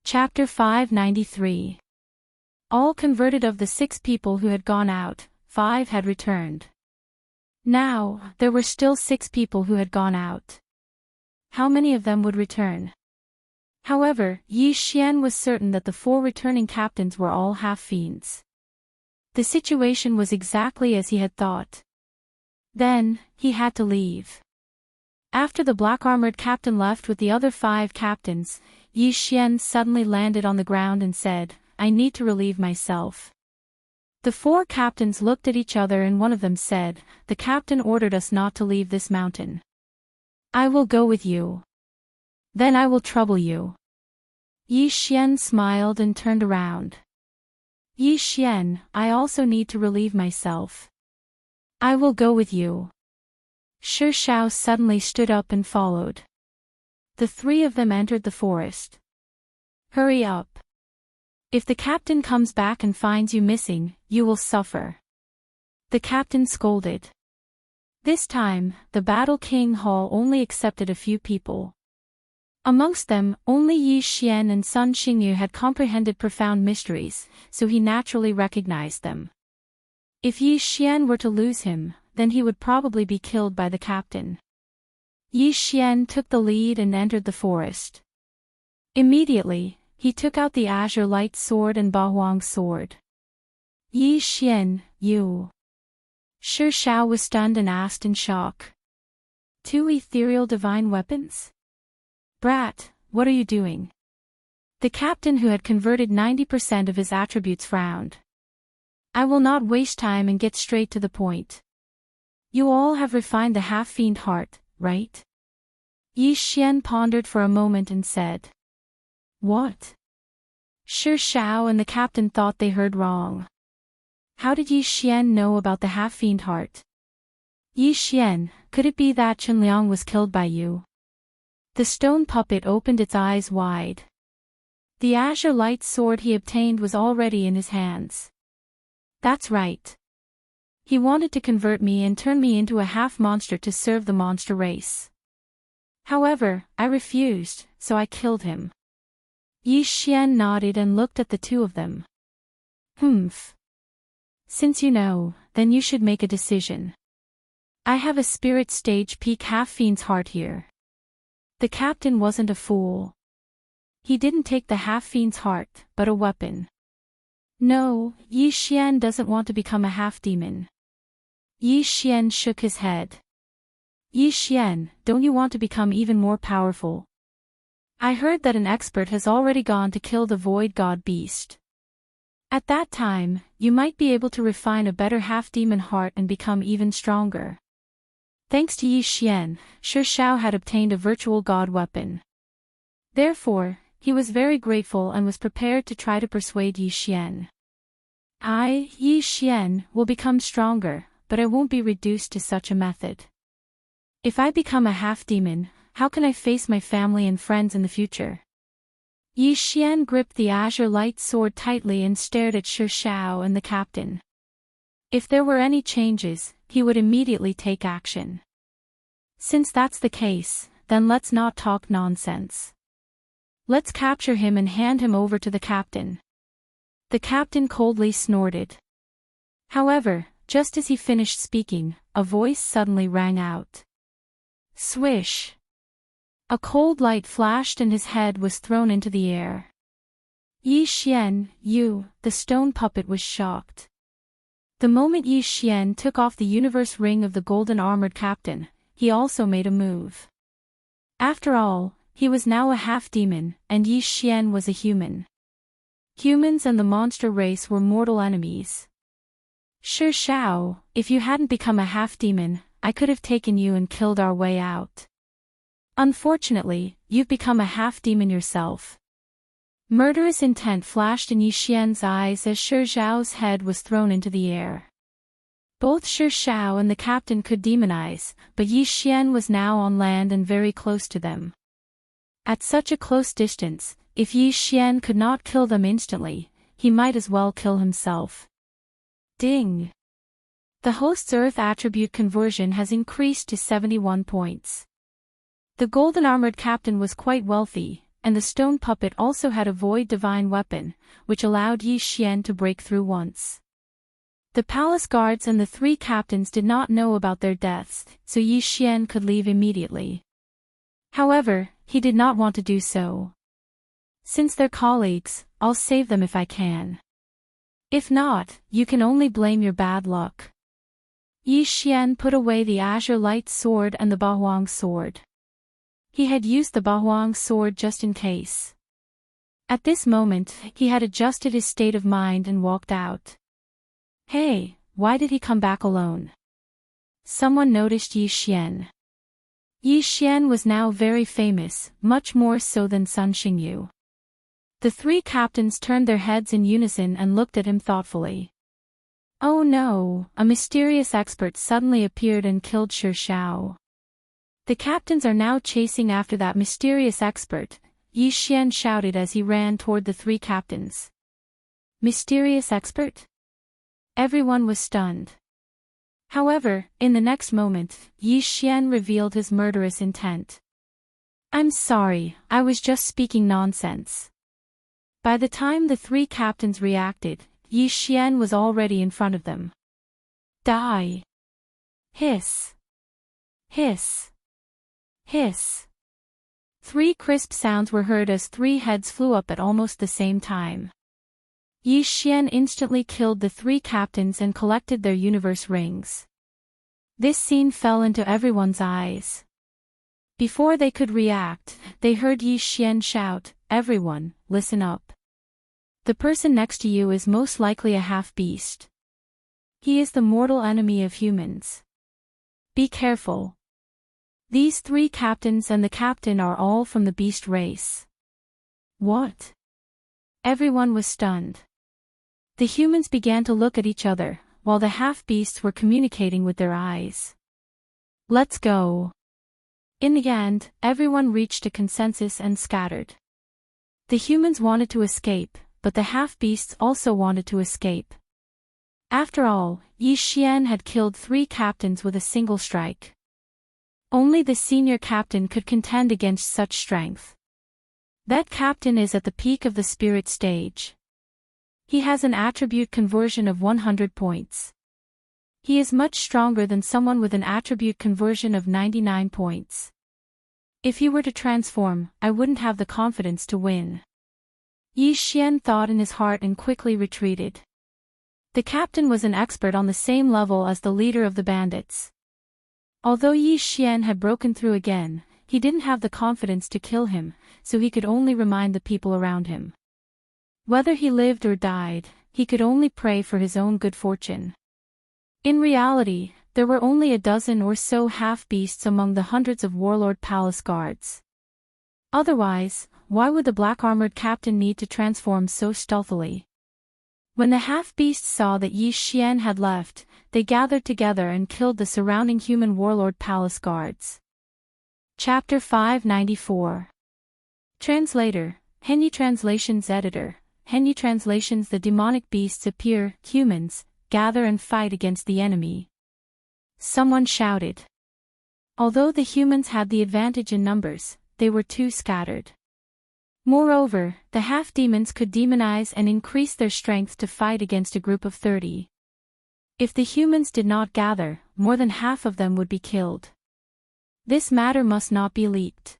Chapter 593. All converted. Of the 6 people who had gone out, 5 had returned. Now, there were still 6 people who had gone out. How many of them would return? However, Yi Xian was certain that the 4 returning captains were all half-fiends. The situation was exactly as he had thought. Then, he had to leave. After the black-armored captain left with the other 5 captains, Yi Xian suddenly landed on the ground and said, "I need to relieve myself." The 4 captains looked at each other and one of them said, "The captain ordered us not to leave this mountain." "I will go with you. Then I will trouble you." Yi Xian smiled and turned around. "Yi Xian, I also need to relieve myself." "I will go with you." Shi Shao suddenly stood up and followed. The 3 of them entered the forest. "Hurry up. If the captain comes back and finds you missing, you will suffer," the captain scolded. This time, the Battle King Hall only accepted a few people. Amongst them, only Yi Xian and Sun Xingyu had comprehended profound mysteries, so he naturally recognized them. If Yi Xian were to lose him, then he would probably be killed by the captain. Yi Xian took the lead and entered the forest. Immediately, he took out the azure light sword and Bahuang's sword. "Yi Xian, you..." Shi Shao was stunned and asked in shock. 2 ethereal divine weapons? "Brat, what are you doing?" The captain, who had converted 90% of his attributes, frowned. "I will not waste time and get straight to the point. You all have refined the half-fiend heart, right?" Yi Xian pondered for a moment and said. "What?" Shi Shao and the captain thought they heard wrong. How did Yi Xian know about the half-fiend heart? "Yi Xian, could it be that Chen Liang was killed by you?" The stone puppet opened its eyes wide. The azure light sword he obtained was already in his hands. "That's right. He wanted to convert me and turn me into a half-monster to serve the monster race. However, I refused, so I killed him." Yi Xian nodded and looked at the 2 of them. "Humph. Since you know, then you should make a decision. I have a spirit stage peak half-fiend's heart here." The captain wasn't a fool. He didn't take the half-fiend's heart, but a weapon. "No, Yi Xian doesn't want to become a half-demon." Yi Xian shook his head. "Yi Xian, don't you want to become even more powerful? I heard that an expert has already gone to kill the void god beast. At that time, you might be able to refine a better half-demon heart and become even stronger." Thanks to Yi Xian, Shi Shao had obtained a virtual god weapon. Therefore, he was very grateful and was prepared to try to persuade Yi Xian. "I, Yi Xian, will become stronger, but I won't be reduced to such a method. If I become a half-demon, how can I face my family and friends in the future?" Yi Xian gripped the azure light sword tightly and stared at Shi Shao and the captain. If there were any changes, he would immediately take action. "Since that's the case, then let's not talk nonsense. Let's capture him and hand him over to the captain." The captain coldly snorted. However, just as he finished speaking, a voice suddenly rang out. Swish! A cold light flashed and his head was thrown into the air. "Yi Xian, you," the stone puppet was shocked. The moment Yi Xian took off the universe ring of the golden armored captain, he also made a move. After all, he was now a half-demon, and Yi Xian was a human. Humans and the monster race were mortal enemies. "Shi Shao, if you hadn't become a half-demon, I could have taken you and killed our way out. Unfortunately, you've become a half-demon yourself." Murderous intent flashed in Yi Xian's eyes as Shi Zhao's head was thrown into the air. Both Shi Shao and the captain could demonize, but Yi Xian was now on land and very close to them. At such a close distance, if Yi Xian could not kill them instantly, he might as well kill himself. Ding! The host's Earth attribute conversion has increased to 71 points. The golden armored captain was quite wealthy, and the stone puppet also had a void divine weapon, which allowed Yi Xian to break through once. The palace guards and the 3 captains did not know about their deaths, so Yi Xian could leave immediately. However, he did not want to do so. Since they're colleagues, I'll save them if I can. If not, you can only blame your bad luck. Yi Xian put away the azure light sword and the Bahuang sword. He had used the Bahuang sword just in case. At this moment, he had adjusted his state of mind and walked out. Hey, why did he come back alone? Someone noticed Yi Xian. Yi Xian was now very famous, much more so than Sun Xingyu. The 3 captains turned their heads in unison and looked at him thoughtfully. Oh no, a mysterious expert suddenly appeared and killed Shi Xiao. The captains are now chasing after that mysterious expert, Yi Xian shouted as he ran toward the 3 captains. Mysterious expert? Everyone was stunned. However, in the next moment, Yi Xian revealed his murderous intent. I'm sorry, I was just speaking nonsense. By the time the 3 captains reacted, Yi Xian was already in front of them. Die! Hiss! Hiss! Hiss! 3 crisp sounds were heard as 3 heads flew up at almost the same time. Yi Xian instantly killed the 3 captains and collected their universe rings. This scene fell into everyone's eyes. Before they could react, they heard Yi Xian shout, "Everyone, listen up. The person next to you is most likely a half-beast. He is the mortal enemy of humans. Be careful. These 3 captains and the captain are all from the beast race." What? Everyone was stunned. The humans began to look at each other, while the half-beasts were communicating with their eyes. Let's go. In the end, everyone reached a consensus and scattered. The humans wanted to escape, but the half-beasts also wanted to escape. After all, Yi Xian had killed 3 captains with a single strike. Only the senior captain could contend against such strength. That captain is at the peak of the spirit stage. He has an attribute conversion of 100 points. He is much stronger than someone with an attribute conversion of 99 points. If he were to transform, I wouldn't have the confidence to win. Yi Xian thought in his heart and quickly retreated. The captain was an expert on the same level as the leader of the bandits. Although Yi Xian had broken through again, he didn't have the confidence to kill him, so he could only remind the people around him. Whether he lived or died, he could only pray for his own good fortune. In reality, there were only a dozen or so half-beasts among the hundreds of warlord palace guards. Otherwise, why would the black-armored captain need to transform so stealthily? When the half-beasts saw that Yi Xian had left, they gathered together and killed the surrounding human warlord palace guards. Chapter 594. Translator, Henyi Translations Editor, Henyi Translations. The demonic beasts appear, humans, gather and fight against the enemy. Someone shouted. Although the humans had the advantage in numbers, they were too scattered. Moreover, the half-demons could demonize and increase their strength to fight against a group of 30. If the humans did not gather, more than half of them would be killed. This matter must not be leaked.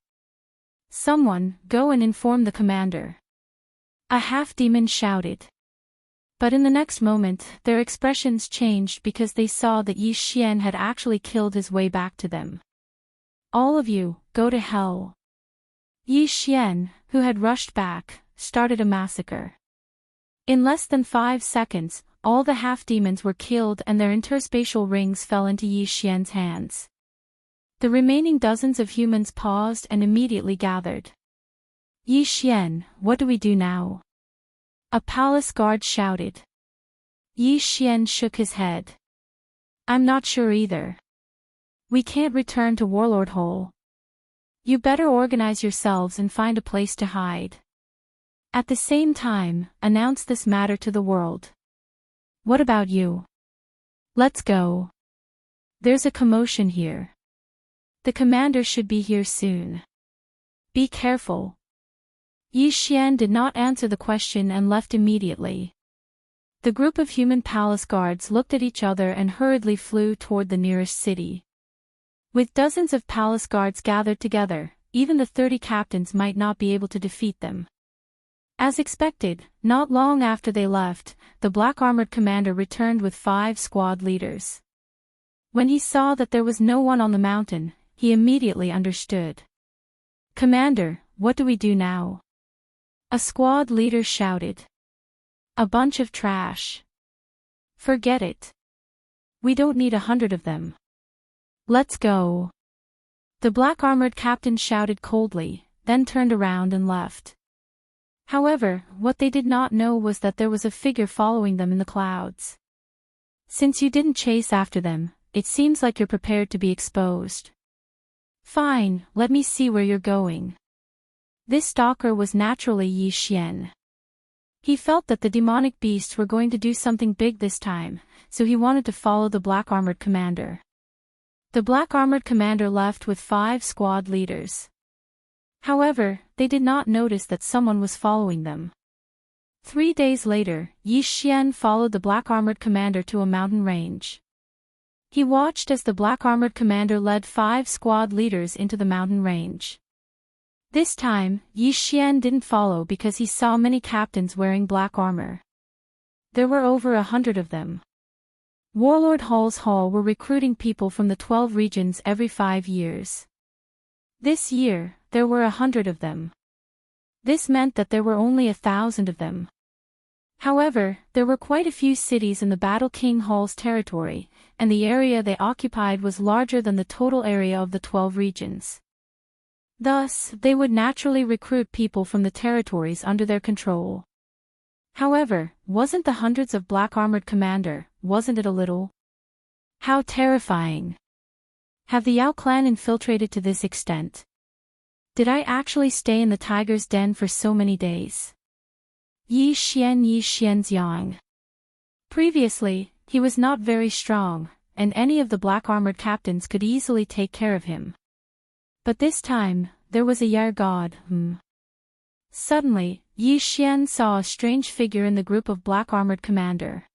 Someone, go and inform the commander. A half-demon shouted. But in the next moment, their expressions changed because they saw that Yi Xian had actually killed his way back to them. All of you, go to hell. Yi Xian, who had rushed back, started a massacre. In less than 5 seconds, all the half-demons were killed and their interspatial rings fell into Yi Xian's hands. The remaining dozens of humans paused and immediately gathered. Yi Xian, what do we do now? A palace guard shouted. Yi Xian shook his head. I'm not sure either. We can't return to Warlord Hole. You better organize yourselves and find a place to hide. At the same time, announce this matter to the world. What about you? Let's go. There's a commotion here. The commander should be here soon. Be careful. Yi Xian did not answer the question and left immediately. The group of human palace guards looked at each other and hurriedly flew toward the nearest city. With dozens of palace guards gathered together, even the 30 captains might not be able to defeat them. As expected, not long after they left, the black-armored commander returned with 5 squad leaders. When he saw that there was no one on the mountain, he immediately understood. "Commander, what do we do now?" A squad leader shouted. "A bunch of trash. Forget it. We don't need 100 of them. Let's go." The black-armored captain shouted coldly, then turned around and left. However, what they did not know was that there was a figure following them in the clouds. "Since you didn't chase after them, it seems like you're prepared to be exposed. Fine, let me see where you're going." This stalker was naturally Yi Xian. He felt that the demonic beasts were going to do something big this time, so he wanted to follow the black-armored commander. The black-armored commander left with 5 squad leaders. However, they did not notice that someone was following them. 3 days later, Yi Xian followed the black-armored commander to a mountain range. He watched as the black-armored commander led 5 squad leaders into the mountain range. This time, Yi Xian didn't follow because he saw many captains wearing black armor. There were over 100 of them. Warlord Hall's Hall were recruiting people from the 12 regions every 5 years. This year, there were 100 of them. This meant that there were only 1,000 of them. However, there were quite a few cities in the Battle King Hall's territory, and the area they occupied was larger than the total area of the 12 regions. Thus, they would naturally recruit people from the territories under their control. However, wasn't the hundreds of black-armored commander, wasn't it a little? How terrifying. Have the Yao clan infiltrated to this extent? Did I actually stay in the tiger's den for so many days? Yi Xian's yang. Previously, he was not very strong, and any of the black-armored captains could easily take care of him. But this time, there was a Yar god. Suddenly, Yi Xian saw a strange figure in the group of black-armored commander.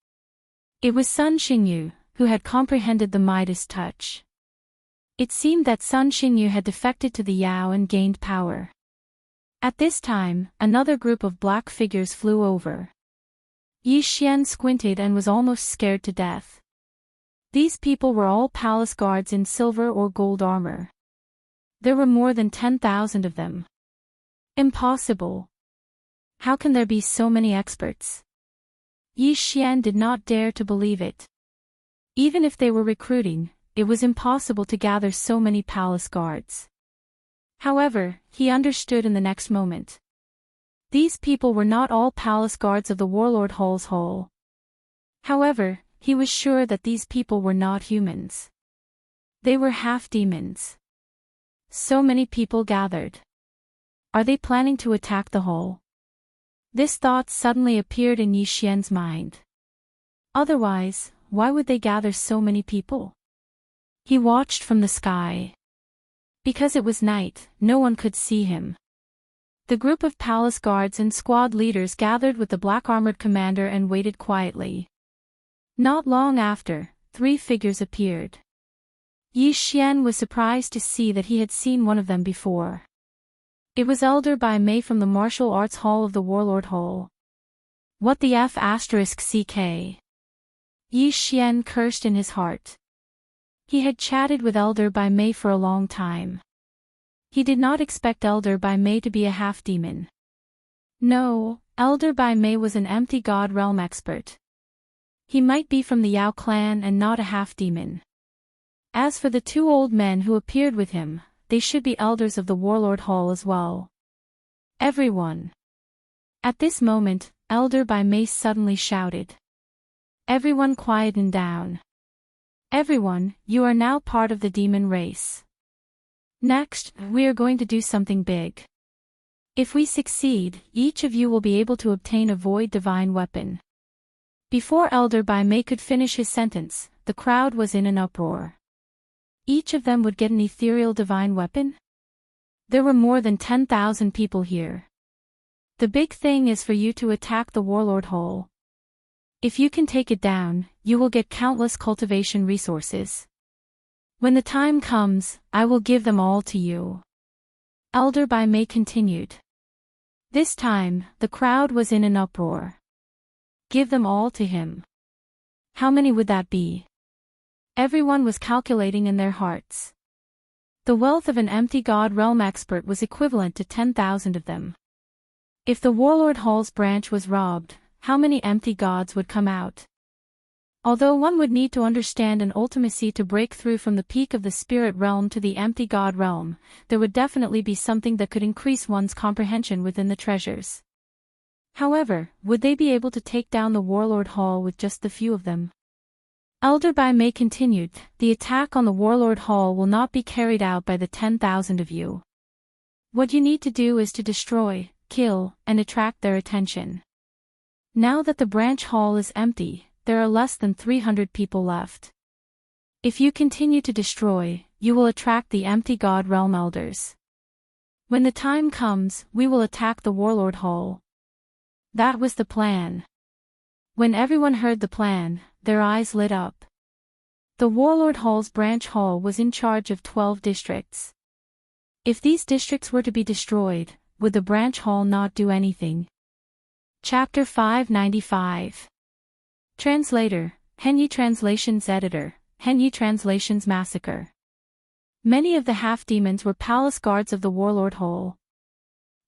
It was Sun Xingyu, who had comprehended the Midas touch. It seemed that Sun Xingyu had defected to the Yao and gained power. At this time, another group of black figures flew over. Yi Xian squinted and was almost scared to death. These people were all palace guards in silver or gold armor. There were more than 10,000 of them. Impossible. How can there be so many experts? Yi Xian did not dare to believe it. Even if they were recruiting, it was impossible to gather so many palace guards. However, he understood in the next moment. These people were not all palace guards of the Warlord Hall's Hall. However, he was sure that these people were not humans. They were half-demons. So many people gathered. Are they planning to attack the hall? This thought suddenly appeared in Yi Xian's mind. Otherwise, why would they gather so many people? He watched from the sky. Because it was night, no one could see him. The group of palace guards and squad leaders gathered with the black-armored commander and waited quietly. Not long after, 3 figures appeared. Yi Xian was surprised to see that he had seen one of them before. It was Elder Bai Mei from the Martial Arts Hall of the Warlord Hall. What the F***ck? Yi Xian cursed in his heart. He had chatted with Elder Bai Mei for a long time. He did not expect Elder Bai Mei to be a half-demon. No, Elder Bai Mei was an empty god realm expert. He might be from the Yao clan and not a half-demon. As for the 2 old men who appeared with him, they should be elders of the Warlord Hall as well. Everyone. At this moment, Elder Bai Mei suddenly shouted. Everyone quieten down. Everyone, you are now part of the demon race. Next, we are going to do something big. If we succeed, each of you will be able to obtain a void divine weapon. Before Elder Bai Mei could finish his sentence, the crowd was in an uproar. Each of them would get an ethereal divine weapon? There were more than 10,000 people here. The big thing is for you to attack the warlord hole. If you can take it down, you will get countless cultivation resources. When the time comes, I will give them all to you. Elder Bai Mei continued. This time, the crowd was in an uproar. Give them all to him. How many would that be? Everyone was calculating in their hearts. The wealth of an empty god realm expert was equivalent to 10,000 of them. If the warlord hall's branch was robbed, how many empty gods would come out? Although one would need to understand an ultimacy to break through from the peak of the spirit realm to the empty god realm, there would definitely be something that could increase one's comprehension within the treasures. However, would they be able to take down the warlord hall with just the few of them? Elder Bai Mei continued, the attack on the warlord hall will not be carried out by the 10,000 of you. What you need to do is to destroy, kill, and attract their attention. Now that the branch hall is empty, there are less than 300 people left. If you continue to destroy, you will attract the empty god realm elders. When the time comes, we will attack the warlord hall. That was the plan. When everyone heard the plan, their eyes lit up. The warlord hall's branch hall was in charge of 12 districts. If these districts were to be destroyed, would the branch hall not do anything? Chapter 595. Translator, Henyi Translations Editor, Henyi Translations Massacre. Many of the half-demons were palace guards of the warlord hall.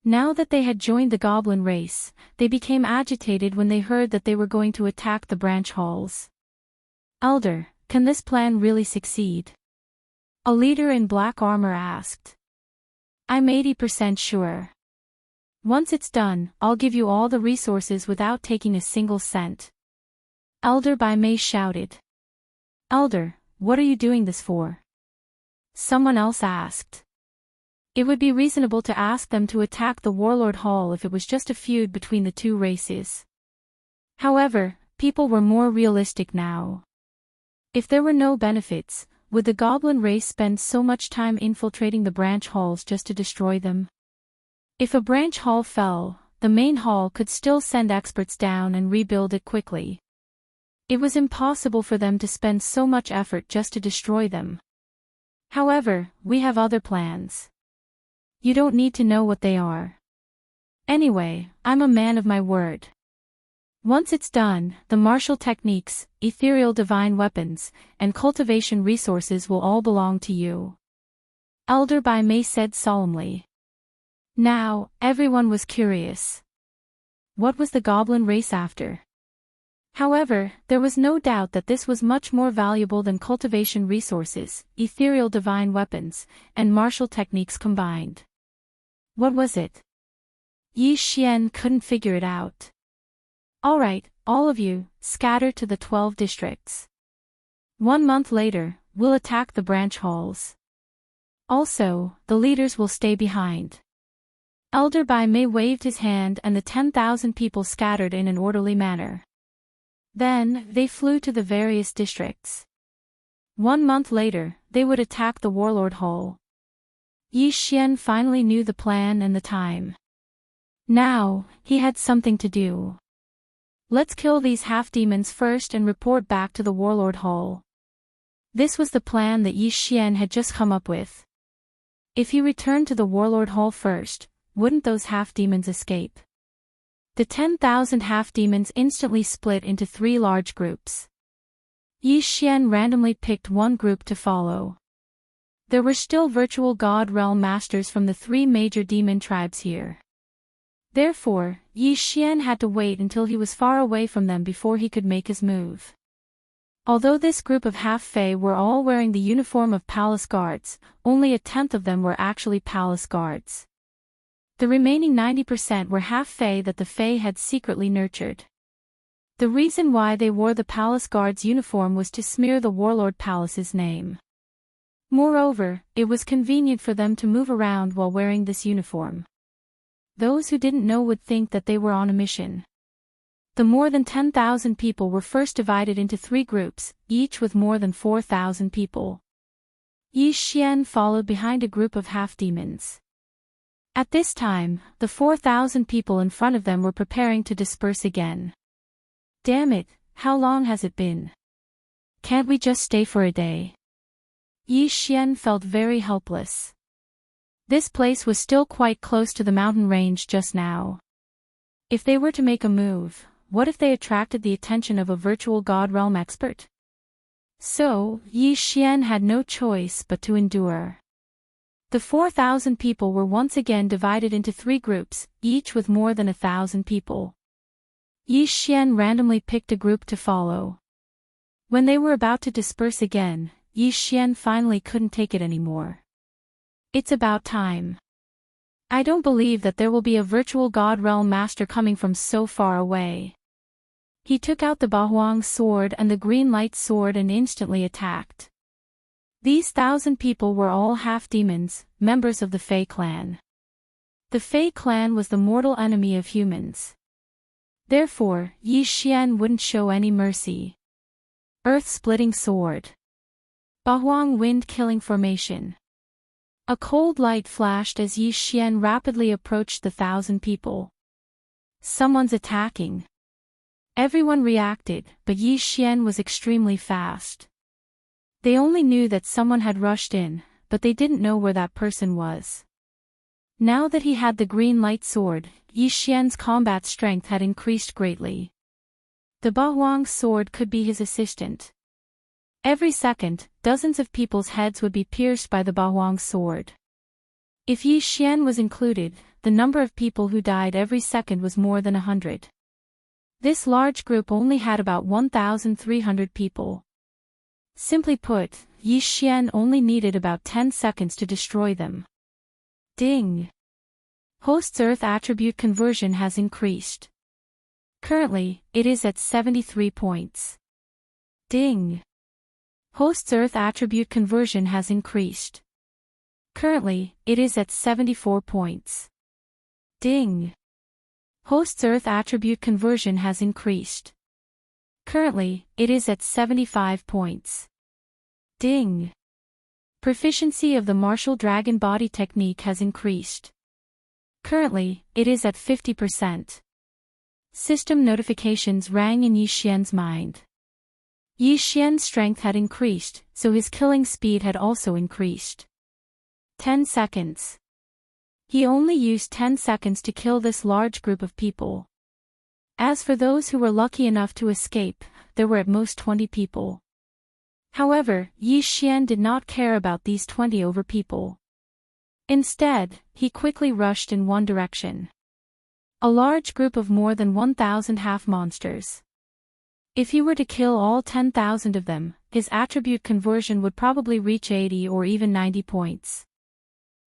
Now that they had joined the goblin race, they became agitated when they heard that they were going to attack the branch halls. Elder, can this plan really succeed? A leader in black armor asked. I'm 80% sure. Once it's done, I'll give you all the resources without taking a single cent. Elder Bai Mei shouted. Elder, what are you doing this for? Someone else asked. It would be reasonable to ask them to attack the warlord hall if it was just a feud between the two races. However, people were more realistic now. If there were no benefits, would the goblin race spend so much time infiltrating the branch halls just to destroy them? If a branch hall fell, the main hall could still send experts down and rebuild it quickly. It was impossible for them to spend so much effort just to destroy them. However, we have other plans. You don't need to know what they are. Anyway, I'm a man of my word. Once it's done, the martial techniques, ethereal divine weapons, and cultivation resources will all belong to you. Elder Bai Mei said solemnly. Now, everyone was curious. What was the goblin race after? However, there was no doubt that this was much more valuable than cultivation resources, ethereal divine weapons, and martial techniques combined. What was it? Yi Xian couldn't figure it out. Alright, all of you, scatter to the 12 districts. 1 month later, we'll attack the branch halls. Also, the leaders will stay behind. Elder Bai Mei waved his hand and the 10,000 people scattered in an orderly manner. Then, they flew to the various districts. 1 month later, they would attack the warlord hall. Yi Xian finally knew the plan and the time. Now, he had something to do. Let's kill these half-demons first and report back to the warlord hall. This was the plan that Yi Xian had just come up with. If he returned to the warlord hall first, wouldn't those half-demons escape? The 10,000 half-demons instantly split into 3 large groups. Yi Xian randomly picked one group to follow. There were still virtual god realm masters from the 3 major demon tribes here. Therefore, Yi Xian had to wait until he was far away from them before he could make his move. Although this group of half-fae were all wearing the uniform of palace guards, only 1/10 of them were actually palace guards. The remaining 90% were half-fae that the fae had secretly nurtured. The reason why they wore the palace guard's uniform was to smear the warlord palace's name. Moreover, it was convenient for them to move around while wearing this uniform. Those who didn't know would think that they were on a mission. The more than 10,000 people were first divided into 3 groups, each with more than 4,000 people. Yi Xian followed behind a group of half-demons. At this time, the 4,000 people in front of them were preparing to disperse again. Damn it, how long has it been? Can't we just stay for a day? Yi Xian felt very helpless. This place was still quite close to the mountain range just now. If they were to make a move, what if they attracted the attention of a virtual god realm expert? So, Yi Xian had no choice but to endure. The 4,000 people were once again divided into 3 groups, each with more than 1,000 people. Yi Xian randomly picked a group to follow. When they were about to disperse again, Yi Xian finally couldn't take it anymore. It's about time. I don't believe that there will be a virtual god realm master coming from so far away. He took out the Bahuang sword and the green light sword and instantly attacked. These 1,000 people were all half-demons, members of the Fei clan. The Fei clan was the mortal enemy of humans. Therefore, Yi Xian wouldn't show any mercy. Earth-splitting sword. Bahuang wind-killing formation. A cold light flashed as Yi Xian rapidly approached the 1,000 people. Someone's attacking. Everyone reacted, but Yi Xian was extremely fast. They only knew that someone had rushed in, but they didn't know where that person was. Now that he had the green light sword, Yi Xian's combat strength had increased greatly. The Bahuang sword could be his assistant. Every second, dozens of people's heads would be pierced by the Bahuang sword. If Yi Xian was included, the number of people who died every second was more than 100. This large group only had about 1,300 people. Simply put, Yi Xian only needed about 10 seconds to destroy them. Ding! Host's Earth attribute conversion has increased. Currently, it is at 73 points. Ding! Host's Earth attribute conversion has increased. Currently, it is at 74 points. Ding! Host's Earth attribute conversion has increased. Currently, it is at 75 points. Ding! Proficiency of the martial dragon body technique has increased. Currently, it is at 50%. System notifications rang in Yi Xian's mind. Yi Xian's strength had increased, so his killing speed had also increased. 10 seconds. He only used 10 seconds to kill this large group of people. As for those who were lucky enough to escape, there were at most 20 people. However, Yi Xian did not care about these 20 over people. Instead, he quickly rushed in one direction. A large group of more than 1,000 half-monsters. If he were to kill all 10,000 of them, his attribute conversion would probably reach 80 or even 90 points.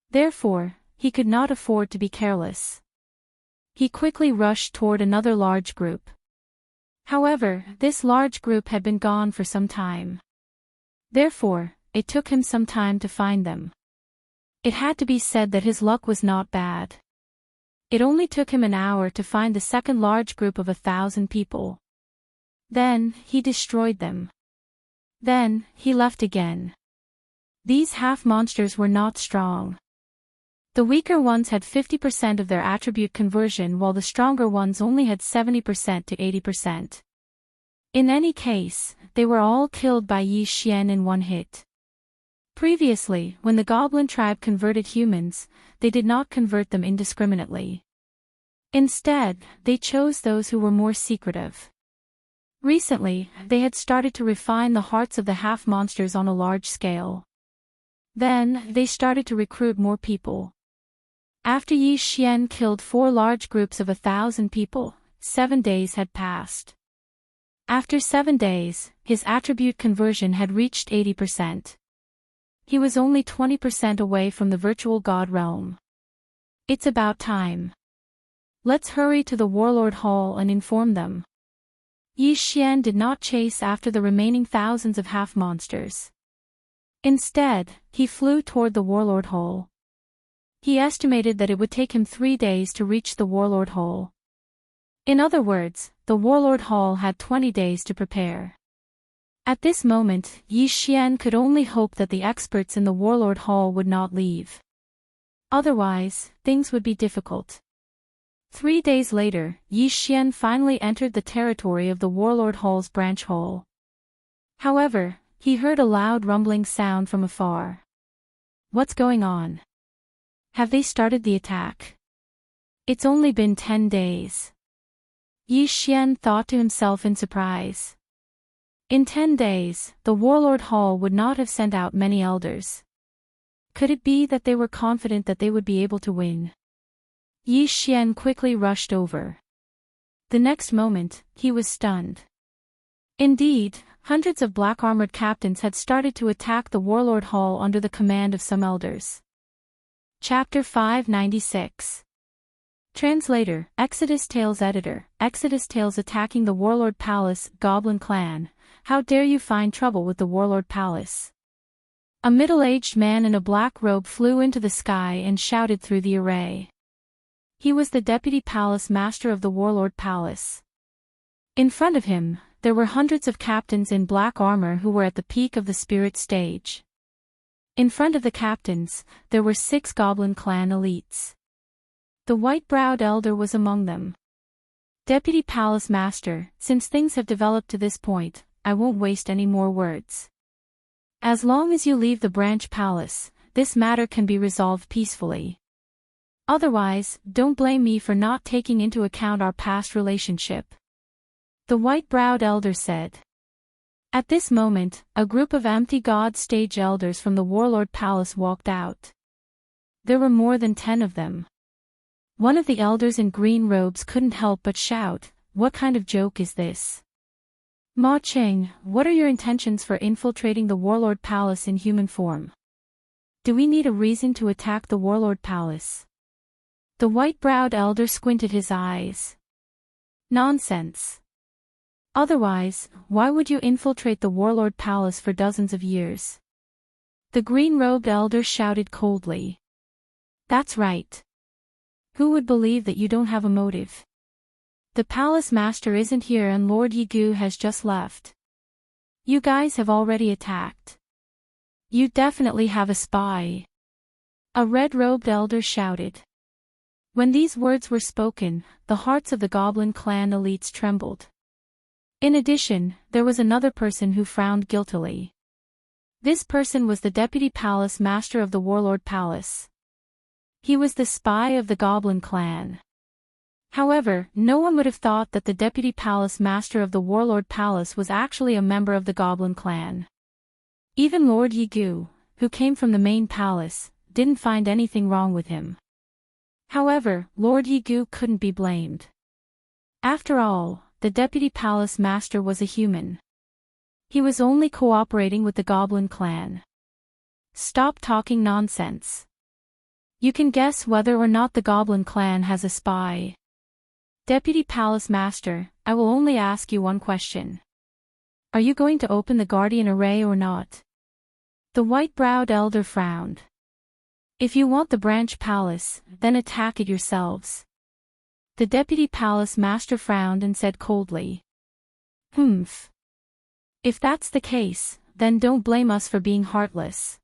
Therefore, he could not afford to be careless. He quickly rushed toward another large group. However, this large group had been gone for some time. Therefore, it took him some time to find them. It had to be said that his luck was not bad. It only took him an hour to find the second large group of 1,000 people. Then, he destroyed them. Then, he left again. These half-monsters were not strong. The weaker ones had 50% of their attribute conversion while the stronger ones only had 70% to 80%. In any case, they were all killed by Yi Xian in one hit. Previously, when the goblin tribe converted humans, they did not convert them indiscriminately. Instead, they chose those who were more secretive. Recently, they had started to refine the hearts of the half-monsters on a large scale. Then, they started to recruit more people. After Yi Xian killed 4 large groups of 1,000 people, 7 days had passed. After 7 days, his attribute conversion had reached 80%. He was only 20% away from the virtual god realm. It's about time. Let's hurry to the Warlord Hall and inform them. Yi Xian did not chase after the remaining thousands of half-monsters. Instead, he flew toward the Warlord Hall. He estimated that it would take him 3 days to reach the Warlord Hall. In other words, the Warlord Hall had 20 days to prepare. At this moment, Yi Xian could only hope that the experts in the Warlord Hall would not leave. Otherwise, things would be difficult. 3 days later, Yi Xian finally entered the territory of the Warlord Hall's branch hall. However, he heard a loud rumbling sound from afar. What's going on? Have they started the attack? It's only been 10 days. Yi Xian thought to himself in surprise. In 10 days, the Warlord Hall would not have sent out many elders. Could it be that they were confident that they would be able to win? Yi Xian quickly rushed over. The next moment, he was stunned. Indeed, hundreds of black-armored captains had started to attack the Warlord Hall under the command of some elders. Chapter 596. Translator, Exodus Tales Editor, Exodus Tales attacking the Warlord Palace, Goblin Clan. How dare you find trouble with the Warlord Palace? A middle-aged man in a black robe flew into the sky and shouted through the array. He was the Deputy Palace Master of the Warlord Palace. In front of him, there were hundreds of captains in black armor who were at the peak of the spirit stage. In front of the captains, there were 6 Goblin Clan elites. The white-browed elder was among them. Deputy Palace Master, since things have developed to this point, I won't waste any more words. As long as you leave the branch palace, this matter can be resolved peacefully. Otherwise, don't blame me for not taking into account our past relationship. The white-browed elder said. At this moment, a group of empty god stage elders from the Warlord Palace walked out. There were more than 10 of them. One of the elders in green robes couldn't help but shout, "What kind of joke is this? Ma Cheng, what are your intentions for infiltrating the Warlord Palace in human form? Do we need a reason to attack the Warlord Palace?" The white-browed elder squinted his eyes. Nonsense. Otherwise, why would you infiltrate the Warlord Palace for dozens of years? The green-robed elder shouted coldly. That's right. Who would believe that you don't have a motive? The palace master isn't here and Lord Yigu has just left. You guys have already attacked. You definitely have a spy. A red-robed elder shouted. When these words were spoken, the hearts of the Goblin Clan elites trembled. In addition, there was another person who frowned guiltily. This person was the Deputy Palace Master of the Warlord Palace. He was the spy of the Goblin Clan. However, no one would have thought that the Deputy Palace Master of the Warlord Palace was actually a member of the Goblin Clan. Even Lord Yigu, who came from the main palace, didn't find anything wrong with him. However, Lord Yigu couldn't be blamed. After all, the Deputy Palace Master was a human. He was only cooperating with the Goblin Clan. Stop talking nonsense. You can guess whether or not the Goblin Clan has a spy. Deputy Palace Master, I will only ask you one question. Are you going to open the Guardian Array or not? The white-browed elder frowned. If you want the branch palace, then attack it yourselves. The Deputy Palace Master frowned and said coldly. Humph. If that's the case, then don't blame us for being heartless.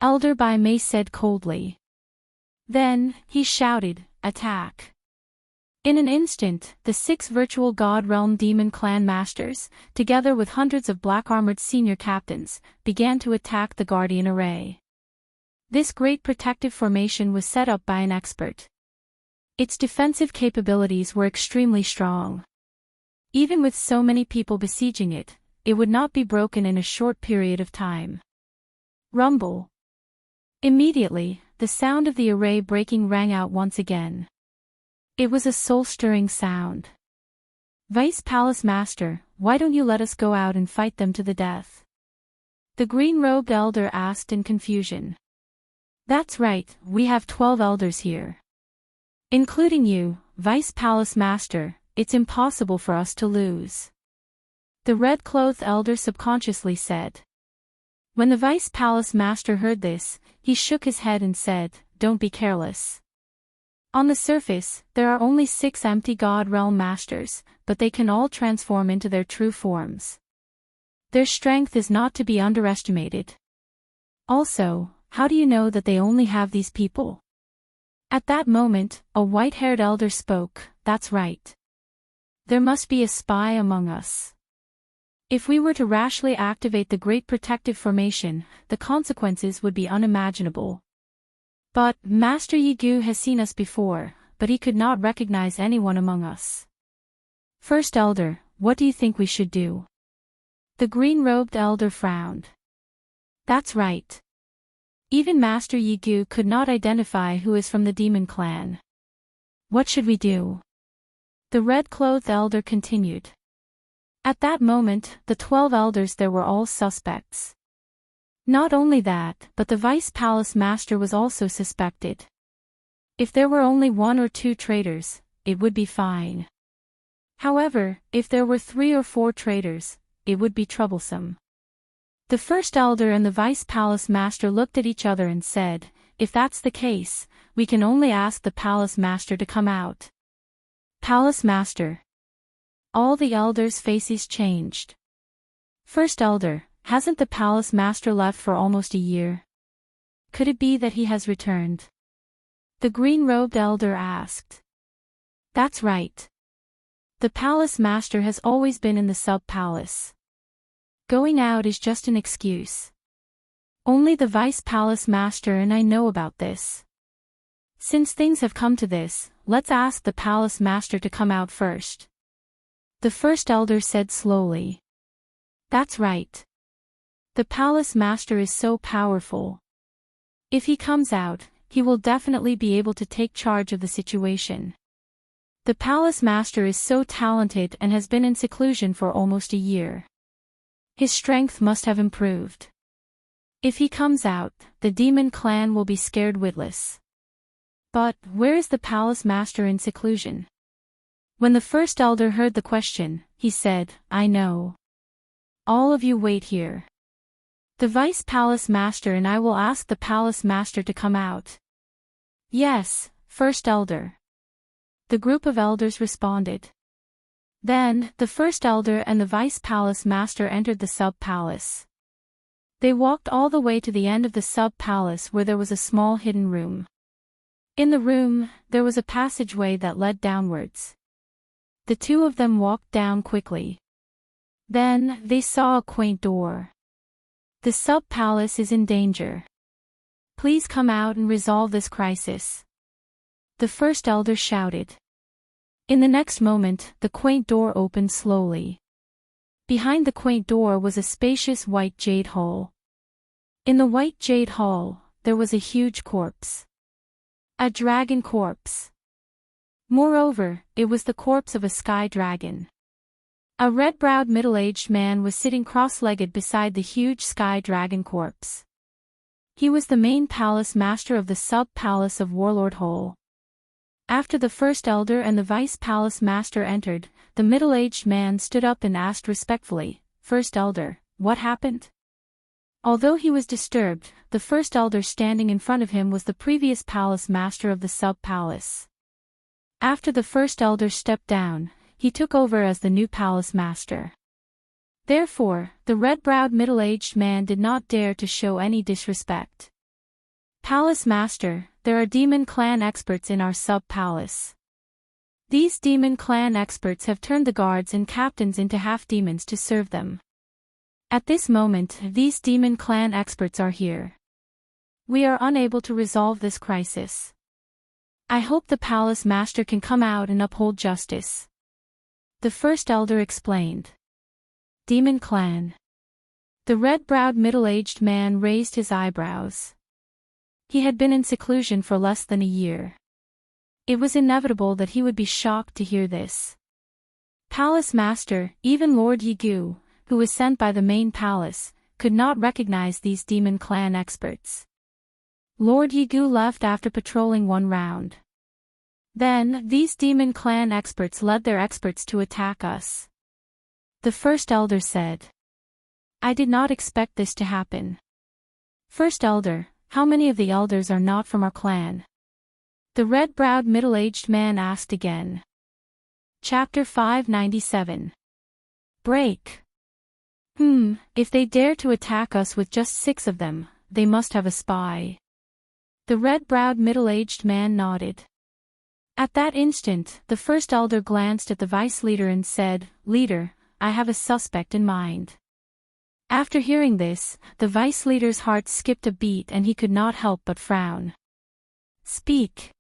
Elder Bai Mei said coldly. Then, he shouted, attack. In an instant, the 6 virtual God Realm Demon Clan Masters, together with hundreds of black-armored senior captains, began to attack the Guardian Array. This great protective formation was set up by an expert. Its defensive capabilities were extremely strong. Even with so many people besieging it, it would not be broken in a short period of time. Rumble. Immediately, the sound of the array breaking rang out once again. It was a soul-stirring sound. Vice Palace Master, why don't you let us go out and fight them to the death? The green-robed elder asked in confusion. That's right, we have 12 elders here. Including you, Vice Palace Master, it's impossible for us to lose. The red-clothed elder subconsciously said. When the Vice Palace Master heard this, he shook his head and said, don't be careless. On the surface, there are only 6 empty God Realm Masters, but they can all transform into their true forms. Their strength is not to be underestimated. Also, how do you know that they only have these people? At that moment, a white-haired elder spoke, "That's right. There must be a spy among us. If we were to rashly activate the Great Protective Formation, the consequences would be unimaginable. But Master Yi Gu has seen us before, but he could not recognize anyone among us. First Elder, what do you think we should do?" The green-robed elder frowned. "That's right. Even Master Yi Gu could not identify who is from the demon clan. What should we do?" The red-clothed elder continued. At that moment, the 12 elders there were all suspects. Not only that, but the Vice Palace Master was also suspected. If there were only 1 or 2 traitors, it would be fine. However, if there were 3 or 4 traitors, it would be troublesome. The First Elder and the Vice Palace Master looked at each other and said, "If that's the case, we can only ask the Palace Master to come out." Palace Master. All the elders' faces changed. First Elder, hasn't the Palace Master left for almost a year? Could it be that he has returned? The green-robed elder asked. That's right. The Palace Master has always been in the sub-palace. Going out is just an excuse. Only the Vice Palace Master and I know about this. Since things have come to this, let's ask the Palace Master to come out first. The First Elder said slowly. That's right. The Palace Master is so powerful. If he comes out, he will definitely be able to take charge of the situation. The Palace Master is so talented and has been in seclusion for almost a year. His strength must have improved. If he comes out, the demon clan will be scared witless. But where is the Palace Master in seclusion? When the First Elder heard the question, he said, I know. All of you wait here. The Vice Palace Master and I will ask the Palace Master to come out. Yes, First Elder. The group of elders responded. Then, the First Elder and the Vice Palace Master entered the sub-palace. They walked all the way to the end of the sub-palace where there was a small hidden room. In the room, there was a passageway that led downwards. The two of them walked down quickly. Then, they saw a quaint door. The sub-palace is in danger. Please come out and resolve this crisis. The First Elder shouted. In the next moment, the quaint door opened slowly. Behind the quaint door was a spacious white jade hall. In the white jade hall, there was a huge corpse. A dragon corpse. Moreover, it was the corpse of a sky dragon. A red-browed middle-aged man was sitting cross-legged beside the huge sky dragon corpse. He was the main palace master of the sub-palace of Warlord Hole. After the First Elder and the Vice Palace Master entered, the middle-aged man stood up and asked respectfully, First Elder, what happened? Although he was disturbed, the First Elder standing in front of him was the previous Palace Master of the sub-palace. After the First Elder stepped down, he took over as the new Palace Master. Therefore, the red-browed middle-aged man did not dare to show any disrespect. Palace Master, there are demon clan experts in our sub-palace. These demon clan experts have turned the guards and captains into half-demons to serve them. At this moment, these demon clan experts are here. We are unable to resolve this crisis. I hope the Palace Master can come out and uphold justice. The First Elder explained. Demon Clan. The red-browed middle-aged man raised his eyebrows. He had been in seclusion for less than a year. It was inevitable that he would be shocked to hear this. Palace Master, even Lord Yi Gu, who was sent by the main palace, could not recognize these demon clan experts. Lord Yi Gu left after patrolling one round. Then, these demon clan experts led their experts to attack us. The First Elder said. I did not expect this to happen. First Elder, how many of the elders are not from our clan? The red-browed middle-aged man asked again. Chapter 597. Break. If they dare to attack us with just 6 of them, they must have a spy. The red-browed middle-aged man nodded. At that instant, the first elder glanced at the vice leader and said, "Leader, I have a suspect in mind." After hearing this, the vice leader's heart skipped a beat and he could not help but frown. "Speak."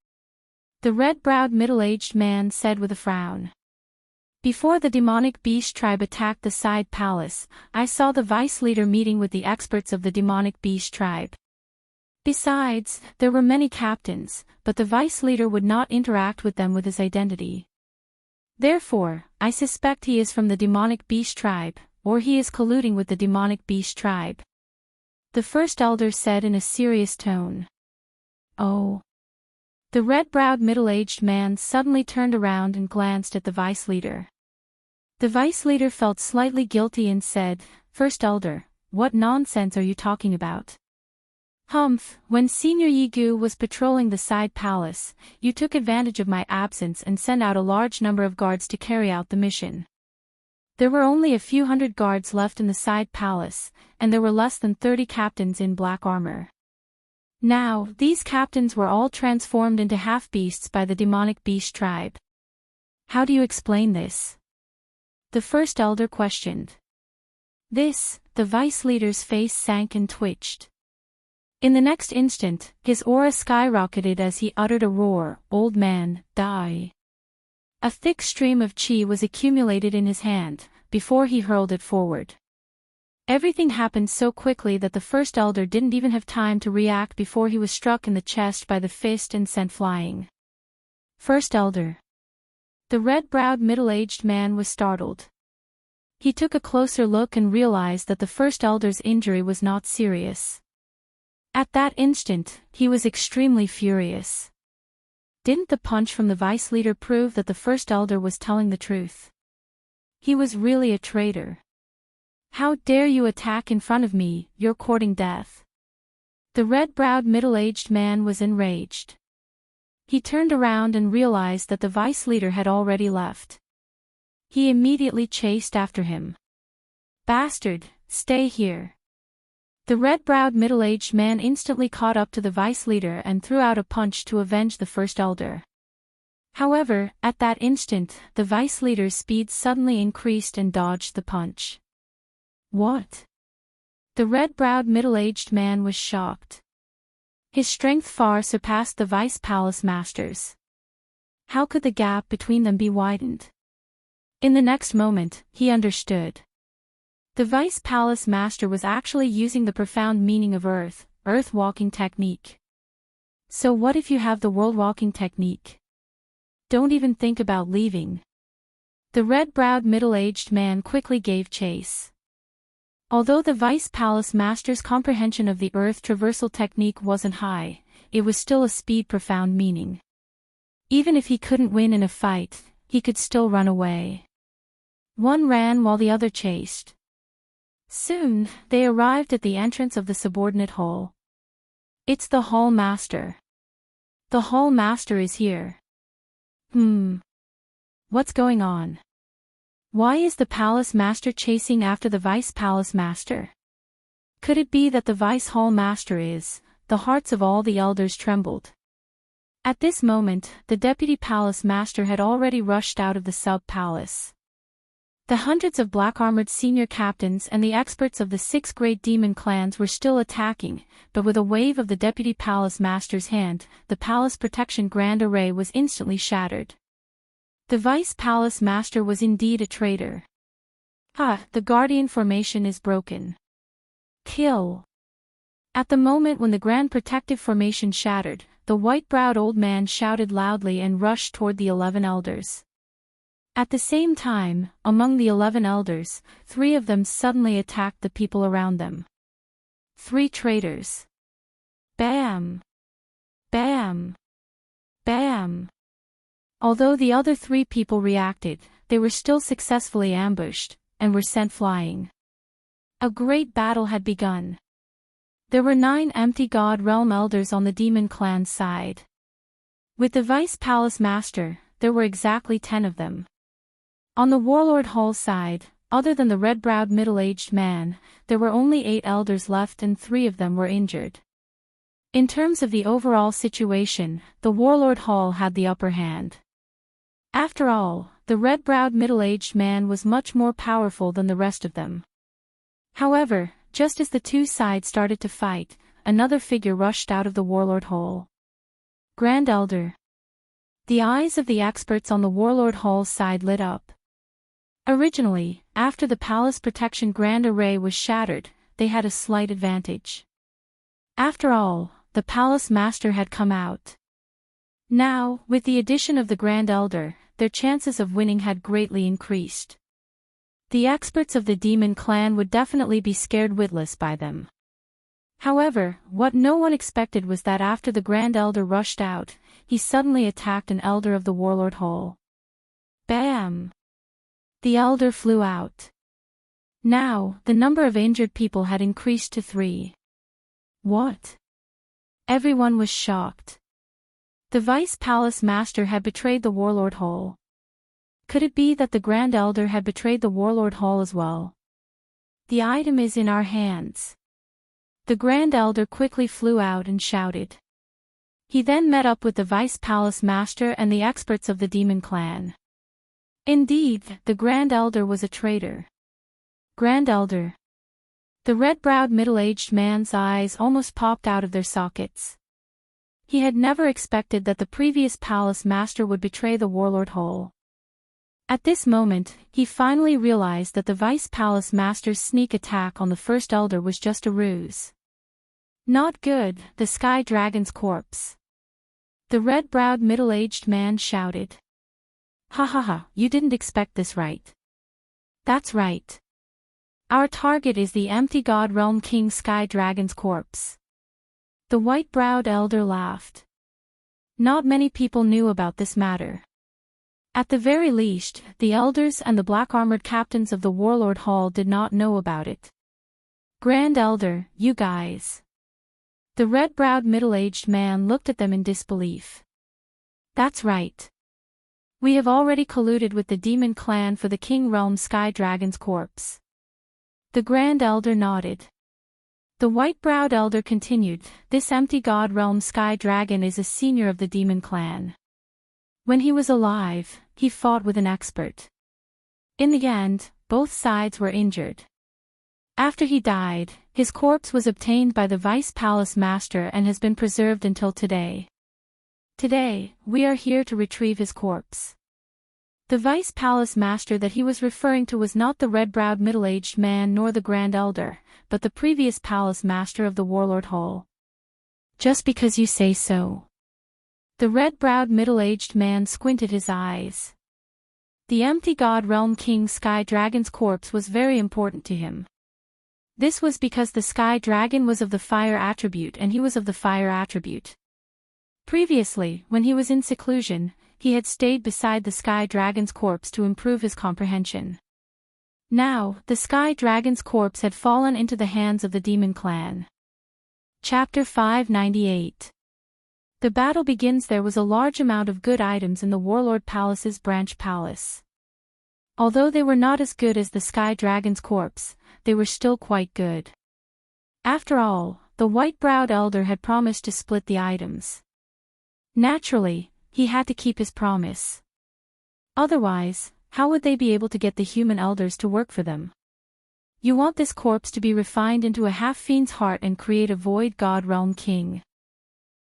The red-browed middle-aged man said with a frown. "Before the demonic beast tribe attacked the side palace, I saw the vice leader meeting with the experts of the demonic beast tribe. Besides, there were many captains, but the vice leader would not interact with them with his identity. Therefore, I suspect he is from the demonic beast tribe, or he is colluding with the demonic beast tribe," the first elder said in a serious tone. "Oh." The red-browed middle-aged man suddenly turned around and glanced at the vice leader. The vice leader felt slightly guilty and said, "First elder, what nonsense are you talking about? Humph, when Senior Yigu was patrolling the side palace, you took advantage of my absence and sent out a large number of guards to carry out the mission. There were only a few hundred guards left in the side palace, and there were less than 30 captains in black armor. Now, these captains were all transformed into half-beasts by the demonic beast tribe. How do you explain this?" the first elder questioned. The vice leader's face sank and twitched. In the next instant, his aura skyrocketed as he uttered a roar, "Old man, die." A thick stream of chi was accumulated in his hand, before he hurled it forward. Everything happened so quickly that the first elder didn't even have time to react before he was struck in the chest by the fist and sent flying. "First elder." The red-browed middle-aged man was startled. He took a closer look and realized that the first elder's injury was not serious. At that instant, he was extremely furious. Didn't the punch from the vice leader prove that the first elder was telling the truth? He was really a traitor. "How dare you attack in front of me, you're courting death." The red-browed middle-aged man was enraged. He turned around and realized that the vice leader had already left. He immediately chased after him. "Bastard, stay here." The red-browed middle-aged man instantly caught up to the vice leader and threw out a punch to avenge the first elder. However, at that instant, the vice leader's speed suddenly increased and dodged the punch. "What?" The red-browed middle-aged man was shocked. His strength far surpassed the vice palace master's. How could the gap between them be widened? In the next moment, he understood. The vice palace master was actually using the profound meaning of earth walking technique. So what if you have the world walking technique? Don't even think about leaving. The red-browed middle-aged man quickly gave chase. Although the vice palace master's comprehension of the earth traversal technique wasn't high, it was still a speed profound meaning. Even if he couldn't win in a fight, he could still run away. One ran while the other chased. Soon, they arrived at the entrance of the subordinate hall. "It's the hall master. The hall master is here." What's going on? Why is the palace master chasing after the vice palace master? Could it be that the vice hall master is? The hearts of all the elders trembled. At this moment, the deputy palace master had already rushed out of the sub-palace. The hundreds of black-armored senior captains and the experts of the 6 great demon clans were still attacking, but with a wave of the deputy palace master's hand, the palace protection grand array was instantly shattered. The vice palace master was indeed a traitor. The guardian formation is broken. Kill. At the moment when the grand protective formation shattered, the white-browed old man shouted loudly and rushed toward the 11 elders. At the same time, among the 11 elders, 3 of them suddenly attacked the people around them. 3 traitors. Bam! Bam! Bam! Although the other 3 people reacted, they were still successfully ambushed, and were sent flying. A great battle had begun. There were 9 empty God Realm elders on the demon clan's side. With the vice palace master, there were exactly 10 of them. On the Warlord Hall side, other than the red-browed middle-aged man, there were only 8 elders left and 3 of them were injured. In terms of the overall situation, the Warlord Hall had the upper hand. After all, the red-browed middle-aged man was much more powerful than the rest of them. However, just as the two sides started to fight, another figure rushed out of the Warlord Hall. Grand Elder. The eyes of the experts on the Warlord Hall's side lit up. Originally, after the palace protection Grand Array was shattered, they had a slight advantage. After all, the palace master had come out. Now, with the addition of the Grand Elder, their chances of winning had greatly increased. The experts of the demon clan would definitely be scared witless by them. However, what no one expected was that after the Grand Elder rushed out, he suddenly attacked an elder of the Warlord Hall. Bam! The elder flew out. Now, the number of injured people had increased to 3. What? Everyone was shocked. The Vice Palace Master had betrayed the Warlord Hall. Could it be that the Grand Elder had betrayed the Warlord Hall as well? The item is in our hands. The Grand Elder quickly flew out and shouted. He then met up with the Vice Palace Master and the experts of the Demon Clan. Indeed, the Grand Elder was a traitor. Grand Elder. The red-browed middle-aged man's eyes almost popped out of their sockets. He had never expected that the previous Palace Master would betray the Warlord Hall. At this moment, he finally realized that the Vice Palace Master's sneak attack on the First Elder was just a ruse. Not good, the Sky Dragon's corpse. The red-browed middle-aged man shouted. Ha ha ha, you didn't expect this, right? That's right. Our target is the empty God Realm King Sky Dragon's corpse. The white-browed elder laughed. Not many people knew about this matter. At the very least, the elders and the black-armored captains of the Warlord Hall did not know about it. Grand Elder, you guys. The red-browed middle-aged man looked at them in disbelief. That's right. We have already colluded with the Demon Clan for the King Realm Sky Dragon's corpse. The Grand Elder nodded. The white-browed elder continued, this empty God Realm Sky Dragon is a senior of the Demon Clan. When he was alive, he fought with an expert. In the end, both sides were injured. After he died, his corpse was obtained by the Vice Palace Master and has been preserved until today. Today, we are here to retrieve his corpse. The Vice Palace Master that he was referring to was not the red-browed middle-aged man nor the Grand Elder, but the previous Palace Master of the Warlord Hall. Just because you say so. The red-browed middle-aged man squinted his eyes. The empty God Realm King Sky Dragon's corpse was very important to him. This was because the Sky Dragon was of the fire attribute and he was of the fire attribute. Previously, when he was in seclusion, he had stayed beside the Sky Dragon's corpse to improve his comprehension. Now, the Sky Dragon's corpse had fallen into the hands of the Demon Clan. Chapter 598. The battle begins. There was a large amount of good items in the Warlord Palace's branch palace. Although they were not as good as the Sky Dragon's corpse, they were still quite good. After all, the white-browed elder had promised to split the items. Naturally, he had to keep his promise. Otherwise, how would they be able to get the human elders to work for them? You want this corpse to be refined into a half-fiend's heart and create a void God Realm King.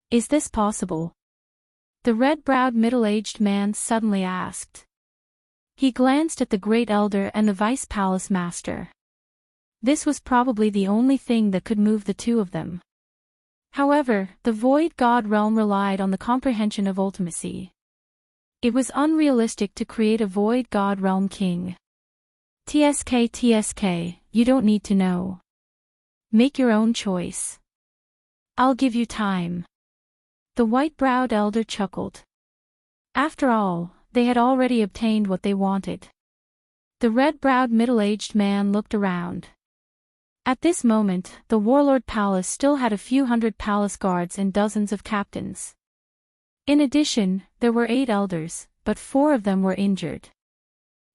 Is this possible? The red-browed middle-aged man suddenly asked. He glanced at the Great Elder and the Vice Palace Master. This was probably the only thing that could move the two of them. However, the Void God Realm relied on the comprehension of ultimacy. It was unrealistic to create a Void God Realm King. TSK, you don't need to know. Make your own choice. I'll give you time. The white-browed elder chuckled. After all, they had already obtained what they wanted. The red-browed middle-aged man looked around. At this moment, the Warlord Palace still had a few hundred palace guards and dozens of captains. In addition, there were 8 elders, but 4 of them were injured.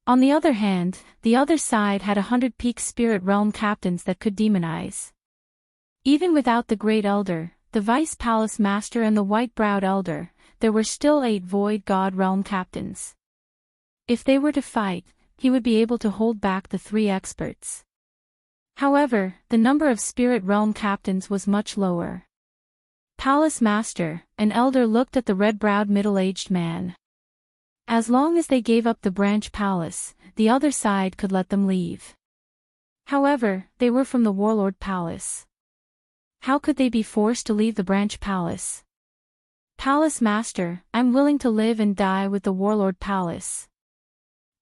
On the other hand, the other side had 100 peak spirit realm captains that could demonize. Even without the Great Elder, the Vice Palace Master and the White-Browed Elder, there were still 8 Void God Realm captains. If they were to fight, he would be able to hold back the 3 experts. However, the number of Spirit Realm captains was much lower. Palace Master, an elder looked at the red-browed middle-aged man. As long as they gave up the branch palace, the other side could let them leave. However, they were from the Warlord Palace. How could they be forced to leave the branch palace? Palace Master, I'm willing to live and die with the Warlord Palace.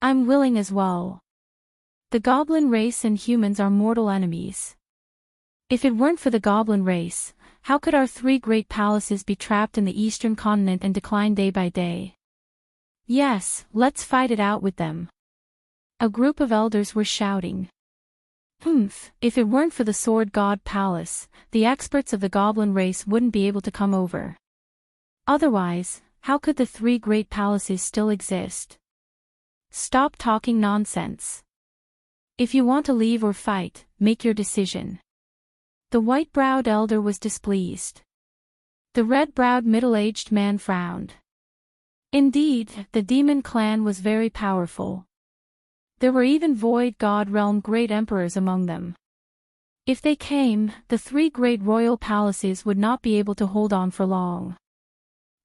I'm willing as well. The goblin race and humans are mortal enemies. If it weren't for the goblin race, how could our 3 great palaces be trapped in the eastern continent and decline day by day? Yes, let's fight it out with them. A group of elders were shouting. If it weren't for the Sword God Palace, the experts of the goblin race wouldn't be able to come over. Otherwise, how could the 3 great palaces still exist? Stop talking nonsense. If you want to leave or fight, make your decision. The white-browed elder was displeased. The red-browed middle-aged man frowned. Indeed, the demon clan was very powerful. There were even Void God Realm great emperors among them. If they came, the 3 great royal palaces would not be able to hold on for long.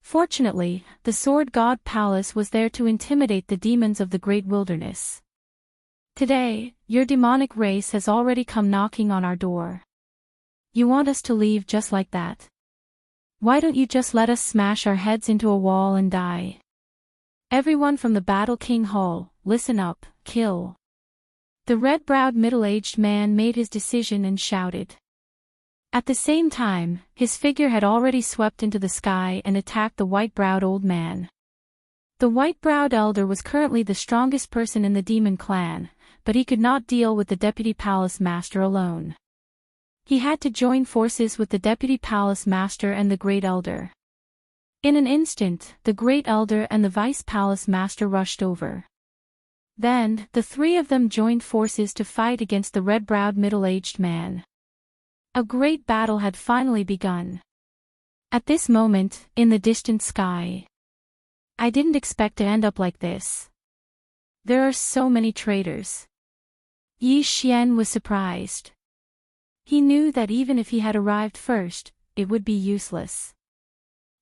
Fortunately, the Sword God Palace was there to intimidate the demons of the great wilderness. Today, your demonic race has already come knocking on our door. You want us to leave just like that? Why don't you just let us smash our heads into a wall and die? Everyone from the Battle King Hall, listen up, kill. The red-browed middle-aged man made his decision and shouted. At the same time, his figure had already swept into the sky and attacked the white-browed old man. The white-browed elder was currently the strongest person in the demon clan, but he could not deal with the Deputy Palace Master alone. He had to join forces with the Deputy Palace Master and the Great Elder. In an instant, the Great Elder and the Vice Palace Master rushed over. Then, the 3 of them joined forces to fight against the red-browed middle-aged man. A great battle had finally begun. At this moment, in the distant sky. I didn't expect to end up like this. There are so many traitors. Yi Xian was surprised. He knew that even if he had arrived first, it would be useless.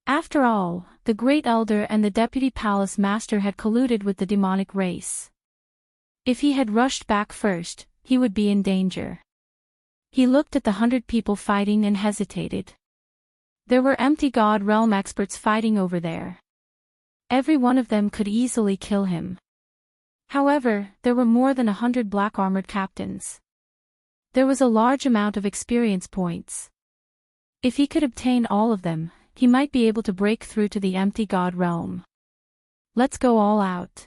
After all, the Great Elder and the Deputy Palace Master had colluded with the demonic race. If he had rushed back first, he would be in danger. He looked at the 100 people fighting and hesitated. There were empty God Realm experts fighting over there. Every one of them could easily kill him. However, there were more than 100 black-armored captains. There was a large amount of experience points. If he could obtain all of them, he might be able to break through to the empty God Realm. Let's go all out.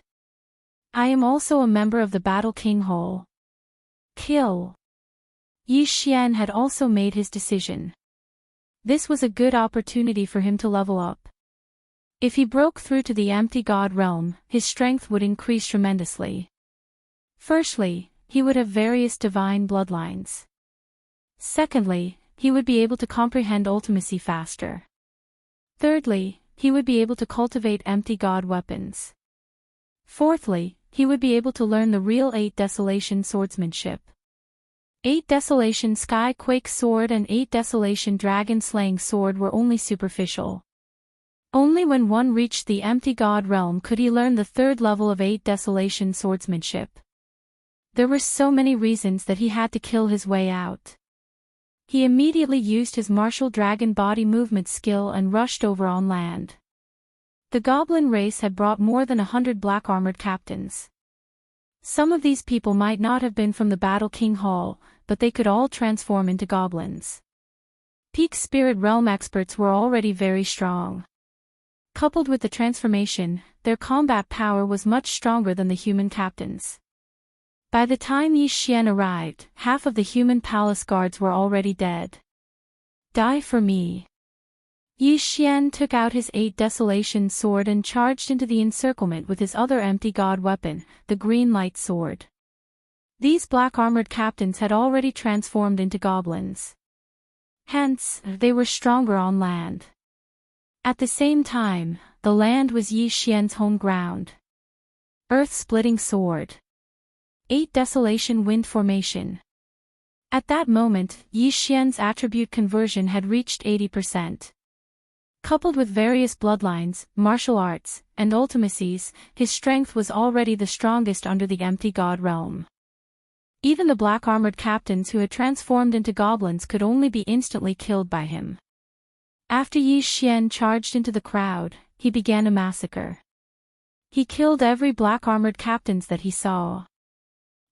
I am also a member of the Battle King Hall. Kill. Yi Xian had also made his decision. This was a good opportunity for him to level up. If he broke through to the empty God Realm, his strength would increase tremendously. Firstly, he would have various divine bloodlines. Secondly, he would be able to comprehend ultimacy faster. Thirdly, he would be able to cultivate empty God weapons. Fourthly, he would be able to learn the real 8 Desolation swordsmanship. 8 Desolation Skyquake Sword and 8 Desolation Dragon Slaying Sword were only superficial. Only when one reached the empty God Realm could he learn the 3rd level of 8 Desolation swordsmanship. There were so many reasons that he had to kill his way out. He immediately used his martial dragon body movement skill and rushed over on land. The goblin race had brought more than 100 black-armored captains. Some of these people might not have been from the Battle King Hall, but they could all transform into goblins. Peak Spirit Realm experts were already very strong. Coupled with the transformation, their combat power was much stronger than the human captains. By the time Yi Xian arrived, half of the human palace guards were already dead. Die for me. Yi Xian took out his 8 Desolation sword and charged into the encirclement with his other empty god weapon, the Green Light Sword. These black-armored captains had already transformed into goblins. Hence, they were stronger on land. At the same time, the land was Yi Xian's home ground. Earth-splitting sword. 8 Desolation wind formation. At that moment, Yi Xian's attribute conversion had reached 80%. Coupled with various bloodlines, martial arts, and ultimacies, his strength was already the strongest under the empty god realm. Even the black-armored captains who had transformed into goblins could only be instantly killed by him. After Yi Xian charged into the crowd, he began a massacre. He killed every black-armored captains that he saw.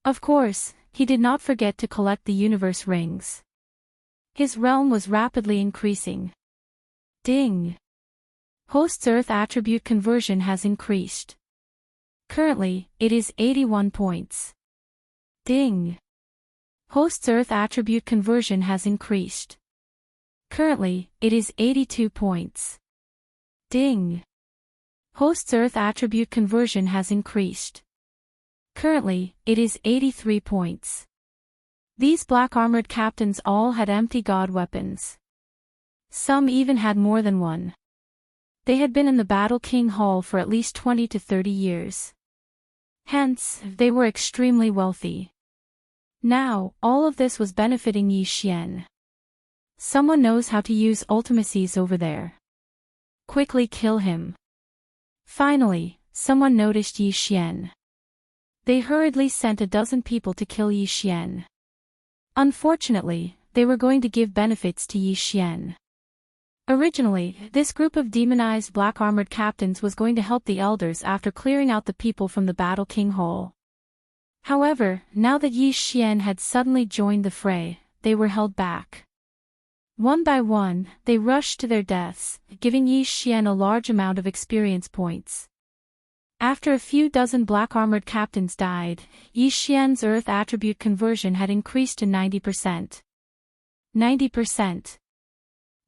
Of course, he did not forget to collect the universe rings. His realm was rapidly increasing. Ding! Host's Earth attribute conversion has increased. Currently, it is 81 points. Ding! Host's Earth attribute conversion has increased. Currently, it is 82 points. Ding! Host's Earth attribute conversion has increased. Currently, it is 83 points. These black-armored captains all had empty god weapons. Some even had more than one. They had been in the Battle King Hall for at least 20 to 30 years. Hence, they were extremely wealthy. Now, all of this was benefiting Yi Xian. Someone knows how to use ultimacies over there. Quickly kill him. Finally, someone noticed Yi Xian. They hurriedly sent a dozen people to kill Yi Xian. Unfortunately, they were going to give benefits to Yi Xian. Originally, this group of demonized black-armored captains was going to help the elders after clearing out the people from the Battle King Hall. However, now that Yi Xian had suddenly joined the fray, they were held back. One by one, they rushed to their deaths, giving Yi Xian a large amount of experience points. After a few dozen black-armored captains died, Yi Xian's Earth attribute conversion had increased to 90%. 90%.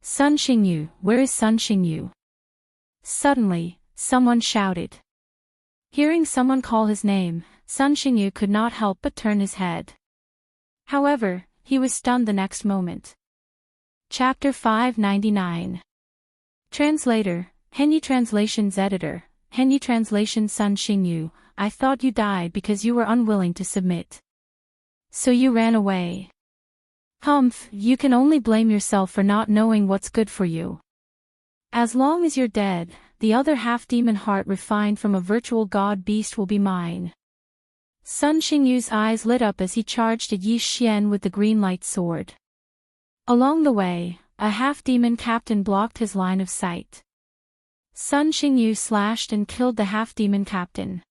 Sun Xingyu, where is Sun Xingyu? Suddenly, someone shouted. Hearing someone call his name, Sun Xingyu could not help but turn his head. However, he was stunned the next moment. Chapter 599. Translator, Henyi Translations Editor, Henyi Translation Sun Xingyu, I thought you died because you were unwilling to submit. So you ran away. Humph, you can only blame yourself for not knowing what's good for you. As long as you're dead, the other half-demon heart refined from a virtual god beast will be mine. Sun Xingyu's eyes lit up as he charged at Yi Xian with the green light sword. Along the way, a half-demon captain blocked his line of sight. Sun Xingyu slashed and killed the half-demon captain.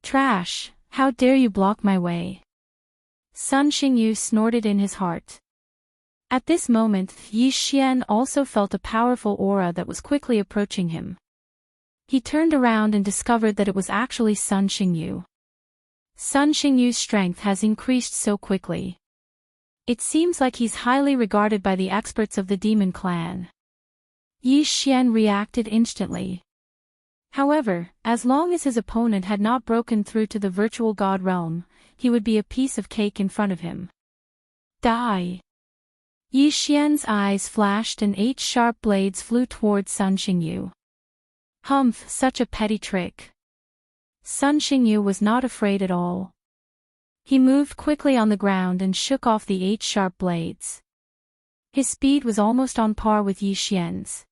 Trash, how dare you block my way? Sun Xingyu snorted in his heart. At this moment, Yi Xian also felt a powerful aura that was quickly approaching him. He turned around and discovered that it was actually Sun Xingyu. Sun Xingyu's strength has increased so quickly. It seems like he's highly regarded by the experts of the demon clan. Yi Xian reacted instantly. However, as long as his opponent had not broken through to the virtual god realm, he would be a piece of cake in front of him. Die! Yi Xian's eyes flashed and 8 sharp blades flew towards Sun Xingyu. Humph, such a petty trick. Sun Xingyu was not afraid at all. He moved quickly on the ground and shook off the 8 sharp blades. His speed was almost on par with Yi Xian's.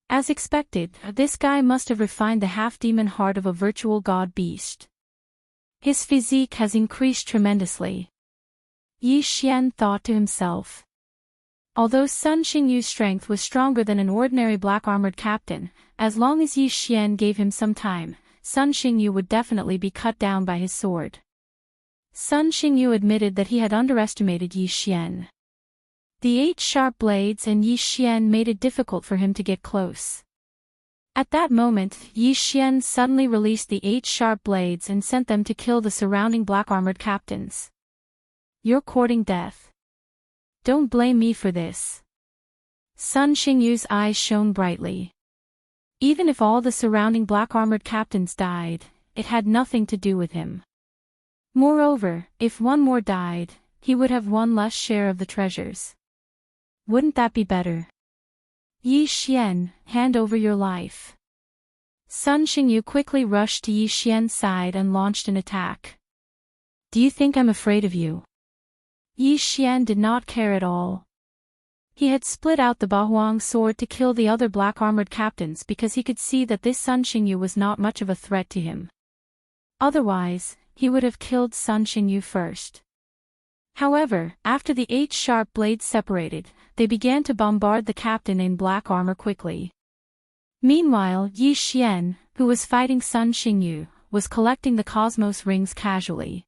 As expected, this guy must have refined the half-demon heart of a virtual god beast. His physique has increased tremendously. Yi Xian thought to himself. Although Sun Xingyu's strength was stronger than an ordinary black-armored captain, as long as Yi Xian gave him some time, Sun Xingyu would definitely be cut down by his sword. Sun Xingyu admitted that he had underestimated Yi Xian. The 8 sharp blades and Yi Xian made it difficult for him to get close. At that moment, Yi Xian suddenly released the 8 sharp blades and sent them to kill the surrounding black-armored captains. You're courting death. Don't blame me for this. Sun Xingyu's eyes shone brightly. Even if all the surrounding black-armored captains died, it had nothing to do with him. Moreover, if one more died, he would have one less share of the treasures. Wouldn't that be better? Yi Xian, hand over your life. Sun Xingyu quickly rushed to Yi Xian's side and launched an attack. Do you think I'm afraid of you? Yi Xian did not care at all. He had split out the Bahuang sword to kill the other black-armored captains because he could see that this Sun Xingyu was not much of a threat to him. Otherwise, he would have killed Sun Xingyu first. However, after the 8 sharp blades separated, they began to bombard the captain in black armor quickly. Meanwhile, Yi Xian, who was fighting Sun Xingyu, was collecting the cosmos rings casually.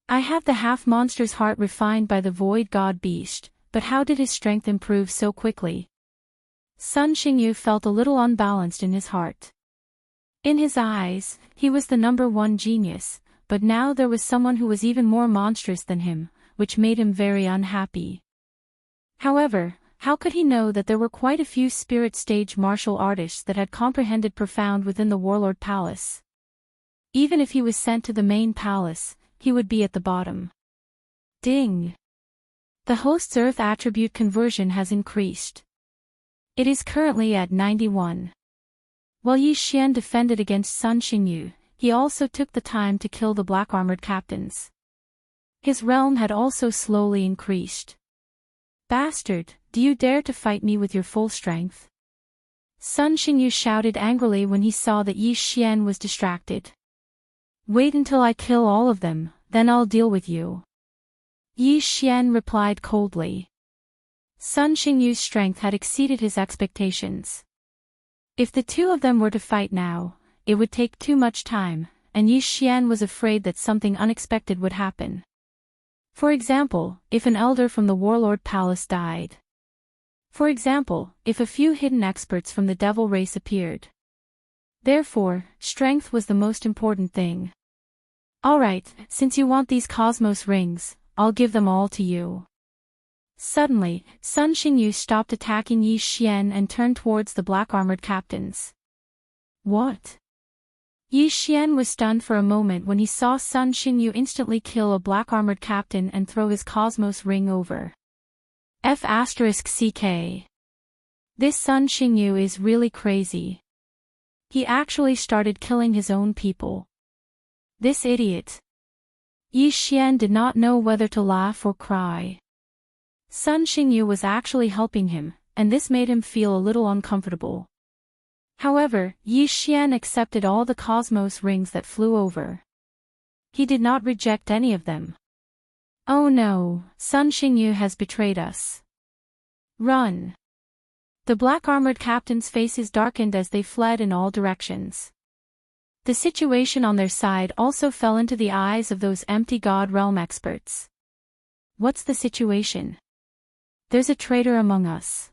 I have the half-monster's heart refined by the void god beast, but how did his strength improve so quickly? Sun Xingyu felt a little unbalanced in his heart. In his eyes, he was the #1 genius, but now there was someone who was even more monstrous than him, which made him very unhappy. However, how could he know that there were quite a few spirit stage martial artists that had comprehended profound within the Warlord Palace? Even if he was sent to the main palace, he would be at the bottom. Ding! The host's Earth attribute conversion has increased. It is currently at 91. While Yi Xian defended against Sun Xingyu, he also took the time to kill the black-armored captains. His realm had also slowly increased. Bastard, do you dare to fight me with your full strength? Sun Xingyu shouted angrily when he saw that Yi Xian was distracted. Wait until I kill all of them, then I'll deal with you. Yi Xian replied coldly. Sun Xingyu's strength had exceeded his expectations. If the two of them were to fight now, it would take too much time, and Yi Xian was afraid that something unexpected would happen. For example, if an elder from the Warlord Palace died. For example, if a few hidden experts from the devil race appeared. Therefore, strength was the most important thing. Alright, since you want these cosmos rings, I'll give them all to you. Suddenly, Sun Xingyu stopped attacking Yi Xian and turned towards the black-armored captains. What? Yi Xian was stunned for a moment when he saw Sun Xingyu instantly kill a black-armored captain and throw his cosmos ring over. F***CK. This Sun Xingyu is really crazy. He actually started killing his own people. This idiot. Yi Xian did not know whether to laugh or cry. Sun Xingyu was actually helping him, and this made him feel a little uncomfortable. However, Yi Xian accepted all the cosmos rings that flew over. He did not reject any of them. Oh no, Sun Xingyu has betrayed us. Run! The black-armored captains' faces darkened as they fled in all directions. The situation on their side also fell into the eyes of those empty God Realm experts. What's the situation? There's a traitor among us.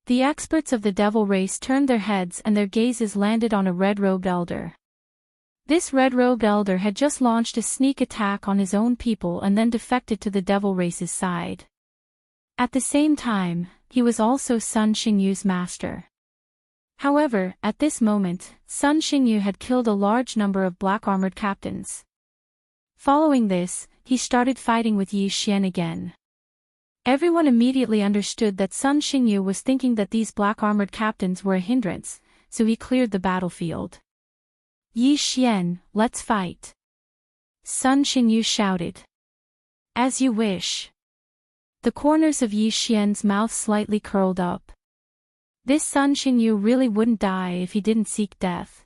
The experts of the devil race turned their heads and their gazes landed on a red-robed elder. This red-robed elder had just launched a sneak attack on his own people and then defected to the devil race's side. At the same time, he was also Sun Xingyu's master. However, at this moment, Sun Xingyu had killed a large number of black-armored captains. Following this, he started fighting with Yi Xian again. Everyone immediately understood that Sun Xingyu was thinking that these black-armored captains were a hindrance, so he cleared the battlefield. Yi Xian, let's fight. Sun Xingyu shouted. As you wish. The corners of Yi Xian's mouth slightly curled up. This Sun Xingyu really wouldn't die if he didn't seek death.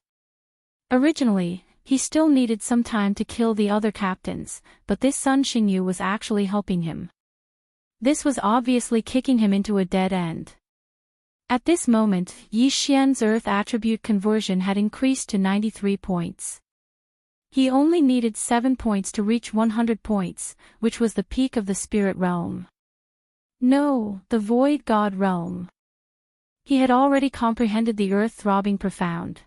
Originally, he still needed some time to kill the other captains, but this Sun Xingyu was actually helping him. This was obviously kicking him into a dead end. At this moment, Yi Xian's Earth attribute conversion had increased to 93 points. He only needed 7 points to reach 100 points, which was the peak of the spirit realm. No, the void god realm. He had already comprehended the earth throbbing profound.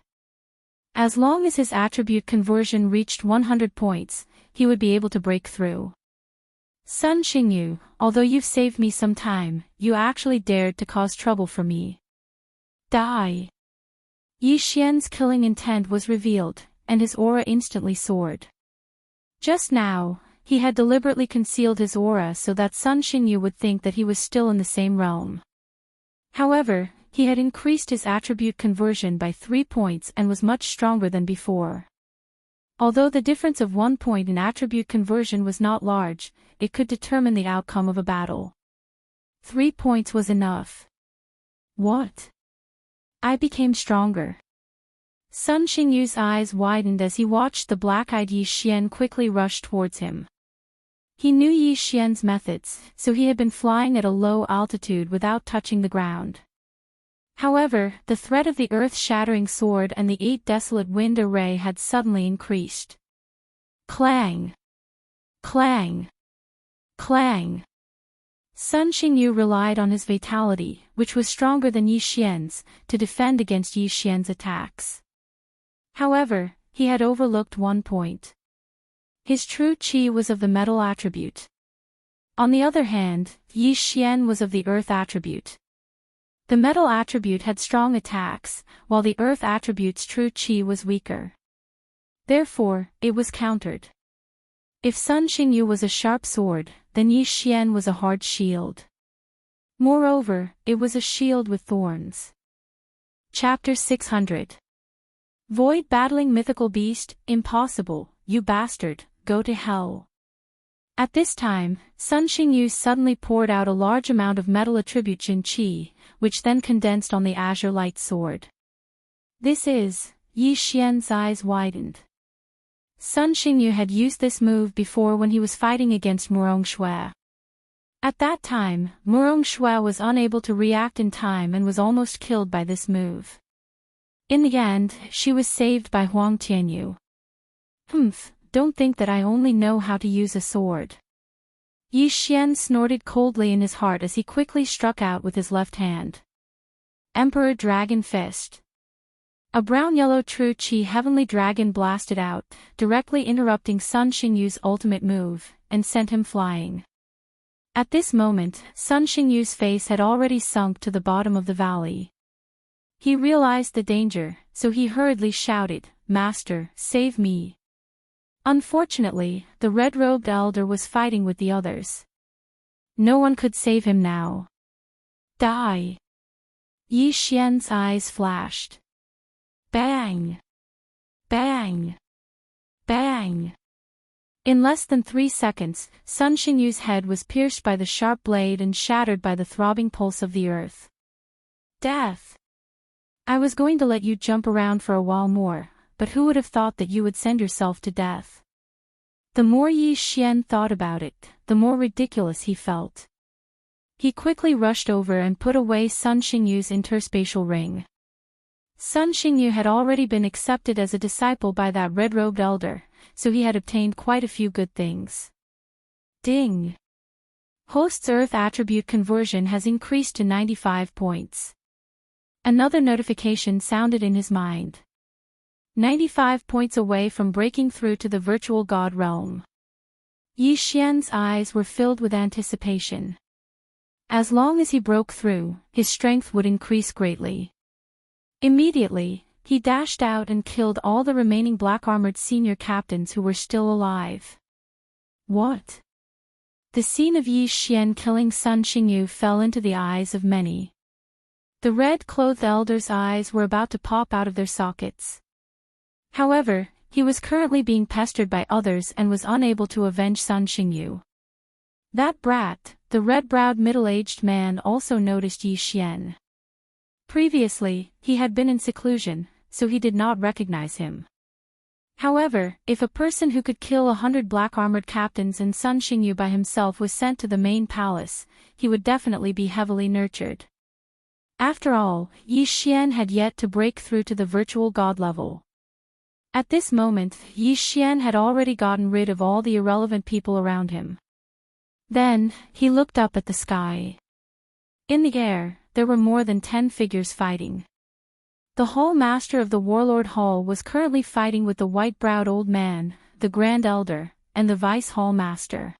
As long as his attribute conversion reached 100 points, he would be able to break through. Sun Xingyu, although you've saved me some time, you actually dared to cause trouble for me. Die! Yi Xian's killing intent was revealed, and his aura instantly soared. Just now, he had deliberately concealed his aura so that Sun Xingyu would think that he was still in the same realm. However, he had increased his attribute conversion by 3 points and was much stronger than before. Although the difference of 1 point in attribute conversion was not large, it could determine the outcome of a battle. 3 points was enough. What? I became stronger. Sun Xingyu's eyes widened as he watched the black-eyed Yi Xian quickly rush towards him. He knew Yi Xian's methods, so he had been flying at a low altitude without touching the ground. However, the threat of the earth-shattering sword and the 8 desolate wind array had suddenly increased. Clang! Clang! Clang! Sun Xingyu relied on his vitality, which was stronger than Yi Xian's, to defend against Yi Xian's attacks. However, he had overlooked 1 point. His true qi was of the metal attribute. On the other hand, Yi Xian was of the earth attribute. The metal attribute had strong attacks, while the earth attribute's true qi was weaker. Therefore, it was countered. If Sun Xingyu was a sharp sword, then Yi Xian was a hard shield. Moreover, it was a shield with thorns. Chapter 600. Void battling mythical beast, impossible, you bastard, go to hell. At this time, Sun Xingyu suddenly poured out a large amount of metal attribute Jin Qi, which then condensed on the azure light sword. This is, Yi Xian's eyes widened. Sun Xingyu had used this move before when he was fighting against Murong Shui. At that time, Murong Shui was unable to react in time and was almost killed by this move. In the end, she was saved by Huang Tianyu. Don't think that I only know how to use a sword. Yi Xian snorted coldly in his heart as he quickly struck out with his left hand. Emperor Dragon Fist. A brown-yellow true qi heavenly dragon blasted out, directly interrupting Sun Xingyu's ultimate move, and sent him flying. At this moment, Sun Xingyu's face had already sunk to the bottom of the valley. He realized the danger, so he hurriedly shouted, "Master, save me." Unfortunately, the red-robed elder was fighting with the others. No one could save him now. Die! Yi Xian's eyes flashed. Bang! Bang! Bang! In less than 3 seconds, Sun Xingyu's head was pierced by the sharp blade and shattered by the throbbing pulse of the earth. Death! I was going to let you jump around for a while more, but who would have thought that you would send yourself to death? The more Yi Xian thought about it, the more ridiculous he felt. He quickly rushed over and put away Sun Xingyu's interspatial ring. Sun Xingyu had already been accepted as a disciple by that red-robed elder, so he had obtained quite a few good things. Ding! Host's Earth attribute conversion has increased to 95 points. Another notification sounded in his mind. 95 points away from breaking through to the virtual god realm. Yi Xian's eyes were filled with anticipation. As long as he broke through, his strength would increase greatly. Immediately, he dashed out and killed all the remaining black-armored senior captains who were still alive. What? The scene of Yi Xian killing Sun Xingyu fell into the eyes of many. The red-clothed elder's eyes were about to pop out of their sockets. However, he was currently being pestered by others and was unable to avenge Sun Xingyu. That brat, the red-browed middle-aged man, also noticed Yi Xian. Previously, he had been in seclusion, so he did not recognize him. However, if a person who could kill 100 black-armored captains and Sun Xingyu by himself was sent to the main palace, he would definitely be heavily nurtured. After all, Yi Xian had yet to break through to the virtual god level. At this moment, Yi Xian had already gotten rid of all the irrelevant people around him. Then, he looked up at the sky. In the air, there were more than 10 figures fighting. The Hall Master of the Warlord Hall was currently fighting with the white-browed old man, the Grand Elder, and the Vice Hall Master.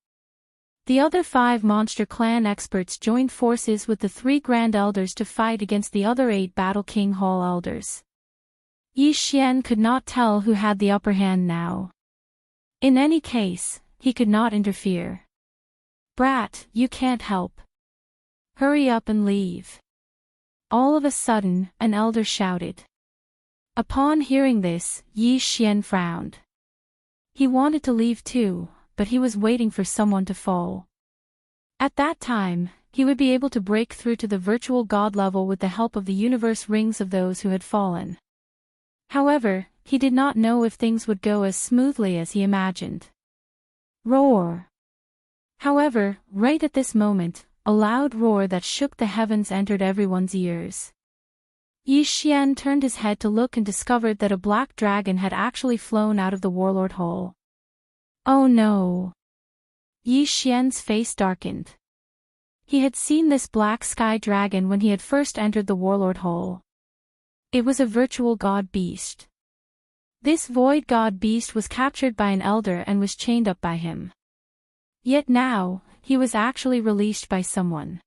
The other 5 Monster Clan experts joined forces with the 3 Grand Elders to fight against the other 8 Battle King Hall Elders. Yi Xian could not tell who had the upper hand now. In any case, he could not interfere. "Brat, you can't help. Hurry up and leave." All of a sudden, an elder shouted. Upon hearing this, Yi Xian frowned. He wanted to leave too, but he was waiting for someone to fall. At that time, he would be able to break through to the virtual god level with the help of the universe rings of those who had fallen. However, he did not know if things would go as smoothly as he imagined. Roar! However, right at this moment, a loud roar that shook the heavens entered everyone's ears. Yi Xian turned his head to look and discovered that a black dragon had actually flown out of the warlord hole. Oh no! Yi Xian's face darkened. He had seen this black sky dragon when he had first entered the warlord hole. It was a virtual god beast. This void god beast was captured by an elder and was chained up by him. Yet now, he was actually released by someone.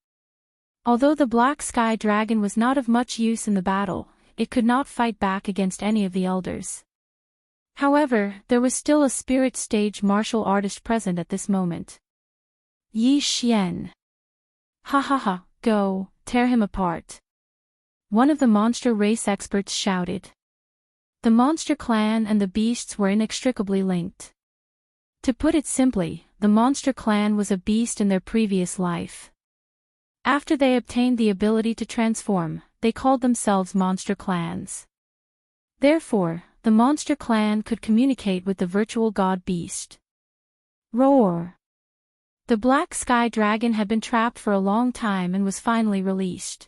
Although the black sky dragon was not of much use in the battle, it could not fight back against any of the elders. However, there was still a spirit stage martial artist present at this moment. Yi Xian. Ha ha ha, go, tear him apart. One of the monster race experts shouted. The monster clan and the beasts were inextricably linked. To put it simply, the monster clan was a beast in their previous life. After they obtained the ability to transform, they called themselves monster clans. Therefore, the monster clan could communicate with the virtual god beast. Roar! The black sky dragon had been trapped for a long time and was finally released.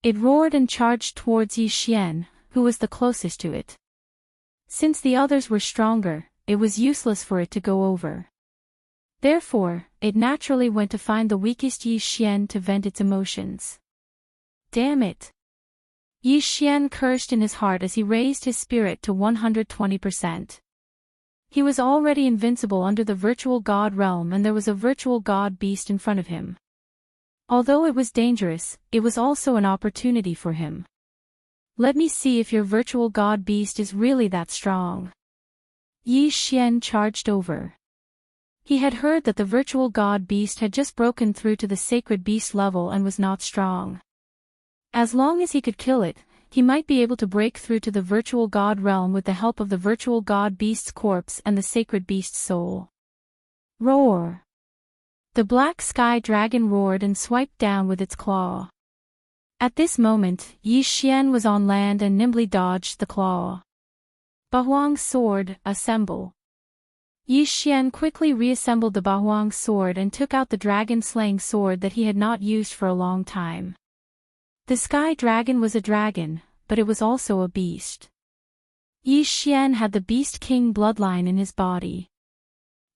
It roared and charged towards Yi Xian, who was the closest to it. Since the others were stronger, it was useless for it to go over. Therefore, it naturally went to find the weakest Yi Xian to vent its emotions. Damn it! Yi Xian cursed in his heart as he raised his spirit to 120%. He was already invincible under the virtual god realm and there was a virtual god beast in front of him. Although it was dangerous, it was also an opportunity for him. Let me see if your virtual god beast is really that strong. Yi Xian charged over. He had heard that the virtual god beast had just broken through to the sacred beast level and was not strong. As long as he could kill it, he might be able to break through to the virtual god realm with the help of the virtual god beast's corpse and the sacred beast's soul. Roar! The black sky dragon roared and swiped down with its claw. At this moment, Yi Xian was on land and nimbly dodged the claw. Bahuang's sword, assemble. Yi Xian quickly reassembled the Bahuang sword and took out the dragon-slaying sword that he had not used for a long time. The sky dragon was a dragon, but it was also a beast. Yi Xian had the Beast King bloodline in his body.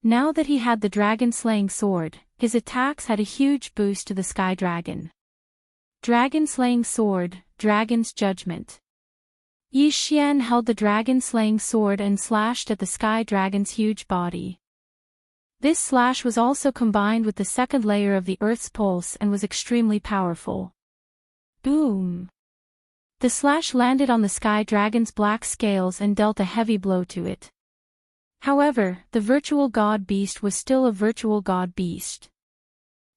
Now that he had the dragon-slaying sword, his attacks had a huge boost to the sky dragon. Dragon-slaying sword, dragon's judgment. Yi Xian held the dragon-slaying sword and slashed at the sky dragon's huge body. This slash was also combined with the second layer of the Earth's pulse and was extremely powerful. Boom! The slash landed on the sky dragon's black scales and dealt a heavy blow to it. However, the virtual god beast was still a virtual god beast.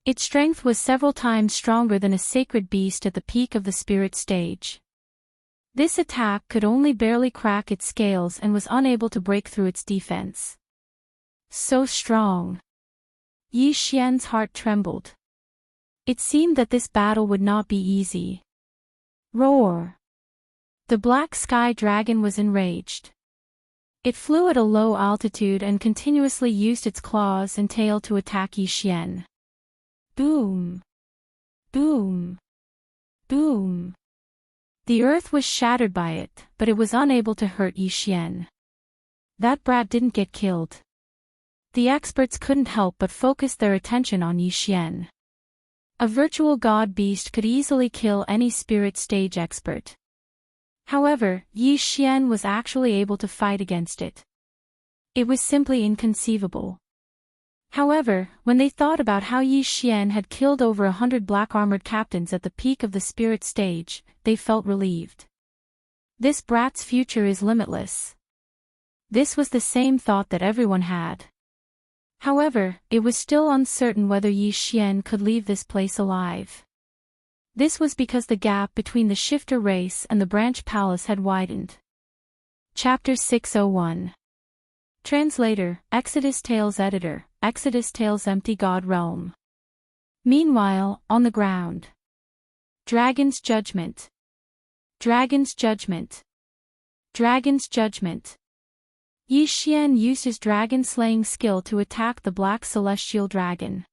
Its strength was several times stronger than a sacred beast at the peak of the spirit stage. This attack could only barely crack its scales and was unable to break through its defense. So strong! Yi Xian's heart trembled. It seemed that this battle would not be easy. Roar! The black sky dragon was enraged. It flew at a low altitude and continuously used its claws and tail to attack Yi Xian. Boom! Boom! Boom! The earth was shattered by it, but it was unable to hurt Yi Xian. That brat didn't get killed. The experts couldn't help but focus their attention on Yi Xian. A virtual god beast could easily kill any spirit stage expert. However, Yi Xian was actually able to fight against it. It was simply inconceivable. However, when they thought about how Yi Xian had killed over 100 black-armored captains at the peak of the spirit stage, they felt relieved. This brat's future is limitless. This was the same thought that everyone had. However, it was still uncertain whether Yi Xian could leave this place alive. This was because the gap between the shifter race and the branch palace had widened. Chapter 601. Translator, Exodus Tales Editor, Exodus Tales Empty God Realm. Meanwhile, on the ground. Dragon's Judgment. Dragon's Judgment. Dragon's Judgment. Yi Xian used his dragon-slaying skill to attack the Black Celestial Dragon.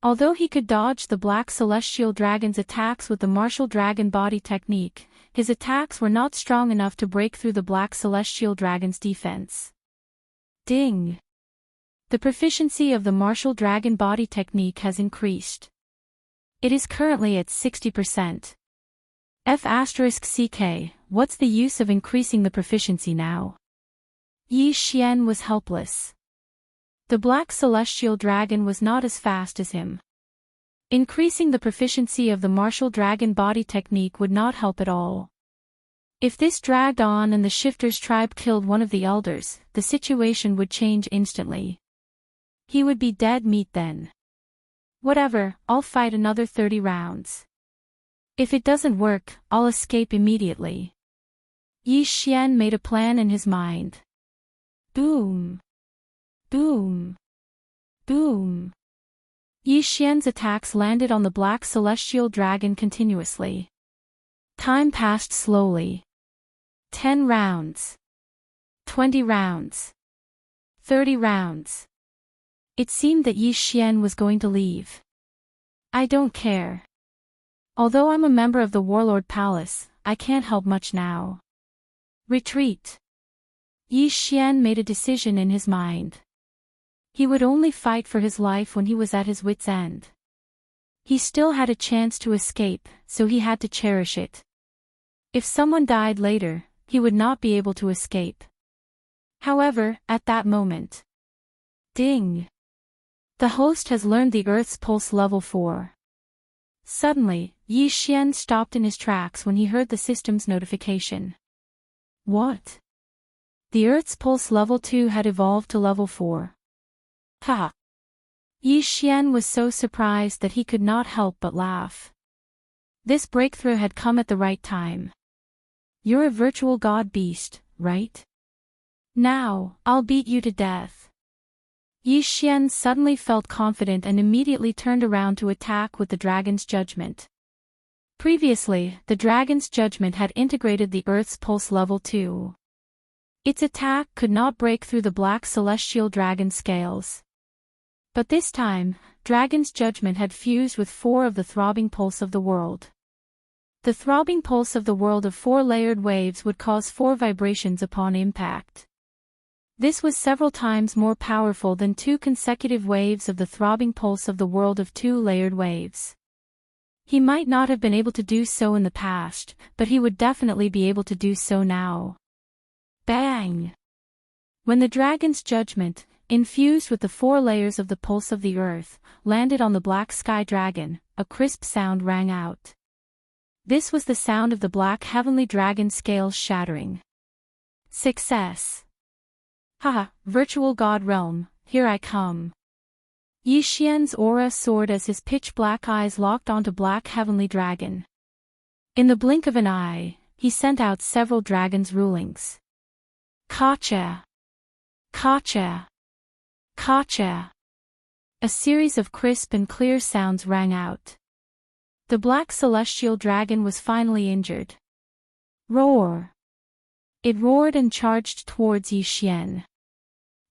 Although he could dodge the Black Celestial Dragon's attacks with the martial dragon body technique, his attacks were not strong enough to break through the Black Celestial Dragon's defense. Ding! The proficiency of the martial dragon body technique has increased. It is currently at 60%. F***ck, what's the use of increasing the proficiency now? Yi Xian was helpless. The Black Celestial Dragon was not as fast as him. Increasing the proficiency of the martial dragon body technique would not help at all. If this dragged on and the Shifter's tribe killed one of the elders, the situation would change instantly. He would be dead meat then. Whatever, I'll fight another 30 rounds. If it doesn't work, I'll escape immediately. Yi Xian made a plan in his mind. Boom! Boom! Boom! Yi Xian's attacks landed on the Black Celestial Dragon continuously. Time passed slowly. 10 rounds. 20 rounds. 30 rounds. It seemed that Yi Xian was going to leave. I don't care. Although I'm a member of the Warlord Palace, I can't help much now. Retreat. Yi Xian made a decision in his mind. He would only fight for his life when he was at his wit's end. He still had a chance to escape, so he had to cherish it. If someone died later, he would not be able to escape. However, at that moment. Ding! The host has learned the Earth's Pulse Level 4. Suddenly, Yi Xian stopped in his tracks when he heard the system's notification. What? The Earth's Pulse Level 2 had evolved to Level 4. Ha! Yi Xian was so surprised that he could not help but laugh. This breakthrough had come at the right time. You're a virtual god beast, right? Now, I'll beat you to death. Yi Xian suddenly felt confident and immediately turned around to attack with the Dragon's Judgment. Previously, the Dragon's Judgment had integrated the Earth's Pulse Level 2. Its attack could not break through the Black Celestial Dragon's scales. But this time, Dragon's Judgment had fused with 4 of the throbbing pulse of the world. The throbbing pulse of the world of 4 layered waves would cause 4 vibrations upon impact. This was several times more powerful than 2 consecutive waves of the throbbing pulse of the world of 2 layered waves. He might not have been able to do so in the past, but he would definitely be able to do so now. Bang! When the Dragon's Judgment, infused with the 4 layers of the pulse of the earth, landed on the Black Sky Dragon, a crisp sound rang out. This was the sound of the Black Heavenly Dragon scales shattering. Success! Haha, Virtual God Realm, here I come. Yi Xian's aura soared as his pitch-black eyes locked onto Black Heavenly Dragon. In the blink of an eye, he sent out several dragon's rulings. Kacha! Kacha! Kacha! A series of crisp and clear sounds rang out. The Black Celestial Dragon was finally injured. Roar! It roared and charged towards Yi Xian.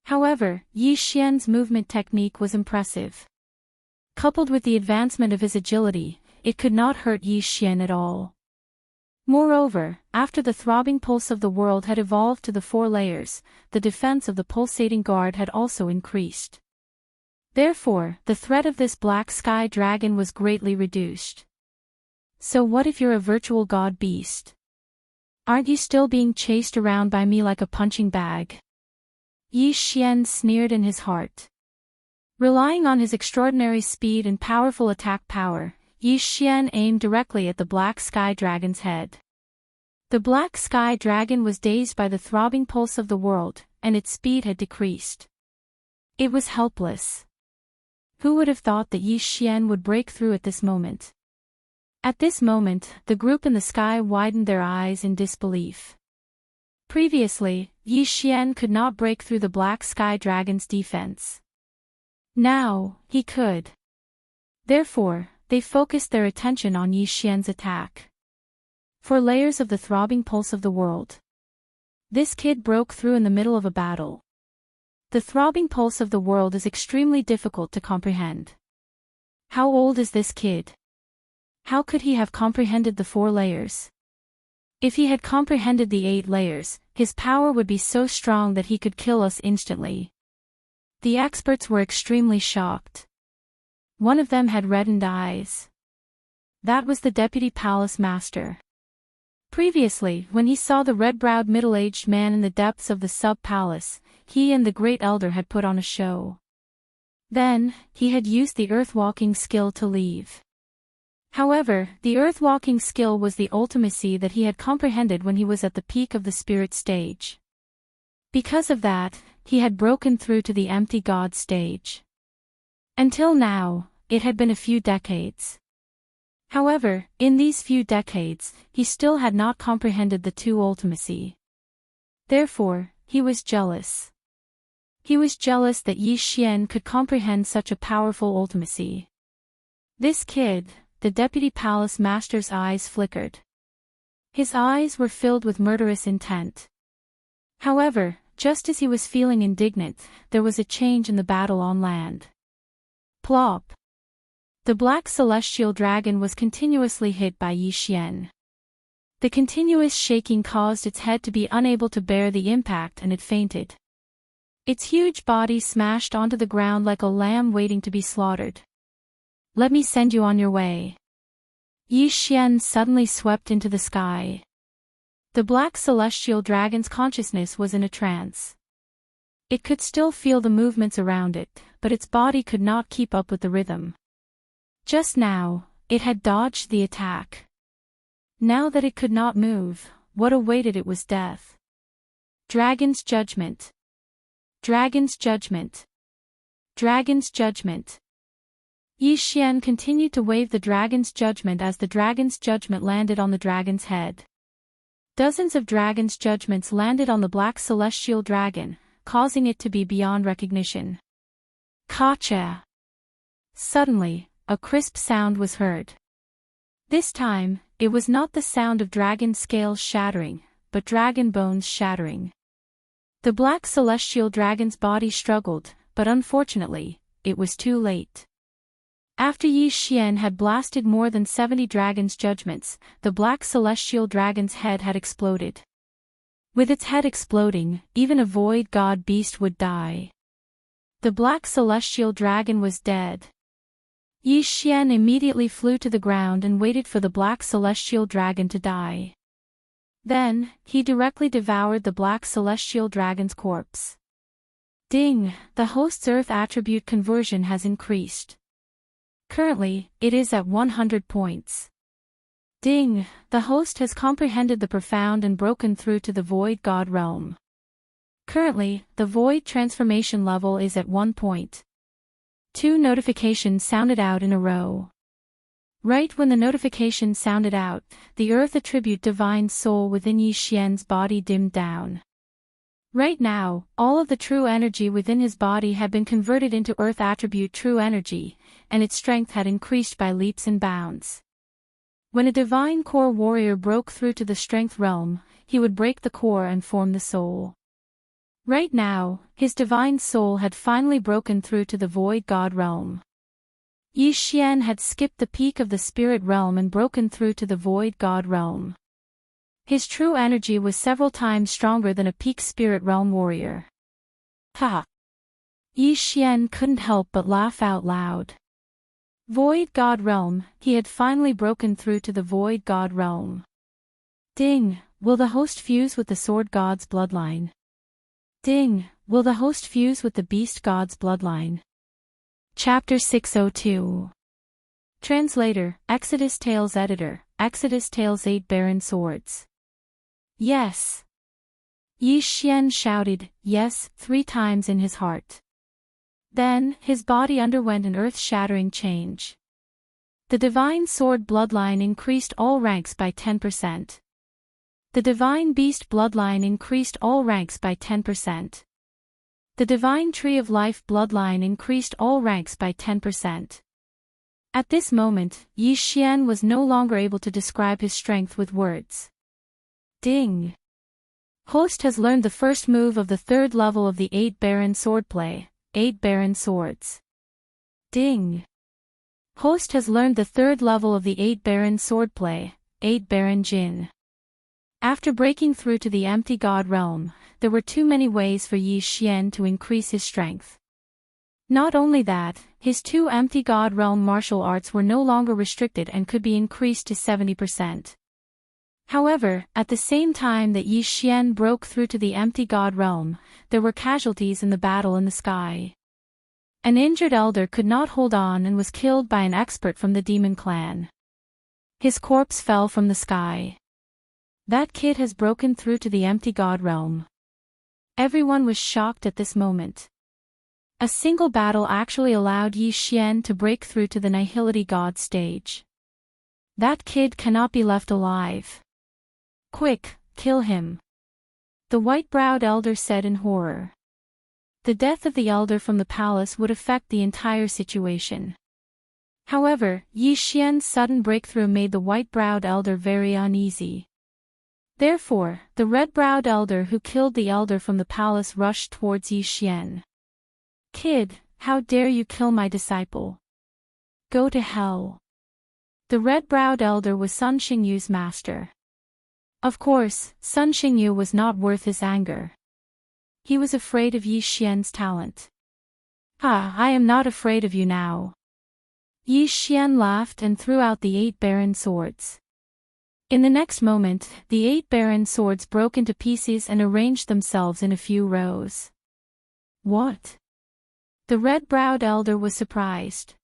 However, Yi Xian's movement technique was impressive. Coupled with the advancement of his agility, it could not hurt Yi Xian at all. Moreover, after the throbbing pulse of the world had evolved to the 4 layers, the defense of the pulsating guard had also increased. Therefore, the threat of this Black Sky Dragon was greatly reduced. So what if you're a virtual god beast? Aren't you still being chased around by me like a punching bag? Yi Xian sneered in his heart. Relying on his extraordinary speed and powerful attack power, Yi Xian aimed directly at the Black Sky Dragon's head. The Black Sky Dragon was dazed by the throbbing pulse of the world, and its speed had decreased. It was helpless. Who would have thought that Yi Xian would break through at this moment? At this moment, the group in the sky widened their eyes in disbelief. Previously, Yi Xian could not break through the black sky dragon's defense. Now, he could. Therefore, they focused their attention on Yi Xian's attack. 4 layers of the throbbing pulse of the world. This kid broke through in the middle of a battle. The throbbing pulse of the world is extremely difficult to comprehend. How old is this kid? How could he have comprehended the 4 layers? If he had comprehended the 8 layers, his power would be so strong that he could kill us instantly. The experts were extremely shocked. One of them had reddened eyes. That was the Deputy Palace Master. Previously, when he saw the red-browed middle-aged man in the depths of the sub-palace, he and the Great Elder had put on a show. Then, he had used the earth-walking skill to leave. However, the earth-walking skill was the ultimacy that he had comprehended when he was at the peak of the spirit stage. Because of that, he had broken through to the empty god stage. Until now, it had been a few decades. However, in these few decades, he still had not comprehended the 2 ultimacy. Therefore, he was jealous. He was jealous that Yi Xian could comprehend such a powerful ultimacy. This kid, the Deputy Palace Master's eyes flickered. His eyes were filled with murderous intent. However, just as he was feeling indignant, there was a change in the battle on land. Plop! The black celestial dragon was continuously hit by Yi Xian. The continuous shaking caused its head to be unable to bear the impact and it fainted. Its huge body smashed onto the ground like a lamb waiting to be slaughtered. Let me send you on your way. Yi Xian suddenly swept into the sky. The black celestial dragon's consciousness was in a trance. It could still feel the movements around it, but its body could not keep up with the rhythm. Just now, it had dodged the attack. Now that it could not move, what awaited it was death. Dragon's Judgment. Dragon's Judgment. Dragon's Judgment. Yi Xian continued to wave the Dragon's Judgment as the Dragon's Judgment landed on the dragon's head. Dozens of Dragon's Judgments landed on the black celestial dragon, causing it to be beyond recognition. Gotcha! Suddenly, a crisp sound was heard. This time, it was not the sound of dragon scales shattering, but dragon bones shattering. The black celestial dragon's body struggled, but unfortunately, it was too late. After Yi Xian had blasted more than 70 dragon's judgments, the black celestial dragon's head had exploded. With its head exploding, even a void god beast would die. The black celestial dragon was dead. Yi Xian immediately flew to the ground and waited for the black celestial dragon to die. Then, he directly devoured the black celestial dragon's corpse. Ding! The host's earth attribute conversion has increased. Currently, it is at 100 points. Ding! The host has comprehended the profound and broken through to the void god realm. Currently, the void transformation level is at 1 point. 2 notifications sounded out in a row. Right when the notification sounded out, the earth attribute divine soul within Yi Xian's body dimmed down. Right now, all of the true energy within his body had been converted into earth attribute true energy, and its strength had increased by leaps and bounds. When a divine core warrior broke through to the strength realm, he would break the core and form the soul. Right now, his divine soul had finally broken through to the void god realm. Yi Xian had skipped the peak of the spirit realm and broken through to the void god realm. His true energy was several times stronger than a peak spirit realm warrior. Ha! Yi Xian couldn't help but laugh out loud. Void god realm, he had finally broken through to the void god realm. Ding! Will the host fuse with the sword god's bloodline? Ding! Will the host fuse with the beast god's bloodline? Chapter 602. Translator, Exodus Tales Editor, Exodus Tales 8 Barren Swords. Yes! Yi Xian shouted, yes, 3 times in his heart. Then, his body underwent an earth-shattering change. The divine sword bloodline increased all ranks by 10%. The divine beast bloodline increased all ranks by 10%. The divine tree of life bloodline increased all ranks by 10%. At this moment, Yi Xian was no longer able to describe his strength with words. Ding! Host has learned the first move of the third level of the 8 Baron swordplay, 8 Baron swords. Ding! Host has learned the third level of the 8 Baron swordplay, 8 Baron Jin. After breaking through to the empty god realm, there were too many ways for Yi Xian to increase his strength. Not only that, his 2 empty god realm martial arts were no longer restricted and could be increased to 70%. However, at the same time that Yi Xian broke through to the empty god realm, there were casualties in the battle in the sky. An injured elder could not hold on and was killed by an expert from the demon clan. His corpse fell from the sky. That kid has broken through to the empty god realm. Everyone was shocked at this moment. A single battle actually allowed Yi Xian to break through to the Nihility God stage. That kid cannot be left alive. Quick, kill him. The white-browed elder said in horror. The death of the elder from the palace would affect the entire situation. However, Yi Xian's sudden breakthrough made the white-browed elder very uneasy. Therefore, the red-browed elder who killed the elder from the palace rushed towards Yi Xian. Kid, how dare you kill my disciple? Go to hell. The red-browed elder was Sun Xingyu's master. Of course, Sun Xingyu was not worth his anger. He was afraid of Yi Xian's talent. I am not afraid of you now. Yi Xian laughed and threw out the 8 Baron swords. In the next moment, the 8 Baron swords broke into pieces and arranged themselves in a few rows. What? The red-browed elder was surprised.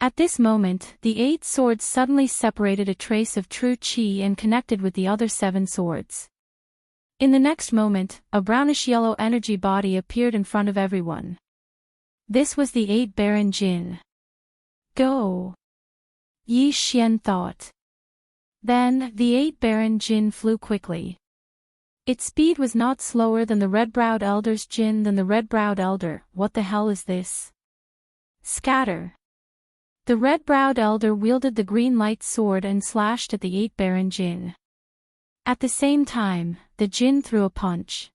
At this moment, the 8 swords suddenly separated a trace of true qi and connected with the other 7 swords. In the next moment, a brownish-yellow energy body appeared in front of everyone. This was the 8 Baron Jin. Go! Yi Xian thought. Then, the 8 Baron Jin flew quickly. Its speed was not slower than the red-browed elder's Jin than the red-browed elder. What the hell is this? Scatter! The red-browed elder wielded the green light sword and slashed at the 8 Baron Jin. At the same time, the Jin threw a punch.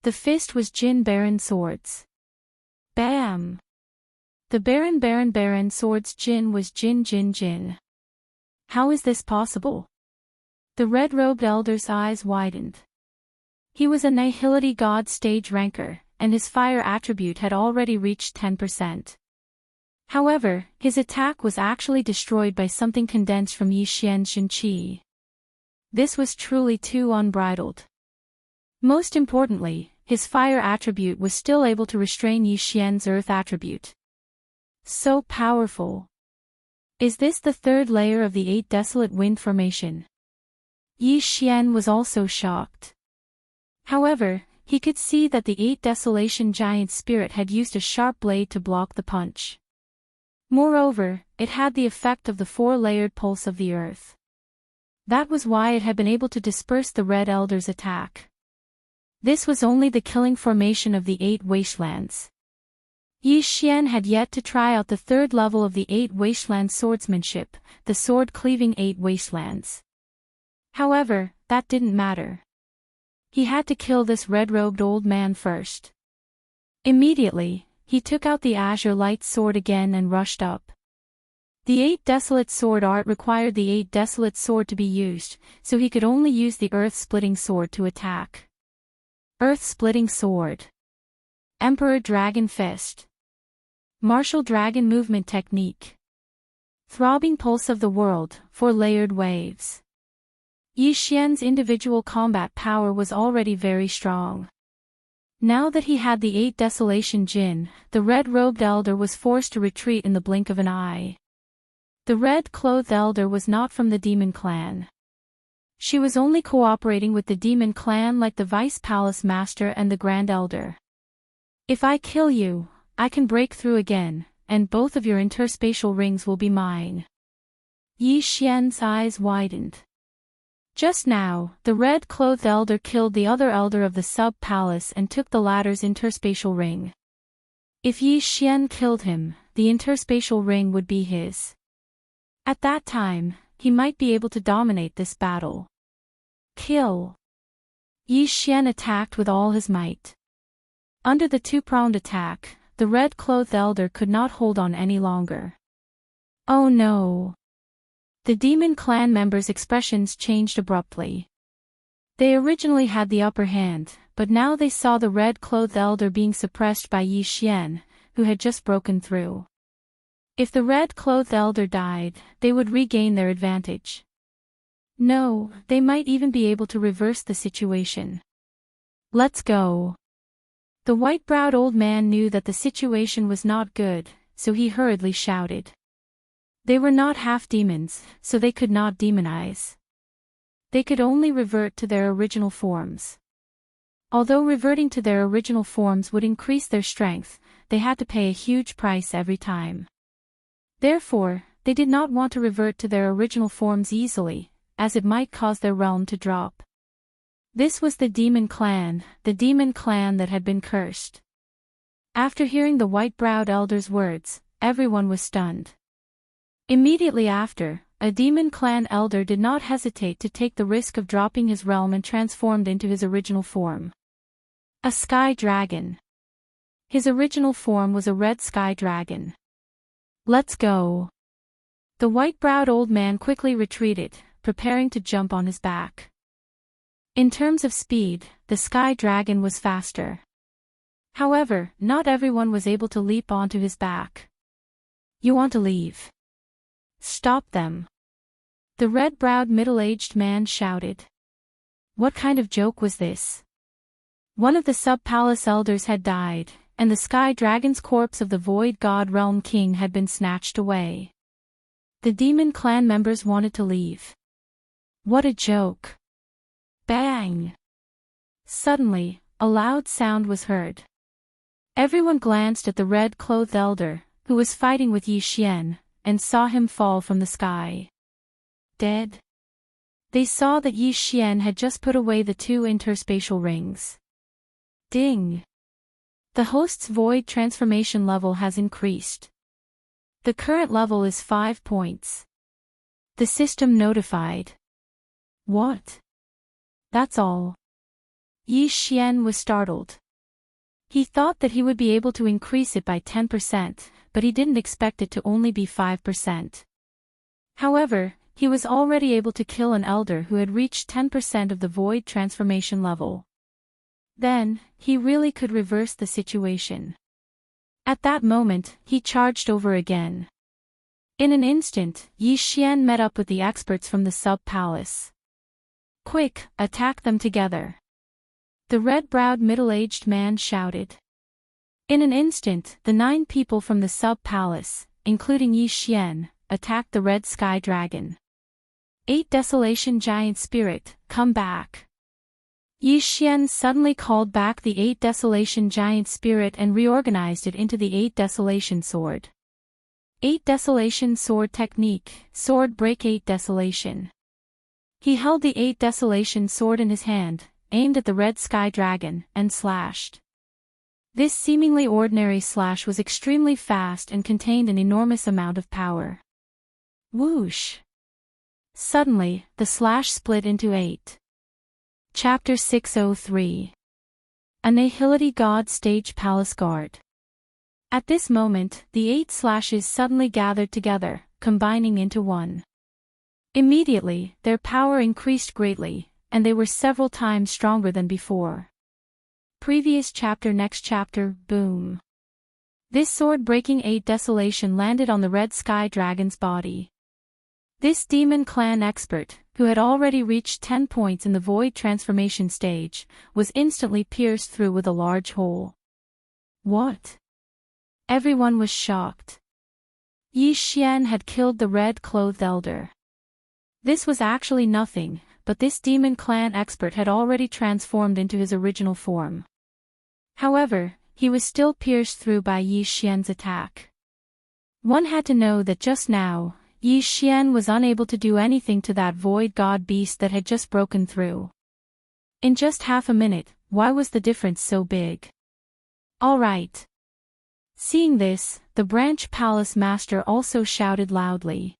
The fist was Jin Baron swords. Bam! The Baron swords Jin was Jin. How is this possible? The red-robed elder's eyes widened. He was a Nihility God stage ranker, and his fire attribute had already reached 10%. However, his attack was actually destroyed by something condensed from Yi Xian's Qi. This was truly too unbridled. Most importantly, his fire attribute was still able to restrain Yi Xian's earth attribute. So powerful. Is this the third layer of the 8 desolate wind formation? Yi Xian was also shocked. However, he could see that the 8 desolation giant spirit had used a sharp blade to block the punch. Moreover, it had the effect of the 4-layered pulse of the earth. That was why it had been able to disperse the Red Elder's attack. This was only the killing formation of the 8 wastelands. Yi Xian had yet to try out the third level of the 8 wasteland swordsmanship, the sword-cleaving 8 wastelands. However, that didn't matter. He had to kill this red-robed old man first. Immediately, he took out the azure light sword again and rushed up. The 8 desolate sword art required the 8 desolate sword to be used, so he could only use the earth-splitting sword to attack. Earth-splitting sword. Emperor Dragon Fist. Martial Dragon Movement Technique. Throbbing Pulse of the World, 4-layered waves. Yi Xian's individual combat power was already very strong. Now that he had the 8 Desolation Jin, the red-robed elder was forced to retreat in the blink of an eye. The red-clothed elder was not from the demon clan. She was only cooperating with the demon clan like the Vice Palace Master and the Grand Elder. If I kill you, I can break through again, and both of your interspatial rings will be mine. Yi Xian's eyes widened. Just now, the red-clothed elder killed the other elder of the sub-palace and took the latter's interspatial ring. If Yi Xian killed him, the interspatial ring would be his. At that time, he might be able to dominate this battle. Kill! Yi Xian attacked with all his might. Under the two-pronged attack, the red-clothed elder could not hold on any longer. Oh no! The demon clan members' expressions changed abruptly. They originally had the upper hand, but now they saw the red-clothed elder being suppressed by Yi Xian, who had just broken through. If the red-clothed elder died, they would regain their advantage. No, they might even be able to reverse the situation. Let's go. The white-browed old man knew that the situation was not good, so he hurriedly shouted. They were not half-demons, so they could not demonize. They could only revert to their original forms. Although reverting to their original forms would increase their strength, they had to pay a huge price every time. Therefore, they did not want to revert to their original forms easily, as it might cause their realm to drop. This was the demon clan that had been cursed. After hearing the white-browed elder's words, everyone was stunned. Immediately after, a demon clan elder did not hesitate to take the risk of dropping his realm and transformed into his original form. A sky dragon. His original form was a red sky dragon. Let's go. The white-browed old man quickly retreated, preparing to jump on his back. In terms of speed, the sky dragon was faster. However, not everyone was able to leap onto his back. You want to leave? Stop them. The red-browed middle-aged man shouted. What kind of joke was this? One of the sub-palace elders had died, and the sky dragon's corpse of the void god realm king had been snatched away. The demon clan members wanted to leave. What a joke. Bang! Suddenly, a loud sound was heard. Everyone glanced at the red-clothed elder, who was fighting with Yi Xian, and saw him fall from the sky. Dead? They saw that Yi Xian had just put away the two interspatial rings. Ding! The host's void transformation level has increased. The current level is 5 points. The system notified. What? That's all. Yi Xian was startled. He thought that he would be able to increase it by 10%, but he didn't expect it to only be 5%. However, he was already able to kill an elder who had reached 10% of the void transformation level. Then, he really could reverse the situation. At that moment, he charged over again. In an instant, Yi Xian met up with the experts from the sub-palace. Quick, attack them together. The red-browed middle-aged man shouted. In an instant, the 9 people from the sub-palace, including Yi Xian, attacked the red sky dragon. 8 Desolation Giant Spirit, come back. Yi Xian suddenly called back the 8 Desolation Giant Spirit and reorganized it into the 8 Desolation Sword. 8 Desolation Sword Technique, Sword Break 8 Desolation. He held the 8 Desolation Sword in his hand, aimed at the red sky dragon, and slashed. This seemingly ordinary slash was extremely fast and contained an enormous amount of power. Whoosh! Suddenly, the slash split into 8. Chapter 603. Annihility God Stage Palace Guard. At this moment, the 8 slashes suddenly gathered together, combining into one. Immediately, their power increased greatly, and they were several times stronger than before. Previous chapter. Next chapter, boom. This sword-breaking 8 desolation landed on the red sky dragon's body. This demon clan expert, who had already reached 10 points in the void transformation stage, was instantly pierced through with a large hole. What? Everyone was shocked. Yi Xian had killed the red-clothed elder. This was actually nothing, but this demon clan expert had already transformed into his original form. However, he was still pierced through by Yi Xian's attack. One had to know that just now, Yi Xian was unable to do anything to that void god beast that had just broken through. In just half a minute, why was the difference so big? All right. Seeing this, the branch palace master also shouted loudly.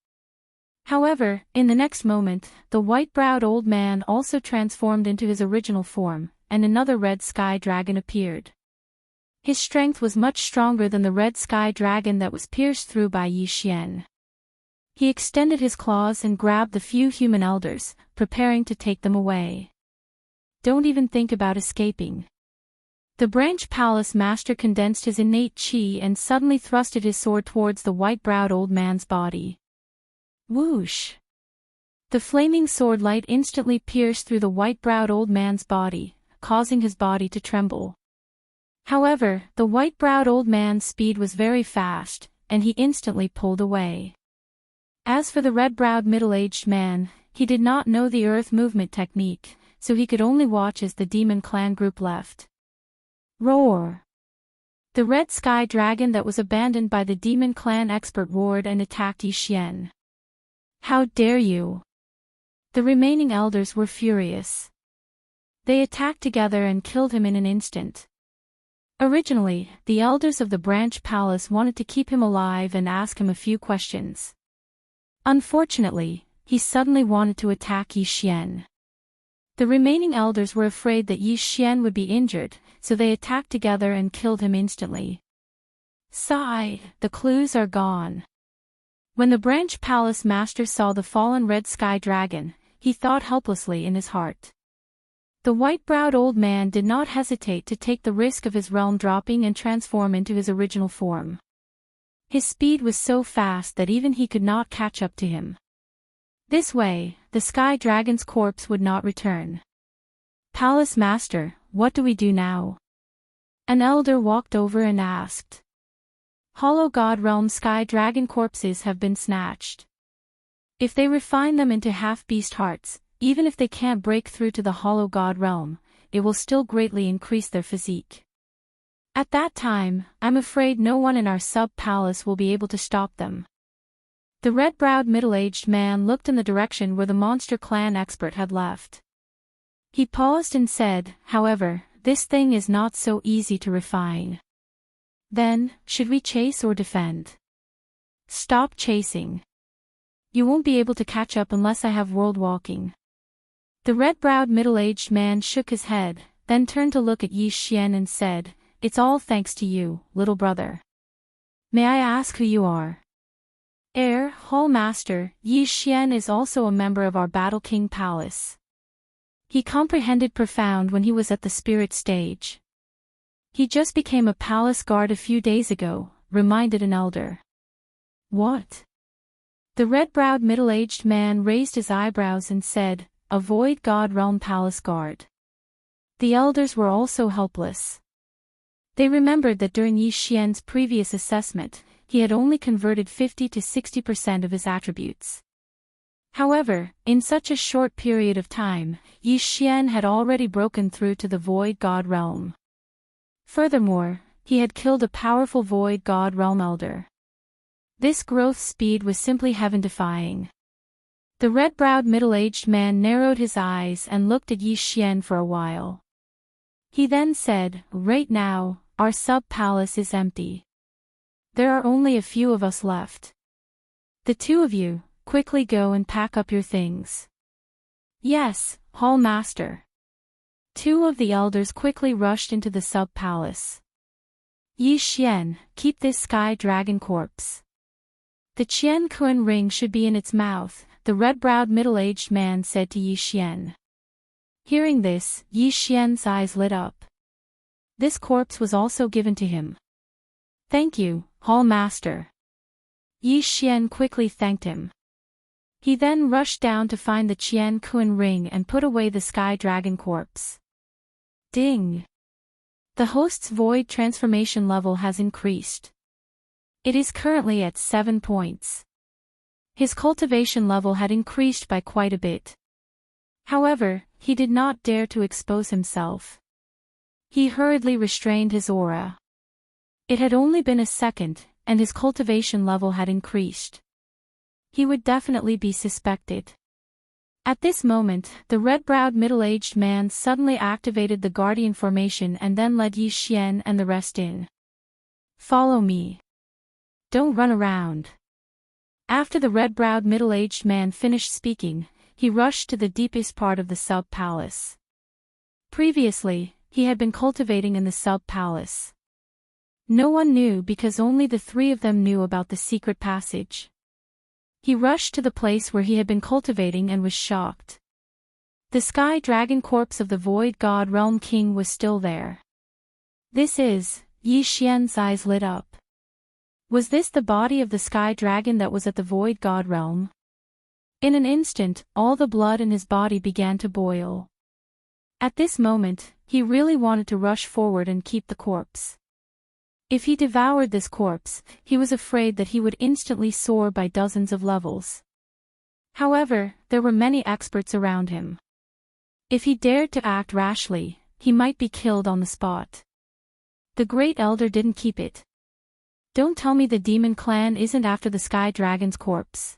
However, in the next moment, the white-browed old man also transformed into his original form, and another red sky dragon appeared. His strength was much stronger than the red sky dragon that was pierced through by Yi Xian. He extended his claws and grabbed the few human elders, preparing to take them away. Don't even think about escaping. The branch palace master condensed his innate chi and suddenly thrusted his sword towards the white-browed old man's body. Whoosh! The flaming sword light instantly pierced through the white-browed old man's body, causing his body to tremble. However, the white-browed old man's speed was very fast, and he instantly pulled away. As for the red-browed middle-aged man, he did not know the earth movement technique, so he could only watch as the demon clan group left. Roar! The red sky dragon that was abandoned by the demon clan expert roared and attacked Yi Xian. How dare you! The remaining elders were furious. They attacked together and killed him in an instant. Originally, the elders of the branch palace wanted to keep him alive and ask him a few questions. Unfortunately, he suddenly wanted to attack Yi Xian. The remaining elders were afraid that Yi Xian would be injured, so they attacked together and killed him instantly. Sigh, the clues are gone. When the branch palace master saw the fallen red sky dragon, he thought helplessly in his heart. The white-browed old man did not hesitate to take the risk of his realm dropping and transform into his original form. His speed was so fast that even he could not catch up to him. This way, the sky dragon's corpse would not return. Palace master, what do we do now? An elder walked over and asked. Hollow God Realm sky dragon corpses have been snatched. If they refine them into half-beast hearts, even if they can't break through to the Hollow God Realm, it will still greatly increase their physique. At that time, I'm afraid no one in our sub-palace will be able to stop them. The red-browed middle-aged man looked in the direction where the monster clan expert had left. He paused and said, however, this thing is not so easy to refine. Then, should we chase or defend? Stop chasing. You won't be able to catch up unless I have world walking. The red-browed middle-aged man shook his head, then turned to look at Yi Xian and said, It's all thanks to you, little brother. May I ask who you are? Hall Master, Yi Xian is also a member of our Battle King Palace. He comprehended profound when he was at the spirit stage. He just became a palace guard a few days ago, reminded an elder. What? The red-browed middle-aged man raised his eyebrows and said, a void god realm palace guard. The elders were also helpless. They remembered that during Yi Xian's previous assessment, he had only converted 50 to 60% of his attributes. However, in such a short period of time, Yi Xian had already broken through to the void god realm. Furthermore, he had killed a powerful void god realm elder. This growth speed was simply heaven-defying. The red-browed middle-aged man narrowed his eyes and looked at Yi Xian for a while. He then said, right now, our sub-palace is empty. There are only a few of us left. The two of you, quickly go and pack up your things. Yes, Hall Master. Two of the elders quickly rushed into the sub-palace. Yi Xian, keep this sky dragon corpse. The Qian Kun ring should be in its mouth, the red-browed middle-aged man said to Yi Xian. Hearing this, Yi Xian's eyes lit up. This corpse was also given to him. Thank you, Hall Master. Yi Xian quickly thanked him. He then rushed down to find the Qian Kun ring and put away the sky dragon corpse. Ding! The host's void transformation level has increased. It is currently at 7 points. His cultivation level had increased by quite a bit. However, he did not dare to expose himself. He hurriedly restrained his aura. It had only been a second, and his cultivation level had increased. He would definitely be suspected. At this moment, the red-browed middle-aged man suddenly activated the guardian formation and then led Yi Xian and the rest in. Follow me. Don't run around. After the red-browed middle-aged man finished speaking, he rushed to the deepest part of the sub-palace. Previously, he had been cultivating in the sub-palace. No one knew because only the three of them knew about the secret passage. He rushed to the place where he had been cultivating and was shocked. The sky dragon corpse of the void god realm king was still there. This is, Yi Xian's eyes lit up. Was this the body of the sky dragon that was at the void god realm? In an instant, all the blood in his body began to boil. At this moment, he really wanted to rush forward and keep the corpse. If he devoured this corpse, he was afraid that he would instantly soar by dozens of levels. However, there were many experts around him. If he dared to act rashly, he might be killed on the spot. The Great Elder didn't keep it. Don't tell me the demon clan isn't after the sky dragon's corpse.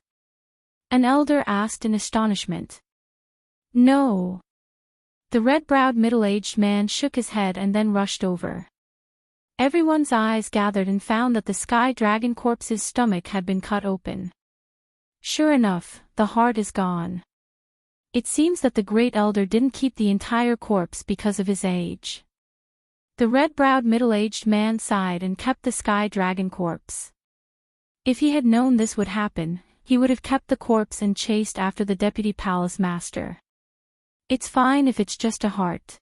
An elder asked in astonishment. No. The red-browed middle-aged man shook his head and then rushed over. Everyone's eyes gathered and found that the sky dragon corpse's stomach had been cut open. Sure enough, the heart is gone. It seems that the Great Elder didn't keep the entire corpse because of his age. The red-browed middle-aged man sighed and kept the sky dragon corpse. If he had known this would happen, he would have kept the corpse and chased after the deputy palace master. It's fine if it's just a heart.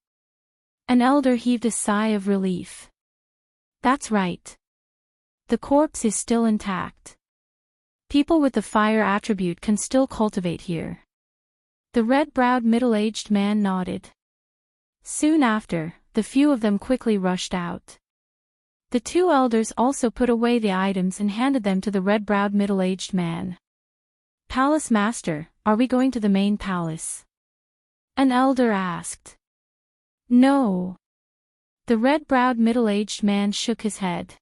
An elder heaved a sigh of relief. That's right. The corpse is still intact. People with the fire attribute can still cultivate here. The red-browed middle-aged man nodded. Soon after, the few of them quickly rushed out. The two elders also put away the items and handed them to the red-browed middle-aged man. Palace master, are we going to the main palace? An elder asked. No. The red-browed middle-aged man shook his head.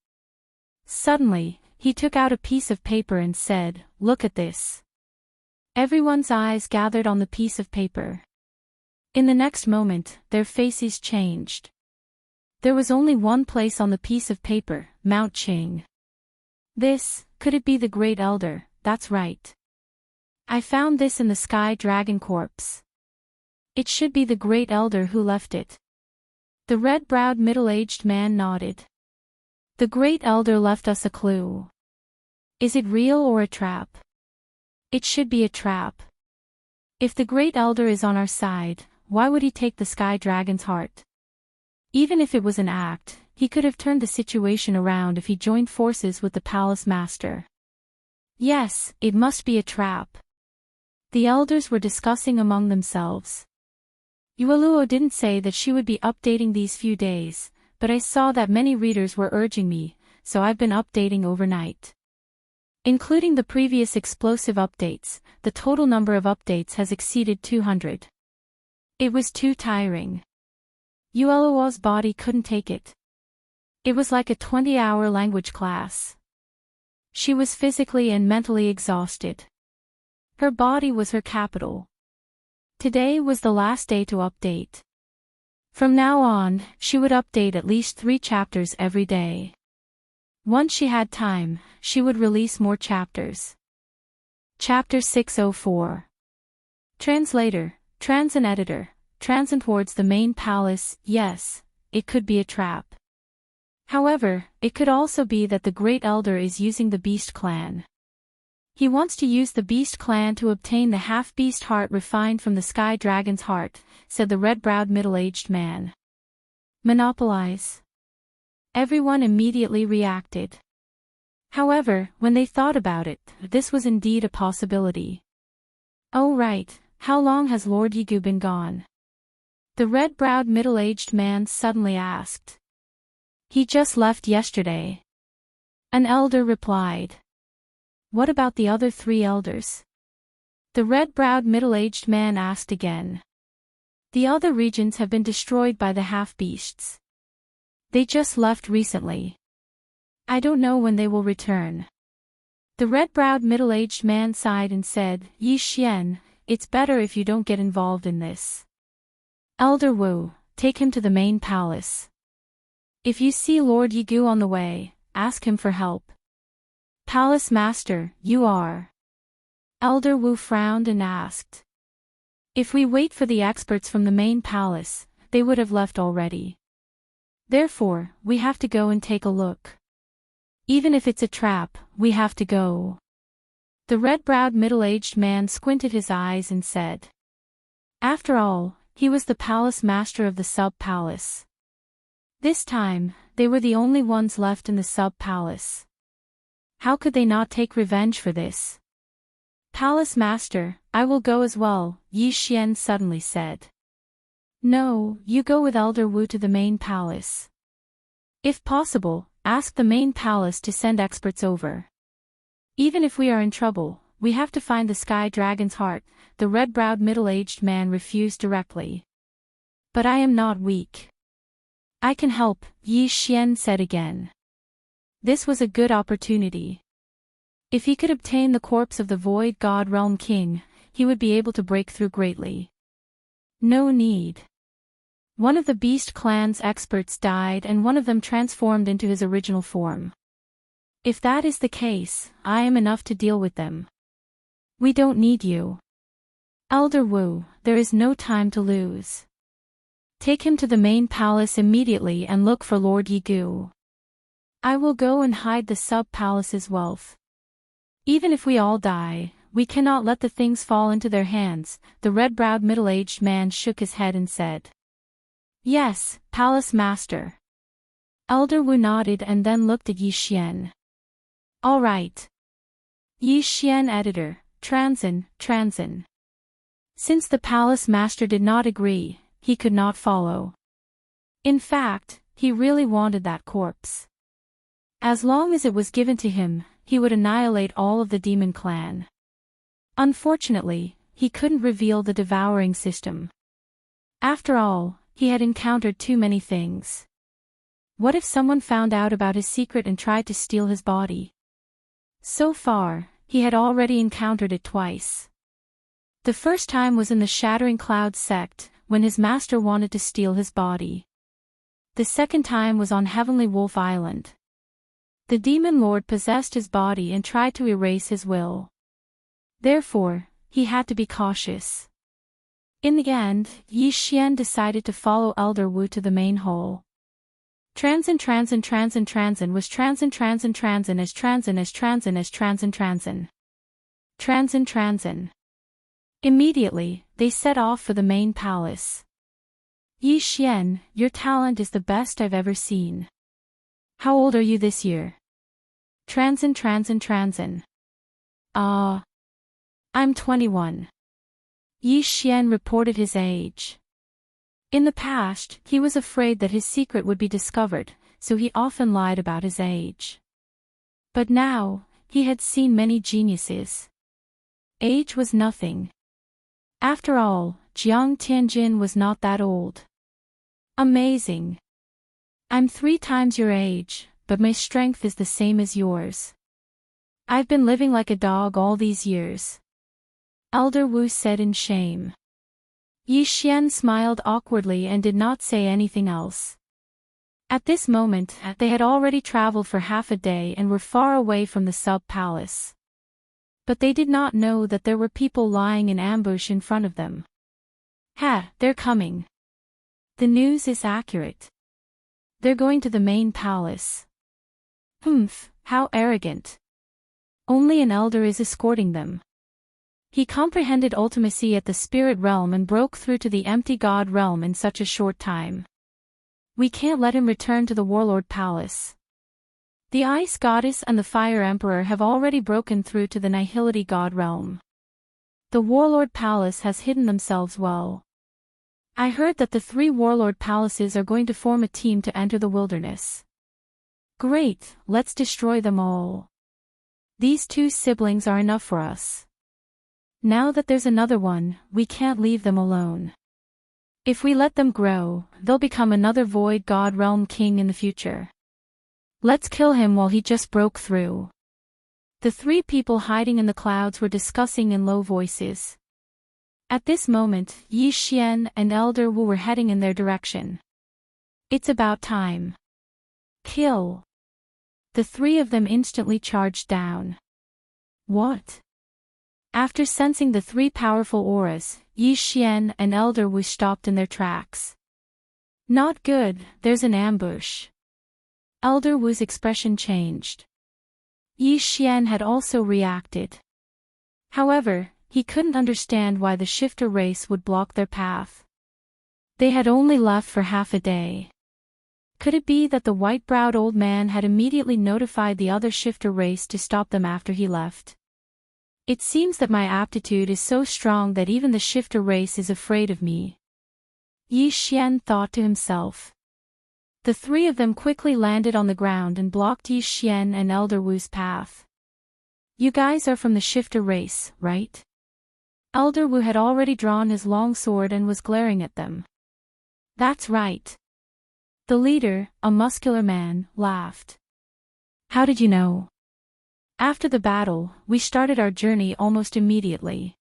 Suddenly, he took out a piece of paper and said, "Look at this." Everyone's eyes gathered on the piece of paper. In the next moment, their faces changed. There was only one place on the piece of paper, Mount Qing. Could it be the Great Elder? That's right. I found this in the sky dragon corpse. It should be the Great Elder who left it. The red-browed middle-aged man nodded. The Great Elder left us a clue. Is it real or a trap? It should be a trap. If the Great Elder is on our side, why would he take the sky dragon's heart? Even if it was an act, he could have turned the situation around if he joined forces with the palace master. Yes, it must be a trap. The elders were discussing among themselves. Yueluo didn't say that she would be updating these few days, but I saw that many readers were urging me, so I've been updating overnight. Including the previous explosive updates, the total number of updates has exceeded 200. It was too tiring. Yueluo's body couldn't take it. It was like a 20-hour language class. She was physically and mentally exhausted. Her body was her capital. Today was the last day to update. From now on, she would update at least 3 chapters every day. Once she had time, she would release more chapters. Chapter 604. Translator, Transin Editor, Transin towards the main palace. Yes, it could be a trap. However, it could also be that the Great Elder is using the Beast Clan. He wants to use the Beast Clan to obtain the half-beast heart refined from the Sky Dragon's heart, said the red-browed middle-aged man. Monopolize. Everyone immediately reacted. However, when they thought about it, this was indeed a possibility. Oh right, how long has Lord Yigu been gone? The red-browed middle-aged man suddenly asked. He just left yesterday. An elder replied. What about the other 3 elders? The red-browed middle-aged man asked again. The other regions have been destroyed by the half-beasts. They just left recently. I don't know when they will return. The red-browed middle-aged man sighed and said, Yi Xian, it's better if you don't get involved in this. Elder Wu, take him to the main palace. If you see Lord Yigu on the way, ask him for help. Palace Master, you are. Elder Wu frowned and asked. If we wait for the experts from the main palace, they would have left already. Therefore, we have to go and take a look. Even if it's a trap, we have to go. The red-browed middle-aged man squinted his eyes and said. After all, he was the palace master of the sub-palace. This time, they were the only ones left in the sub-palace. How could they not take revenge for this? Palace Master, I will go as well, Yi Xian suddenly said. No, you go with Elder Wu to the main palace. If possible, ask the main palace to send experts over. Even if we are in trouble, we have to find the Sky Dragon's heart, the red-browed middle-aged man refused directly. But I am not weak. I can help, Yi Xian said again. This was a good opportunity. If he could obtain the corpse of the Void God Realm King, he would be able to break through greatly. No need. One of the Beast Clan's experts died and one of them transformed into his original form. If that is the case, I am enough to deal with them. We don't need you. Elder Wu, there is no time to lose. Take him to the main palace immediately and look for Lord Yigu. I will go and hide the sub-palace's wealth. Even if we all die, we cannot let the things fall into their hands, the red-browed middle-aged man shook his head and said. Yes, Palace Master. Elder Wu nodded and then looked at Yi Xian. All right. Yi Xian Editor, Transin. Since the Palace Master did not agree, he could not follow. In fact, he really wanted that corpse. As long as it was given to him, he would annihilate all of the demon clan. Unfortunately, he couldn't reveal the devouring system. After all, he had encountered too many things. What if someone found out about his secret and tried to steal his body? So far, he had already encountered it twice. The first time was in the Shattering Cloud sect, when his master wanted to steal his body. The second time was on Heavenly Wolf Island. The demon lord possessed his body and tried to erase his will. Therefore, he had to be cautious. In the end, Yi Xian decided to follow Elder Wu to the main hole. Transin was Transin. Immediately, they set off for the main palace. Yi Xian, your talent is the best I've ever seen. How old are you this year? Transin. I'm 21. Yi Xian reported his age. In the past, he was afraid that his secret would be discovered, so he often lied about his age. But now, he had seen many geniuses. Age was nothing. After all, Jiang Tianjin was not that old. Amazing. I'm 3 times your age, but my strength is the same as yours. I've been living like a dog all these years. Elder Wu said in shame. Yi Xian smiled awkwardly and did not say anything else. At this moment, they had already traveled for half a day and were far away from the sub-palace. But they did not know that there were people lying in ambush in front of them. They're coming. The news is accurate. They're going to the main palace. How arrogant. Only an elder is escorting them. He comprehended ultimacy at the spirit realm and broke through to the empty god realm in such a short time. We can't let him return to the warlord palace. The ice goddess and the fire emperor have already broken through to the nihility god realm. The warlord palace has hidden themselves well. I heard that the 3 warlord palaces are going to form a team to enter the wilderness. Great, let's destroy them all. These 2 siblings are enough for us. Now that there's another one, we can't leave them alone. If we let them grow, they'll become another void god realm king in the future. Let's kill him while he just broke through. The three people hiding in the clouds were discussing in low voices. At this moment, Yi Xian and Elder Wu were heading in their direction. It's about time. Kill. The three of them instantly charged down. What? After sensing the three powerful auras, Yi Xian and Elder Wu stopped in their tracks. Not good, there's an ambush. Elder Wu's expression changed. Yi Xian had also reacted. However, he couldn't understand why the shifter race would block their path. They had only left for half a day. Could it be that the white-browed old man had immediately notified the other shifter race to stop them after he left? It seems that my aptitude is so strong that even the shifter race is afraid of me. Yi Xian thought to himself. The three of them quickly landed on the ground and blocked Yi Xian and Elder Wu's path. You guys are from the shifter race, right? Elder Wu had already drawn his long sword and was glaring at them. That's right. The leader, a muscular man, laughed. How did you know? After the battle, we started our journey almost immediately.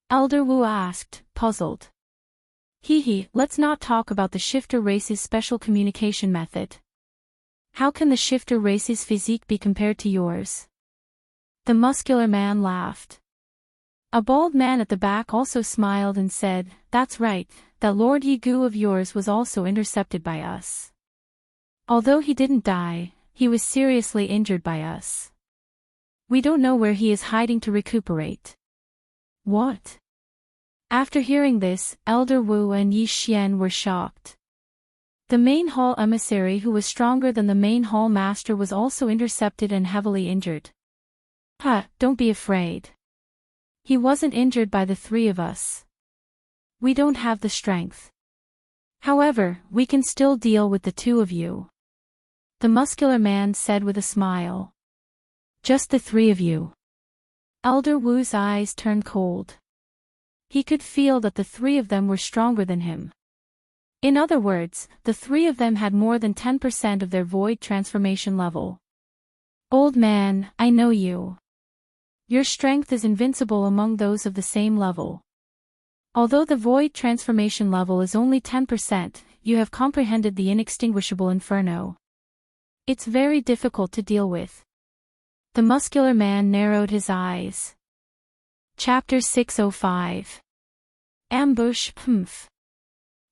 Elder Wu asked, puzzled. Let's not talk about the shifter race's special communication method. How can the shifter race's physique be compared to yours? The muscular man laughed. A bald man at the back also smiled and said, that's right, that Lord Yi Gu of yours was also intercepted by us. Although he didn't die, he was seriously injured by us. We don't know where he is hiding to recuperate. What? After hearing this, Elder Wu and Yi Xian were shocked. The main hall emissary who was stronger than the main hall master was also intercepted and heavily injured. Don't be afraid. He wasn't injured by the three of us. We don't have the strength. However, we can still deal with the two of you. The muscular man said with a smile. Just the three of you. Elder Wu's eyes turned cold. He could feel that the three of them were stronger than him. In other words, the three of them had more than 10% of their void transformation level. Old man, I know you. Your strength is invincible among those of the same level. Although the void transformation level is only 10%, you have comprehended the inextinguishable inferno. It's very difficult to deal with. The muscular man narrowed his eyes. Chapter 605. Ambush.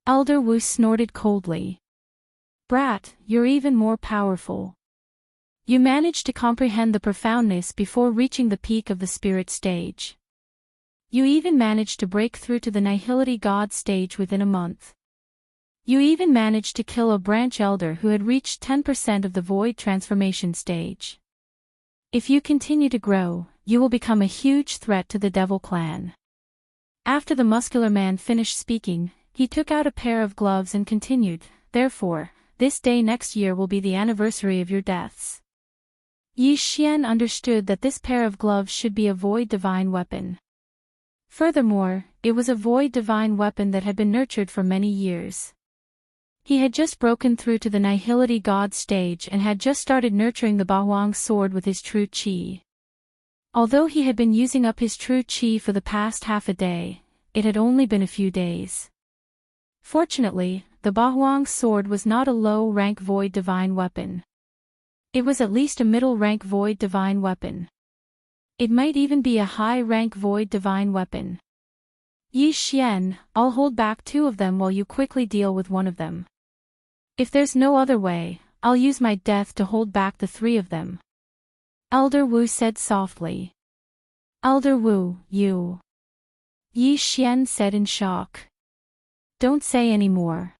Elder Wu snorted coldly. Brat, you're even more powerful. You managed to comprehend the profoundness before reaching the peak of the spirit stage. You even managed to break through to the nihility god stage within a month. You even managed to kill a branch elder who had reached 10% of the void transformation stage. If you continue to grow, you will become a huge threat to the Devil Clan. After the muscular man finished speaking, he took out a pair of gloves and continued, therefore, this day next year will be the anniversary of your deaths. Yi Xian understood that this pair of gloves should be a void divine weapon. Furthermore, it was a void divine weapon that had been nurtured for many years. He had just broken through to the nihility god stage and had just started nurturing the Bahuang sword with his true qi. Although he had been using up his true qi for the past half a day, it had only been a few days. Fortunately, the Bahuang sword was not a low-rank void divine weapon. It was at least a middle-rank void divine weapon. It might even be a high-rank void divine weapon. Yi Xian, I'll hold back two of them while you quickly deal with one of them. If there's no other way, I'll use my death to hold back the three of them. Elder Wu said softly. Elder Wu, you. Yi Xian said in shock. Don't say any more.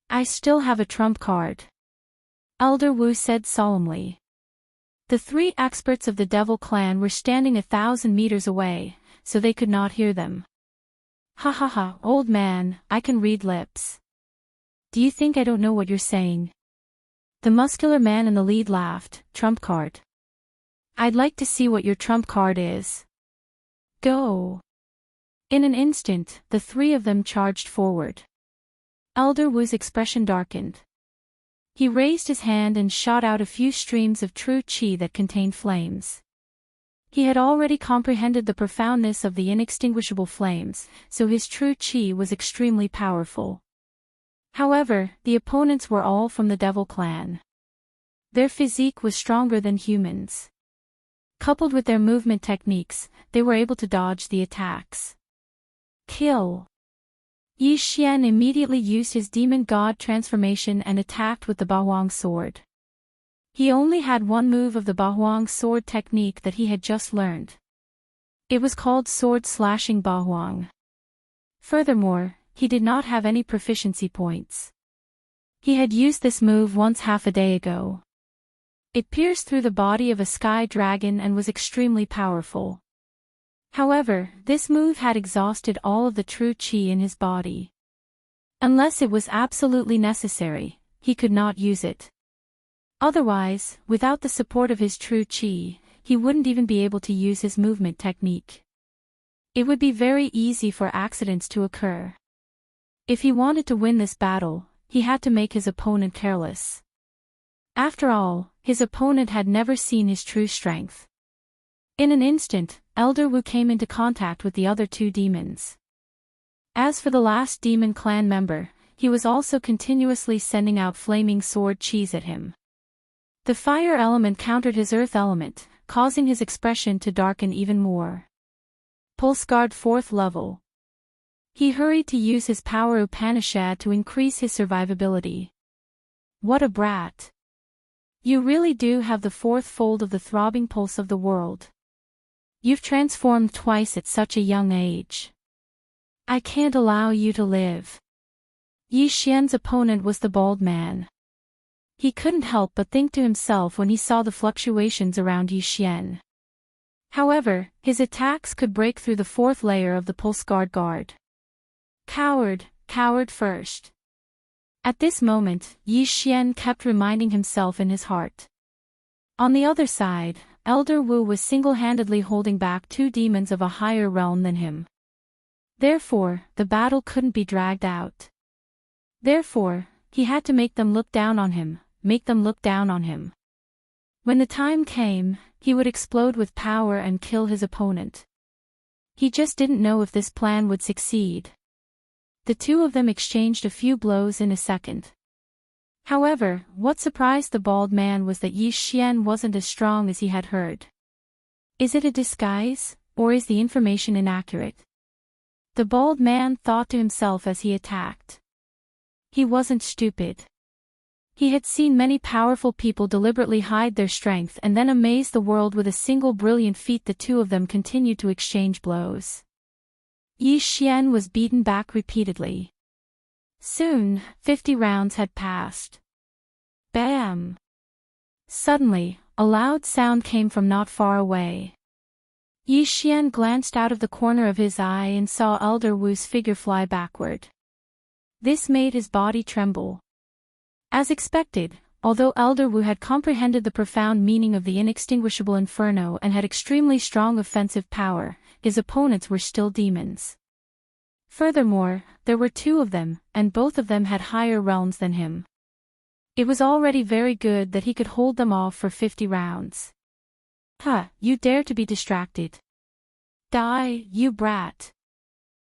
I still have a trump card. Elder Wu said solemnly. The three experts of the Devil Clan were standing 1,000 meters away, so they could not hear them. Ha, old man, I can read lips. Do you think I don't know what you're saying? The muscular man in the lead laughed. Trump card. I'd like to see what your trump card is. Go. In an instant, the three of them charged forward. Elder Wu's expression darkened. He raised his hand and shot out a few streams of true qi that contained flames. He had already comprehended the profoundness of the inextinguishable flames, so his true qi was extremely powerful. However, the opponents were all from the Devil clan. Their physique was stronger than humans. Coupled with their movement techniques, they were able to dodge the attacks. Kill. Yi Xian immediately used his demon god transformation and attacked with the Bahuang sword. He only had one move of the Bahuang sword technique that he had just learned. It was called sword slashing Bahuang. Furthermore, he did not have any proficiency points. He had used this move once half a day ago. It pierced through the body of a sky dragon and was extremely powerful. However, this move had exhausted all of the true qi in his body. Unless it was absolutely necessary, he could not use it. Otherwise, without the support of his true qi, he wouldn't even be able to use his movement technique. It would be very easy for accidents to occur. If he wanted to win this battle, he had to make his opponent careless. After all, his opponent had never seen his true strength. In an instant, Elder Wu came into contact with the other two demons. As for the last demon clan member, he was also continuously sending out flaming sword qis at him. The fire element countered his earth element, causing his expression to darken even more. Pulse Guard 4th level. He hurried to use his power Upanishad to increase his survivability. What a brat! You really do have the fourth fold of the throbbing pulse of the world. You've transformed twice at such a young age. I can't allow you to live. Yi Xian's opponent was the bald man. He couldn't help but think to himself when he saw the fluctuations around Yi Xian. However, his attacks could break through the fourth layer of the Pulse Guard. Coward, coward first. At this moment, Yi Xian kept reminding himself in his heart. On the other side, Elder Wu was single-handedly holding back two demons of a higher realm than him. Therefore, the battle couldn't be dragged out. Therefore, he had to make them look down on him. When the time came, he would explode with power and kill his opponent. He just didn't know if this plan would succeed. The two of them exchanged a few blows in a second. However, what surprised the bald man was that Yi Xian wasn't as strong as he had heard. Is it a disguise, or is the information inaccurate? The bald man thought to himself as he attacked. He wasn't stupid. He had seen many powerful people deliberately hide their strength and then amaze the world with a single brilliant feat. The two of them continued to exchange blows. Yi Xian was beaten back repeatedly. Soon, 50 rounds had passed. Bam! Suddenly, a loud sound came from not far away. Yi Xian glanced out of the corner of his eye and saw Elder Wu's figure fly backward. This made his body tremble. As expected, although Elder Wu had comprehended the profound meaning of the inextinguishable inferno and had extremely strong offensive power, his opponents were still demons. Furthermore, there were two of them, and both of them had higher realms than him. It was already very good that he could hold them off for 50 rounds. You dare to be distracted. Die, you brat.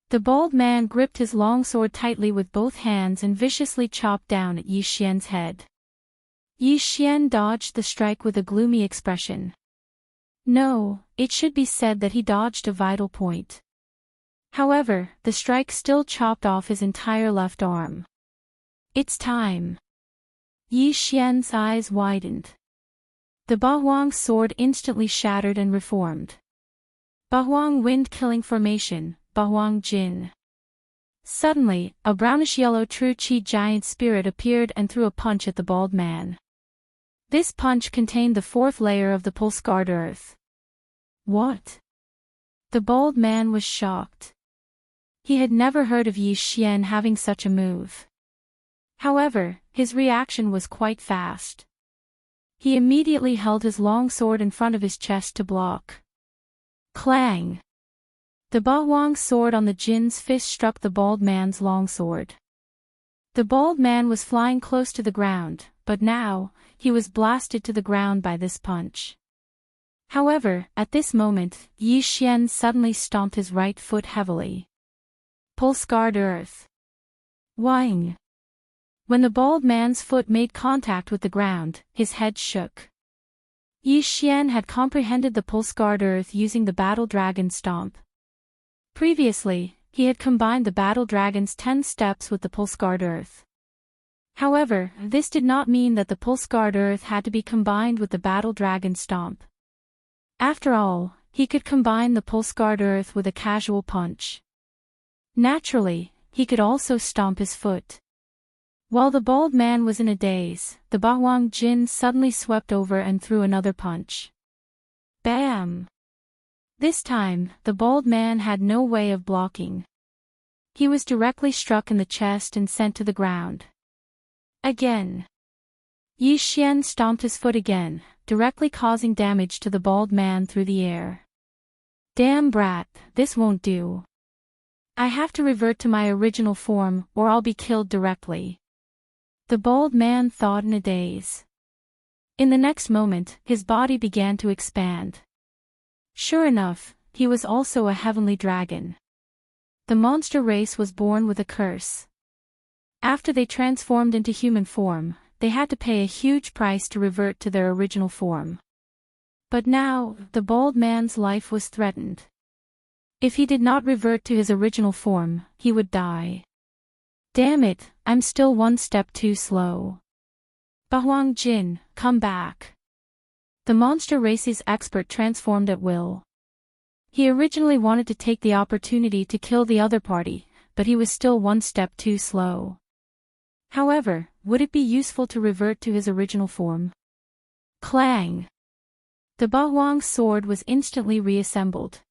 The bald man gripped his long sword tightly with both hands and viciously chopped down at Yi Xian's head. Yi Xian dodged the strike with a gloomy expression. No, it should be said that he dodged a vital point. However, the strike still chopped off his entire left arm. It's time. Yi Xian's eyes widened. The Bahuang sword instantly shattered and reformed. Bahuang wind-killing formation, Bahuang Jin. Suddenly, a brownish-yellow true qi giant spirit appeared and threw a punch at the bald man. This punch contained the fourth layer of the Pulse Guard Earth. What? The bald man was shocked. He had never heard of Yi Xian having such a move. However, his reaction was quite fast. He immediately held his long sword in front of his chest to block. Clang! The Bahuang sword on the Jin's fist struck the bald man's long sword. The bald man was flying close to the ground, but now, he was blasted to the ground by this punch. However, at this moment, Yi Xian suddenly stomped his right foot heavily. Pull-scarred earth. Whing. When the bald man's foot made contact with the ground, his head shook. Yi Xian had comprehended the pull-scarred earth using the battle dragon stomp. Previously, he had combined the battle dragon's 10 steps with the pull-scarred earth. However, this did not mean that the pull-scarred earth had to be combined with the battle dragon stomp. After all, he could combine the pull-scarred earth with a casual punch. Naturally, he could also stomp his foot. While the bald man was in a daze, the Bahuang Jin suddenly swept over and threw another punch. Bam! This time, the bald man had no way of blocking. He was directly struck in the chest and sent to the ground. Again. Yi Xian stomped his foot again, directly causing damage to the bald man through the air. Damn brat, this won't do. I have to revert to my original form, or I'll be killed directly. The bald man thought in a daze. In the next moment, his body began to expand. Sure enough, he was also a heavenly dragon. The monster race was born with a curse. After they transformed into human form, they had to pay a huge price to revert to their original form. But now, the bald man's life was threatened. If he did not revert to his original form, he would die. Damn it, I'm still one step too slow. Bahuang Jin, come back. The monster race's expert transformed at will. He originally wanted to take the opportunity to kill the other party, but he was still one step too slow. However, would it be useful to revert to his original form? Clang! The Bahuang's sword was instantly reassembled.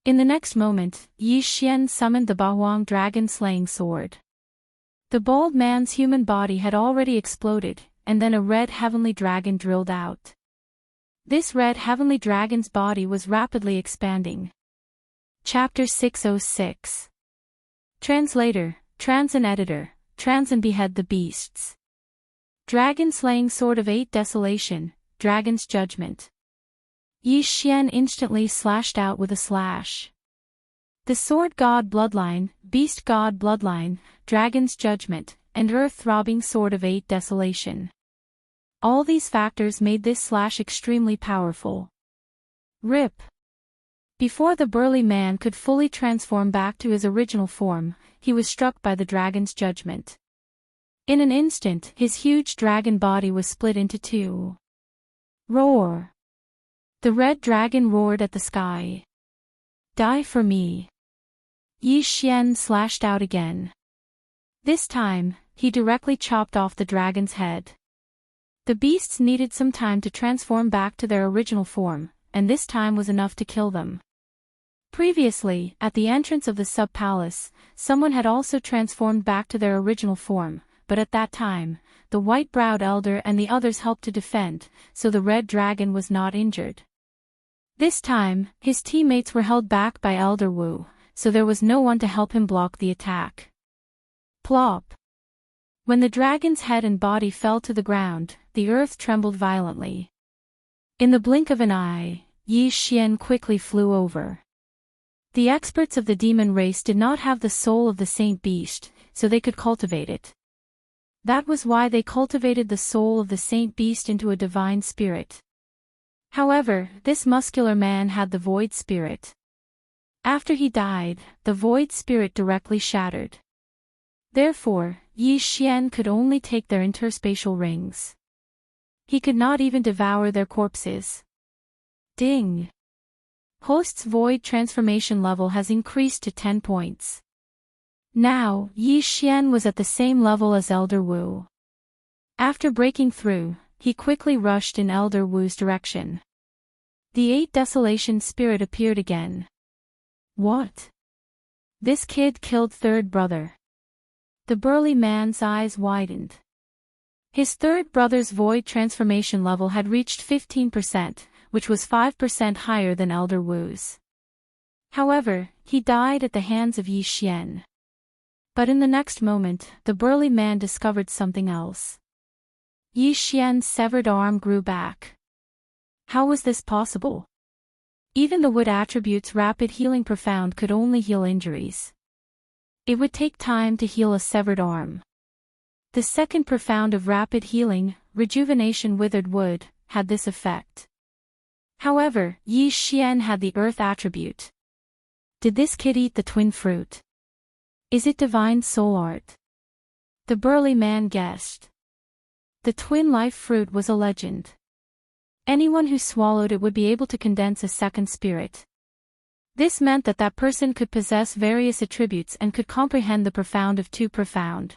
In the next moment, Yi Xian summoned the Bahuang dragon-slaying sword. The bald man's human body had already exploded, and then a red heavenly dragon drilled out. This red heavenly dragon's body was rapidly expanding. Chapter 606. Translator, Trans and Editor, Trans and Behead the Beasts. Dragon-slaying sword of 8 desolation, dragon's judgment. Yi Xian instantly slashed out with a slash. The sword god bloodline, beast god bloodline, dragon's judgment, and earth-throbbing sword of 8 desolation. All these factors made this slash extremely powerful. Rip! Before the burly man could fully transform back to his original form, he was struck by the dragon's judgment. In an instant, his huge dragon body was split into 2. Roar! The red dragon roared at the sky. Die for me! Yi Xian slashed out again. This time, he directly chopped off the dragon's head. The beasts needed some time to transform back to their original form, and this time was enough to kill them. Previously, at the entrance of the sub-palace, someone had also transformed back to their original form, but at that time, the white-browed elder and the others helped to defend, so the red dragon was not injured. This time, his teammates were held back by Elder Wu, so there was no one to help him block the attack. Plop! When the dragon's head and body fell to the ground, the earth trembled violently. In the blink of an eye, Yi Xian quickly flew over. The experts of the demon race did not have the soul of the saint beast, so they could cultivate it. That was why they cultivated the soul of the saint beast into a divine spirit. However, this muscular man had the void spirit. After he died, the void spirit directly shattered. Therefore, Yi Xian could only take their interspatial rings. He could not even devour their corpses. Ding! Host's void transformation level has increased to 10 points. Now, Yi Xian was at the same level as Elder Wu. After breaking through, he quickly rushed in Elder Wu's direction. The 8 desolation spirit appeared again. What? This kid killed third brother. The burly man's eyes widened. His third brother's void transformation level had reached 15%, which was 5% higher than Elder Wu's. However, he died at the hands of Yi Xian. But in the next moment, the burly man discovered something else. Yi Xian's severed arm grew back. How was this possible? Even the wood attribute's rapid healing profound could only heal injuries. It would take time to heal a severed arm. The second profound of rapid healing, rejuvenation withered wood, had this effect. However, Yi Xian had the earth attribute. Did this kid eat the twin fruit? Is it divine soul art? The burly man guessed. The twin life fruit was a legend. Anyone who swallowed it would be able to condense a second spirit. This meant that that person could possess various attributes and could comprehend the profound of two profound.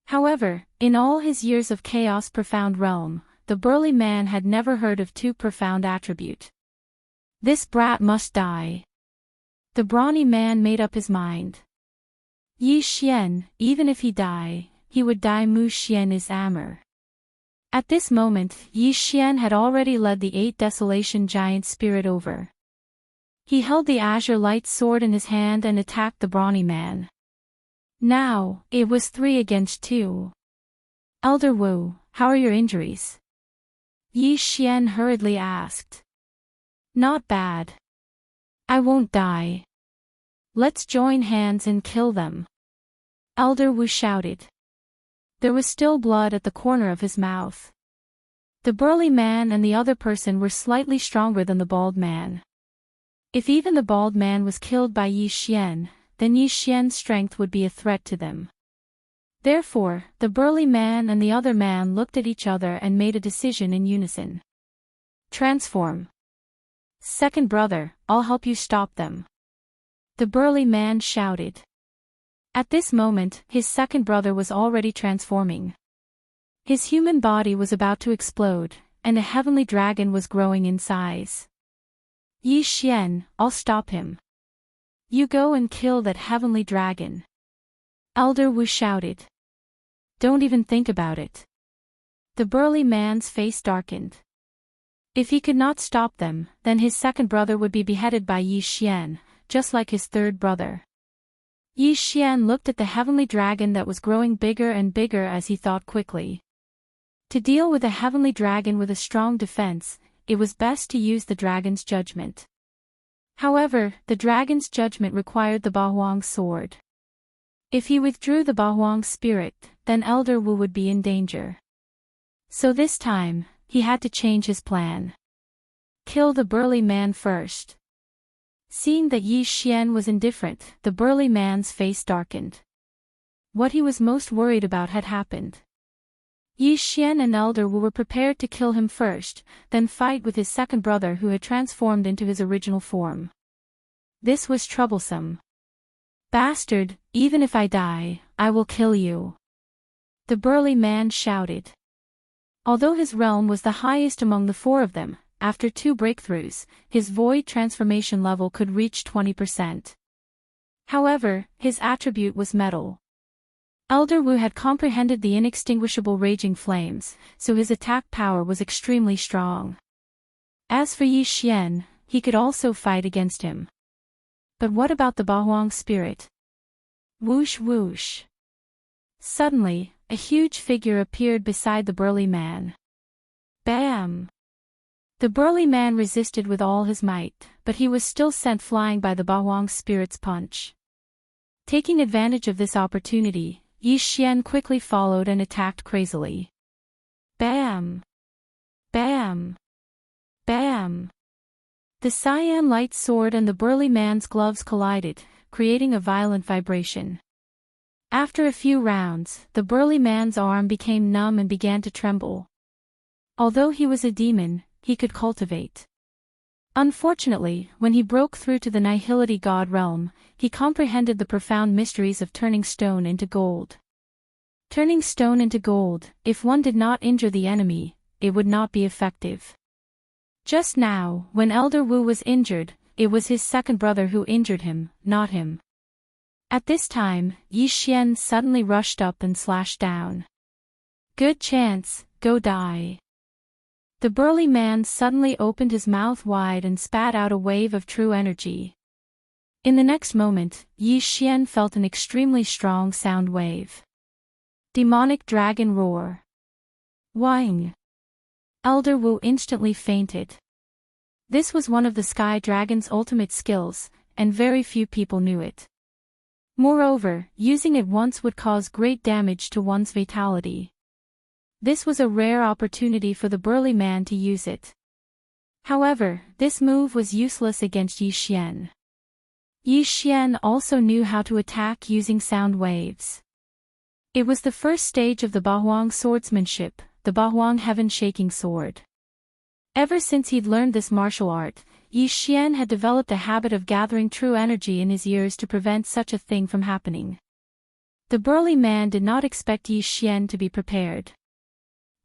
However, in all his years of chaos profound realm, the burly man had never heard of two profound attribute. This brat must die. The brawny man made up his mind. Yi Xian, even if he die, he would die Mu Xian is Amr. At this moment, Yi Xian had already led the 8 Desolation Giant Spirit over. He held the azure light sword in his hand and attacked the brawny man. Now, it was 3 against 2. Elder Wu, how are your injuries? Yi Xian hurriedly asked. Not bad. I won't die. Let's join hands and kill them. Elder Wu shouted. There was still blood at the corner of his mouth. The burly man and the other person were slightly stronger than the bald man. If even the bald man was killed by Yi Xian, then Yi Xian's strength would be a threat to them. Therefore, the burly man and the other man looked at each other and made a decision in unison. Transform. Second brother, I'll help you stop them. The burly man shouted. At this moment, his second brother was already transforming. His human body was about to explode, and a heavenly dragon was growing in size. Yi Xian, I'll stop him. You go and kill that heavenly dragon. Elder Wu shouted. Don't even think about it. The burly man's face darkened. If he could not stop them, then his second brother would be beheaded by Yi Xian, just like his third brother. Yi Xian looked at the heavenly dragon that was growing bigger and bigger as he thought quickly. To deal with a heavenly dragon with a strong defense, it was best to use the dragon's judgment. However, the dragon's judgment required the Bahuang sword. If he withdrew the Bahuang spirit, then Elder Wu would be in danger. So this time, he had to change his plan. Kill the burly man first. Seeing that Yi Xian was indifferent, the burly man's face darkened. What he was most worried about had happened. Yi Xian and Elder Wu were prepared to kill him first, then fight with his second brother who had transformed into his original form. This was troublesome. Bastard, even if I die, I will kill you. The burly man shouted. Although his realm was the highest among the 4 of them, after 2 breakthroughs, his void transformation level could reach 20%. However, his attribute was metal. Elder Wu had comprehended the inextinguishable raging flames, so his attack power was extremely strong. As for Yi Xian, he could also fight against him. But what about the Bahuang spirit? Whoosh whoosh. Suddenly, a huge figure appeared beside the burly man. Bam! The burly man resisted with all his might, but he was still sent flying by the Bahuang spirit's punch. Taking advantage of this opportunity, Yi Xian quickly followed and attacked crazily. Bam! Bam! Bam! The cyan light sword and the burly man's gloves collided, creating a violent vibration. After a few rounds, the burly man's arm became numb and began to tremble. Although he was a demon, he could cultivate. Unfortunately, when he broke through to the Nihility God realm, he comprehended the profound mysteries of turning stone into gold. Turning stone into gold, if one did not injure the enemy, it would not be effective. Just now, when Elder Wu was injured, it was his second brother who injured him, not him. At this time, Yi Xian suddenly rushed up and slashed down. Good chance, go die. The burly man suddenly opened his mouth wide and spat out a wave of true energy. In the next moment, Yi Xian felt an extremely strong sound wave. Demonic dragon roar. Wang. Elder Wu instantly fainted. This was one of the Sky Dragon's ultimate skills, and very few people knew it. Moreover, using it once would cause great damage to one's vitality. This was a rare opportunity for the burly man to use it. However, this move was useless against Yi Xian. Yi Xian also knew how to attack using sound waves. It was the first stage of the Bahuang swordsmanship, the Bahuang heaven-shaking sword. Ever since he'd learned this martial art, Yi Xian had developed a habit of gathering true energy in his ears to prevent such a thing from happening. The burly man did not expect Yi Xian to be prepared.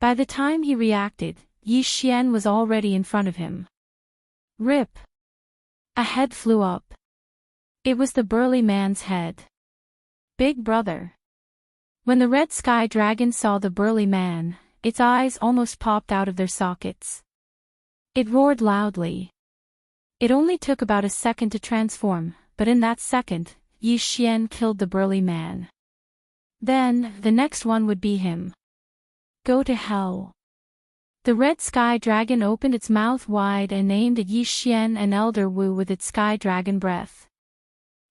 By the time he reacted, Yi Xian was already in front of him. Rip! A head flew up. It was the burly man's head. Big brother. When the red sky dragon saw the burly man, its eyes almost popped out of their sockets. It roared loudly. It only took about a second to transform, but in that second, Yi Xian killed the burly man. Then, the next one would be him. Go to hell. The red sky dragon opened its mouth wide and aimed at Yi Xian and Elder Wu with its sky dragon breath.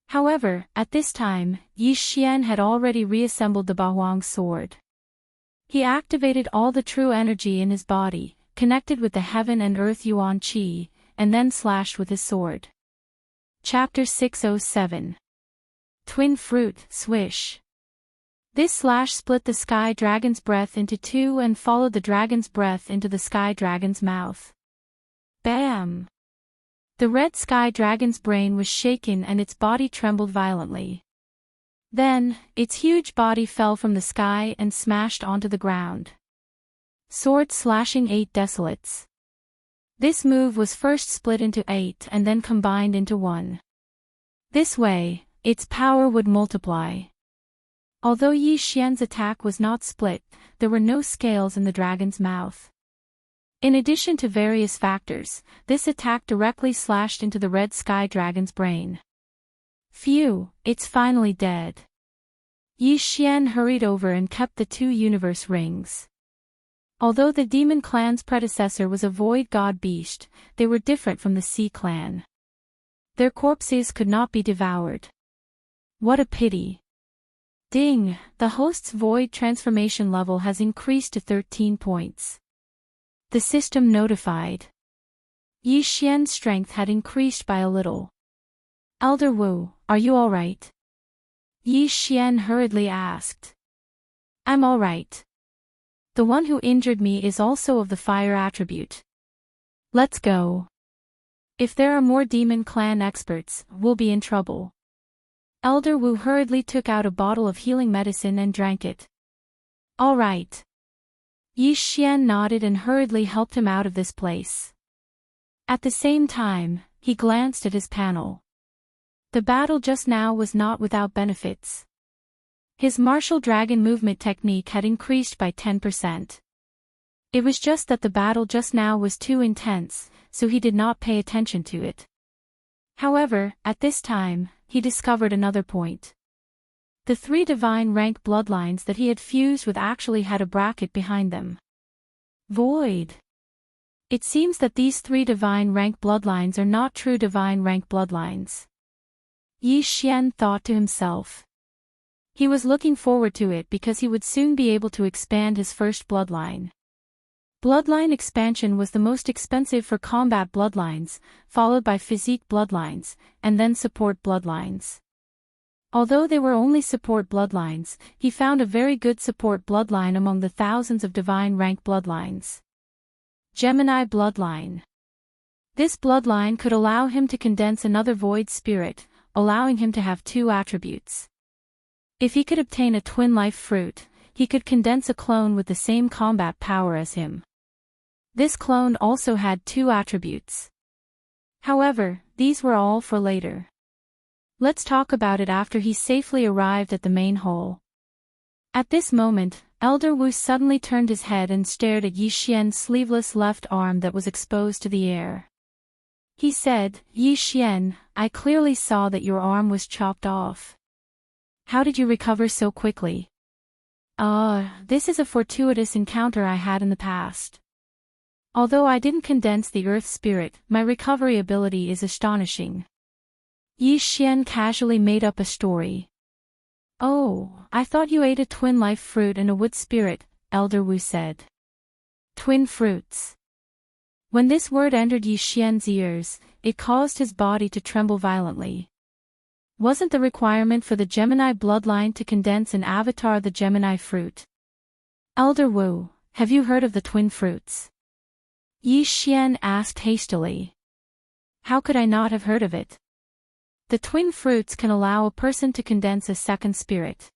However, at this time, Yi Xian had already reassembled the Bahuang sword. He activated all the true energy in his body, connected with the heaven and earth Yuan Qi, and then slashed with his sword. Chapter 607. Twin Fruit, Swish. This slash split the sky dragon's breath into two and followed the dragon's breath into the sky dragon's mouth. Bam! The red sky dragon's brain was shaken and its body trembled violently. Then, its huge body fell from the sky and smashed onto the ground. Sword slashing 8 desolates. This move was first split into 8 and then combined into 1. This way, its power would multiply. Although Yi Xian's attack was not split, there were no scales in the dragon's mouth. In addition to various factors, this attack directly slashed into the red sky dragon's brain. Phew, it's finally dead. Yi Xian hurried over and kept the 2 universe rings. Although the demon clan's predecessor was a void god beast, they were different from the sea clan. Their corpses could not be devoured. What a pity. Ding, the host's void transformation level has increased to 13 points. The system notified. Yi Xian's strength had increased by a little. Elder Wu, are you alright? Yi Xian hurriedly asked. I'm alright. The one who injured me is also of the fire attribute. Let's go. If there are more demon clan experts, we'll be in trouble. Elder Wu hurriedly took out a bottle of healing medicine and drank it. Alright. Yi Xian nodded and hurriedly helped him out of this place. At the same time, he glanced at his panel. The battle just now was not without benefits. His martial dragon movement technique had increased by 10%. It was just that the battle just now was too intense, so he did not pay attention to it. However, at this time, he discovered another point. The 3 divine rank bloodlines that he had fused with actually had a bracket behind them. Void. It seems that these 3 divine rank bloodlines are not true divine rank bloodlines. Yi Xian thought to himself. He was looking forward to it because he would soon be able to expand his first bloodline. Bloodline expansion was the most expensive for combat bloodlines, followed by physique bloodlines, and then support bloodlines. Although they were only support bloodlines, he found a very good support bloodline among the thousands of divine rank bloodlines. Gemini bloodline. This bloodline could allow him to condense another void spirit, allowing him to have 2 attributes. If he could obtain a twin life fruit, he could condense a clone with the same combat power as him. This clone also had 2 attributes. However, these were all for later. Let's talk about it after he safely arrived at the main hole. At this moment, Elder Wu suddenly turned his head and stared at Yi Xian's sleeveless left arm that was exposed to the air. He said, Yi Xian, I clearly saw that your arm was chopped off. How did you recover so quickly? This is a fortuitous encounter I had in the past. Although I didn't condense the earth spirit, my recovery ability is astonishing. Yi Xian casually made up a story. Oh, I thought you ate a twin life fruit and a wood spirit, Elder Wu said. Twin fruits. When this word entered Yi Xian's ears, it caused his body to tremble violently. Wasn't the requirement for the Gemini bloodline to condense an avatar the Gemini fruit? Elder Wu, have you heard of the twin fruits? Yi Xian asked hastily. How could I not have heard of it? The twin fruits can allow a person to condense a second spirit.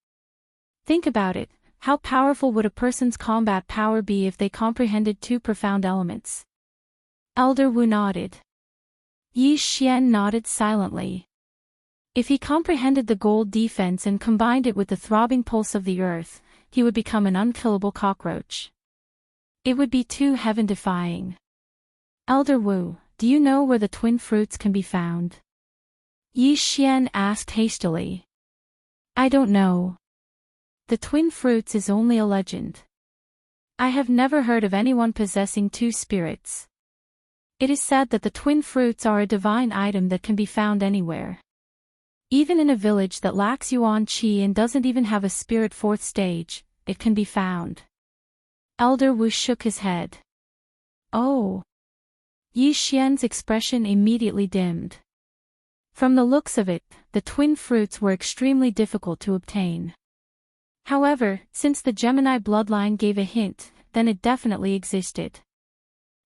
Think about it, how powerful would a person's combat power be if they comprehended two profound elements? Elder Wu nodded. Yi Xian nodded silently. If he comprehended the gold defense and combined it with the throbbing pulse of the earth, he would become an unkillable cockroach. It would be too heaven-defying. Elder Wu, do you know where the twin fruits can be found? Yi Xian asked hastily. I don't know. The twin fruits is only a legend. I have never heard of anyone possessing two spirits. It is said that the twin fruits are a divine item that can be found anywhere. Even in a village that lacks Yuan Qi and doesn't even have a spirit fourth stage, it can be found. Elder Wu shook his head. Oh. Yi Xian's expression immediately dimmed. From the looks of it, the twin fruits were extremely difficult to obtain. However, since the Gemini bloodline gave a hint, then it definitely existed.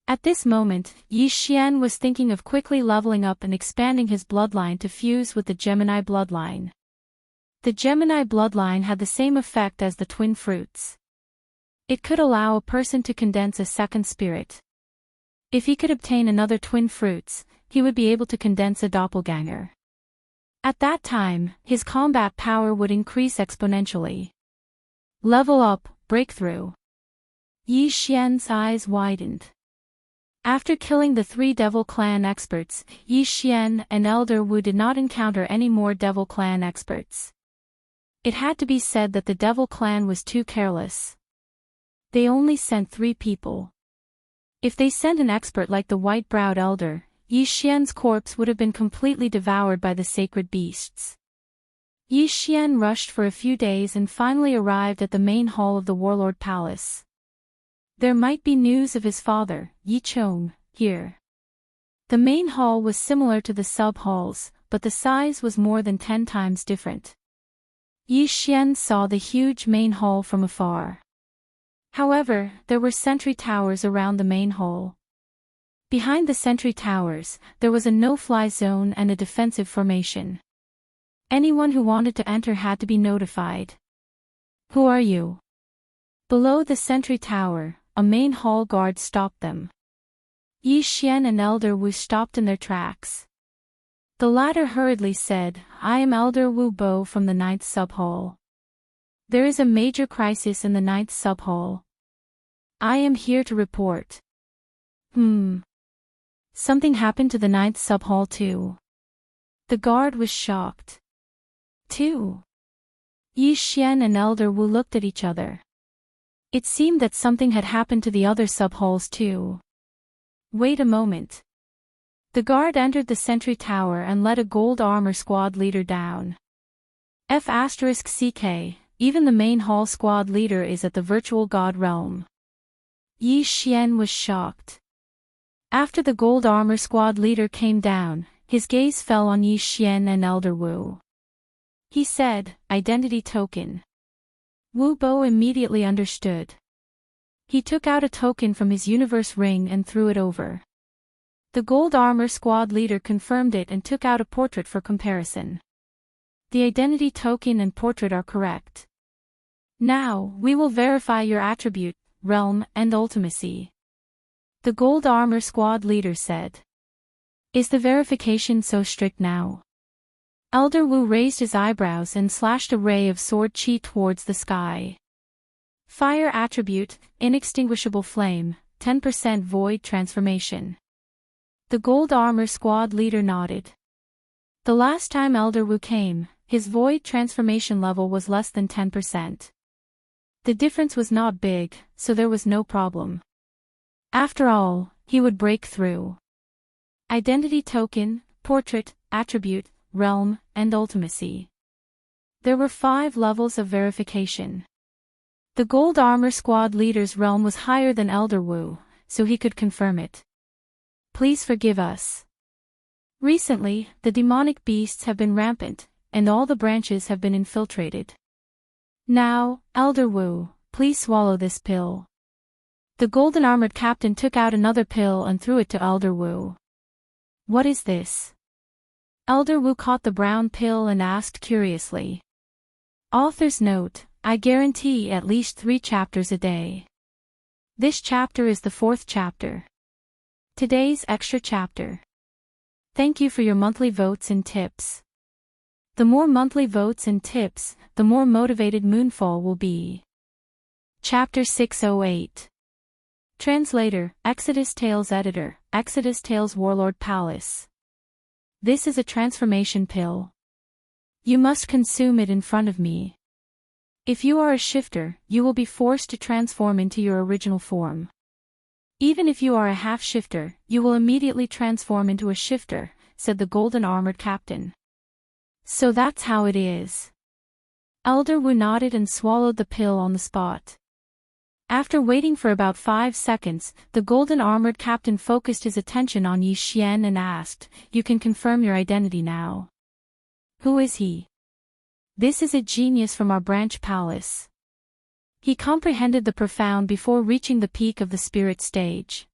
At this moment, Yi Xian was thinking of quickly leveling up and expanding his bloodline to fuse with the Gemini bloodline. The Gemini bloodline had the same effect as the twin fruits. It could allow a person to condense a second spirit. If he could obtain another twin fruits, he would be able to condense a doppelganger. At that time, his combat power would increase exponentially. Level up, breakthrough. Yi Xian's eyes widened. After killing the three Devil Clan experts, Yi Xian and Elder Wu did not encounter any more Devil Clan experts. It had to be said that the Devil Clan was too careless. They only sent 3 people. If they sent an expert like the white-browed elder, Yi Xian's corpse would have been completely devoured by the sacred beasts. Yi Xian rushed for a few days and finally arrived at the main hall of the Warlord Palace. There might be news of his father, Yi Chong, here. The main hall was similar to the sub-halls, but the size was more than 10 times different. Yi Xian saw the huge main hall from afar. However, there were sentry towers around the main hall. Behind the sentry towers, there was a no-fly zone and a defensive formation. Anyone who wanted to enter had to be notified. Who are you? Below the sentry tower, a main hall guard stopped them. Yi Xian and Elder Wu stopped in their tracks. The latter hurriedly said, I am Elder Wu Bo from the 9th sub-hall. There is a major crisis in the 9th sub-hall. I am here to report. Something happened to the 9th sub-hall too. The guard was shocked. Too. Yi Xian and Elder Wu looked at each other. It seemed that something had happened to the other sub-halls too. Wait a moment. The guard entered the sentry tower and led a gold armor squad leader down. F***CK, even the main hall squad leader is at the virtual god realm. Yi Xian was shocked. After the gold armor squad leader came down, his gaze fell on Yi Xian and Elder Wu. He said, identity token. Wu Bo immediately understood. He took out a token from his universe ring and threw it over. The gold armor squad leader confirmed it and took out a portrait for comparison. The identity token and portrait are correct. Now, we will verify your attribute, realm, and ultimacy. The gold armor squad leader said. Is the verification so strict now? Elder Wu raised his eyebrows and slashed a ray of sword chi towards the sky. Fire attribute, inextinguishable flame, 10% void transformation. The gold armor squad leader nodded. The last time Elder Wu came, his void transformation level was less than 10%. The difference was not big, so there was no problem. After all, he would break through. Identity token, portrait, attribute, realm, and ultimacy. There were 5 levels of verification. The gold armor squad leader's realm was higher than Elder Wu, so he could confirm it. Please forgive us. Recently, the demonic beasts have been rampant, and all the branches have been infiltrated. Now, Elder Wu, please swallow this pill. The golden armored captain took out another pill and threw it to Elder Wu. What is this? Elder Wu caught the brown pill and asked curiously. Author's note, I guarantee at least 3 chapters a day. This chapter is the 4th chapter. Today's extra chapter. Thank you for your monthly votes and tips. The more monthly votes and tips, the more motivated Moonfall will be. Chapter 608. Translator, Exodus Tales Editor, Exodus Tales Warlord Palace. This is a transformation pill. You must consume it in front of me. If you are a shifter, you will be forced to transform into your original form. Even if you are a half-shifter, you will immediately transform into a shifter, said the golden armored captain. So that's how it is. Elder Wu nodded and swallowed the pill on the spot. After waiting for about 5 seconds, the golden armored captain focused his attention on Yi Xian and asked, You can confirm your identity now. Who is he? This is a genius from our branch palace. He comprehended the profound before reaching the peak of the spirit stage.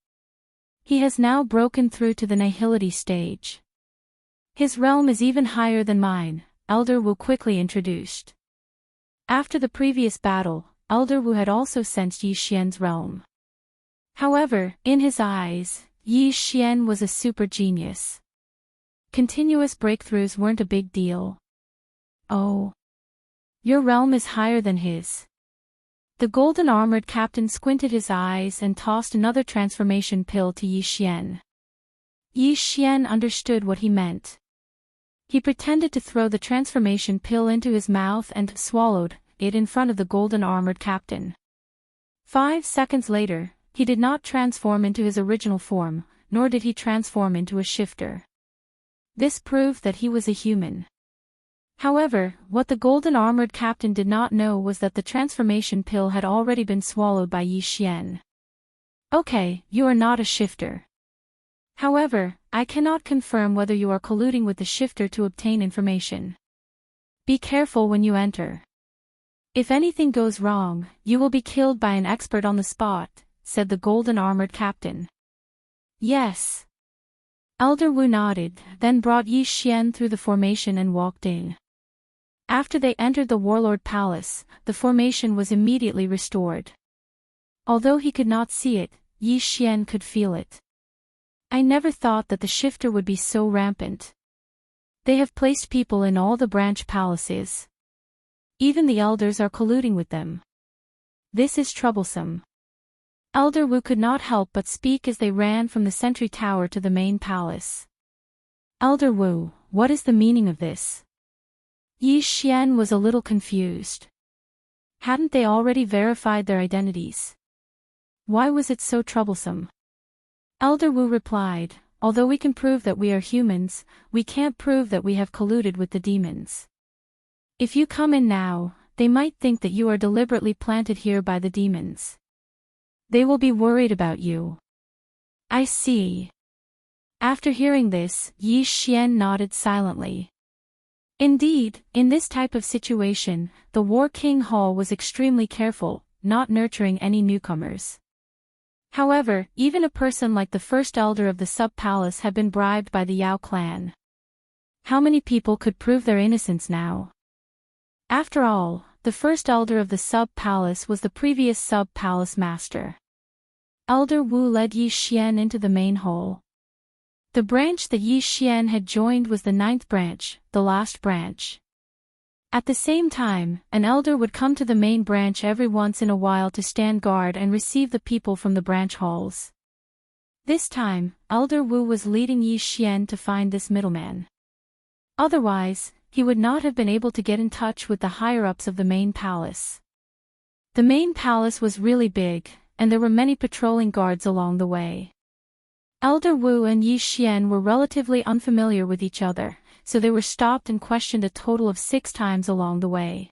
He has now broken through to the nihility stage. His realm is even higher than mine, Elder Wu quickly introduced. After the previous battle, Elder Wu had also sensed Yi Xian's realm. However, in his eyes, Yi Xian was a super genius. Continuous breakthroughs weren't a big deal. Oh. Your realm is higher than his. The golden armored captain squinted his eyes and tossed another transformation pill to Yi Xian. Yi Xian understood what he meant. He pretended to throw the transformation pill into his mouth and swallowed it in front of the golden armored captain. 5 seconds later, he did not transform into his original form, nor did he transform into a shifter. This proved that he was a human. However, what the golden armored captain did not know was that the transformation pill had already been swallowed by Yi Xian. Okay, you are not a shifter. However, I cannot confirm whether you are colluding with the shifter to obtain information. Be careful when you enter. If anything goes wrong, you will be killed by an expert on the spot, said the golden armored captain. Yes. Elder Wu nodded, then brought Yi Xian through the formation and walked in. After they entered the warlord palace, the formation was immediately restored. Although he could not see it, Yi Xian could feel it. I never thought that the shifter would be so rampant. They have placed people in all the branch palaces. Even the elders are colluding with them. This is troublesome. Elder Wu could not help but speak as they ran from the sentry tower to the main palace. Elder Wu, what is the meaning of this? Yi Xian was a little confused. Hadn't they already verified their identities? Why was it so troublesome? Elder Wu replied, although we can prove that we are humans, we can't prove that we have colluded with the demons. If you come in now, they might think that you are deliberately planted here by the demons. They will be worried about you. I see. After hearing this, Yi Xian nodded silently. Indeed, in this type of situation, the War King Hall was extremely careful, not nurturing any newcomers. However, even a person like the first elder of the sub-palace had been bribed by the Yao clan. How many people could prove their innocence now? After all, the first elder of the sub-palace was the previous sub-palace master. Elder Wu led Yi Xian into the main hall. The branch that Yi Xian had joined was the 9th branch, the last branch. At the same time, an elder would come to the main branch every once in a while to stand guard and receive the people from the branch halls. This time, Elder Wu was leading Yi Xian to find this middleman. Otherwise, he would not have been able to get in touch with the higher-ups of the main palace. The main palace was really big, and there were many patrolling guards along the way. Elder Wu and Yi Xian were relatively unfamiliar with each other, so they were stopped and questioned a total of 6 times along the way.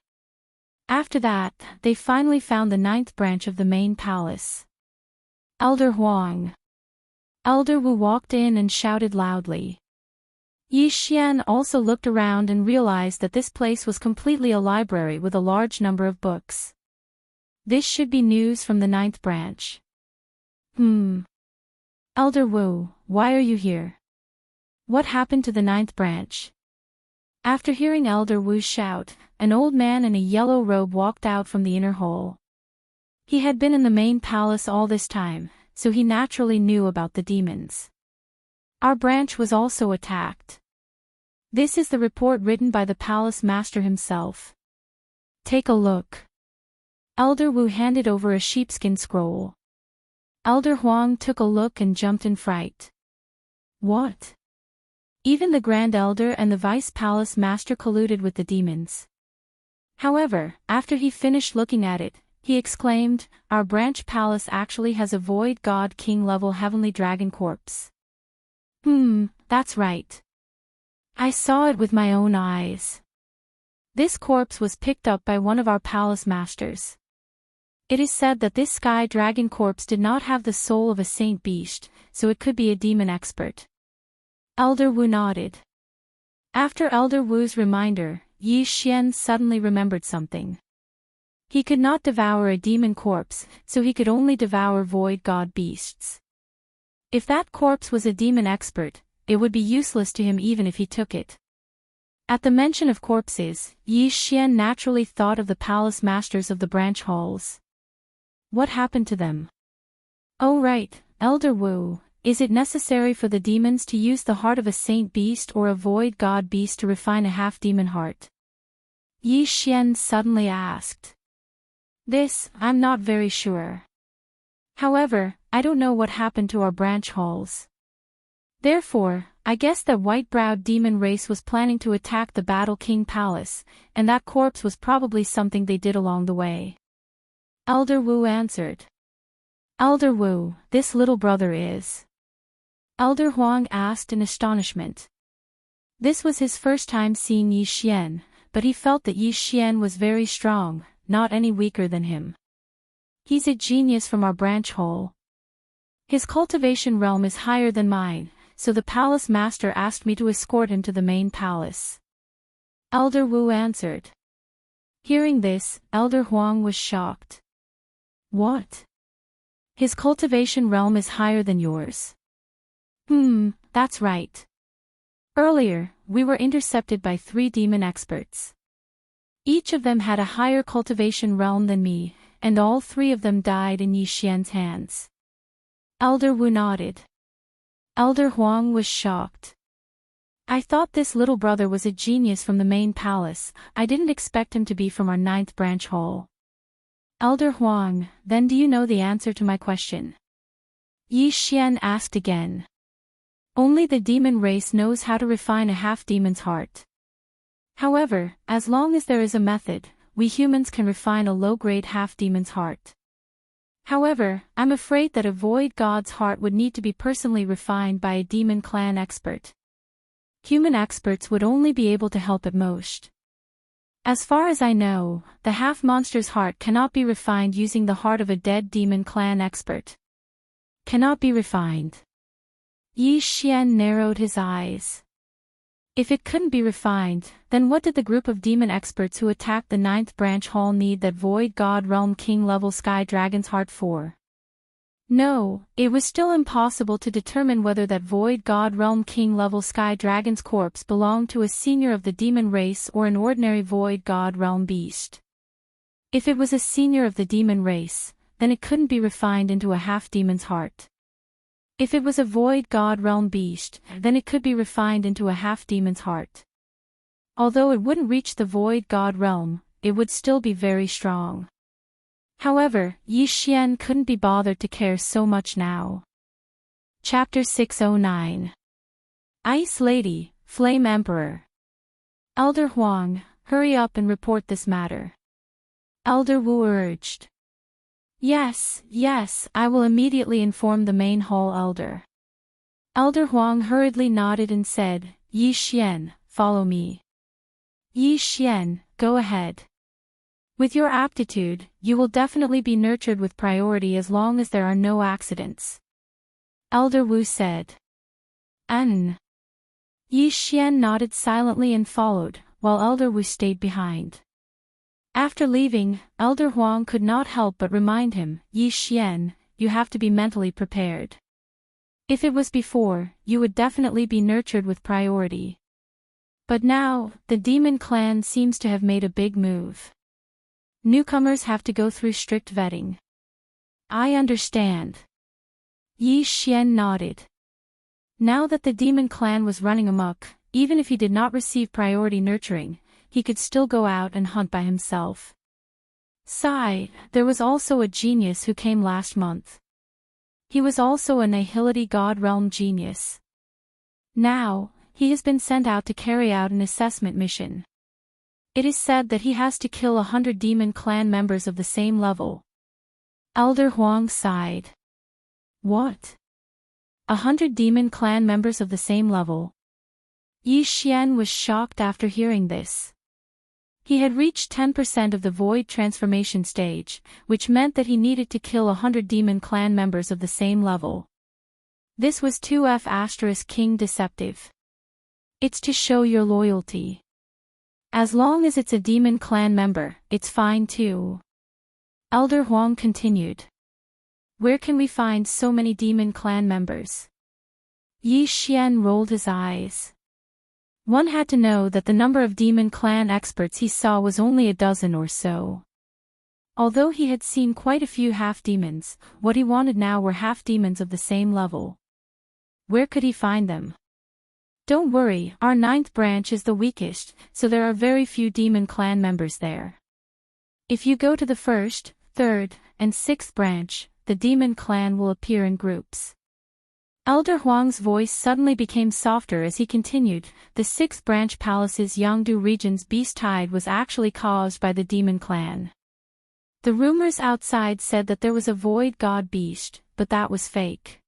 After that, they finally found the 9th branch of the main palace. Elder Huang. Elder Wu walked in and shouted loudly. Yi Xian also looked around and realized that this place was completely a library with a large number of books. This should be news from the 9th branch. Elder Wu, why are you here? What happened to the 9th branch? After hearing Elder Wu shout, an old man in a yellow robe walked out from the inner hall. He had been in the main palace all this time, so he naturally knew about the demons. Our branch was also attacked. This is the report written by the palace master himself. Take a look. Elder Wu handed over a sheepskin scroll. Elder Huang took a look and jumped in fright. What? Even the Grand Elder and the Vice Palace Master colluded with the demons. However, after he finished looking at it, he exclaimed, our branch palace actually has a Void God King level Heavenly Dragon corpse. That's right. I saw it with my own eyes. This corpse was picked up by one of our palace masters. It is said that this Sky Dragon corpse did not have the soul of a saint beast, so it could be a demon expert. Elder Wu nodded. After Elder Wu's reminder, Yi Xian suddenly remembered something. He could not devour a demon corpse, so he could only devour void god beasts. If that corpse was a demon expert, it would be useless to him even if he took it. At the mention of corpses, Yi Xian naturally thought of the palace masters of the branch halls. What happened to them? Oh right, Elder Wu, is it necessary for the demons to use the heart of a saint beast or a void god beast to refine a half-demon heart? Yi Xian suddenly asked. This, I'm not very sure. However, I don't know what happened to our branch halls. Therefore, I guess that white-browed demon race was planning to attack the Battle King Palace, and that corpse was probably something they did along the way. Elder Wu answered. Elder Wu, this little brother is? Elder Huang asked in astonishment. This was his first time seeing Yi Xian, but he felt that Yi Xian was very strong, not any weaker than him. He's a genius from our branch hall. His cultivation realm is higher than mine, so the palace master asked me to escort him to the main palace. Elder Wu answered. Hearing this, Elder Huang was shocked. What? His cultivation realm is higher than yours. That's right. Earlier, we were intercepted by 3 demon experts. Each of them had a higher cultivation realm than me, and all 3 of them died in Yi Xian's hands. Elder Wu nodded. Elder Huang was shocked. I thought this little brother was a genius from the main palace, I didn't expect him to be from our 9th branch hall. Elder Huang, then do you know the answer to my question? Yi Xian asked again. Only the demon race knows how to refine a half-demon's heart. However, as long as there is a method, we humans can refine a low-grade half-demon's heart. However, I'm afraid that a void god's heart would need to be personally refined by a demon clan expert. Human experts would only be able to help at most. As far as I know, the half-monster's heart cannot be refined using the heart of a dead demon clan expert. Cannot be refined. Yi Xian narrowed his eyes. If it couldn't be refined, then what did the group of demon experts who attacked the 9th branch hall need that void god realm king level sky dragon's heart for? No, it was still impossible to determine whether that void god realm king level sky dragon's corpse belonged to a senior of the demon race or an ordinary void god realm beast. If it was a senior of the demon race, then it couldn't be refined into a half-demon's heart. If it was a void god realm beast, then it could be refined into a half-demon's heart. Although it wouldn't reach the void god realm, it would still be very strong. However, Yi Xian couldn't be bothered to care so much now. Chapter 609. Ice Lady, Flame Emperor. Elder Huang, hurry up and report this matter. Elder Wu urged. Yes, I will immediately inform the main hall elder. Elder Huang hurriedly nodded and said, Yi Xian, follow me. Yi Xian, go ahead. With your aptitude, you will definitely be nurtured with priority as long as there are no accidents. Elder Wu said. Yi Xian nodded silently and followed, while Elder Wu stayed behind. After leaving, Elder Huang could not help but remind him, Yi Xian, you have to be mentally prepared. If it was before, you would definitely be nurtured with priority. But now, the demon clan seems to have made a big move. Newcomers have to go through strict vetting. I understand. Yi Xian nodded. Now that the demon clan was running amok, even if he did not receive priority nurturing, he could still go out and hunt by himself. Sigh, there was also a genius who came last month. He was also a Nihility God Realm genius. Now, he has been sent out to carry out an assessment mission. It is said that he has to kill 100 demon clan members of the same level. Elder Huang sighed. What? 100 demon clan members of the same level? Yi Xian was shocked after hearing this. He had reached 10% of the void transformation stage, which meant that he needed to kill 100 demon clan members of the same level. This was 2F** King deceptive. It's to show your loyalty. As long as it's a demon clan member, it's fine too. Elder Huang continued. Where can we find so many demon clan members? Yi Xian rolled his eyes. One had to know that the number of demon clan experts he saw was only a dozen or so. Although he had seen quite a few half-demons, what he wanted now were half-demons of the same level. Where could he find them? Don't worry, our 9th branch is the weakest, so there are very few demon clan members there. If you go to the 1st, 3rd, and 6th branch, the demon clan will appear in groups. Elder Huang's voice suddenly became softer as he continued, the 6th branch palace's Yangdu region's beast tide was actually caused by the demon clan. The rumors outside said that there was a void god beast, but that was fake.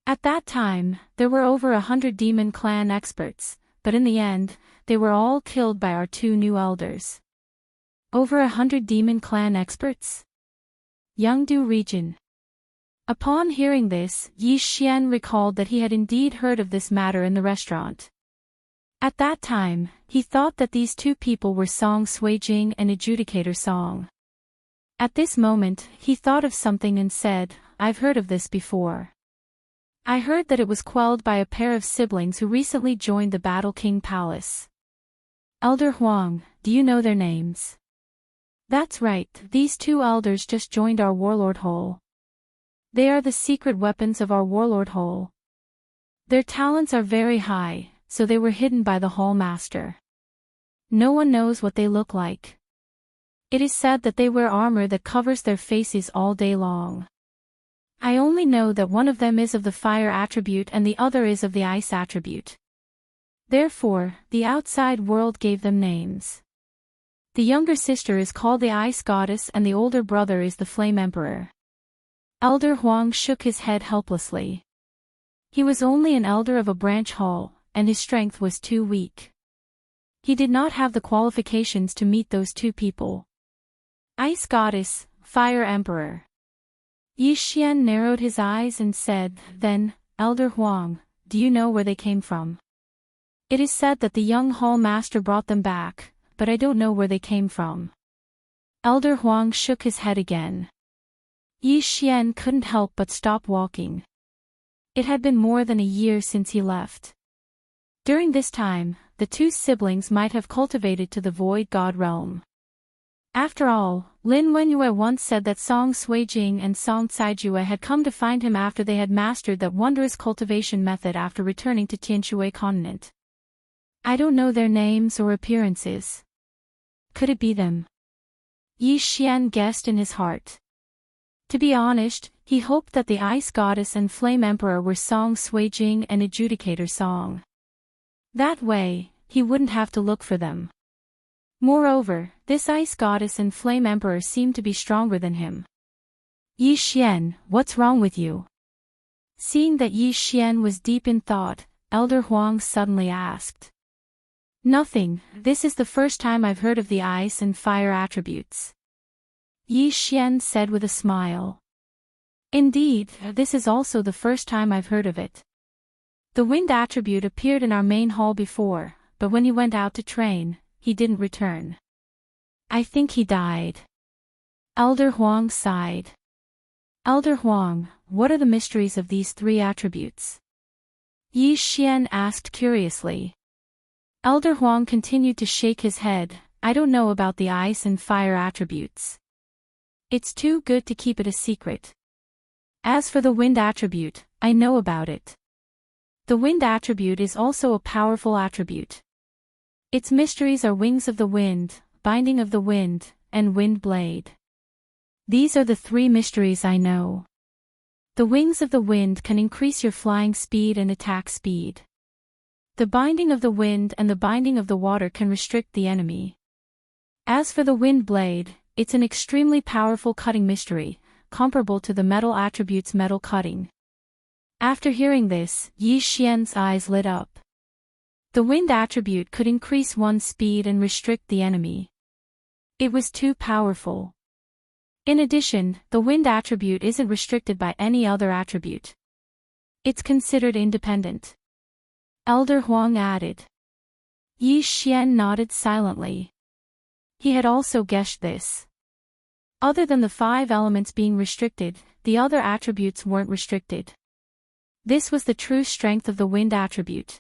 At that time, there were over 100 demon clan experts, but in the end, they were all killed by our 2 new elders. Over 100 demon clan experts? Yangdu region. Upon hearing this, Yi Xian recalled that he had indeed heard of this matter in the restaurant. At that time, he thought that these 2 people were Song Suijing and Adjudicator Song. At this moment, he thought of something and said, I've heard of this before. I heard that it was quelled by a pair of siblings who recently joined the Battle King Palace. Elder Huang, do you know their names? That's right, these 2 elders just joined our warlord hole. They are the secret weapons of our warlord hole. Their talents are very high, so they were hidden by the hall master. No one knows what they look like. It is said that they wear armor that covers their faces all day long. I only know that one of them is of the fire attribute and the other is of the ice attribute. Therefore, the outside world gave them names. The younger sister is called the Ice Goddess and the older brother is the Flame Emperor. Elder Huang shook his head helplessly. He was only an elder of a branch hall, and his strength was too weak. He did not have the qualifications to meet those 2 people. Ice Goddess, Fire Emperor. Yi Xian narrowed his eyes and said, Then, Elder Huang, do you know where they came from? It is said that the young hall master brought them back, but I don't know where they came from. Elder Huang shook his head again. Yi Xian couldn't help but stop walking. It had been more than a year since he left. During this time, the 2 siblings might have cultivated to the void god realm. After all, Lin Wenyue once said that Song Suijing and Song Caijue had come to find him after they had mastered that wondrous cultivation method after returning to Tianshui continent. I don't know their names or appearances. Could it be them? Yi Xian guessed in his heart. To be honest, He hoped that the Ice Goddess and Flame Emperor were Song Suijing and Adjudicator Song. That way, he wouldn't have to look for them. Moreover, this Ice Goddess and Flame Emperor seemed to be stronger than him. Yi Xian, what's wrong with you? Seeing that Yi Xian was deep in thought, Elder Huang suddenly asked. Nothing, this is the first time I've heard of the ice and fire attributes. Yi Xian said with a smile. Indeed, this is also the first time I've heard of it. The wind attribute appeared in our main hall before, but when he went out to train, he didn't return. I think he died. Elder Huang sighed. Elder Huang, what are the mysteries of these three attributes? Yi Xian asked curiously. Elder Huang continued to shake his head. I don't know about the ice and fire attributes. It's too good to keep it a secret. As for the wind attribute, I know about it. The wind attribute is also a powerful attribute. Its mysteries are wings of the wind, binding of the wind, and wind blade. These are the three mysteries I know. The wings of the wind can increase your flying speed and attack speed. The binding of the wind and the binding of the water can restrict the enemy. As for the wind blade, it's an extremely powerful cutting mystery, comparable to the metal attribute's metal cutting. After hearing this, Yi Xian's eyes lit up. The wind attribute could increase one's speed and restrict the enemy. It was too powerful. In addition, the wind attribute isn't restricted by any other attribute. It's considered independent. Elder Huang added. Yi Xian nodded silently. He had also guessed this. Other than the 5 elements being restricted, the other attributes weren't restricted. This was the true strength of the wind attribute.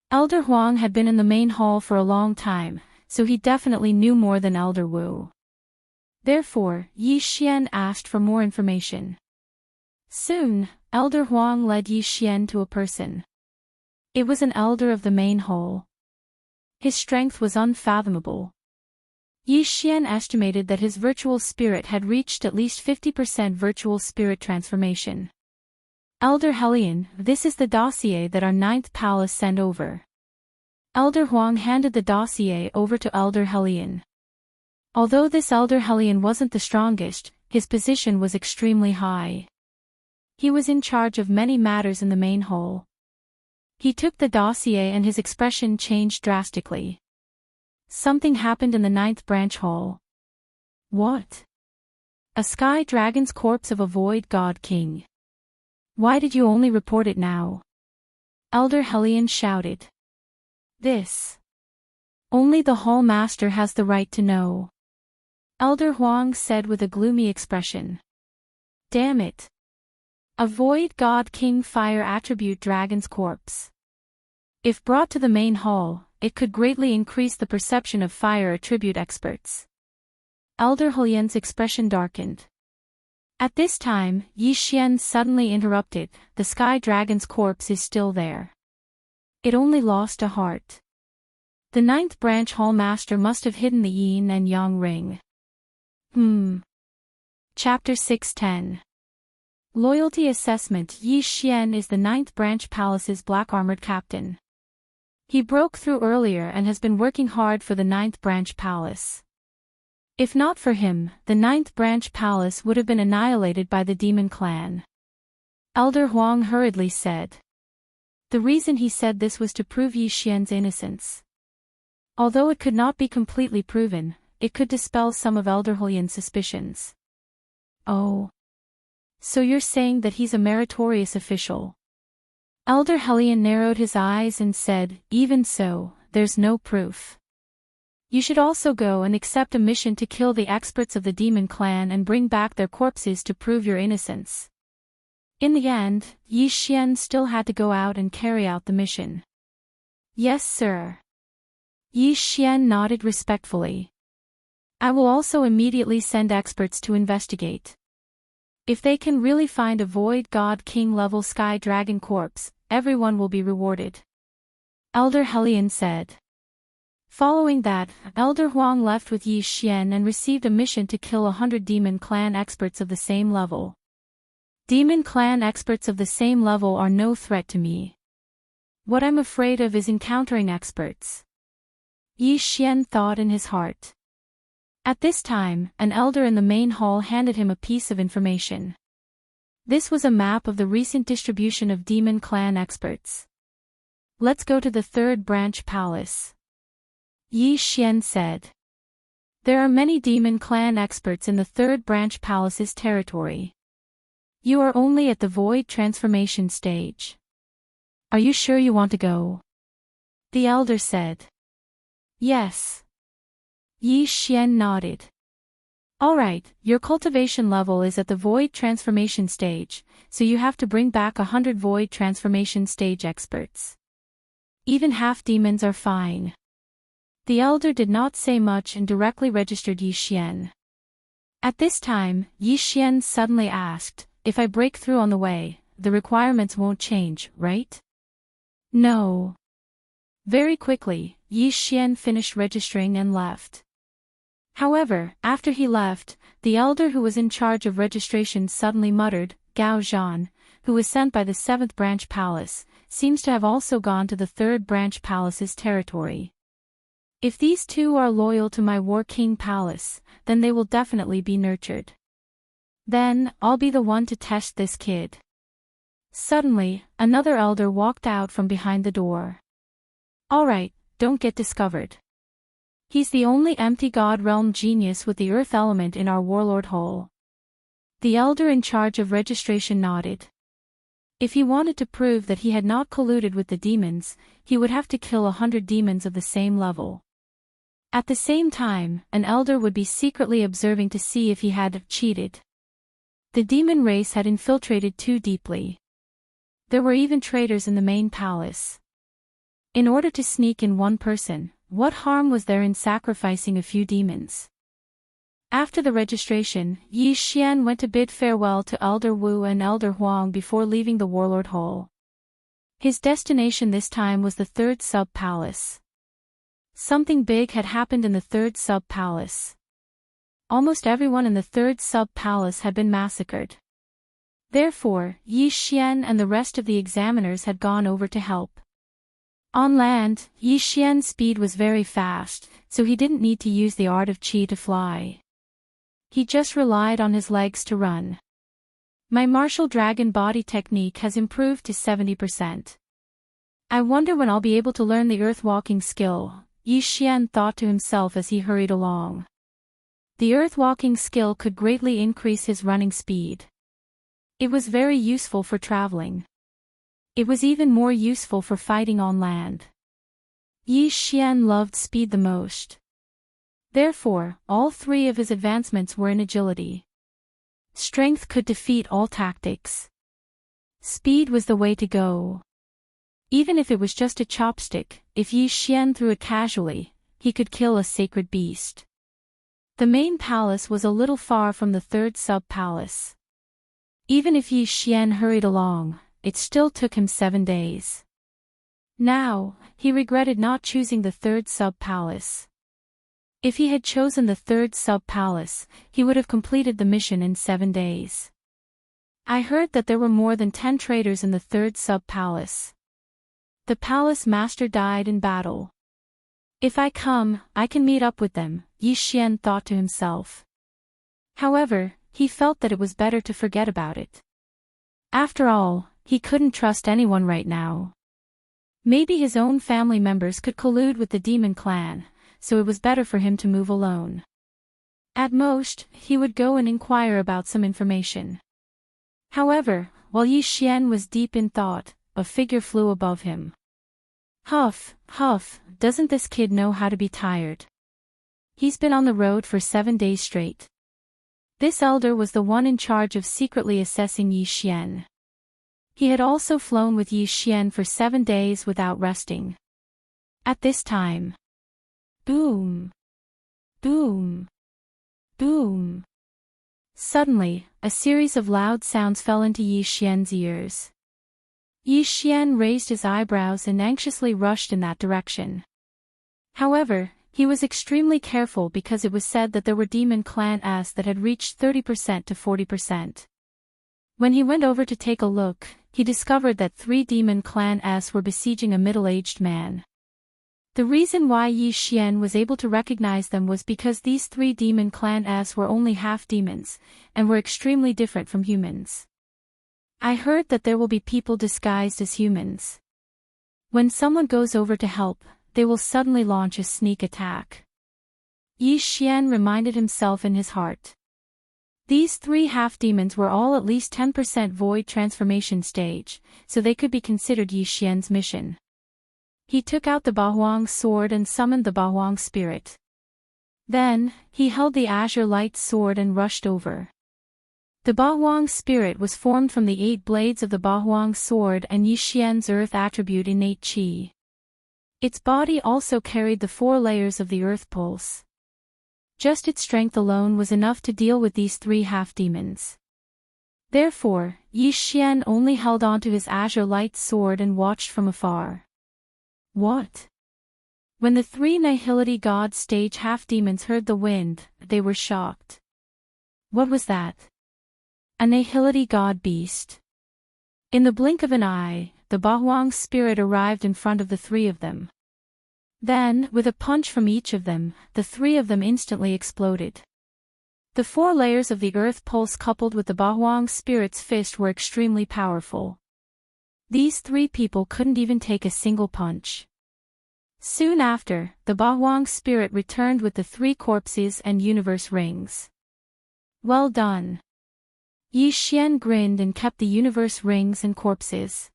Elder Huang had been in the main hall for a long time, so he definitely knew more than Elder Wu. Therefore, Yi Xian asked for more information. Soon, Elder Huang led Yi Xian to a person. It was an elder of the main hall. His strength was unfathomable. Yi Xian estimated that his virtual spirit had reached at least 50% virtual spirit transformation. Elder Hellion, this is the dossier that our 9th palace sent over. Elder Huang handed the dossier over to Elder Hellion. Although this Elder Hellion wasn't the strongest, his position was extremely high. He was in charge of many matters in the main hall. He took the dossier and his expression changed drastically. Something happened in the 9th branch hall. What? A sky dragon's corpse of a void god king. Why did you only report it now? Elder Hellion shouted. This. Only the hall master has the right to know. Elder Huang said with a gloomy expression. Damn it. A void god king fire attribute dragon's corpse. If brought to the main hall, it could greatly increase the perception of fire attribute experts. Elder Hellion's expression darkened. At this time, Yi Xian suddenly interrupted. The sky dragon's corpse is still there. It only lost a heart. The 9th branch hall master must have hidden the yin and yang ring. Chapter 610. Loyalty Assessment. Yi Xian is the 9th branch palace's black-armored captain. He broke through earlier and has been working hard for the 9th branch palace. If not for him, the 9th branch palace would have been annihilated by the demon clan. Elder Huang hurriedly said. The reason he said this was to prove Yi Xian's innocence. Although it could not be completely proven, it could dispel some of Elder Hellion's suspicions. Oh. So you're saying that he's a meritorious official? Elder Hellion narrowed his eyes and said, even so, there's no proof. You should also go and accept a mission to kill the experts of the demon clan and bring back their corpses to prove your innocence. In the end, Yi Xian still had to go out and carry out the mission. Yes, sir. Yi Xian nodded respectfully. I will also immediately send experts to investigate. If they can really find a void god king level sky dragon corpse, everyone will be rewarded. Elder Hellion said. Following that, Elder Huang left with Yi Xian and received a mission to kill 100 demon clan experts of the same level. Demon clan experts of the same level are no threat to me. What I'm afraid of is encountering experts. Yi Xian thought in his heart. At this time, an elder in the main hall handed him a piece of information. This was a map of the recent distribution of demon clan experts. Let's go to the third branch palace. Yi Xian said. There are many demon clan experts in the third branch palace's territory. You are only at the void transformation stage. Are you sure you want to go? The elder said. Yes. Yi Xian nodded. Alright, your cultivation level is at the void transformation stage, so you have to bring back 100 void transformation stage experts. Even half demons are fine. The elder did not say much and directly registered Yi Xian. At this time, Yi Xian suddenly asked, if I break through on the way, the requirements won't change, right? No. Very quickly, Yi Xian finished registering and left. However, after he left, the elder who was in charge of registration suddenly muttered, Gao Zhan, who was sent by the 7th branch palace, seems to have also gone to the 3rd branch palace's territory. If these two are loyal to my War King palace, then they will definitely be nurtured. Then, I'll be the one to test this kid. Suddenly, another elder walked out from behind the door. Alright, don't get discovered. He's the only empty god realm genius with the earth element in our warlord hole. The elder in charge of registration nodded. If he wanted to prove that he had not colluded with the demons, he would have to kill 100 demons of the same level. At the same time, an elder would be secretly observing to see if he had cheated. The demon race had infiltrated too deeply. There were even traitors in the main palace. In order to sneak in one person, what harm was there in sacrificing a few demons? After the registration, Yi Xian went to bid farewell to Elder Wu and Elder Huang before leaving the warlord hole. His destination this time was the 3rd sub-palace. Something big had happened in the 3rd sub-palace. Almost everyone in the 3rd sub-palace had been massacred. Therefore, Yi Xian and the rest of the examiners had gone over to help. On land, Yi Xian's speed was very fast, so he didn't need to use the art of Qi to fly. He just relied on his legs to run. My martial dragon body technique has improved to 70%. I wonder when I'll be able to learn the earth-walking skill, Yi Xian thought to himself as he hurried along. The earth-walking skill could greatly increase his running speed. It was very useful for traveling. It was even more useful for fighting on land. Yi Xian loved speed the most. Therefore, all 3 of his advancements were in agility. Strength could defeat all tactics. Speed was the way to go. Even if it was just a chopstick, if Yi Xian threw it casually, he could kill a sacred beast. The main palace was a little far from the 3rd sub-palace. Even if Yi Xian hurried along, it still took him 7 days. Now, he regretted not choosing the 3rd sub-palace. If he had chosen the 3rd sub-palace, he would have completed the mission in 7 days. I heard that there were more than 10 traitors in the 3rd sub-palace. The palace master died in battle. If I come, I can meet up with them, Yi Xian thought to himself. However, he felt that it was better to forget about it. After all, he couldn't trust anyone right now. Maybe his own family members could collude with the demon clan, so it was better for him to move alone. At most, he would go and inquire about some information. However, while Yi Xian was deep in thought, a figure flew above him. Huff, huff, doesn't this kid know how to be tired? He's been on the road for 7 days straight. This elder was the one in charge of secretly assessing Yi Xian. He had also flown with Yi Xian for 7 days without resting. At this time, boom, boom, boom. Suddenly, a series of loud sounds fell into Yi Xian's ears. Yi Xian raised his eyebrows and anxiously rushed in that direction. However, he was extremely careful because it was said that there were demon clan S that had reached 30% to 40%. When he went over to take a look, he discovered that 3 demon clans were besieging a middle-aged man. The reason why Yi Xian was able to recognize them was because these 3 demon clans were only half demons, and were extremely different from humans. I heard that there will be people disguised as humans. When someone goes over to help, they will suddenly launch a sneak attack. Yi Xian reminded himself in his heart. These 3 half-demons were all at least 10% void transformation stage, so they could be considered Yi Xian's mission. He took out the Bahuang sword and summoned the Bahuang spirit. Then, he held the azure light sword and rushed over. The Bahuang spirit was formed from the 8 blades of the Bahuang sword and Yi Xian's earth attribute innate qi. Its body also carried the 4 layers of the earth pulse. Just its strength alone was enough to deal with these 3 half-demons. Therefore, Yi Xian only held onto his azure light sword and watched from afar. What? When the 3 Nihility God stage half-demons heard the wind, they were shocked. What was that? A Nihility God beast. In the blink of an eye, the Bahuang spirit arrived in front of the 3 of them. Then, with a punch from each of them, the 3 of them instantly exploded. The 4 layers of the earth pulse coupled with the Bahuang spirit's fist were extremely powerful. These 3 people couldn't even take a single punch. Soon after, the Bahuang spirit returned with the 3 corpses and universe rings. Well done. Yi Xian grinned and kept the universe rings and corpses.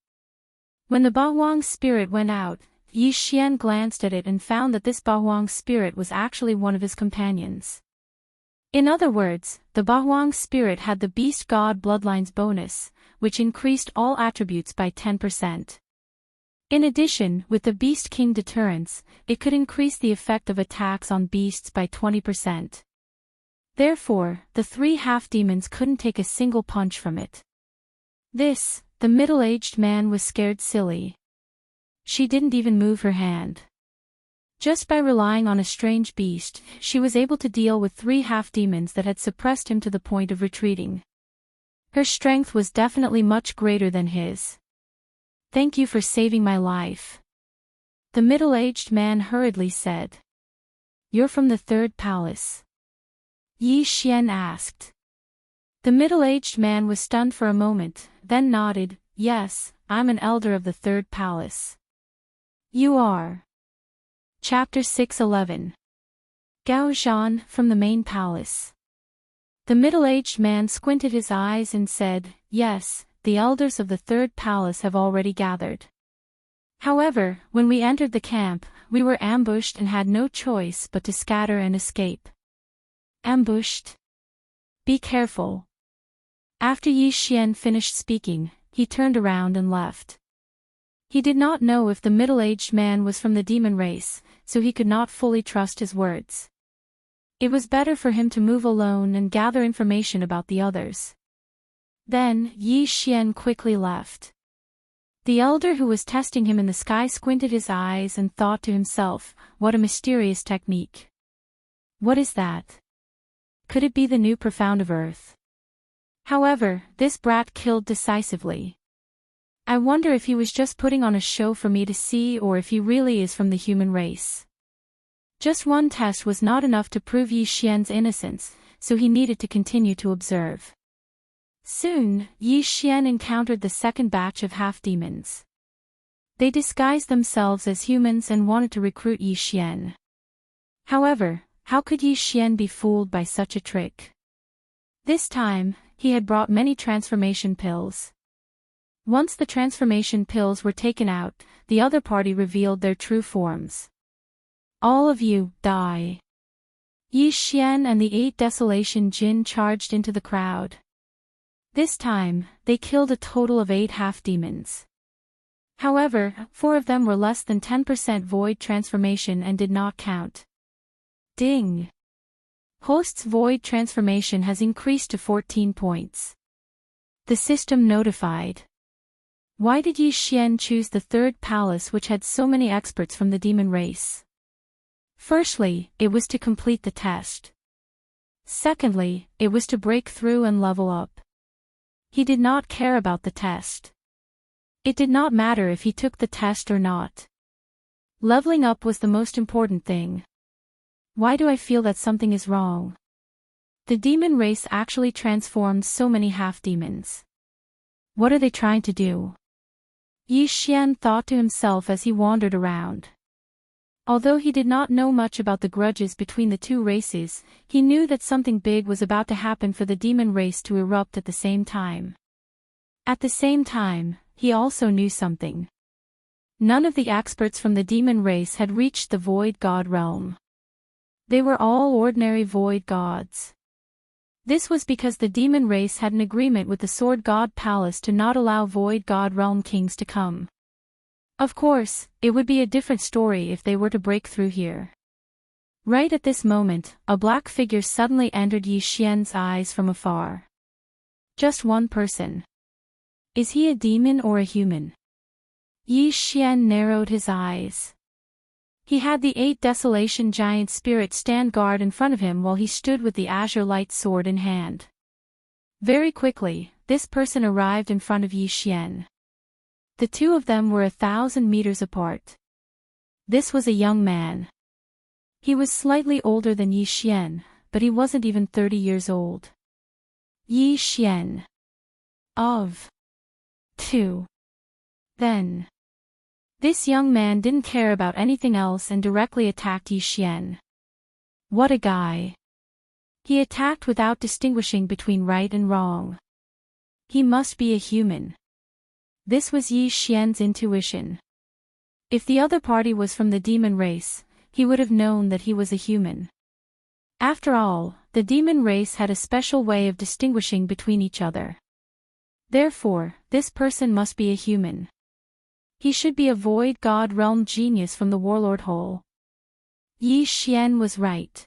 When the Bahuang spirit went out, Yi Xian glanced at it and found that this Bahuang spirit was actually one of his companions. In other words, the Bahuang spirit had the Beast God Bloodlines bonus, which increased all attributes by 10%. In addition, with the Beast King deterrence, it could increase the effect of attacks on beasts by 20%. Therefore, the 3 half-demons couldn't take a single punch from it. The middle-aged man was scared silly. She didn't even move her hand. Just by relying on a strange beast, she was able to deal with 3 half-demons that had suppressed him to the point of retreating. Her strength was definitely much greater than his. Thank you for saving my life. The middle-aged man hurriedly said. You're from the 3rd palace? Yi Xian asked. The middle-aged man was stunned for a moment, then nodded. Yes, I'm an elder of the 3rd palace. You are. Chapter 6:11. Gao Zhan from the main palace. The middle-aged man squinted his eyes and said, Yes, the elders of the 3rd palace have already gathered. However, when we entered the camp, we were ambushed and had no choice but to scatter and escape. Ambushed? Be careful. After Yi Xian finished speaking, he turned around and left. He did not know if the middle-aged man was from the demon race, so he could not fully trust his words. It was better for him to move alone and gather information about the others. Then, Yi Xian quickly left. The elder who was testing him in the sky squinted his eyes and thought to himself, what a mysterious technique. What is that? Could it be the new profound of Earth? However, this brat killed decisively. I wonder if he was just putting on a show for me to see or if he really is from the human race. Just one test was not enough to prove Yi Xian's innocence, so he needed to continue to observe. Soon, Yi Xian encountered the 2nd batch of half-demons. They disguised themselves as humans and wanted to recruit Yi Xian. However, how could Yi Xian be fooled by such a trick? This time, he had brought many transformation pills. Once the transformation pills were taken out, the other party revealed their true forms. All of you, die. Yi Xian and the 8 Desolation Jin charged into the crowd. This time, they killed a total of 8 half-demons. However, 4 of them were less than 10% void transformation and did not count. Ding! Host's void transformation has increased to 14 points. The system notified. Why did Yi Xian choose the 3rd palace which had so many experts from the demon race? Firstly, it was to complete the test. Secondly, it was to break through and level up. He did not care about the test. It did not matter if he took the test or not. Leveling up was the most important thing. Why do I feel that something is wrong? The demon race actually transformed so many half-demons. What are they trying to do? Yi Xian thought to himself as he wandered around. Although he did not know much about the grudges between the two races, he knew that something big was about to happen for the demon race to erupt at the same time. At the same time, he also knew something. None of the experts from the demon race had reached the void god realm. They were all ordinary void gods. This was because the demon race had an agreement with the sword god palace to not allow void god realm kings to come. Of course, it would be a different story if they were to break through here. Right at this moment, a black figure suddenly entered Yi Xian's eyes from afar. Just one person. Is he a demon or a human? Yi Xian narrowed his eyes. He had the 8 Desolation giant spirit stand guard in front of him while he stood with the azure light sword in hand. Very quickly, this person arrived in front of Yi Xian. The two of them were 1,000 meters apart. This was a young man. He was slightly older than Yi Xian, but he wasn't even 30 years old. Yi Xian. Of. 2. Then. This young man didn't care about anything else and directly attacked Yi Xian. What a guy. He attacked without distinguishing between right and wrong. He must be a human. This was Yi Xian's intuition. If the other party was from the demon race, he would have known that he was a human. After all, the demon race had a special way of distinguishing between each other. Therefore, this person must be a human. He should be a void god realm genius from the warlord hole. Yi Xian was right.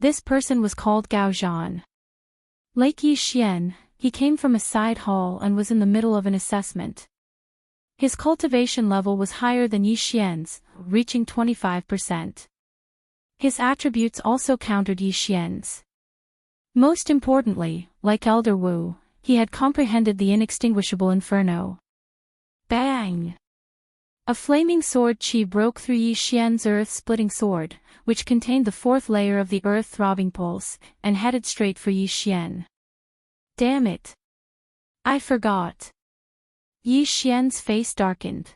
This person was called Gao Zhan. Like Yi Xian, he came from a side hall and was in the middle of an assessment. His cultivation level was higher than Yi Xian's, reaching 25%. His attributes also countered Yi Xian's. Most importantly, like Elder Wu, he had comprehended the inextinguishable inferno. Bang! A flaming sword chi broke through Yi Xian's earth-splitting sword, which contained the 4th layer of the earth-throbbing pulse, and headed straight for Yi Xian. Damn it! I forgot. Yi Xian's face darkened.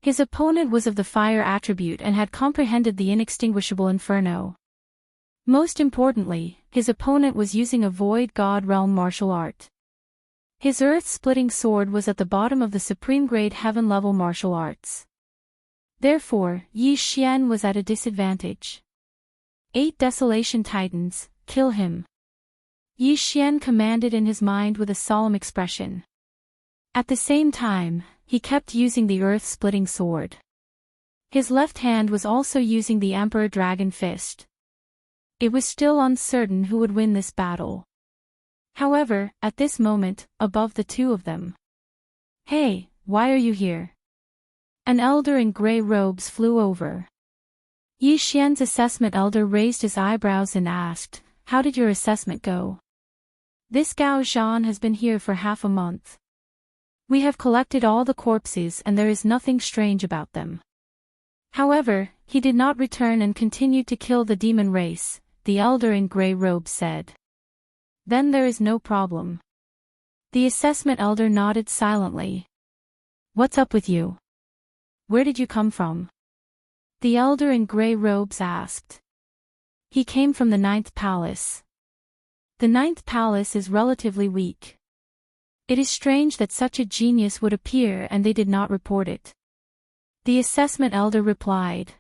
His opponent was of the fire attribute and had comprehended the inextinguishable inferno. Most importantly, his opponent was using a void god realm martial art. His earth-splitting sword was at the bottom of the supreme-grade heaven-level martial arts. Therefore, Yi Xian was at a disadvantage. 8 Desolation Titans, kill him. Yi Xian commanded in his mind with a solemn expression. At the same time, he kept using the earth-splitting sword. His left hand was also using the Emperor Dragon Fist. It was still uncertain who would win this battle. However, at this moment, above the two of them. Hey, why are you here? An elder in gray robes flew over. Yi Xian's assessment elder raised his eyebrows and asked, "How did your assessment go?" "This Gao Zhan has been here for half a month. We have collected all the corpses and there is nothing strange about them. However, he did not return and continued to kill the demon race," the elder in gray robes said. "Then there is no problem." The assessment elder nodded silently. "What's up with you? Where did you come from?" the elder in gray robes asked. "He came from the 9th palace. The 9th palace is relatively weak. It is strange that such a genius would appear and they did not report it," the assessment elder replied.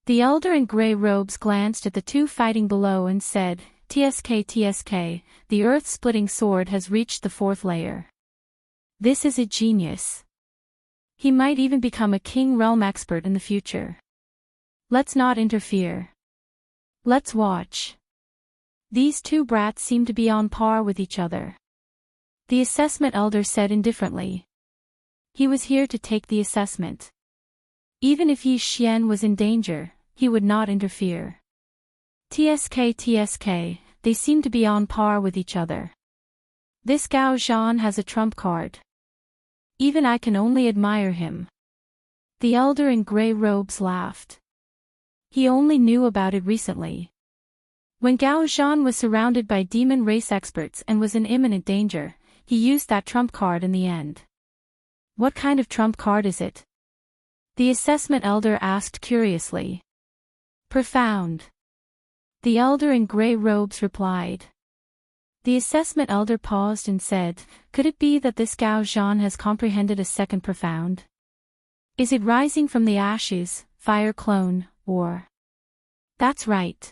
The elder in gray robes glanced at the two fighting below and said, TSK, the earth-splitting sword has reached the 4th layer. This is a genius. He might even become a king realm expert in the future. Let's not interfere. Let's watch. These two brats seem to be on par with each other," the assessment elder said indifferently. He was here to take the assessment. Even if Yi Xian was in danger, he would not interfere. TSK, they seem to be on par with each other. This Gao Zhan has a trump card. Even I can only admire him. The elder in gray robes laughed. He only knew about it recently. When Gao Zhan was surrounded by demon race experts and was in imminent danger, he used that trump card in the end. What kind of trump card is it? The assessment elder asked curiously. Profound. The elder in gray robes replied. The assessment elder paused and said, could it be that this Gao Zhan has comprehended a second profound? Is it rising from the ashes, fire clone, or? That's right.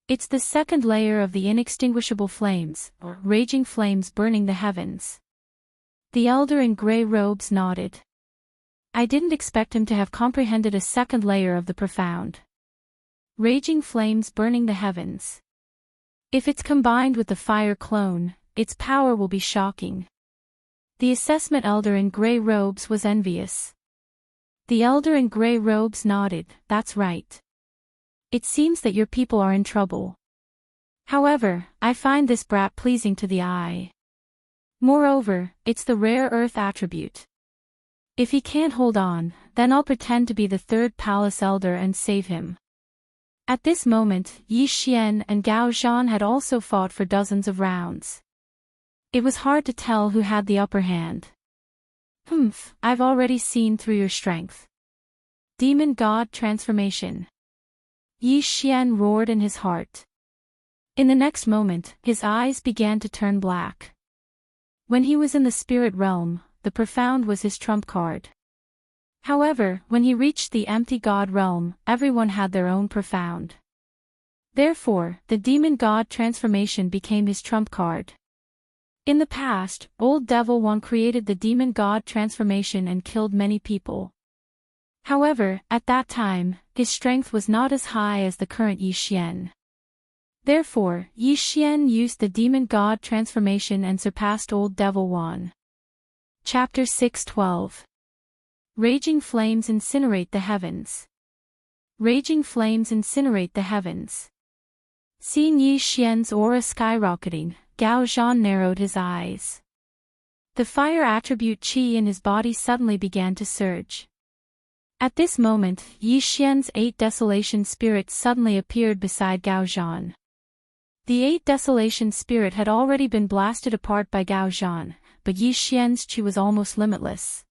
It's the second layer of the inextinguishable flames, or raging flames burning the heavens. The elder in gray robes nodded. I didn't expect him to have comprehended a second layer of the profound. Raging flames burning the heavens. If it's combined with the fire clone, its power will be shocking. The assessment elder in gray robes was envious. The elder in gray robes nodded, that's right. It seems that your people are in trouble. However, I find this brat pleasing to the eye. Moreover, it's the rare earth attribute. If he can't hold on, then I'll pretend to be the third palace elder and save him. At this moment, Yi Xian and Gao Zhan had also fought for dozens of rounds. It was hard to tell who had the upper hand. I've already seen through your strength. Demon God transformation. Yi Xian roared in his heart. In the next moment, his eyes began to turn black. When he was in the spirit realm, the profound was his trump card. However, when he reached the empty god realm, everyone had their own profound. Therefore, the demon god transformation became his trump card. In the past, Old Devil One created the demon god transformation and killed many people. However, at that time, his strength was not as high as the current Yi Xian. Therefore, Yi Xian used the demon god transformation and surpassed Old Devil One. Chapter 6:12. Raging flames incinerate the heavens. Raging flames incinerate the heavens. Seeing Yi Xian's aura skyrocketing, Gao Zhan narrowed his eyes. The fire attribute qi in his body suddenly began to surge. At this moment, Yi Xian's 8 desolation spirits suddenly appeared beside Gao Zhan. The 8 desolation spirit had already been blasted apart by Gao Zhan, but Yi Xian's qi was almost limitless.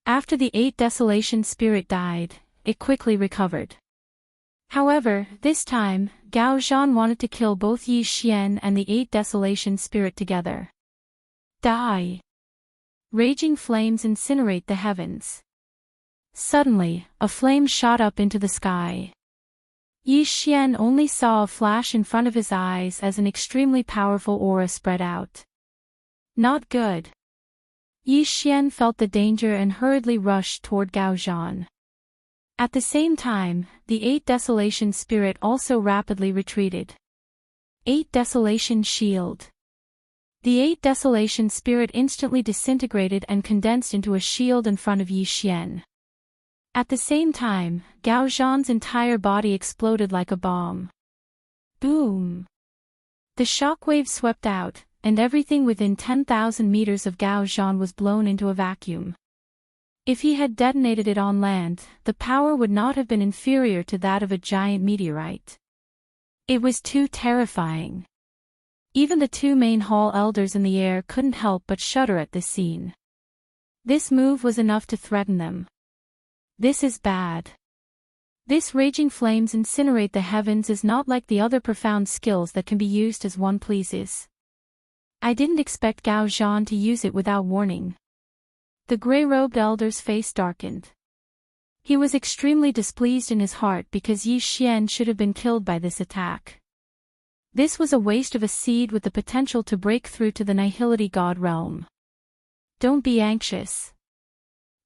After the 8 desolation spirit died, it quickly recovered. However, this time, Gao Zhan wanted to kill both Yi Xian and the 8 desolation spirit together. Die! Raging flames incinerate the heavens. Suddenly, a flame shot up into the sky. Yi Xian only saw a flash in front of his eyes as an extremely powerful aura spread out. Not good. Yi Xian felt the danger and hurriedly rushed toward Gao Zhan. At the same time, the 8 desolation spirit also rapidly retreated. 8 desolation shield. The 8 desolation spirit instantly disintegrated and condensed into a shield in front of Yi Xian. At the same time, Gao Zhan's entire body exploded like a bomb. Boom! The shockwave swept out, and everything within 10,000 meters of Gao Zhan was blown into a vacuum. If he had detonated it on land, the power would not have been inferior to that of a giant meteorite. It was too terrifying. Even the 2 main hall elders in the air couldn't help but shudder at this scene. This move was enough to threaten them. This is bad. This raging flames incinerate the heavens is not like the other profound skills that can be used as one pleases. I didn't expect Gao Zhan to use it without warning. The gray-robed elder's face darkened. He was extremely displeased in his heart because Yi Xian should have been killed by this attack. This was a waste of a seed with the potential to break through to the Nihility God realm. Don't be anxious.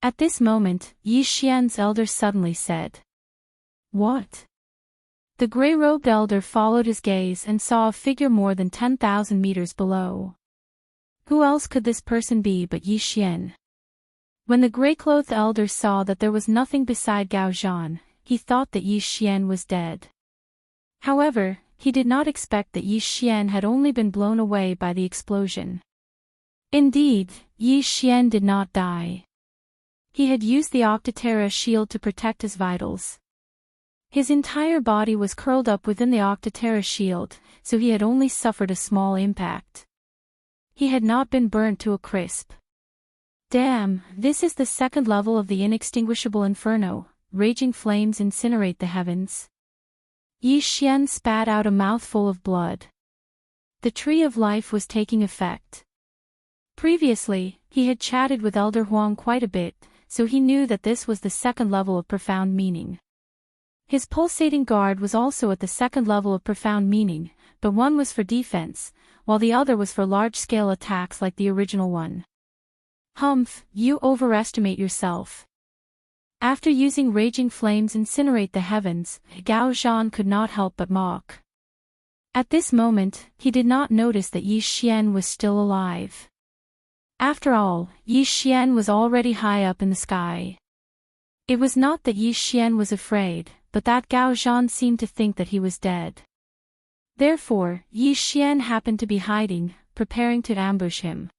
At this moment, Yi Xian's elder suddenly said. What? The gray-robed elder followed his gaze and saw a figure more than 10,000 meters below. Who else could this person be but Yi Xian? When the gray-clothed elder saw that there was nothing beside Gao Zhan, he thought that Yi Xian was dead. However, he did not expect that Yi Xian had only been blown away by the explosion. Indeed, Yi Xian did not die. He had used the Octaterra shield to protect his vitals. His entire body was curled up within the Octaterra shield, so he had only suffered a small impact. He had not been burnt to a crisp. Damn, this is the second level of the inextinguishable inferno. Raging flames incinerate the heavens. Yi Xian spat out a mouthful of blood. The tree of life was taking effect. Previously, he had chatted with Elder Huang quite a bit, so he knew that this was the second level of profound meaning. His pulsating guard was also at the second level of profound meaning, but one was for defense, while the other was for large-scale attacks like the original one. Humph, you overestimate yourself. After using raging flames incinerate the heavens, Gao Zhan could not help but mock. At this moment, he did not notice that Yi Xian was still alive. After all, Yi Xian was already high up in the sky. It was not that Yi Xian was afraid, but that Gao Zhan seemed to think that he was dead. Therefore, Yi Xian happened to be hiding, preparing to ambush him.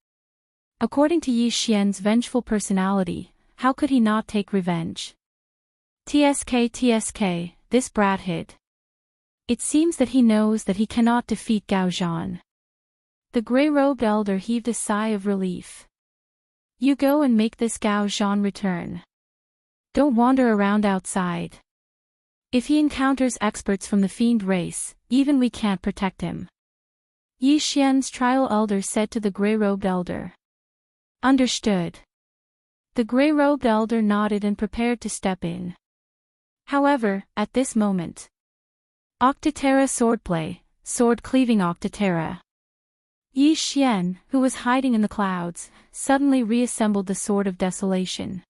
According to Yi Xian's vengeful personality, how could he not take revenge? TSK, this brat hid. It seems that he knows that he cannot defeat Gao Zhan. The grey-robed elder heaved a sigh of relief. You go and make this Gao Zhan return. Don't wander around outside. If he encounters experts from the fiend race, even we can't protect him. Yi Xian's trial elder said to the grey-robed elder. Understood. The grey-robed elder nodded and prepared to step in. However, at this moment. Octaterra swordplay, sword-cleaving Octaterra. Yi Xian, who was hiding in the clouds, suddenly reassembled the Sword of Desolation.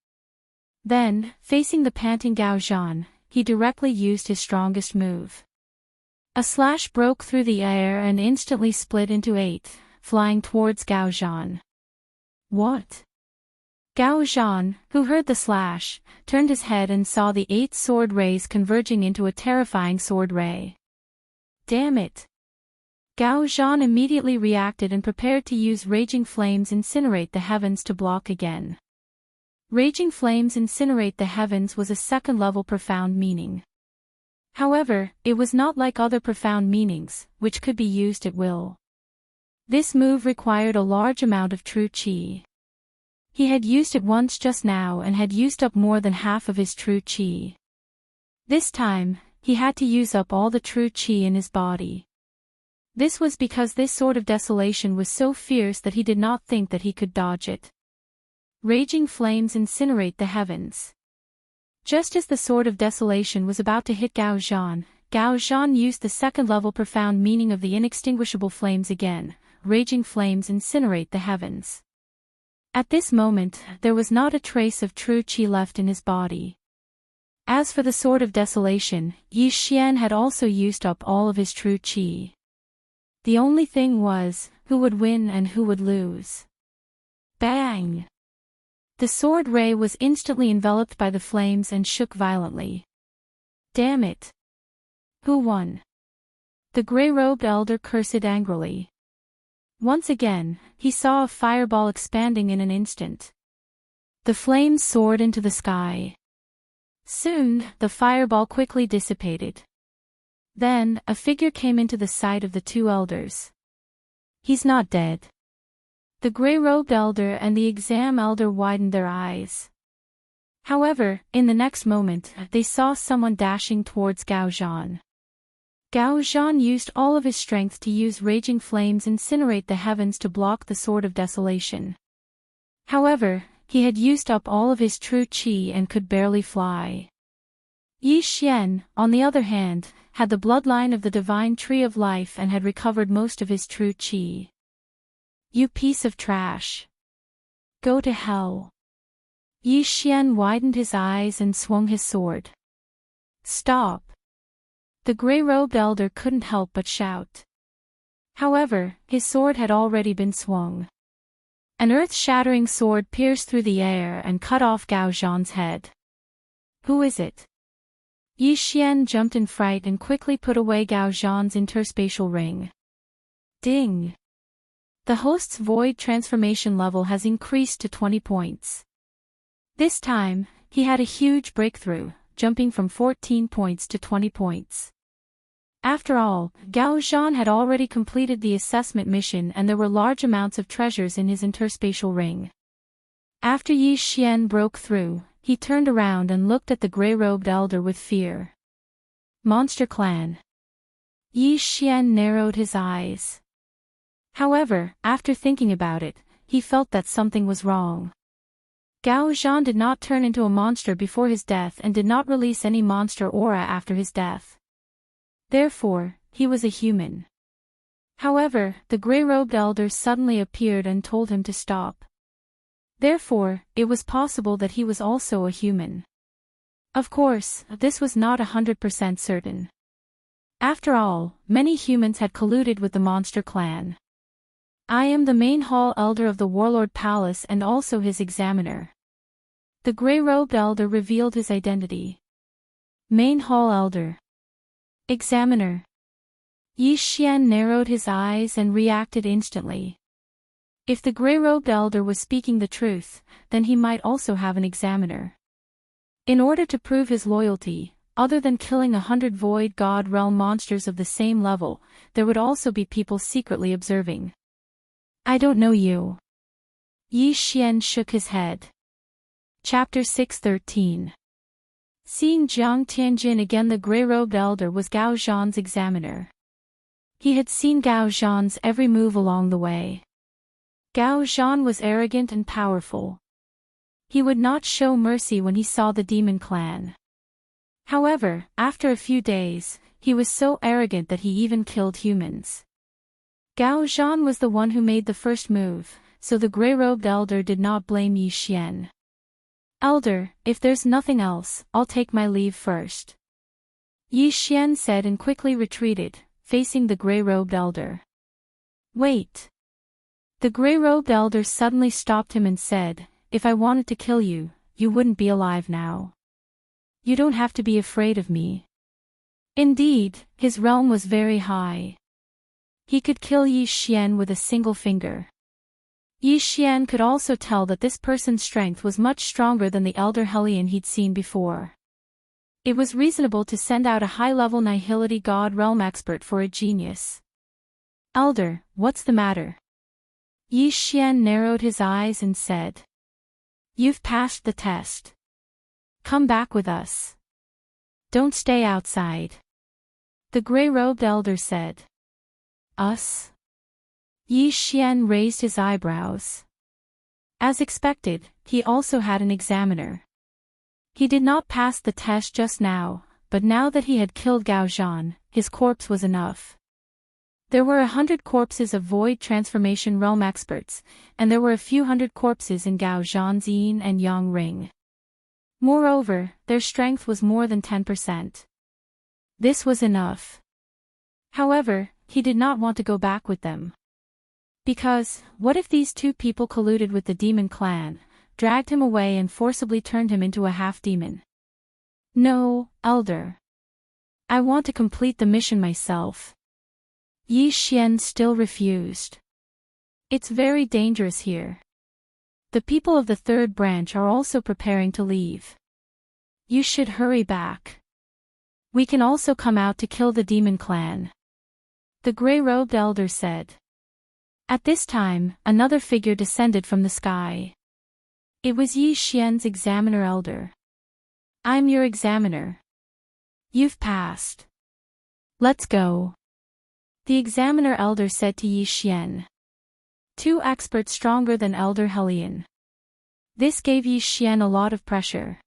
Then, facing the panting Gao Zhan, he directly used his strongest move. A slash broke through the air and instantly split into 8, flying towards Gao Zhan. What? Gao Zhan, who heard the slash, turned his head and saw the 8 sword rays converging into a terrifying sword ray. Damn it! Gao Zhan immediately reacted and prepared to use Raging Flames Incinerate the Heavens to block again. Raging Flames Incinerate the Heavens was a second-level profound meaning. However, it was not like other profound meanings, which could be used at will. This move required a large amount of true qi. He had used it once just now and had used up more than half of his true qi. This time, he had to use up all the true qi in his body. This was because this Sword of Desolation was so fierce that he did not think that he could dodge it. Raging flames incinerate the heavens. Just as the Sword of Desolation was about to hit Gao Zhan used the second-level profound meaning of the inextinguishable flames again. Raging flames incinerate the heavens. At this moment, there was not a trace of true qi left in his body. As for the Sword of Desolation, Yi Xian had also used up all of his true qi. The only thing was, who would win and who would lose. Bang! The sword ray was instantly enveloped by the flames and shook violently. Damn it! Who won? The grey-robed elder cursed angrily. Once again, he saw a fireball expanding in an instant. The flames soared into the sky. Soon, the fireball quickly dissipated. Then, a figure came into the sight of the two elders. He's not dead. The grey-robed elder and the exam elder widened their eyes. However, in the next moment, they saw someone dashing towards Gao Zhan. Gao Zhan used all of his strength to use Raging Flames Incinerate the Heavens to block the Sword of Desolation. However, he had used up all of his true qi and could barely fly. Yi Xian, on the other hand, had the bloodline of the Divine Tree of Life and had recovered most of his true qi. You piece of trash. Go to hell. Yi Xian widened his eyes and swung his sword. Stop. The grey-robed elder couldn't help but shout. However, his sword had already been swung. An earth-shattering sword pierced through the air and cut off Gao Zhan's head. Who is it? Yi Xian jumped in fright and quickly put away Gao Zhan's interspatial ring. Ding! The host's void transformation level has increased to 20 points. This time, he had a huge breakthrough, jumping from 14 points to 20 points. After all, Gao Zhan had already completed the assessment mission and there were large amounts of treasures in his interspatial ring. After Yi Xian broke through, he turned around and looked at the gray-robed elder with fear. Monster Clan. Yi Xian narrowed his eyes. However, after thinking about it, he felt that something was wrong. Gao Zhan did not turn into a monster before his death and did not release any monster aura after his death. Therefore, he was a human. However, the gray-robed elder suddenly appeared and told him to stop. Therefore, it was possible that he was also a human. Of course, this was not 100% certain. After all, many humans had colluded with the Monster Clan. I am the main hall elder of the Warlord Palace and also his examiner. The gray-robed elder revealed his identity. Main hall elder. Examiner. Yi Xian narrowed his eyes and reacted instantly. If the gray-robed elder was speaking the truth, then he might also have an examiner. In order to prove his loyalty, other than killing 100 Void God Realm monsters of the same level, there would also be people secretly observing. I don't know you. Yi Xian shook his head. Chapter 6:13. Seeing Jiang Tianjin again, the gray-robed elder was Gao Zhan's examiner. He had seen Gao Zhan's every move along the way. Gao Zhan was arrogant and powerful. He would not show mercy when he saw the demon clan. However, after a few days, he was so arrogant that he even killed humans. Gao Zhan was the one who made the first move, so the gray-robed elder did not blame Yi Xian. Elder, if there's nothing else, I'll take my leave first. Yi Xian said and quickly retreated, facing the gray-robed elder. Wait. The gray-robed elder suddenly stopped him and said, if I wanted to kill you, you wouldn't be alive now. You don't have to be afraid of me. Indeed, his realm was very high. He could kill Yi Xian with a single finger. Yi Xian could also tell that this person's strength was much stronger than the Elder Hellion he'd seen before. It was reasonable to send out a high-level Nihility God Realm expert for a genius. Elder, what's the matter? Yi Xian narrowed his eyes and said. You've passed the test. Come back with us. Don't stay outside. The gray-robed elder said. Us? Yi Xian raised his eyebrows. As expected, he also had an examiner. He did not pass the test just now, but now that he had killed Gao Zhan, his corpse was enough. There were 100 corpses of Void Transformation Realm experts, and there were a few hundred corpses in Gao Zhan's Yin and Yang ring. Moreover, their strength was more than 10%. This was enough. However, he did not want to go back with them. Because, what if these two people colluded with the demon clan, dragged him away and forcibly turned him into a half-demon? No, Elder. I want to complete the mission myself. Yi Xian still refused. It's very dangerous here. The people of the third branch are also preparing to leave. You should hurry back. We can also come out to kill the demon clan. The gray-robed elder said. At this time, another figure descended from the sky. It was Yi Xian's examiner elder. I'm your examiner. You've passed. Let's go. The examiner elder said to Yi Xian. Two experts stronger than Elder Hellion. This gave Yi Xian a lot of pressure.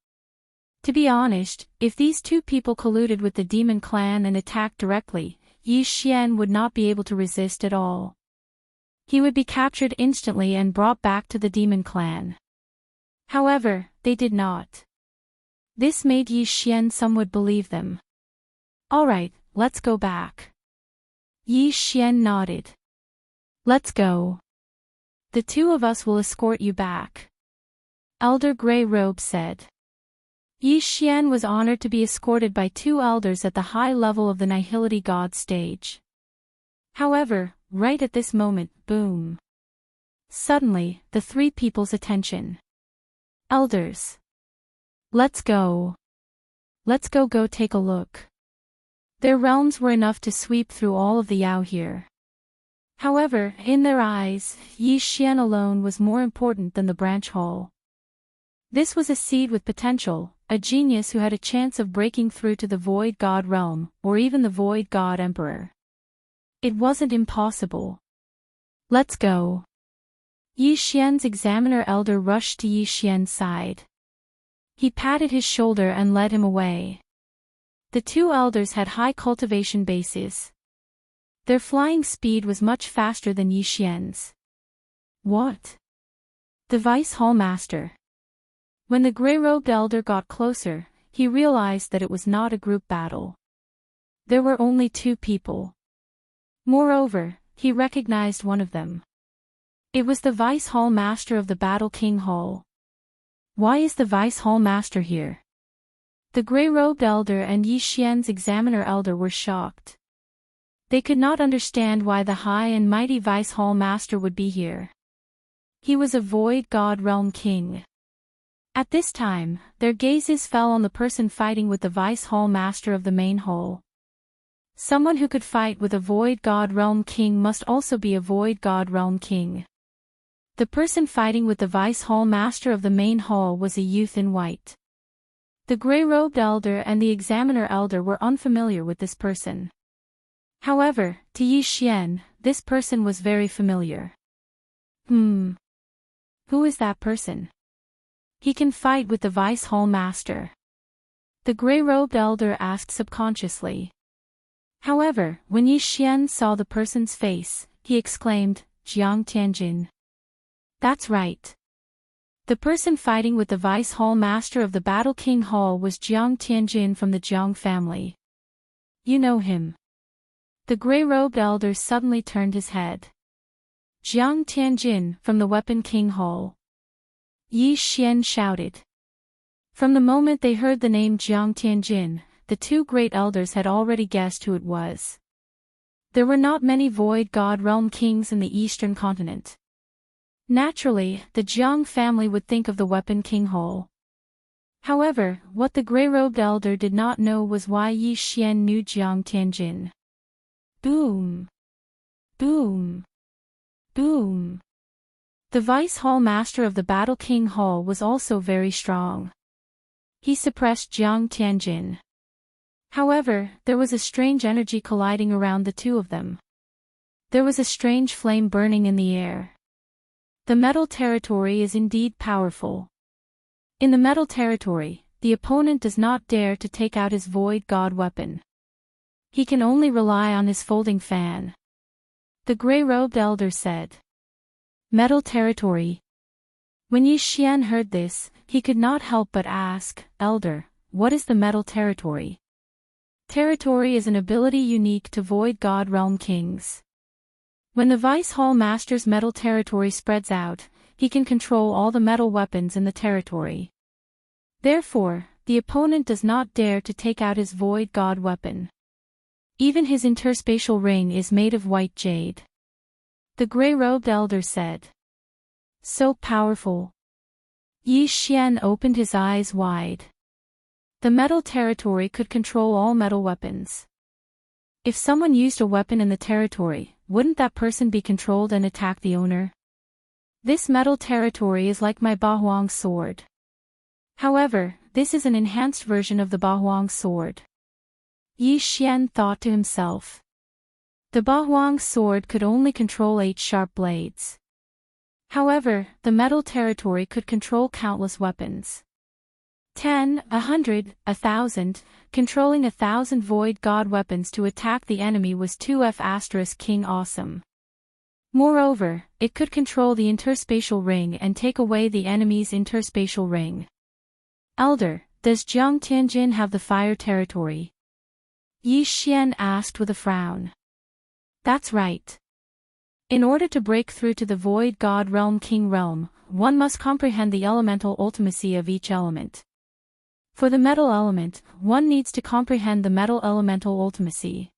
To be honest, if these two people colluded with the demon clan and attacked directly, Yi Xian would not be able to resist at all. He would be captured instantly and brought back to the demon clan. However, they did not. This made Yi Xian somewhat believe them. Alright, let's go back. Yi Xian nodded. Let's go. The two of us will escort you back. Elder Grey Robe said. Yi Xian was honored to be escorted by two elders at the high level of the Nihility God stage. However, right at this moment, boom. Suddenly, the three people's attention. Elders. Let's go. Let's go take a look. Their realms were enough to sweep through all of the Yao here. However, in their eyes, Yi Xian alone was more important than the branch hall. This was a seed with potential, a genius who had a chance of breaking through to the Void God realm, or even the Void God Emperor. It wasn't impossible. Let's go. Yi Xian's examiner elder rushed to Yi Xian's side. He patted his shoulder and led him away. The two elders had high cultivation bases. Their flying speed was much faster than Yi Xian's. What? The Vice Hall Master. When the gray-robed elder got closer, he realized that it was not a group battle. There were only two people. Moreover, he recognized one of them. It was the Vice Hall Master of the Battle King Hall. Why is the Vice Hall Master here? The gray-robed elder and Yi Xian's examiner elder were shocked. They could not understand why the high and mighty Vice Hall Master would be here. He was a Void God Realm King. At this time, their gazes fell on the person fighting with the Vice Hall Master of the main hall. Someone who could fight with a Void God Realm King must also be a Void God Realm King. The person fighting with the Vice Hall Master of the main hall was a youth in white. The gray-robed elder and the examiner elder were unfamiliar with this person. However, to Yi Xian, this person was very familiar. Who is that person? He can fight with the Vice Hall Master. The gray-robed elder asked subconsciously. However, when Yi Xian saw the person's face, he exclaimed, Jiang Tianjin. That's right. The person fighting with the Vice Hall Master of the Battle King Hall was Jiang Tianjin from the Jiang family. You know him. The gray-robed elder suddenly turned his head. Jiang Tianjin from the Weapon King Hall. Yi Xian shouted. From the moment they heard the name Jiang Tianjin, the two great elders had already guessed who it was. There were not many Void God Realm Kings in the Eastern continent. Naturally, the Jiang family would think of the Weapon King Hall. However, what the gray-robed elder did not know was why Yi Xian knew Jiang Tianjin. Boom! Boom! Boom! The Vice Hall Master of the Battle King Hall was also very strong. He suppressed Jiang Tianjin. However, there was a strange energy colliding around the two of them. There was a strange flame burning in the air. The metal territory is indeed powerful. In the metal territory, the opponent does not dare to take out his Void God weapon. He can only rely on his folding fan. The gray-robed elder said. Metal territory. When Yi Xian heard this, he could not help but ask, Elder, what is the metal territory? Territory is an ability unique to Void God Realm Kings. When the Vice Hall Master's metal territory spreads out, he can control all the metal weapons in the territory. Therefore, the opponent does not dare to take out his Void God weapon. Even his interspatial ring is made of white jade. The gray-robed elder said. So powerful. Yi Xian opened his eyes wide. The metal territory could control all metal weapons. If someone used a weapon in the territory, wouldn't that person be controlled and attack the owner? This metal territory is like my Bahuang sword. However, this is an enhanced version of the Bahuang sword. Yi Xian thought to himself. The Bahuang sword could only control 8 sharp blades. However, the metal territory could control countless weapons. 10, 100, 1,000, controlling 1,000 Void God weapons to attack the enemy was 2F** King awesome. Moreover, it could control the interspatial ring and take away the enemy's interspatial ring. Elder, does Jiang Tianjin have the fire territory? Yi Xian asked with a frown. That's right. In order to break through to the Void God Realm King realm, one must comprehend the elemental ultimacy of each element. For the metal element, one needs to comprehend the metal elemental ultimacy.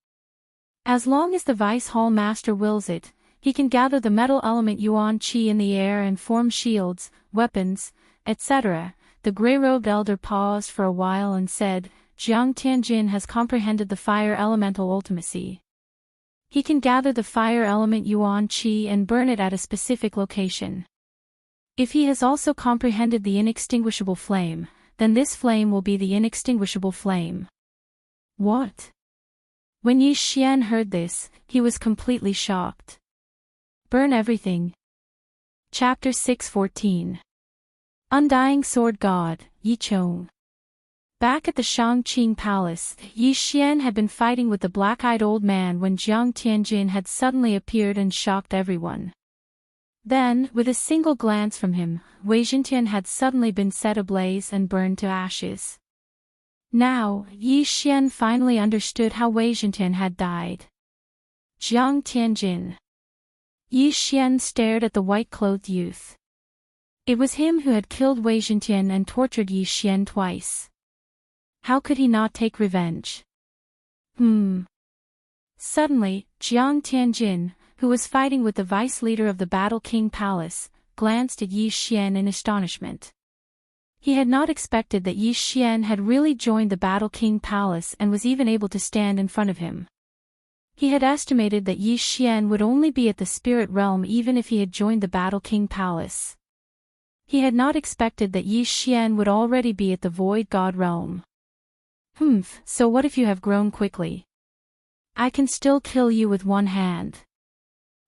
As long as the Vice Hall Master wills it, he can gather the metal element Yuan Qi in the air and form shields, weapons, etc. The gray-robed elder paused for a while and said, Jiang Tianjin has comprehended the fire elemental ultimacy. He can gather the fire element Yuan Qi and burn it at a specific location. If he has also comprehended the inextinguishable flame, then this flame will be the inextinguishable flame. What? When Yi Xian heard this, he was completely shocked. Burn everything. Chapter 6:14. Undying Sword God, Yi Chong. Back at the Shangqing Palace, Yi Xian had been fighting with the black-eyed old man when Jiang Tianjin had suddenly appeared and shocked everyone. Then, with a single glance from him, Wei Jintian had suddenly been set ablaze and burned to ashes. Now, Yi Xian finally understood how Wei Jintian had died. Jiang Tianjin. Yi Xian stared at the white-clothed youth. It was him who had killed Wei Jintian and tortured Yi Xian twice. How could he not take revenge? Suddenly, Jiang Tianjin, who was fighting with the vice leader of the Battle King Palace, glanced at Yi Xian in astonishment. He had not expected that Yi Xian had really joined the Battle King Palace and was even able to stand in front of him. He had estimated that Yi Xian would only be at the spirit realm even if he had joined the Battle King Palace. He had not expected that Yi Xian would already be at the Void God realm. So what if you have grown quickly? I can still kill you with one hand.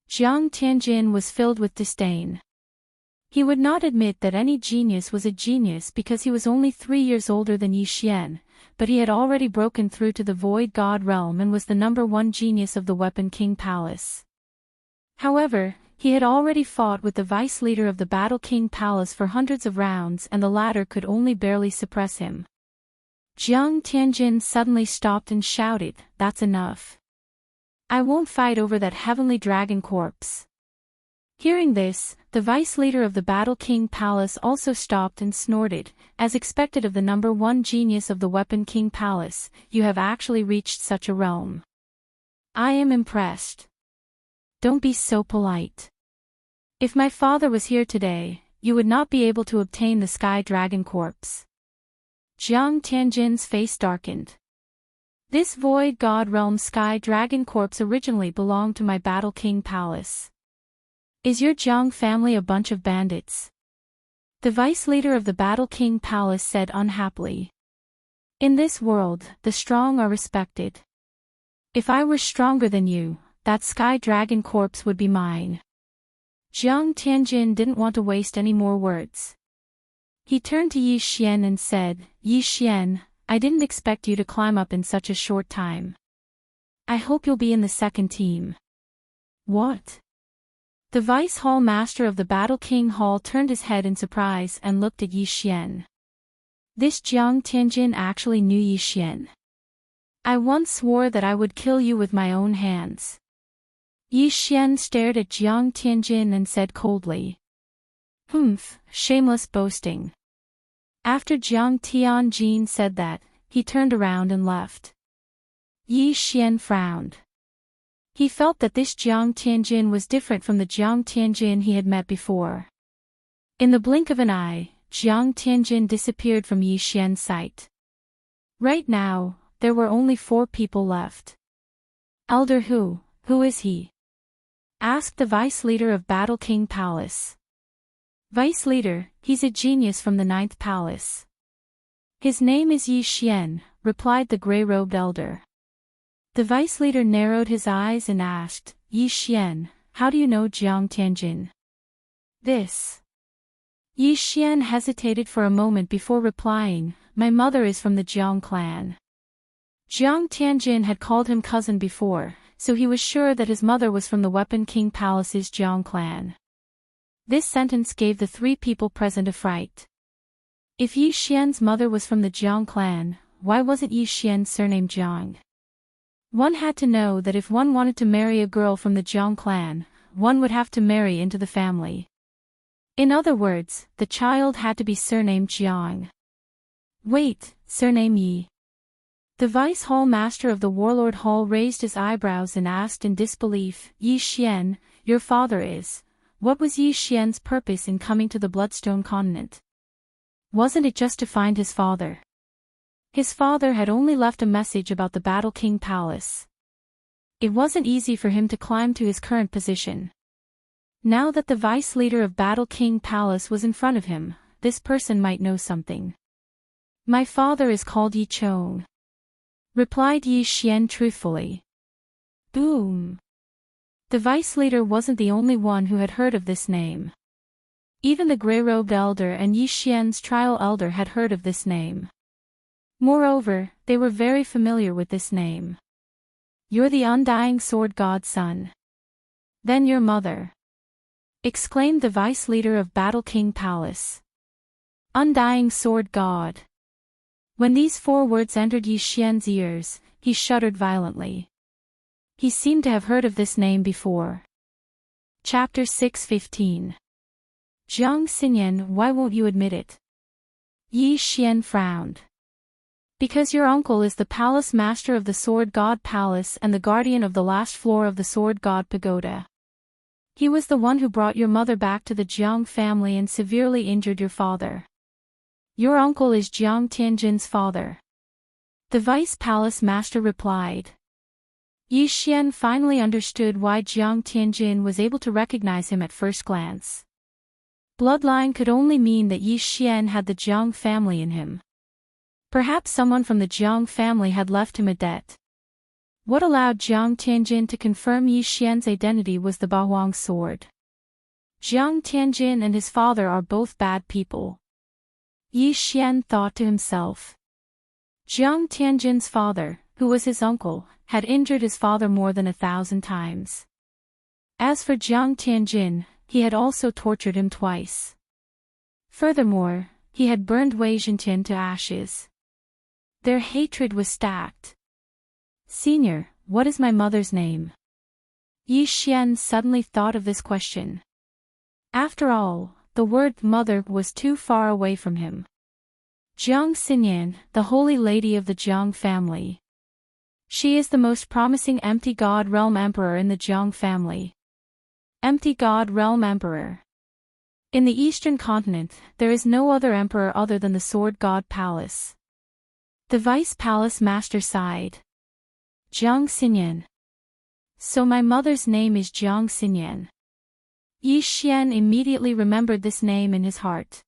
Jiang Tianjin was filled with disdain. He would not admit that any genius was a genius because he was only 3 years older than Yi Xian, but he had already broken through to the Void God realm and was the #1 genius of the Weapon King Palace. However, he had already fought with the vice leader of the Battle King Palace for hundreds of rounds and the latter could only barely suppress him. Jiang Tianjin suddenly stopped and shouted, "That's enough. I won't fight over that heavenly dragon corpse." Hearing this, the vice leader of the Battle King Palace also stopped and snorted, as expected of the #1 genius of the Weapon King Palace, "You have actually reached such a realm. I am impressed. Don't be so polite. If my father was here today, you would not be able to obtain the Sky Dragon corpse." Jiang Tianjin's face darkened. This Void God realm Sky Dragon corpse originally belonged to my Battle King Palace. Is your Jiang family a bunch of bandits? The vice leader of the Battle King Palace said unhappily. In this world, the strong are respected. If I were stronger than you, that Sky Dragon corpse would be mine. Jiang Tianjin didn't want to waste any more words. He turned to Yi Xian and said, "Yi Xian, I didn't expect you to climb up in such a short time. I hope you'll be in the second team." What? The Vice Hall Master of the Battle King Hall turned his head in surprise and looked at Yi Xian. This Jiang Tianjin actually knew Yi Xian. "I once swore that I would kill you with my own hands." Yi Xian stared at Jiang Tianjin and said coldly. Shameless boasting." After Jiang Tianjin said that, he turned around and left. Yi Xian frowned. He felt that this Jiang Tianjin was different from the Jiang Tianjin he had met before. In the blink of an eye, Jiang Tianjin disappeared from Yi Xian's sight. Right now, there were only 4 people left. "Elder who is he?" asked the vice leader of Battle King Palace. "Vice leader, he's a genius from the 9th palace. His name is Yi Xian," replied the gray-robed elder. The vice leader narrowed his eyes and asked, "Yi Xian, how do you know Jiang Tianjin?" "This." Yi Xian hesitated for a moment before replying, "My mother is from the Jiang clan." Jiang Tianjin had called him cousin before, so he was sure that his mother was from the Weapon King Palace's Jiang clan. This sentence gave the 3 people present a fright. If Yi Xian's mother was from the Jiang clan, why wasn't Yi Xian surnamed Jiang? One had to know that if one wanted to marry a girl from the Jiang clan, one would have to marry into the family. In other words, the child had to be surnamed Jiang. Wait, surname Yi. The vice hall master of the warlord hall raised his eyebrows and asked in disbelief, Yi Xian, your father is. What was Yi Xian's purpose in coming to the Bloodstone continent? Wasn't it just to find his father? His father had only left a message about the Battle King Palace. It wasn't easy for him to climb to his current position. Now that the vice leader of Battle King Palace was in front of him, this person might know something. My father is called Yi Chong, replied Yi Xian truthfully. Boom. The vice leader wasn't the only one who had heard of this name. Even the gray-robed elder and Yi Xian's trial elder had heard of this name. Moreover, they were very familiar with this name. You're the undying sword god's son. Then your mother, exclaimed the vice leader of Battle King Palace. Undying sword god. When these 4 words entered Yi Xian's ears, he shuddered violently. He seemed to have heard of this name before. Chapter 6:15. Jiang Xinyan, why won't you admit it? Yi Xian frowned. Because your uncle is the palace master of the Sword God Palace and the guardian of the last floor of the Sword God Pagoda. He was the one who brought your mother back to the Jiang family and severely injured your father. Your uncle is Jiang Tianjin's father. The vice palace master replied. Yi Xian finally understood why Jiang Tianjin was able to recognize him at first glance. Bloodline could only mean that Yi Xian had the Jiang family in him. Perhaps someone from the Jiang family had left him a debt. What allowed Jiang Tianjin to confirm Yi Xian's identity was the Bahuang sword. Jiang Tianjin and his father are both bad people. Yi Xian thought to himself. Jiang Tianjin's father, who was his uncle, had injured his father more than 1,000 times. As for Jiang Tianjin, he had also tortured him twice. Furthermore, he had burned Wei Zhentian to ashes. Their hatred was stacked. Senior, what is my mother's name? Yi Xian suddenly thought of this question. After all, the word mother was too far away from him. Jiang Xinyan, the holy lady of the Jiang family. She is the most promising empty god realm emperor in the Jiang family. Empty god realm emperor. In the eastern continent, there is no other emperor other than the Sword God Palace. The vice palace master sighed. Jiang Xinyan. So my mother's name is Jiang Xinyan. Yi Xian immediately remembered this name in his heart.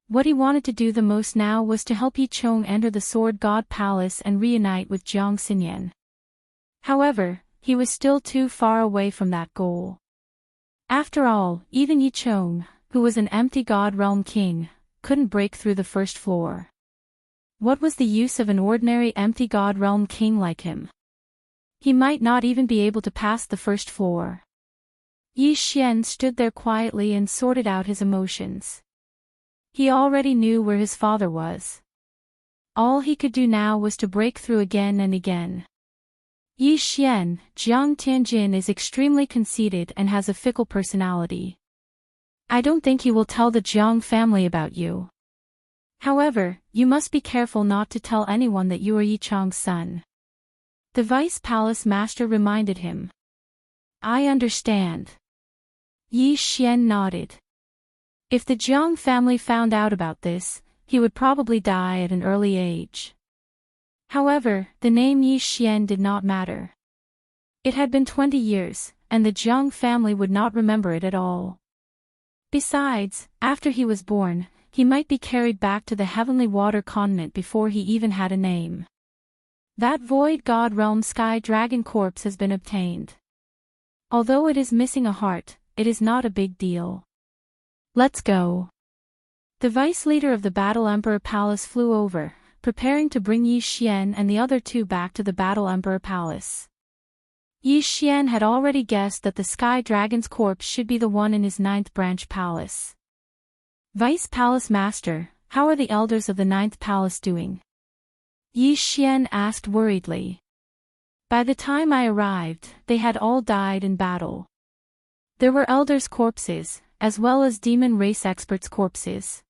What he wanted to do the most now was to help Yi Chong enter the Sword God Palace and reunite with Jiang Xinyan. However, he was still too far away from that goal. After all, even Yi Chong, who was an empty god realm king, couldn't break through the first floor. What was the use of an ordinary empty god realm king like him? He might not even be able to pass the first floor. Yi Xian stood there quietly and sorted out his emotions. He already knew where his father was. All he could do now was to break through again and again. Yi Xian, Jiang Tianjin is extremely conceited and has a fickle personality. I don't think he will tell the Jiang family about you. However, you must be careful not to tell anyone that you are Yi Chong's son. The vice palace master reminded him. I understand. Yi Xian nodded. If the Jiang family found out about this, he would probably die at an early age. However, the name Yi Xian did not matter. It had been 20 years, and the Jiang family would not remember it at all. Besides, after he was born, he might be carried back to the heavenly water continent before he even had a name. That void god realm sky dragon corpse has been obtained. Although it is missing a heart, it is not a big deal. Let's go. The vice leader of the Battle Emperor Palace flew over, preparing to bring Yi Xian and the other 2 back to the Battle Emperor Palace. Yi Xian had already guessed that the Sky Dragon's corpse should be the one in his 9th branch palace. Vice Palace Master, how are the elders of the 9th palace doing? Yi Xian asked worriedly. By the time I arrived, they had all died in battle. There were elders' corpses, as well as demon race experts' corpses.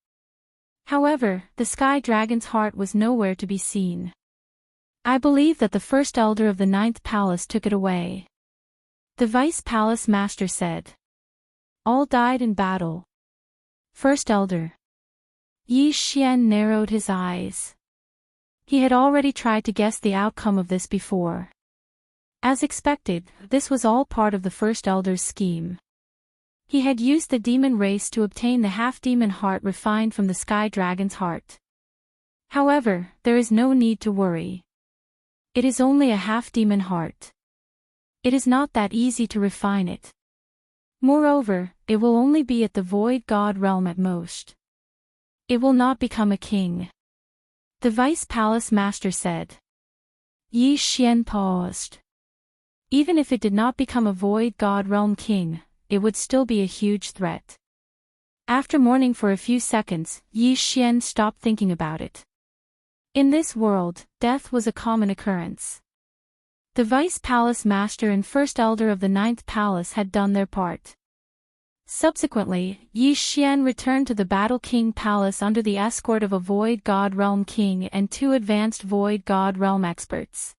However, the sky dragon's heart was nowhere to be seen. I believe that the first elder of the ninth palace took it away. The vice palace master said. All died in battle. First elder. Yi Xian narrowed his eyes. He had already tried to guess the outcome of this before. As expected, this was all part of the first elder's scheme. He had used the demon race to obtain the half-demon heart refined from the sky dragon's heart. However, there is no need to worry. It is only a half-demon heart. It is not that easy to refine it. Moreover, it will only be at the void god realm at most. It will not become a king. The vice palace master said. Yi Xian paused. Even if it did not become a void god realm king, it would still be a huge threat. After mourning for a few seconds, Yi Xian stopped thinking about it. In this world, death was a common occurrence. The vice palace master and first elder of the ninth palace had done their part. Subsequently, Yi Xian returned to the Battle King Palace under the escort of a Void God Realm King and 2 advanced Void God Realm experts.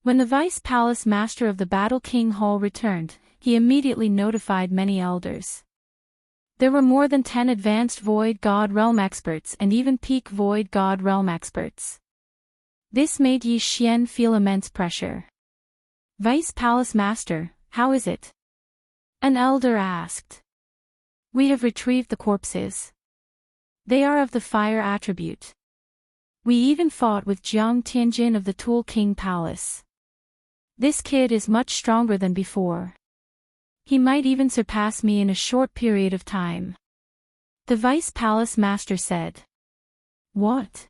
When the Vice Palace Master of the Battle King Hall returned, he immediately notified many elders. There were more than 10 advanced Void God Realm experts and even peak Void God Realm experts. This made Yi Xian feel immense pressure. Vice Palace Master, how is it? An elder asked. We have retrieved the corpses. They are of the fire attribute. We even fought with Jiang Tianjin of the Tool King Palace. This kid is much stronger than before. He might even surpass me in a short period of time. The Vice Palace Master said. What?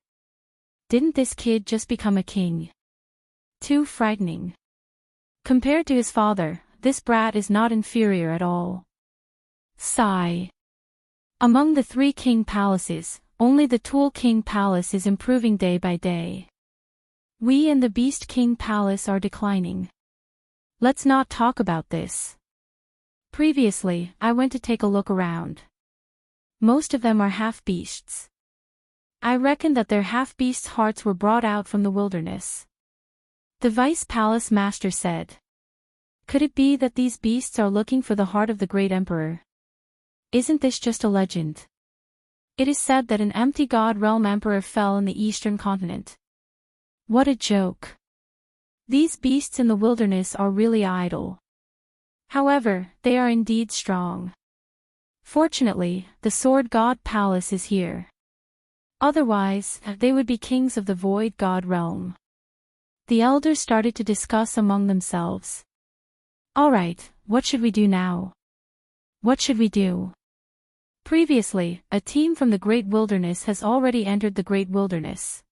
Didn't this kid just become a king? Too frightening. Compared to his father, this brat is not inferior at all. Sigh. Among the 3 king palaces, only the Tool King Palace is improving day by day. We and the Beast King Palace are declining. Let's not talk about this. Previously, I went to take a look around. Most of them are half-beasts. I reckon that their half-beasts' hearts were brought out from the wilderness. The Vice Palace Master said. Could it be that these beasts are looking for the heart of the great emperor? Isn't this just a legend? It is said that an empty god realm emperor fell in the eastern continent. What a joke. These beasts in the wilderness are really idle. However, they are indeed strong. Fortunately, the Sword God Palace is here. Otherwise, they would be kings of the Void God realm. The elders started to discuss among themselves. Alright, what should we do now? What should we do? Previously, a team from the Great Wilderness has already entered the Great Wilderness.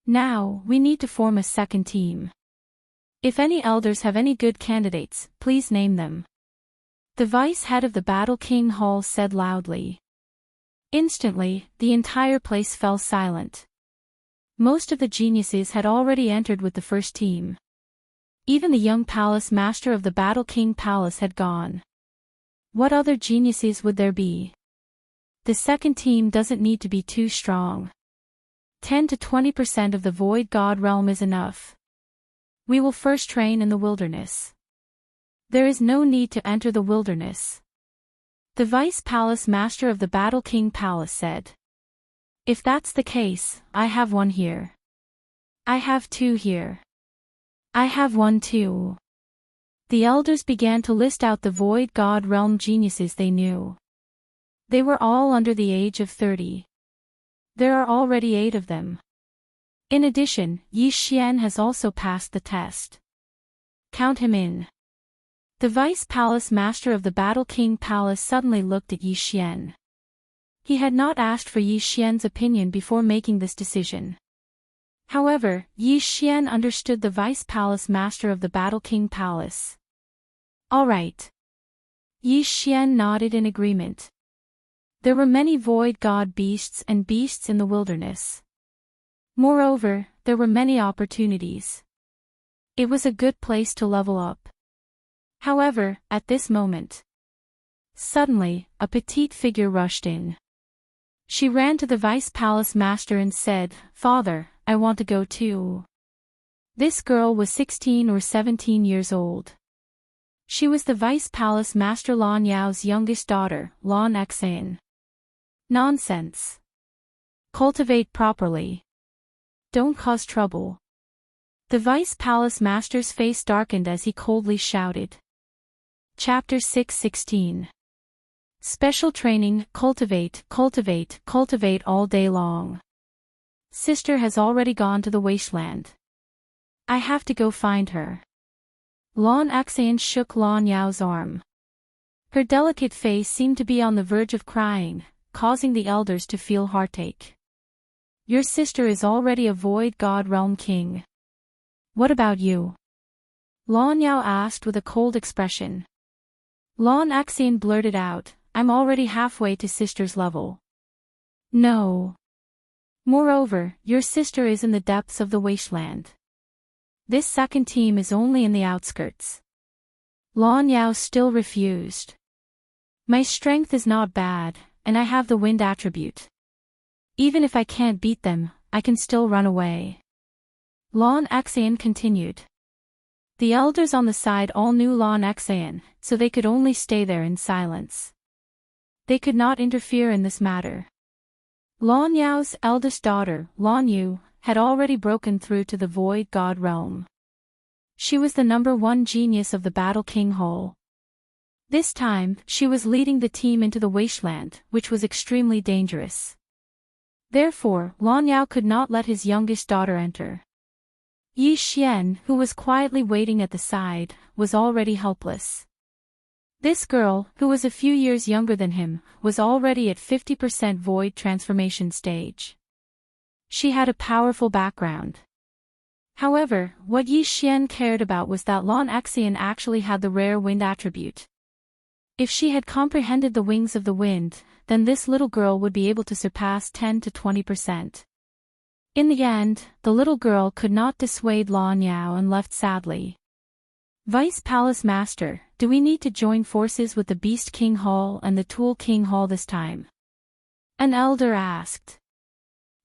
Now, we need to form a second team. If any elders have any good candidates, please name them. The vice head of the Battle King Hall said loudly. Instantly, the entire place fell silent. Most of the geniuses had already entered with the first team. Even the young palace master of the Battle King Palace had gone. What other geniuses would there be? The second team doesn't need to be too strong. 10 to 20% of the Void God realm is enough. We will first train in the wilderness. There is no need to enter the wilderness. The Vice Palace Master of the Battle King Palace said. If that's the case, I have one here. I have 2 here. I have 1 too. The elders began to list out the Void God realm geniuses they knew. They were all under the age of 30. There are already 8 of them. In addition, Yi Xian has also passed the test. Count him in. The Vice Palace Master of the Battle King Palace suddenly looked at Yi Xian. He had not asked for Yi Xian's opinion before making this decision. However, Yi Xian understood the Vice Palace Master of the Battle King Palace. All right. Yi Xian nodded in agreement. There were many void god beasts and beasts in the wilderness. Moreover, there were many opportunities. It was a good place to level up. However, at this moment, suddenly, a petite figure rushed in. She ran to the vice palace master and said, "Father, I want to go too." This girl was 16 or 17 years old. She was the vice palace master Lan Yao's youngest daughter, Lan Xan. Nonsense. Cultivate properly. Don't cause trouble. The vice palace master's face darkened as he coldly shouted. Chapter 6:16. Special training, cultivate, cultivate, cultivate all day long. Sister has already gone to the wasteland. I have to go find her. Lan Xan shook Lan Yao's arm. Her delicate face seemed to be on the verge of crying, causing the elders to feel heartache. Your sister is already a void god realm king. What about you? Lan Yao asked with a cold expression. Lan Xan blurted out, I'm already halfway to sister's level. No. Moreover, your sister is in the depths of the wasteland. This second team is only in the outskirts. Lan Yao still refused. My strength is not bad, and I have the wind attribute. Even if I can't beat them, I can still run away. Lan Xan continued. The elders on the side all knew Lan Xan, so they could only stay there in silence. They could not interfere in this matter. Lan Yao's eldest daughter, Lan Yu, had already broken through to the void god realm. She was the #1 genius of the Battle King Hall. This time, she was leading the team into the wasteland, which was extremely dangerous. Therefore, Lan Yao could not let his youngest daughter enter. Yi Xian, who was quietly waiting at the side, was already helpless. This girl, who was a few years younger than him, was already at 50% void transformation stage. She had a powerful background. However, what Yi Xian cared about was that Lan Xan actually had the rare wind attribute. If she had comprehended the wings of the wind, then this little girl would be able to surpass 10 to 20%. In the end, the little girl could not dissuade Lan Yao and left sadly. Vice Palace Master, do we need to join forces with the Beast King Hall and the Tool King Hall this time? An elder asked.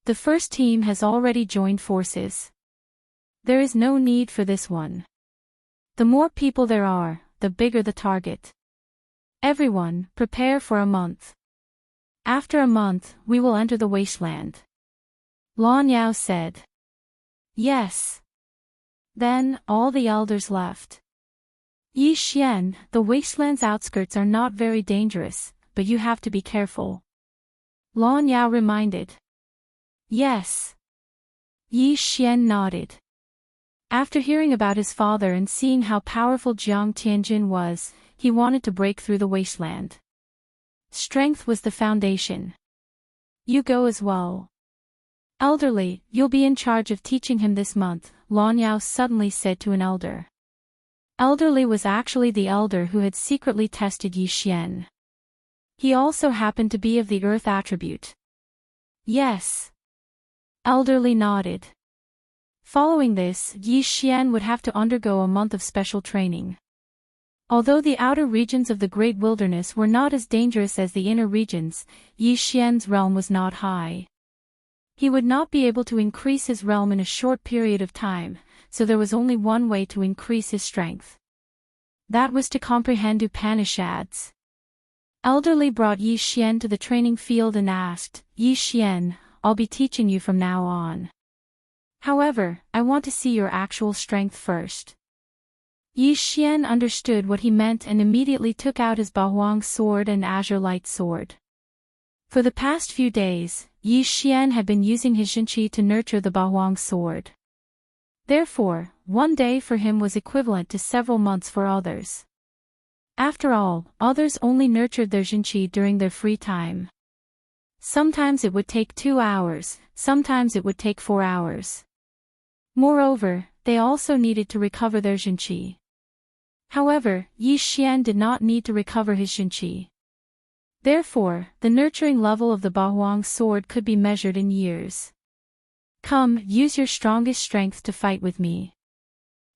The first team has already joined forces. There is no need for this one. The more people there are, the bigger the target. Everyone, prepare for a month. After a month, we will enter the wasteland. Lan Yao said. Yes. Then, all the elders left. Yi Xian, the wasteland's outskirts are not very dangerous, but you have to be careful. Lan Yao reminded. Yes. Yi Xian nodded. After hearing about his father and seeing how powerful Jiang Tianjin was, he wanted to break through the wasteland. Strength was the foundation. You go as well. Elderly, you'll be in charge of teaching him this month, Lan Yao suddenly said to an elder. Elderly was actually the elder who had secretly tested Yi Xian. He also happened to be of the earth attribute. Yes. Elderly nodded. Following this, Yi Xian would have to undergo a month of special training. Although the outer regions of the Great Wilderness were not as dangerous as the inner regions, Yi Xian's realm was not high. He would not be able to increase his realm in a short period of time, so there was only one way to increase his strength. That was to comprehend Upanishads. Elderly brought Yi Xian to the training field and asked, Yi Xian, I'll be teaching you from now on. However, I want to see your actual strength first. Yi Xian understood what he meant and immediately took out his Bahuang sword and azure light sword. For the past few days, Yi Xian had been using his Jinqi to nurture the Bahuang sword. Therefore, one day for him was equivalent to several months for others. After all, others only nurtured their Jinqi during their free time. Sometimes it would take 2 hours, sometimes it would take 4 hours. Moreover, they also needed to recover their Jinqi. However, Yi Xian did not need to recover his Jinqi. Therefore, the nurturing level of the Bahuang sword could be measured in years. Come, use your strongest strength to fight with me.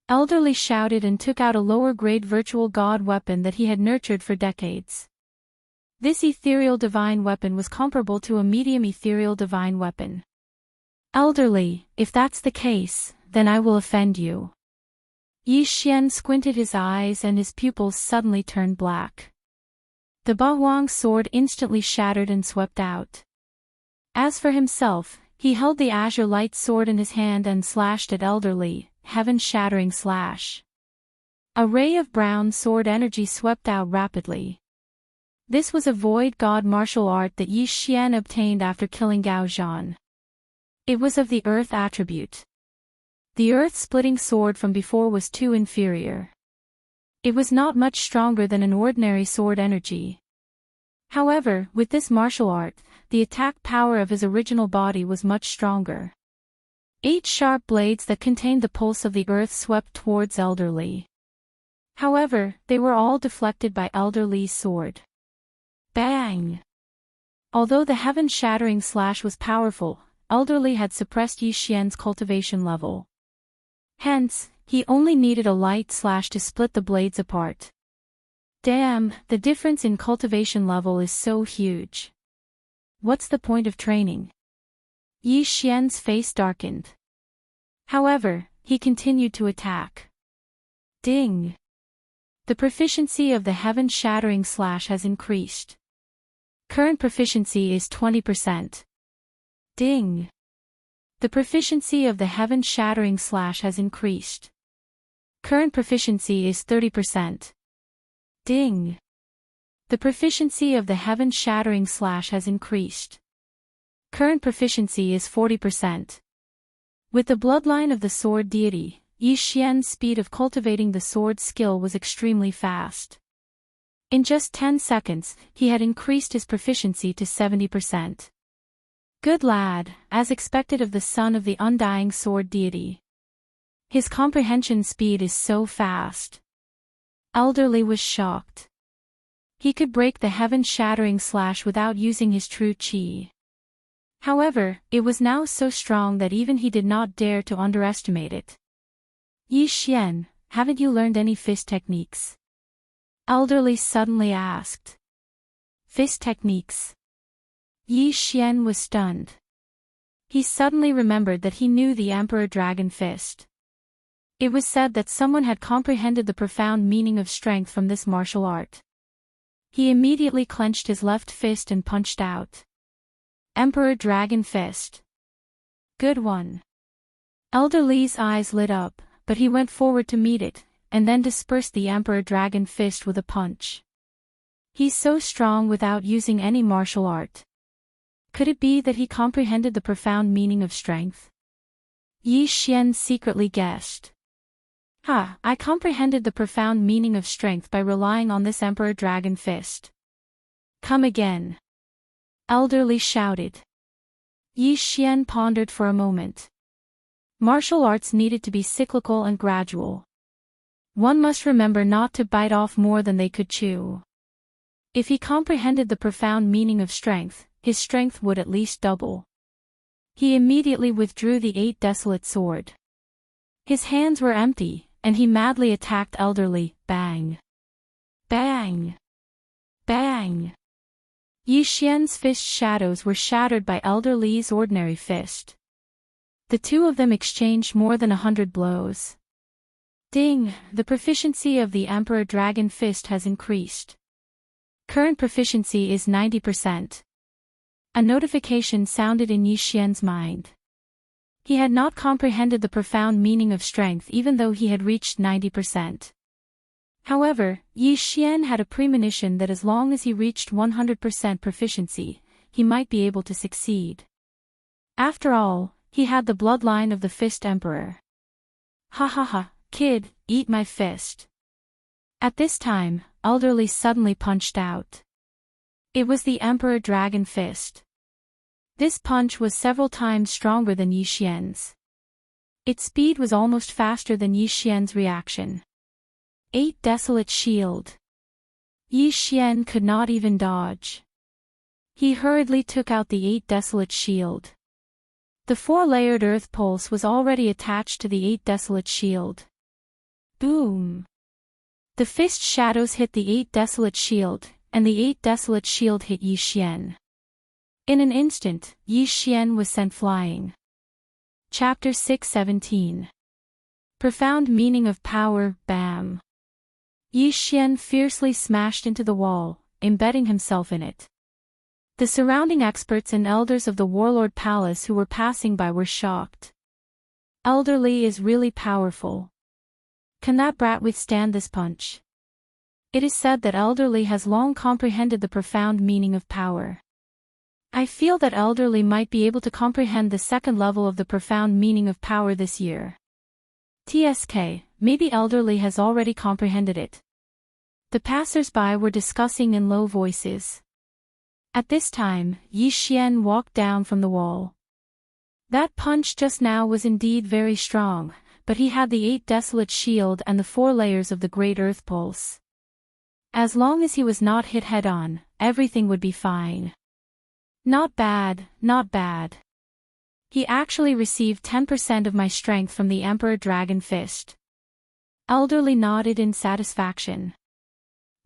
Elderly shouted and took out a lower-grade virtual god weapon that he had nurtured for decades. This ethereal divine weapon was comparable to a medium ethereal divine weapon. Elderly, if that's the case, then I will offend you. Yi Xian squinted his eyes and his pupils suddenly turned black. The Bahuang sword instantly shattered and swept out. As for himself, he held the azure light sword in his hand and slashed at Elderly, heaven-shattering slash. A ray of brown sword energy swept out rapidly. This was a void god martial art that Yi Xian obtained after killing Gao Zhan. It was of the earth attribute. The earth-splitting sword from before was too inferior. It was not much stronger than an ordinary sword energy. However, with this martial art, the attack power of his original body was much stronger. 8 sharp blades that contained the pulse of the earth swept towards Elderly. However, they were all deflected by Elderly's sword. Bang! Although the heaven-shattering slash was powerful, Elderly had suppressed Yi Xian's cultivation level. Hence, he only needed a light slash to split the blades apart. Damn, the difference in cultivation level is so huge. What's the point of training? Yi Xian's face darkened. However, he continued to attack. Ding! The proficiency of the heaven-shattering slash has increased. Current proficiency is 20%. Ding! The proficiency of the heaven-shattering slash has increased. Current proficiency is 30%. Ding! The proficiency of the heaven-shattering slash has increased. Current proficiency is 40%. With the bloodline of the sword deity, Yi Xian's speed of cultivating the sword skill was extremely fast. In just 10 seconds, he had increased his proficiency to 70%. Good lad, as expected of the son of the undying sword deity. His comprehension speed is so fast. Elderly was shocked. He could break the heaven-shattering slash without using his true qi. However, it was now so strong that even he did not dare to underestimate it. Yi Xian, haven't you learned any fist techniques? Elderly suddenly asked. Fist techniques? Yi Xian was stunned. He suddenly remembered that he knew the Emperor Dragon Fist. It was said that someone had comprehended the profound meaning of strength from this martial art. He immediately clenched his left fist and punched out. Emperor Dragon Fist. Good one. Elderly's eyes lit up, but he went forward to meet it, and then dispersed the Emperor Dragon Fist with a punch. He's so strong without using any martial art. Could it be that he comprehended the profound meaning of strength? Yi Xian secretly guessed. I comprehended the profound meaning of strength by relying on this Emperor Dragon Fist. Come again. Elderly shouted. Yi Xian pondered for a moment. Martial arts needed to be cyclical and gradual. One must remember not to bite off more than they could chew. If he comprehended the profound meaning of strength, his strength would at least double. He immediately withdrew the 8 desolate sword. His hands were empty, and he madly attacked Elderly. Bang! Bang! Bang! Yi Xian's fist shadows were shattered by Elderly's ordinary fist. The two of them exchanged more than 100 blows. Ding! The proficiency of the Emperor Dragon Fist has increased. Current proficiency is 90%. A notification sounded in Yi Xian's mind. He had not comprehended the profound meaning of strength even though he had reached 90%. However, Yi Xian had a premonition that as long as he reached 100% proficiency, he might be able to succeed. After all, he had the bloodline of the Fist Emperor. Ha ha ha, kid, eat my fist. At this time, Elderly suddenly punched out. It was the Emperor Dragon Fist. This punch was several times stronger than Yi Xian's. Its speed was almost faster than Yi Xian's reaction. 8 desolate shield. Yi Xian could not even dodge. He hurriedly took out the 8 desolate shield. The 4-layered earth pulse was already attached to the 8 desolate shield. Boom! The fist shadows hit the 8 desolate shield, and the 8 desolate shield hit Yi Xian. In an instant, Yi Xian was sent flying. Chapter 6:17. Profound meaning of power, bam. Yi Xian fiercely smashed into the wall, embedding himself in it. The surrounding experts and elders of the Warlord Palace who were passing by were shocked. Elder Li is really powerful. Can that brat withstand this punch? It is said that Elder Li has long comprehended the profound meaning of power. I feel that Elder Li might be able to comprehend the second level of the profound meaning of power this year. TSK, maybe Elder Li has already comprehended it. The passers-by were discussing in low voices. At this time, Yi Xian walked down from the wall. That punch just now was indeed very strong, but he had the 8 desolate shield and the 4 layers of the Great Earth Pulse. As long as he was not hit head-on, everything would be fine. Not bad, not bad. He actually received 10% of my strength from the Emperor Dragon Fist. Elder Li nodded in satisfaction.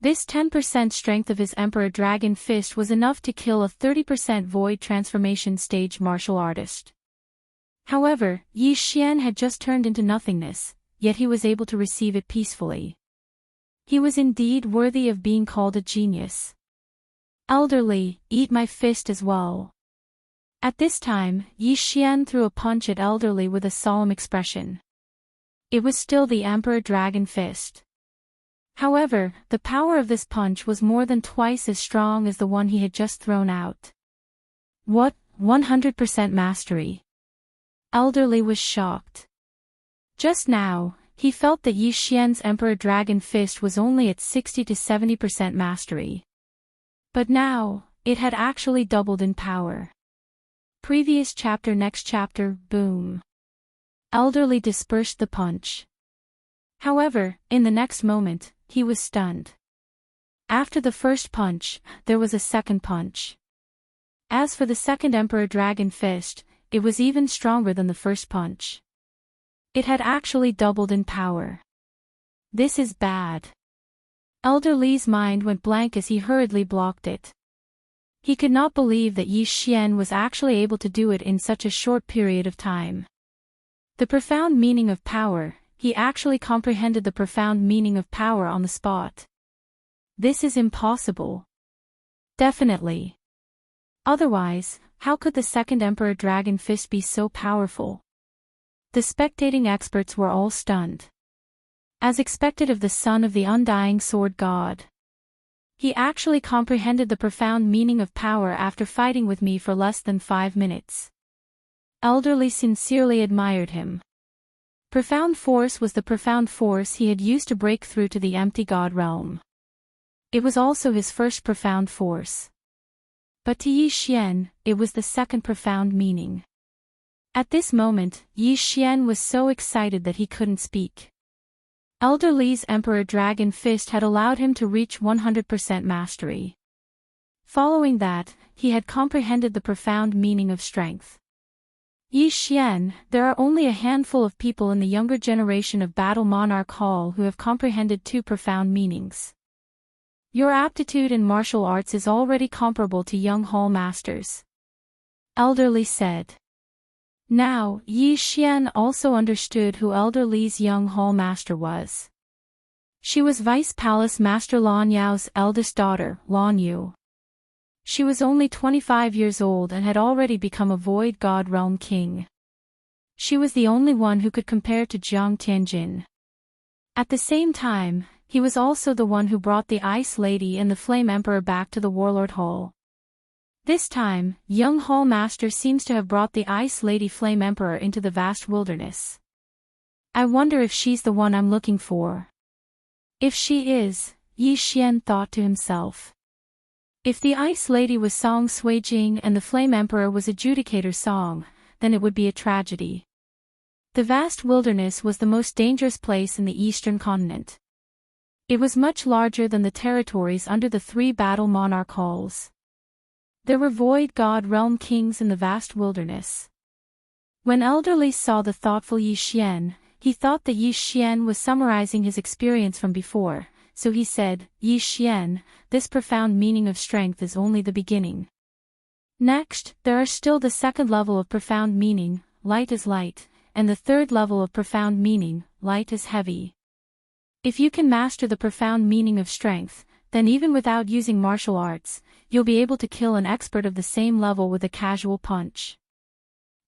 This 10% strength of his Emperor Dragon Fist was enough to kill a 30% Void Transformation stage martial artist. However, Yi Xian had just turned into nothingness, yet he was able to receive it peacefully. He was indeed worthy of being called a genius. Elder Li, eat my fist as well. At this time, Yi Xian threw a punch at Elder Li with a solemn expression. It was still the Emperor Dragon Fist. However, the power of this punch was more than twice as strong as the one he had just thrown out. What, 100% mastery? Elder Li was shocked. Just now, he felt that Yi Xian's Emperor Dragon Fist was only at 60 to 70% mastery. But now, it had actually doubled in power. Previous chapter, next chapter, boom. Elder Li dispersed the punch. However, in the next moment, he was stunned. After the first punch, there was a second punch. As for the second Emperor Dragon Fist, it was even stronger than the first punch. It had actually doubled in power. This is bad. Elder Li's mind went blank as he hurriedly blocked it. He could not believe that Yi Xian was actually able to do it in such a short period of time. The profound meaning of power, he actually comprehended the profound meaning of power on the spot. This is impossible. Definitely. Otherwise, how could the second Emperor Dragon Fist be so powerful? The spectating experts were all stunned. As expected of the son of the undying sword god. He actually comprehended the profound meaning of power after fighting with me for less than 5 minutes. Elder Li sincerely admired him. Profound force was the profound force he had used to break through to the empty god realm. It was also his first profound force. But to Yi Xian, it was the second profound meaning. At this moment, Yi Xian was so excited that he couldn't speak. Elder Li's Emperor Dragon Fist had allowed him to reach 100% mastery. Following that, he had comprehended the profound meaning of strength. Yi Xian, there are only a handful of people in the younger generation of Battle Monarch Hall who have comprehended 2 profound meanings. Your aptitude in martial arts is already comparable to young hall masters. Elder Li said. Now, Yi Xian also understood who Elder Li's young hall master was. She was Vice Palace Master Lan Yao's eldest daughter, Lan Yu. She was only 25 years old and had already become a Void God Realm King. She was the only one who could compare to Jiang Tianjin. At the same time, he was also the one who brought the Ice Lady and the Flame Emperor back to the Warlord Hall. This time, young Hall Master seems to have brought the Ice Lady Flame Emperor into the vast wilderness. I wonder if she's the one I'm looking for. If she is, Yi Xian thought to himself. If the Ice Lady was Song Suijing and the Flame Emperor was Adjudicator Song, then it would be a tragedy. The vast wilderness was the most dangerous place in the eastern continent. It was much larger than the territories under the 3 Battle Monarch Halls. There were Void God Realm Kings in the vast wilderness. When Elder Li saw the thoughtful Yi Xian, he thought that Yi Xian was summarizing his experience from before, so he said, Yi Xian, this profound meaning of strength is only the beginning. Next, there are still the second level of profound meaning, light is light, and the third level of profound meaning, light is heavy. If you can master the profound meaning of strength, then even without using martial arts, you'll be able to kill an expert of the same level with a casual punch.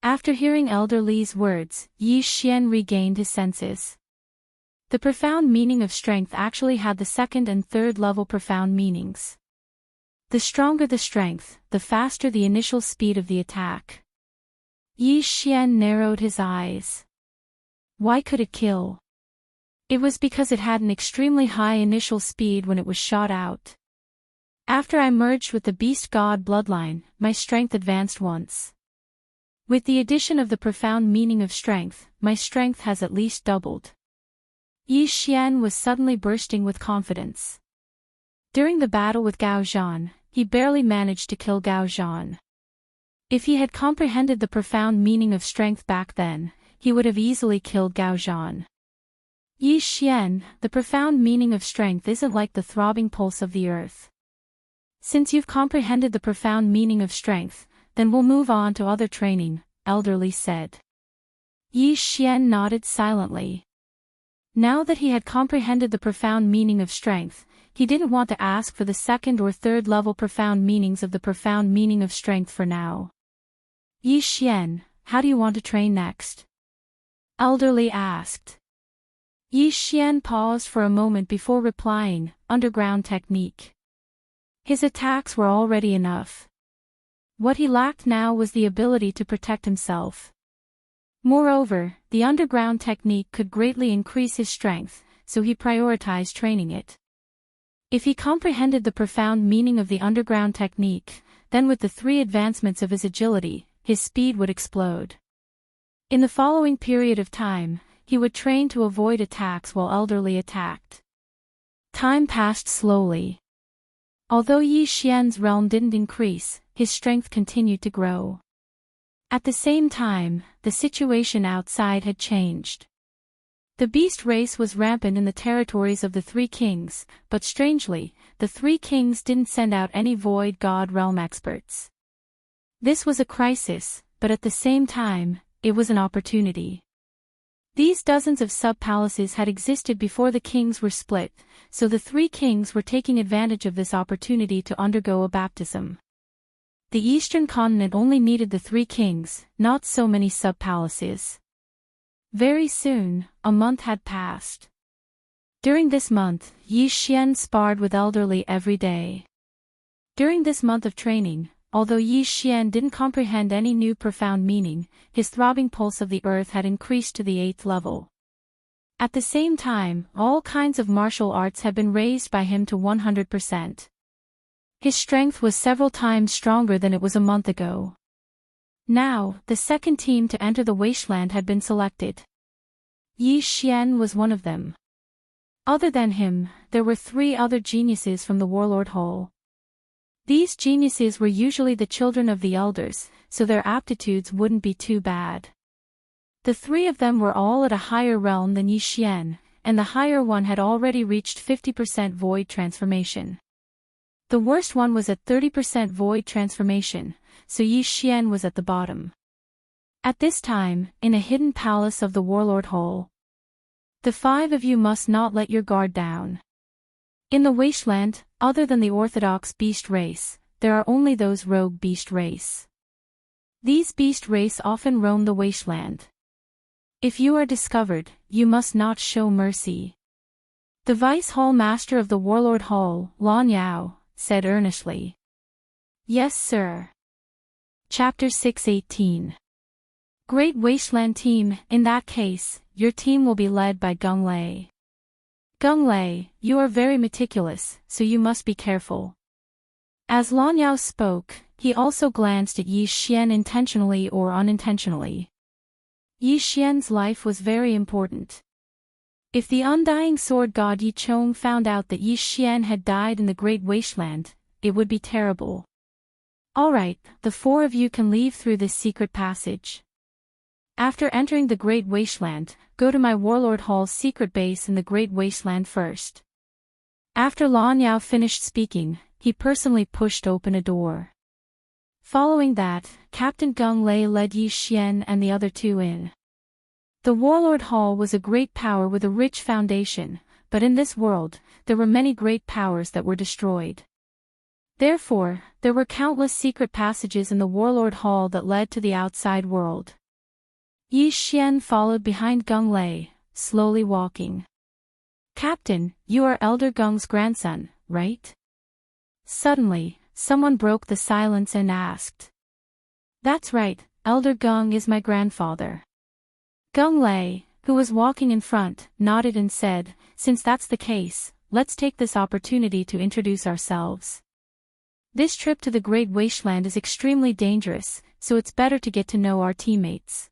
After hearing Elder Li's words, Yi Xian regained his senses. The profound meaning of strength actually had the second and third level profound meanings. The stronger the strength, the faster the initial speed of the attack. Yi Xian narrowed his eyes. Why could it kill? It was because it had an extremely high initial speed when it was shot out. After I merged with the beast god bloodline, my strength advanced once. With the addition of the profound meaning of strength, my strength has at least doubled. Yi Xian was suddenly bursting with confidence. During the battle with Gao Zhan, he barely managed to kill Gao Zhan. If he had comprehended the profound meaning of strength back then, he would have easily killed Gao Zhan. Yi Xian, the profound meaning of strength isn't like the throbbing pulse of the earth. Since you've comprehended the profound meaning of strength, then we'll move on to other training, Elder Li said. Yi Xian nodded silently. Now that he had comprehended the profound meaning of strength, he didn't want to ask for the second or third level profound meanings of the profound meaning of strength for now. Yi Xian, how do you want to train next? Elder Li asked. Yi Xian paused for a moment before replying, underground technique. His attacks were already enough. What he lacked now was the ability to protect himself. Moreover, the underground technique could greatly increase his strength, so he prioritized training it. If he comprehended the profound meaning of the underground technique, then with the 3 advancements of his agility, his speed would explode. In the following period of time, he would train to avoid attacks while Elder Li attacked. Time passed slowly. Although Yi Xian's realm didn't increase, his strength continued to grow. At the same time, the situation outside had changed. The beast race was rampant in the territories of the 3 kings, but strangely, the 3 kings didn't send out any void god realm experts. This was a crisis, but at the same time, it was an opportunity. These dozens of sub-palaces had existed before the kings were split, so the 3 kings were taking advantage of this opportunity to undergo a baptism. The eastern continent only needed the 3 kings, not so many sub-palaces. Very soon, a month had passed. During this month, Yi Xian sparred with Elder Li every day. During this month of training, although Yi Xian didn't comprehend any new profound meaning, his throbbing pulse of the earth had increased to the 8th level. At the same time, all kinds of martial arts had been raised by him to 100%. His strength was several times stronger than it was a month ago. Now, the second team to enter the wasteland had been selected. Yi Xian was one of them. Other than him, there were 3 other geniuses from the Warlord Hall. These geniuses were usually the children of the elders, so their aptitudes wouldn't be too bad. The 3 of them were all at a higher realm than Yi Xian, and the higher one had already reached 50% void transformation. The worst one was at 30% void transformation, so Yi Xian was at the bottom. At this time, in a hidden palace of the Warlord Hall, the 5 of you must not let your guard down. In the wasteland, other than the orthodox beast race, there are only those rogue beast race. These beast race often roam the wasteland. If you are discovered, you must not show mercy. The Vice Hall Master of the Warlord Hall, Lan Yao, said earnestly. Yes, sir. Chapter 6:18. Great Wasteland Team, in that case, your team will be led by Gung Lei. Gung Lei, you are very meticulous, so you must be careful. As Lan Yao spoke, he also glanced at Yi Xian intentionally or unintentionally. Yi Xian's life was very important. If the undying sword god Yi Chong found out that Yi Xian had died in the Great Wasteland, it would be terrible. Alright, the 4 of you can leave through this secret passage. After entering the Great Wasteland, go to my Warlord Hall's secret base in the Great Wasteland first. After Lan Yao finished speaking, he personally pushed open a door. Following that, Captain Gung Lei led Yi Xian and the other two in. The Warlord Hall was a great power with a rich foundation, but in this world, there were many great powers that were destroyed. Therefore, there were countless secret passages in the Warlord Hall that led to the outside world. Yi Xian followed behind Gung Lei, slowly walking. "Captain, you are Elder Gung's grandson, right?" Suddenly, someone broke the silence and asked. "That's right, Elder Gung is my grandfather." Gung Lei, who was walking in front, nodded and said, "Since that's the case, let's take this opportunity to introduce ourselves. This trip to the Great Wasteland is extremely dangerous, so it's better to get to know our teammates.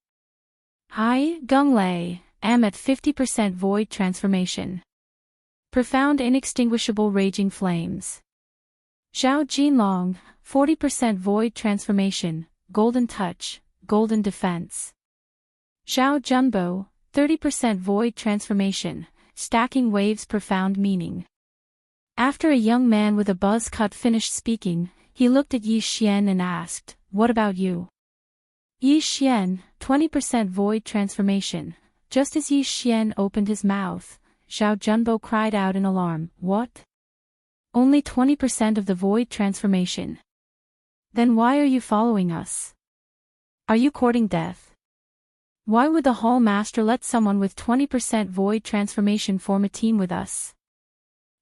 Hi, Gung Lei, am at 50% void transformation. Profound inextinguishable raging flames. Zhao Jinlong, 40% void transformation, golden touch, golden defense. Zhao Junbo, 30% void transformation, stacking waves profound meaning." After a young man with a buzz cut finished speaking, he looked at Yi Xian and asked, "What about you?" Yi Xian, 20% void transformation. Just as Yi Xian opened his mouth, Zhao Junbo cried out in alarm, "What? Only 20% of the void transformation? Then why are you following us? Are you courting death? Why would the Hall Master let someone with 20% void transformation form a team with us?"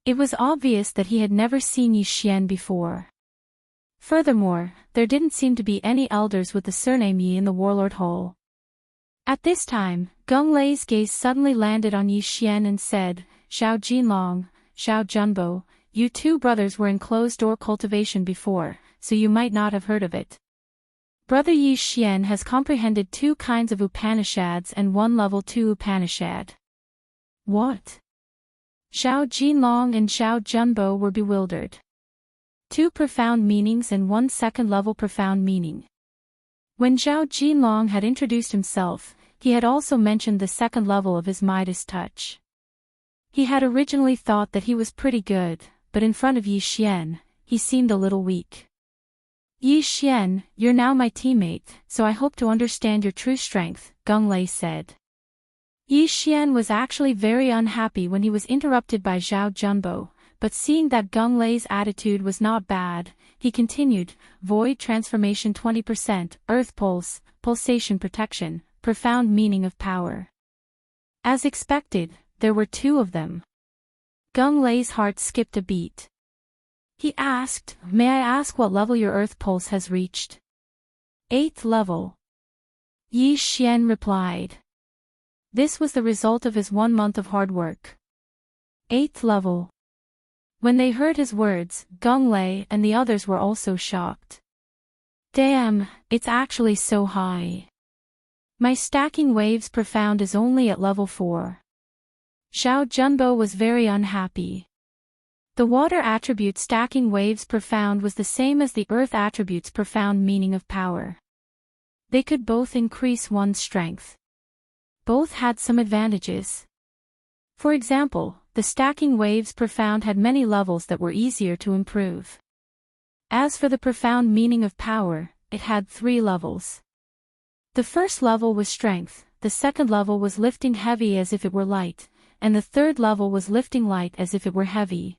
It was obvious that he had never seen Yi Xian before. Furthermore, there didn't seem to be any elders with the surname Yi in the Warlord Hall. At this time, Gung Lei's gaze suddenly landed on Yi Xian and said, "Zhao Jinlong, Zhao Junbo, you two brothers were in closed-door cultivation before, so you might not have heard of it. Brother Yi Xian has comprehended 2 kinds of Upanishads and 1 level 2 Upanishad." "What?" Zhao Jinlong and Zhao Junbo were bewildered. 2 profound meanings and 1 second-level profound meaning. When Zhao Jinlong had introduced himself, he had also mentioned the second level of his Midas touch. He had originally thought that he was pretty good, but in front of Yi Xian, he seemed a little weak. "Yi Xian, you're now my teammate, so I hope to understand your true strength," Gung Lei said. Yi Xian was actually very unhappy when he was interrupted by Zhao Junbo, but seeing that Gung Lei's attitude was not bad, he continued, "Void transformation 20%, earth pulse, pulsation protection, profound meaning of power." As expected, there were 2 of them. Gung Lei's heart skipped a beat. He asked, "May I ask what level your earth pulse has reached?" 8th level. Yi Xian replied. This was the result of his 1 month of hard work. 8th level. When they heard his words, Gung Lei and the others were also shocked. "Damn, it's actually so high. My stacking waves profound is only at level 4. Zhao Junbo was very unhappy. The water attribute stacking waves profound was the same as the earth attribute's profound meaning of power. They could both increase one's strength. Both had some advantages. For example, the stacking waves profound had many levels that were easier to improve. As for the profound meaning of power, it had 3 levels. The first level was strength, the second level was lifting heavy as if it were light, and the third level was lifting light as if it were heavy.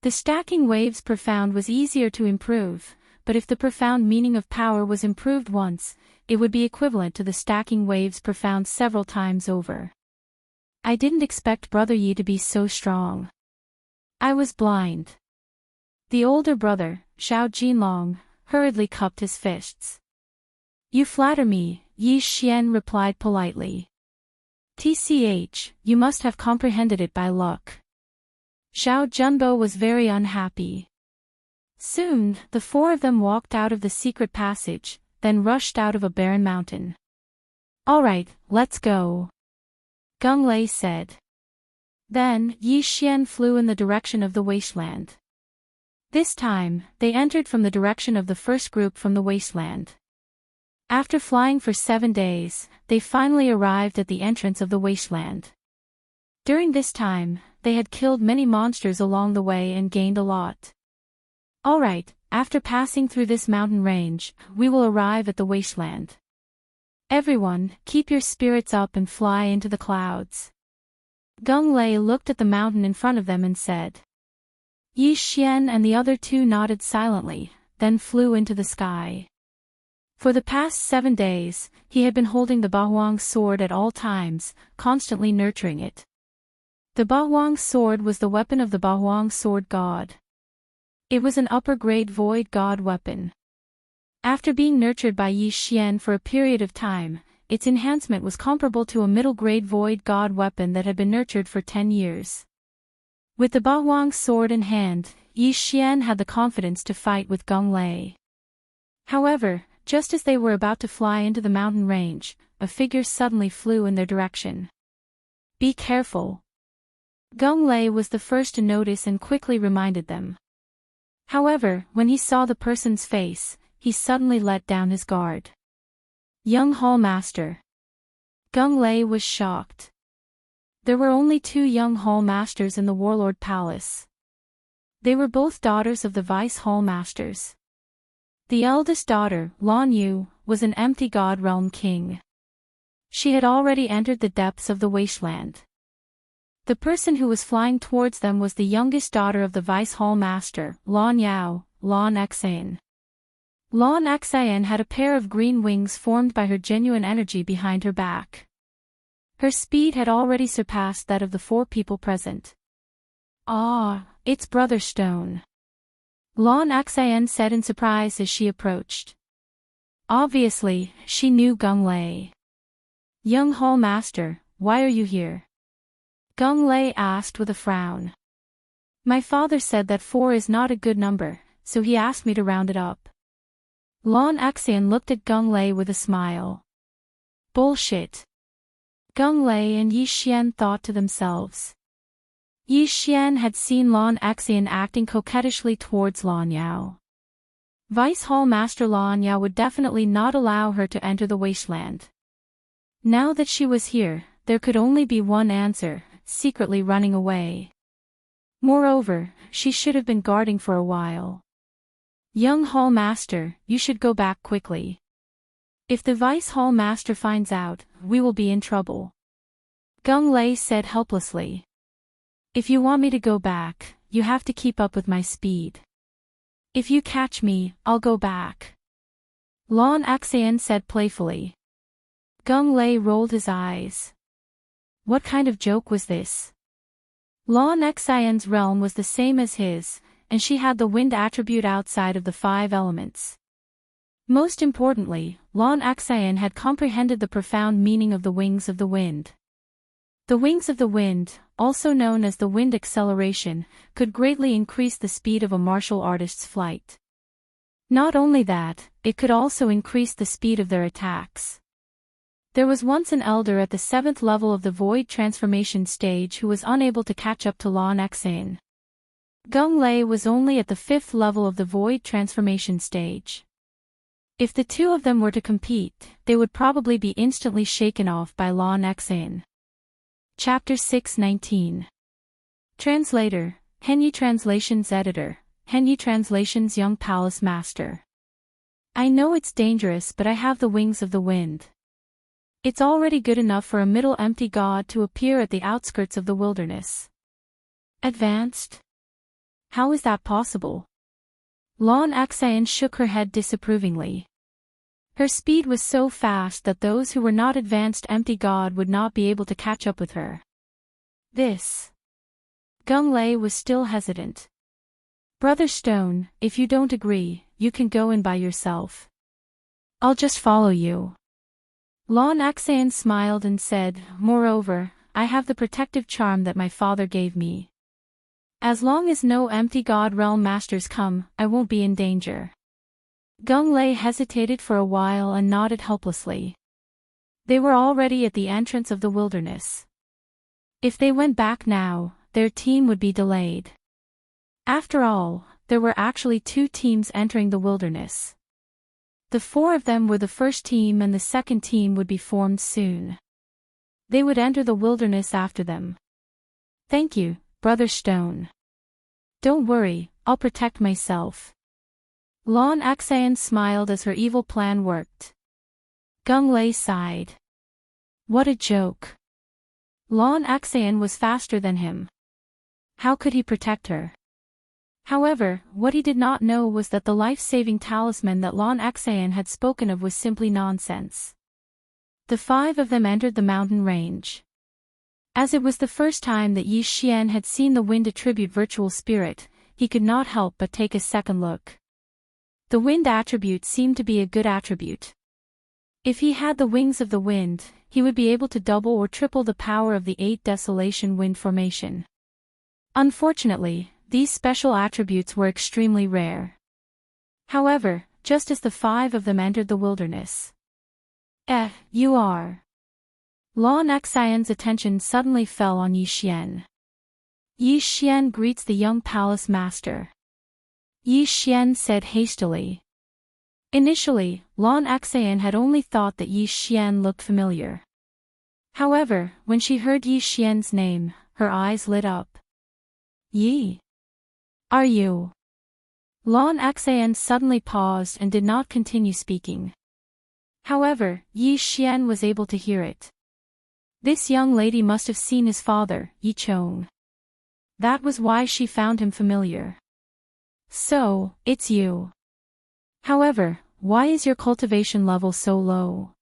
The stacking waves profound was easier to improve, but if the profound meaning of power was improved once, it would be equivalent to the stacking waves profound several times over. I didn't expect Brother Yi to be so strong. I was blind. The older brother, Zhao Jinlong, hurriedly cupped his fists. "You flatter me," Yi Xian replied politely. "TCH, you must have comprehended it by luck." Zhao Junbo was very unhappy. Soon, the 4 of them walked out of the secret passage, then rushed out of a barren mountain. "All right, let's go," Gung Lei said. Then, Yi Xian flew in the direction of the wasteland. This time, they entered from the direction of the first group from the wasteland. After flying for 7 days, they finally arrived at the entrance of the wasteland. During this time, they had killed many monsters along the way and gained a lot. Alright, after passing through this mountain range, we will arrive at the wasteland. Everyone, keep your spirits up and fly into the clouds. Gung Lei looked at the mountain in front of them and said. Yi Xian and the other two nodded silently, then flew into the sky. For the past 7 days, he had been holding the Bahuang sword at all times, constantly nurturing it. The Bahuang sword was the weapon of the Bahuang sword god. It was an upper-grade void god weapon. After being nurtured by Yi Xian for a period of time, its enhancement was comparable to a middle-grade void god weapon that had been nurtured for 10 years. With the Bahuang sword in hand, Yi Xian had the confidence to fight with Gung Lei. However, just as they were about to fly into the mountain range, a figure suddenly flew in their direction. Be careful. Gung Lei was the first to notice and quickly reminded them. However, when he saw the person's face, he suddenly let down his guard. Young Hall Master. Gung Lei was shocked. There were only 2 young Hall Masters in the Warlord Palace. They were both daughters of the Vice Hall Masters. The eldest daughter, Lan Yu, was an empty god realm king. She had already entered the depths of the wasteland. The person who was flying towards them was the youngest daughter of the Vice Hall Master, Lan Yao, Lan Xayan. Lan Xayan had a pair of green wings formed by her genuine energy behind her back. Her speed had already surpassed that of the 4 people present. Ah, it's Brother Stone. Lan Xayan said in surprise as she approached. Obviously, she knew Gung Lei. Young Hall Master, why are you here? Gung Lei asked with a frown. My father said that 4 is not a good number, so he asked me to round it up. Lan Xayan looked at Gung Lei with a smile. Bullshit. Gung Lei and Yi Xian thought to themselves. Yi Xian had seen Lan Xayan acting coquettishly towards Lan Yao. Vice Hall Master Lan Yao would definitely not allow her to enter the wasteland. Now that she was here, there could only be one answer, secretly running away. Moreover, she should have been guarding for a while. Young Hall Master, you should go back quickly. If the Vice Hall Master finds out, we will be in trouble. Gung Lei said helplessly. If you want me to go back, you have to keep up with my speed. If you catch me, I'll go back. Lan Xayan said playfully. Gung Lei rolled his eyes. What kind of joke was this? Lan Xayan's realm was the same as his, and she had the wind attribute outside of the 5 elements. Most importantly, Lan Xayan had comprehended the profound meaning of the wings of the wind. The wings of the wind, also known as the wind acceleration, could greatly increase the speed of a martial artist's flight. Not only that, it could also increase the speed of their attacks. There was once an elder at the 7th level of the void transformation stage who was unable to catch up to Lan Xayan. Gung Lei was only at the 5th level of the void transformation stage. If the 2 of them were to compete, they would probably be instantly shaken off by Lan Xayan. Chapter 6:19. Translator, Henyi Translations Editor, Henyi Translations Young Palace Master. I know it's dangerous, but I have the wings of the wind. It's already good enough for a middle empty god to appear at the outskirts of the wilderness. Advanced? How is that possible? Lan Xayan shook her head disapprovingly. Her speed was so fast that those who were not advanced empty god would not be able to catch up with her. This. Gung Lei was still hesitant. Brother Stone, if you don't agree, you can go in by yourself. I'll just follow you. Lan Xayan smiled and said, moreover, I have the protective charm that my father gave me. As long as no empty god realm masters come, I won't be in danger. Gung Lei hesitated for a while and nodded helplessly. They were already at the entrance of the wilderness. If they went back now, their team would be delayed. After all, there were actually 2 teams entering the wilderness. The 4 of them were the first team and the second team would be formed soon. They would enter the wilderness after them. Thank you, Brother Stone. Don't worry, I'll protect myself. Lon Axayan smiled as her evil plan worked. Gung Lei sighed. What a joke. Lon Axayan was faster than him. How could he protect her? However, what he did not know was that the life-saving talisman that Lon Axayan had spoken of was simply nonsense. The five of them entered the mountain range. As it was the first time that Yi Xian had seen the wind attribute virtual spirit, he could not help but take a second look. The wind attribute seemed to be a good attribute. If he had the wings of the wind, he would be able to double or triple the power of the 8 Desolation Wind Formation. Unfortunately, these special attributes were extremely rare. However, just as the five of them entered the wilderness. You are. Lon Axayan's attention suddenly fell on Yi Xian. Yi Xian greets the young palace master. Yi Xian said hastily. Initially, Lon Axayan had only thought that Yi Xian looked familiar. However, when she heard Yi Xian's name, her eyes lit up. Yi. Are you? Lon Axayan suddenly paused and did not continue speaking. However, Yi Xian was able to hear it. This young lady must have seen his father, Yi Chong. That was why she found him familiar. So, it's you. However, why is your cultivation level so low?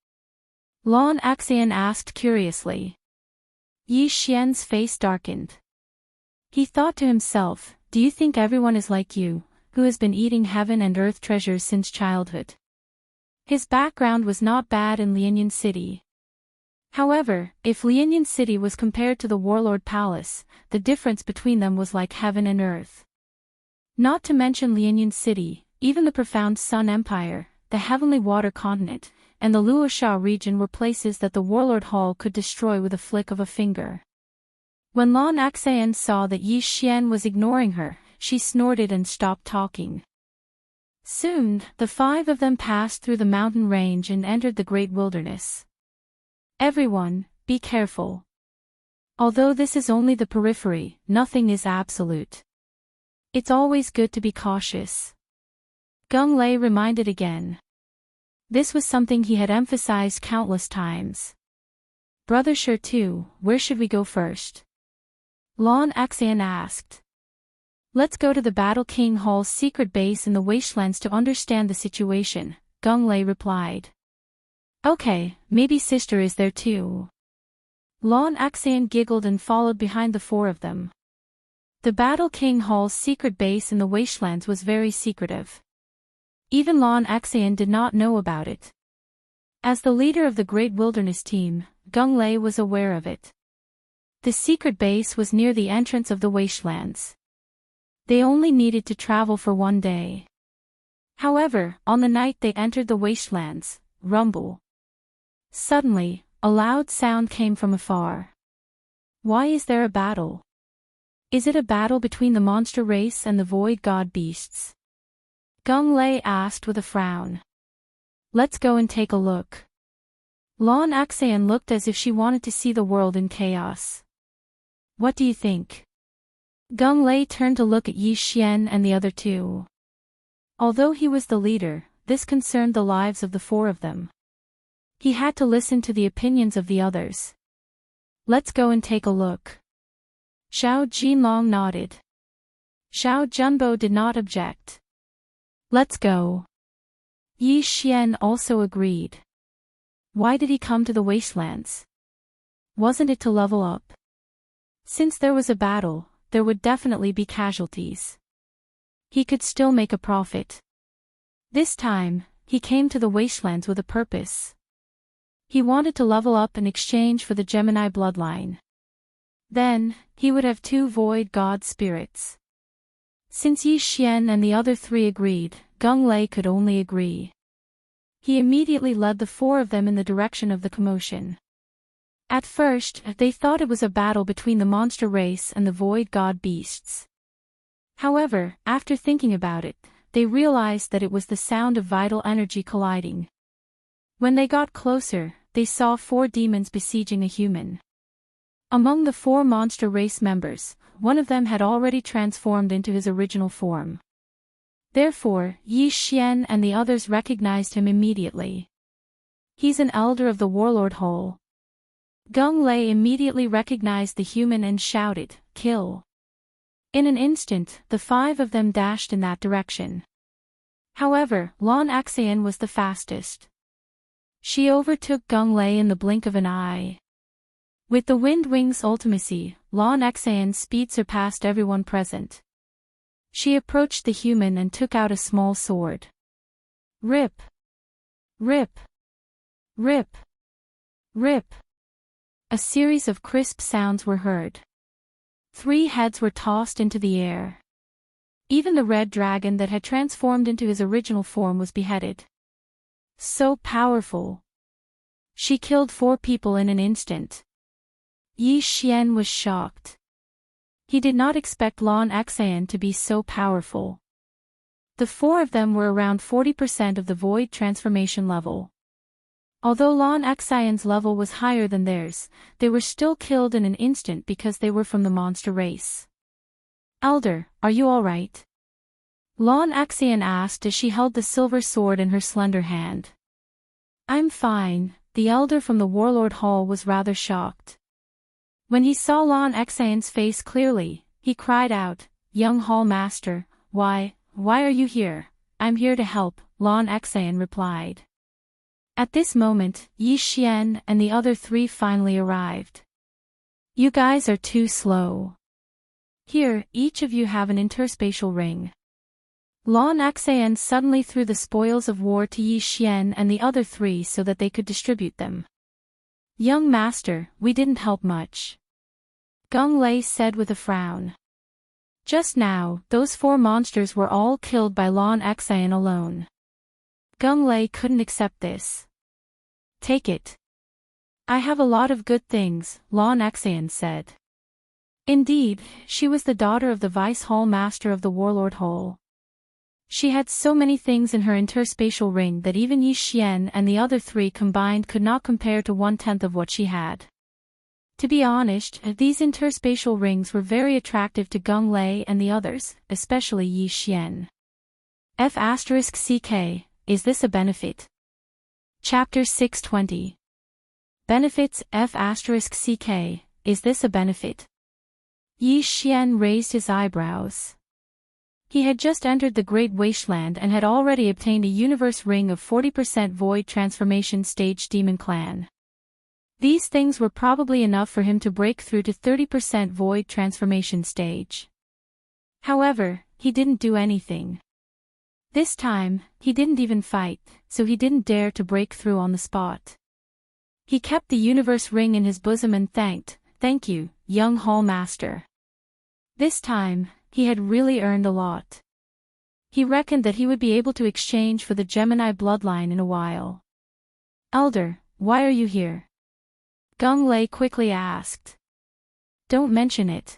Lon Axayan asked curiously. Yi Xian's face darkened. He thought to himself, do you think everyone is like you, who has been eating heaven and earth treasures since childhood? His background was not bad in Lianyan City. However, if Lianyan City was compared to the Warlord Palace, the difference between them was like heaven and earth. Not to mention Lianyan City, even the profound Sun Empire, the Heavenly Water Continent, and the Luosha region were places that the Warlord Hall could destroy with a flick of a finger. When Lon Axayan saw that Yi Xian was ignoring her, she snorted and stopped talking. Soon, the five of them passed through the mountain range and entered the great wilderness. Everyone, be careful. Although this is only the periphery, nothing is absolute. It's always good to be cautious. Gung Lei reminded again. This was something he had emphasized countless times. Brother Sure too, where should we go first? Lon Axayan asked. Let's go to the Battle King Hall's secret base in the wastelands to understand the situation, Gung Lei replied. Okay, maybe sister is there too. Lon Axayan giggled and followed behind the four of them. The Battle King Hall's secret base in the wastelands was very secretive. Even Lon Axayan did not know about it. As the leader of the Great Wilderness team, Gung Lei was aware of it. The secret base was near the entrance of the wastelands. They only needed to travel for one day. However, on the night they entered the wastelands, rumble. Suddenly, a loud sound came from afar. Why is there a battle? Is it a battle between the monster race and the void god beasts? Gung Lei asked with a frown. Let's go and take a look. Lon Axayan looked as if she wanted to see the world in chaos. What do you think? Gung Lei turned to look at Yi Xian and the other two. Although he was the leader, this concerned the lives of the four of them. He had to listen to the opinions of the others. Let's go and take a look. Xiao Jinlong nodded. Xiao Junbo did not object. Let's go. Yi Xian also agreed. Why did he come to the wastelands? Wasn't it to level up? Since there was a battle, there would definitely be casualties. He could still make a profit. This time, he came to the wastelands with a purpose. He wanted to level up in exchange for the Gemini bloodline. Then, he would have 2 void god spirits. Since Yi Xian and the other 3 agreed, Gung Lei could only agree. He immediately led the 4 of them in the direction of the commotion. At first, they thought it was a battle between the monster race and the void god beasts. However, after thinking about it, they realized that it was the sound of vital energy colliding. When they got closer, they saw 4 demons besieging a human. Among the 4 monster race members, one of them had already transformed into his original form. Therefore, Yi Xian and the others recognized him immediately. He's an elder of the warlord hole. Gung Lei immediately recognized the human and shouted, "Kill!" In an instant, the 5 of them dashed in that direction. However, Lan Xan was the fastest. She overtook Gung Lei in the blink of an eye. With the Wind Wings ultimacy, Lan Xan's speed surpassed everyone present. She approached the human and took out a small sword. Rip! Rip! Rip! Rip! A series of crisp sounds were heard. 3 heads were tossed into the air. Even the red dragon that had transformed into his original form was beheaded. So powerful. She killed 4 people in an instant. Yi Xian was shocked. He did not expect Lan Xan to be so powerful. The 4 of them were around 40% of the void transformation level. Although Lan Xan's level was higher than theirs, they were still killed in an instant because they were from the monster race. "Elder, are you all right?" Lan Xan asked as she held the silver sword in her slender hand. "I'm fine." The elder from the warlord hall was rather shocked. When he saw Lan Xan's face clearly, he cried out, "Young hall master, why are you here?" "I'm here to help," Lan Xan replied. At this moment, Yi Xian and the other 3 finally arrived. "You guys are too slow. Here, each of you have an interspatial ring." Lan Xan suddenly threw the spoils of war to Yi Xian and the other 3 so that they could distribute them. "Young master, we didn't help much," Gung Lei said with a frown. Just now, those 4 monsters were all killed by Lan Xan alone. Gung Lei couldn't accept this. "Take it. I have a lot of good things," Lan Xan said. Indeed, she was the daughter of the vice hall master of the warlord hole. She had so many things in her interspatial ring that even Yi Xian and the other 3 combined could not compare to 1/10 of what she had. To be honest, these interspatial rings were very attractive to Gung Lei and the others, especially Yi Xian. F***CK, is this a benefit? Chapter 620. Benefits. F***CK, is this a benefit? Yi Xian raised his eyebrows. He had just entered the Great Wasteland and had already obtained a universe ring of 40% void transformation stage demon clan. These things were probably enough for him to break through to 30% void transformation stage. However, he didn't do anything. This time, he didn't even fight, so he didn't dare to break through on the spot. He kept the universe ring in his bosom and "Thank you, young hall master." This time, he had really earned a lot. He reckoned that he would be able to exchange for the Gemini bloodline in a while. "Elder, why are you here?" Gung Lei quickly asked. "Don't mention it."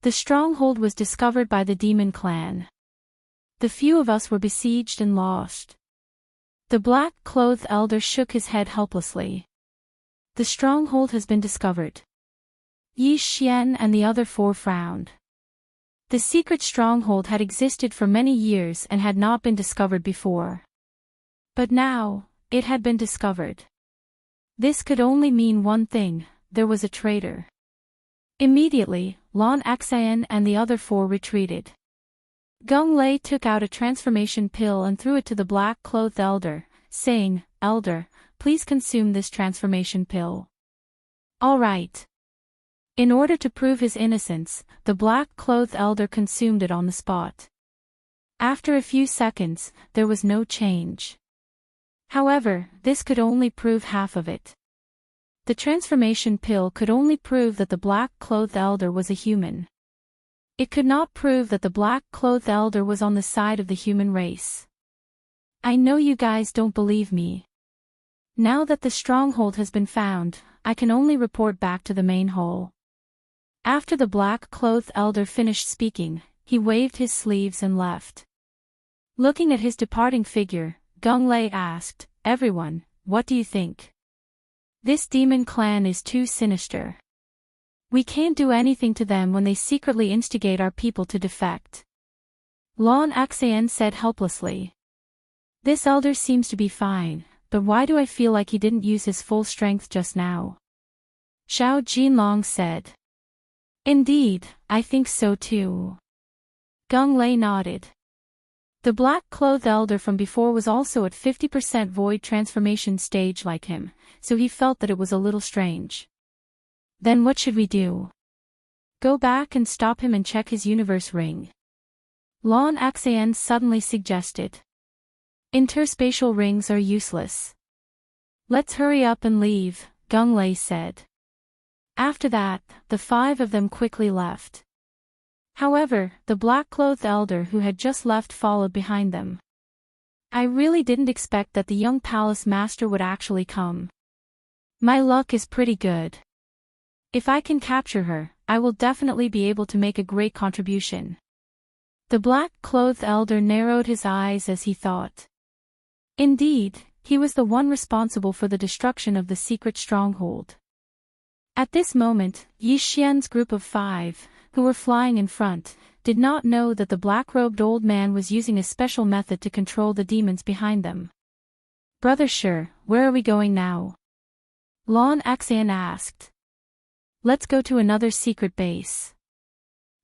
The stronghold was discovered by the demon clan. The few of us were besieged and lost. The black-clothed elder shook his head helplessly. "The stronghold has been discovered." Yi Xian and the other 4 frowned. The secret stronghold had existed for many years and had not been discovered before. But now, it had been discovered. This could only mean one thing: there was a traitor. Immediately, Lan Xan and the other 4 retreated. Gung Lei took out a transformation pill and threw it to the black-clothed elder, saying, "Elder, please consume this transformation pill." "All right." In order to prove his innocence, the black-clothed elder consumed it on the spot. After a few seconds, there was no change. However, this could only prove half of it. The transformation pill could only prove that the black-clothed elder was a human. It could not prove that the black-clothed elder was on the side of the human race. "I know you guys don't believe me. Now that the stronghold has been found, I can only report back to the main hall." After the black-clothed elder finished speaking, he waved his sleeves and left. Looking at his departing figure, Gung Lei asked, "Everyone, what do you think? This demon clan is too sinister. We can't do anything to them when they secretly instigate our people to defect. Lon Xan said helplessly. This elder seems to be fine, but why do I feel like he didn't use his full strength just now? Xiao Jinlong said. Indeed, I think so too. Gung Lei nodded. The black-clothed elder from before was also at 50% void transformation stage like him, so he felt that it was a little strange. Then what should we do? Go back and stop him and check his universe ring. Lon Xan suddenly suggested. Interspatial rings are useless. Let's hurry up and leave, Gung Lei said. After that, the 5 of them quickly left. However, the black-clothed elder who had just left followed behind them. I really didn't expect that the young palace master would actually come. My luck is pretty good. If I can capture her, I will definitely be able to make a great contribution. The black-clothed elder narrowed his eyes as he thought. Indeed, he was the one responsible for the destruction of the secret stronghold. At this moment, Yi Xian's group of 5, who were flying in front, did not know that the black-robed old man was using a special method to control the demons behind them. Brother Shi, where are we going now? Lon Xan asked. Let's go to another secret base.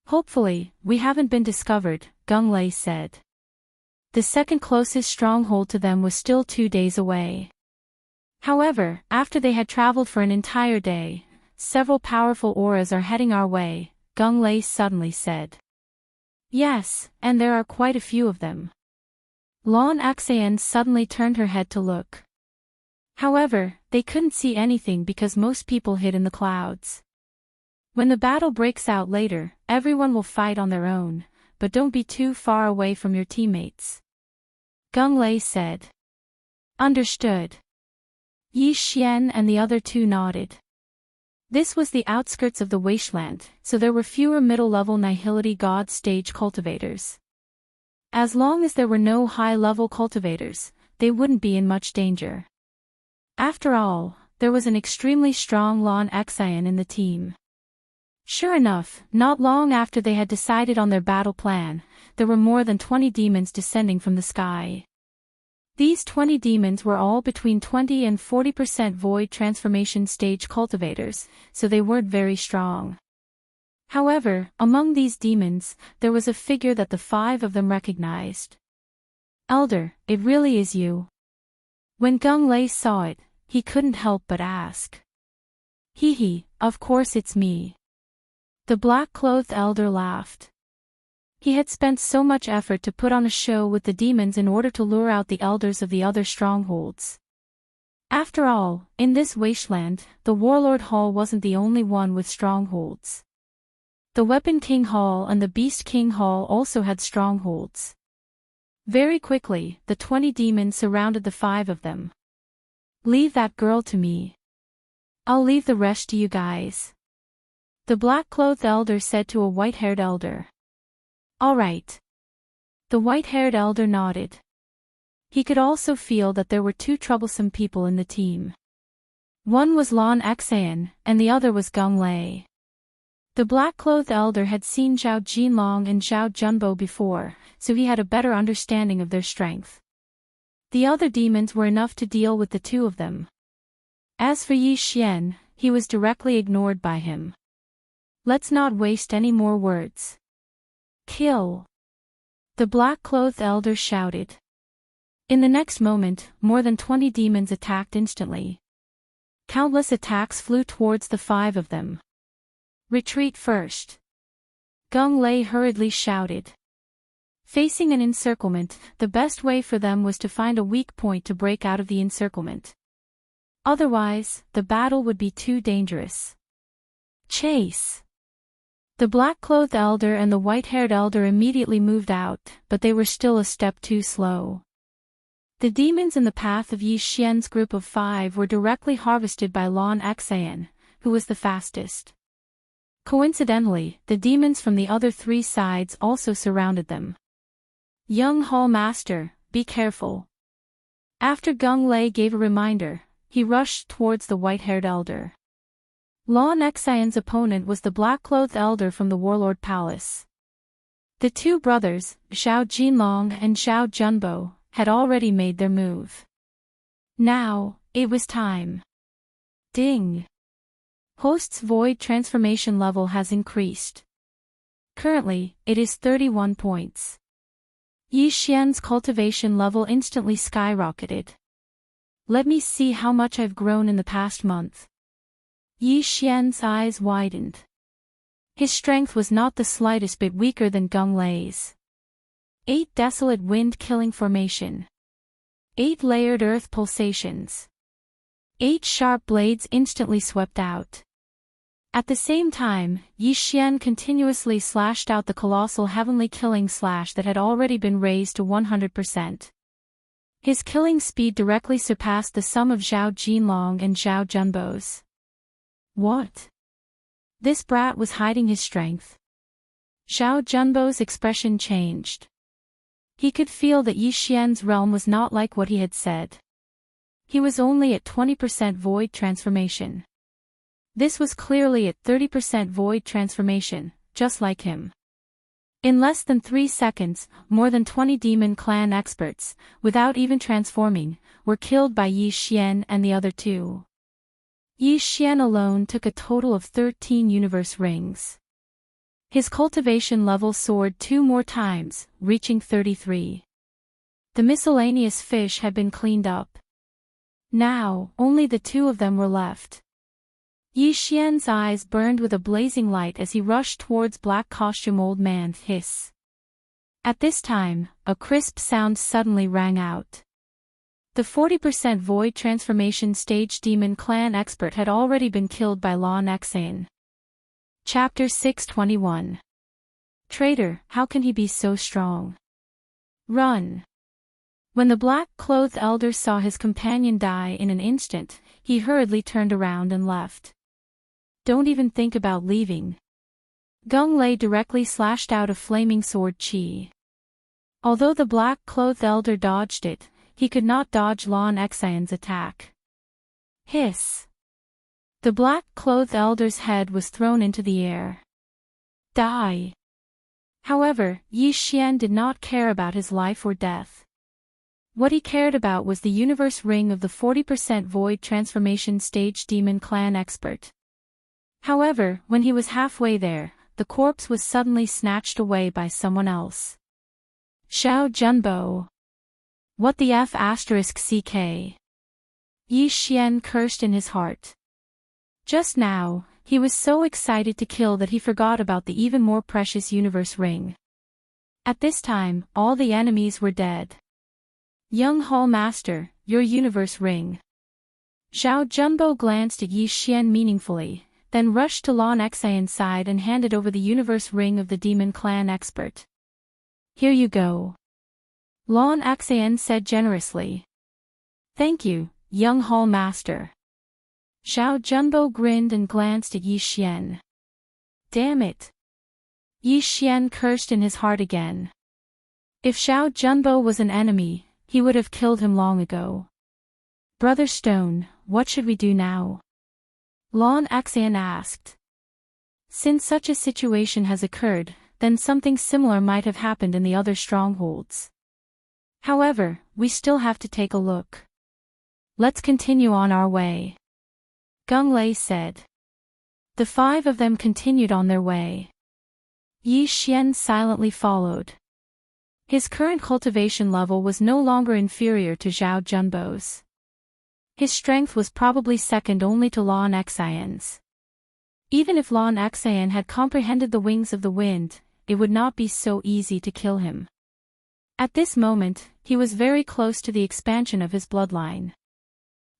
Hopefully, we haven't been discovered, Gung Lei said. The second closest stronghold to them was still 2 days away. However, after they had traveled for an entire day, several powerful auras are heading our way, Gung Lei suddenly said. Yes, and there are quite a few of them. Lon Xan suddenly turned her head to look. However, they couldn't see anything because most people hid in the clouds. When the battle breaks out later, everyone will fight on their own, but don't be too far away from your teammates. Gung Lei said. Understood. Yi Xian and the other 2 nodded. This was the outskirts of the wasteland, so there were fewer middle-level nihility god stage cultivators. As long as there were no high-level cultivators, they wouldn't be in much danger. After all, there was an extremely strong Lon Xian in the team. Sure enough, not long after they had decided on their battle plan, there were more than 20 demons descending from the sky. These 20 demons were all between 20 and 40% void transformation stage cultivators, so they weren't very strong. However, among these demons, there was a figure that the 5 of them recognized. Elder, it really is you. When Gung Lei saw it, he couldn't help but ask. Hee, of course it's me. The black-clothed elder laughed. He had spent so much effort to put on a show with the demons in order to lure out the elders of the other strongholds. After all, in this wasteland, the Warlord Hall wasn't the only one with strongholds. The Weapon King Hall and the Beast King Hall also had strongholds. Very quickly, the 20 demons surrounded the 5 of them. Leave that girl to me. I'll leave the rest to you guys. The black-clothed elder said to a white-haired elder. All right. The white-haired elder nodded. He could also feel that there were 2 troublesome people in the team. One was Lon Xan, and the other was Gung Lei. The black-clothed elder had seen Zhao Jinlong and Zhao Junbo before, so he had a better understanding of their strength. The other demons were enough to deal with the 2 of them. As for Yi Xian, he was directly ignored by him. Let's not waste any more words. Kill! The black-clothed elder shouted. In the next moment, more than 20 demons attacked instantly. Countless attacks flew towards the 5 of them. Retreat first! Gung Lei hurriedly shouted. Facing an encirclement, the best way for them was to find a weak point to break out of the encirclement. Otherwise, the battle would be too dangerous. Chase! The black-clothed elder and the white-haired elder immediately moved out, but they were still a step too slow. The demons in the path of Yi Xian's group of 5 were directly harvested by Lon Xan, who was the fastest. Coincidentally, the demons from the other 3 sides also surrounded them. Young Hall Master, be careful. After Gung Lei gave a reminder, he rushed towards the white-haired elder. Lan Xian's opponent was the black-clothed elder from the warlord palace. The two brothers, Xiao Jinlong and Xiao Junbo, had already made their move. Now, it was time. Ding! Host's void transformation level has increased. Currently, it is 31 points. Yi Xian's cultivation level instantly skyrocketed. Let me see how much I've grown in the past month. Yi Xian's eyes widened. His strength was not the slightest bit weaker than Gung Lei's. 8 desolate wind-killing formation. 8 layered earth pulsations. 8 sharp blades instantly swept out. At the same time, Yi Xian continuously slashed out the colossal heavenly killing slash that had already been raised to 100%. His killing speed directly surpassed the sum of Xiao Jinlong and Xiao Junbo's. What? This brat was hiding his strength. Xiao Junbo's expression changed. He could feel that Yi Xian's realm was not like what he had said. He was only at 20% void transformation. This was clearly at 30% void transformation, just like him. In less than 3 seconds, more than 20 demon clan experts, without even transforming, were killed by Yi Xian and the other two. Yi Xian alone took a total of 13 universe rings. His cultivation level soared 2 more times, reaching 33. The miscellaneous fish had been cleaned up. Now, only the 2 of them were left. Yi Xian's eyes burned with a blazing light as he rushed towards Black Costume Old Man Hiss. At this time, a crisp sound suddenly rang out. The 40% void transformation stage demon clan expert had already been killed by Lan Xian. Chapter 621. Traitor, how can he be so strong? Run! When the black-clothed elder saw his companion die in an instant, he hurriedly turned around and left. Don't even think about leaving. Gung Lei directly slashed out a flaming sword chi. Although the black-clothed elder dodged it, he could not dodge Lan Xian's attack. Hiss! The black-clothed elder's head was thrown into the air. Die! However, Yi Xian did not care about his life or death. What he cared about was the universe ring of the 40% void transformation stage demon clan expert. However, when he was halfway there, the corpse was suddenly snatched away by someone else. Xiao Junbo. What the F***ck? Yi Xian cursed in his heart. Just now, he was so excited to kill that he forgot about the even more precious universe ring. At this time, all the enemies were dead. Young Hall Master, your universe ring. Xiao Junbo glanced at Yi Xian meaningfully, then rushed to Lan Xian's side and handed over the universe ring of the demon clan expert. Here you go. Lan Xian said generously. Thank you, young Hall Master. Xiao Junbo grinned and glanced at Yi Xian. Damn it. Yi Xian cursed in his heart again. If Xiao Junbo was an enemy, he would have killed him long ago. Brother Stone, what should we do now? Lan Xian asked. Since such a situation has occurred, then something similar might have happened in the other strongholds. However, we still have to take a look. Let's continue on our way. Gung Lei said. The 5 of them continued on their way. Yi Xian silently followed. His current cultivation level was no longer inferior to Xiao Junbo's. His strength was probably second only to Lan Xian's. Even if Lan Xian had comprehended the wings of the wind, it would not be so easy to kill him. At this moment, he was very close to the expansion of his bloodline.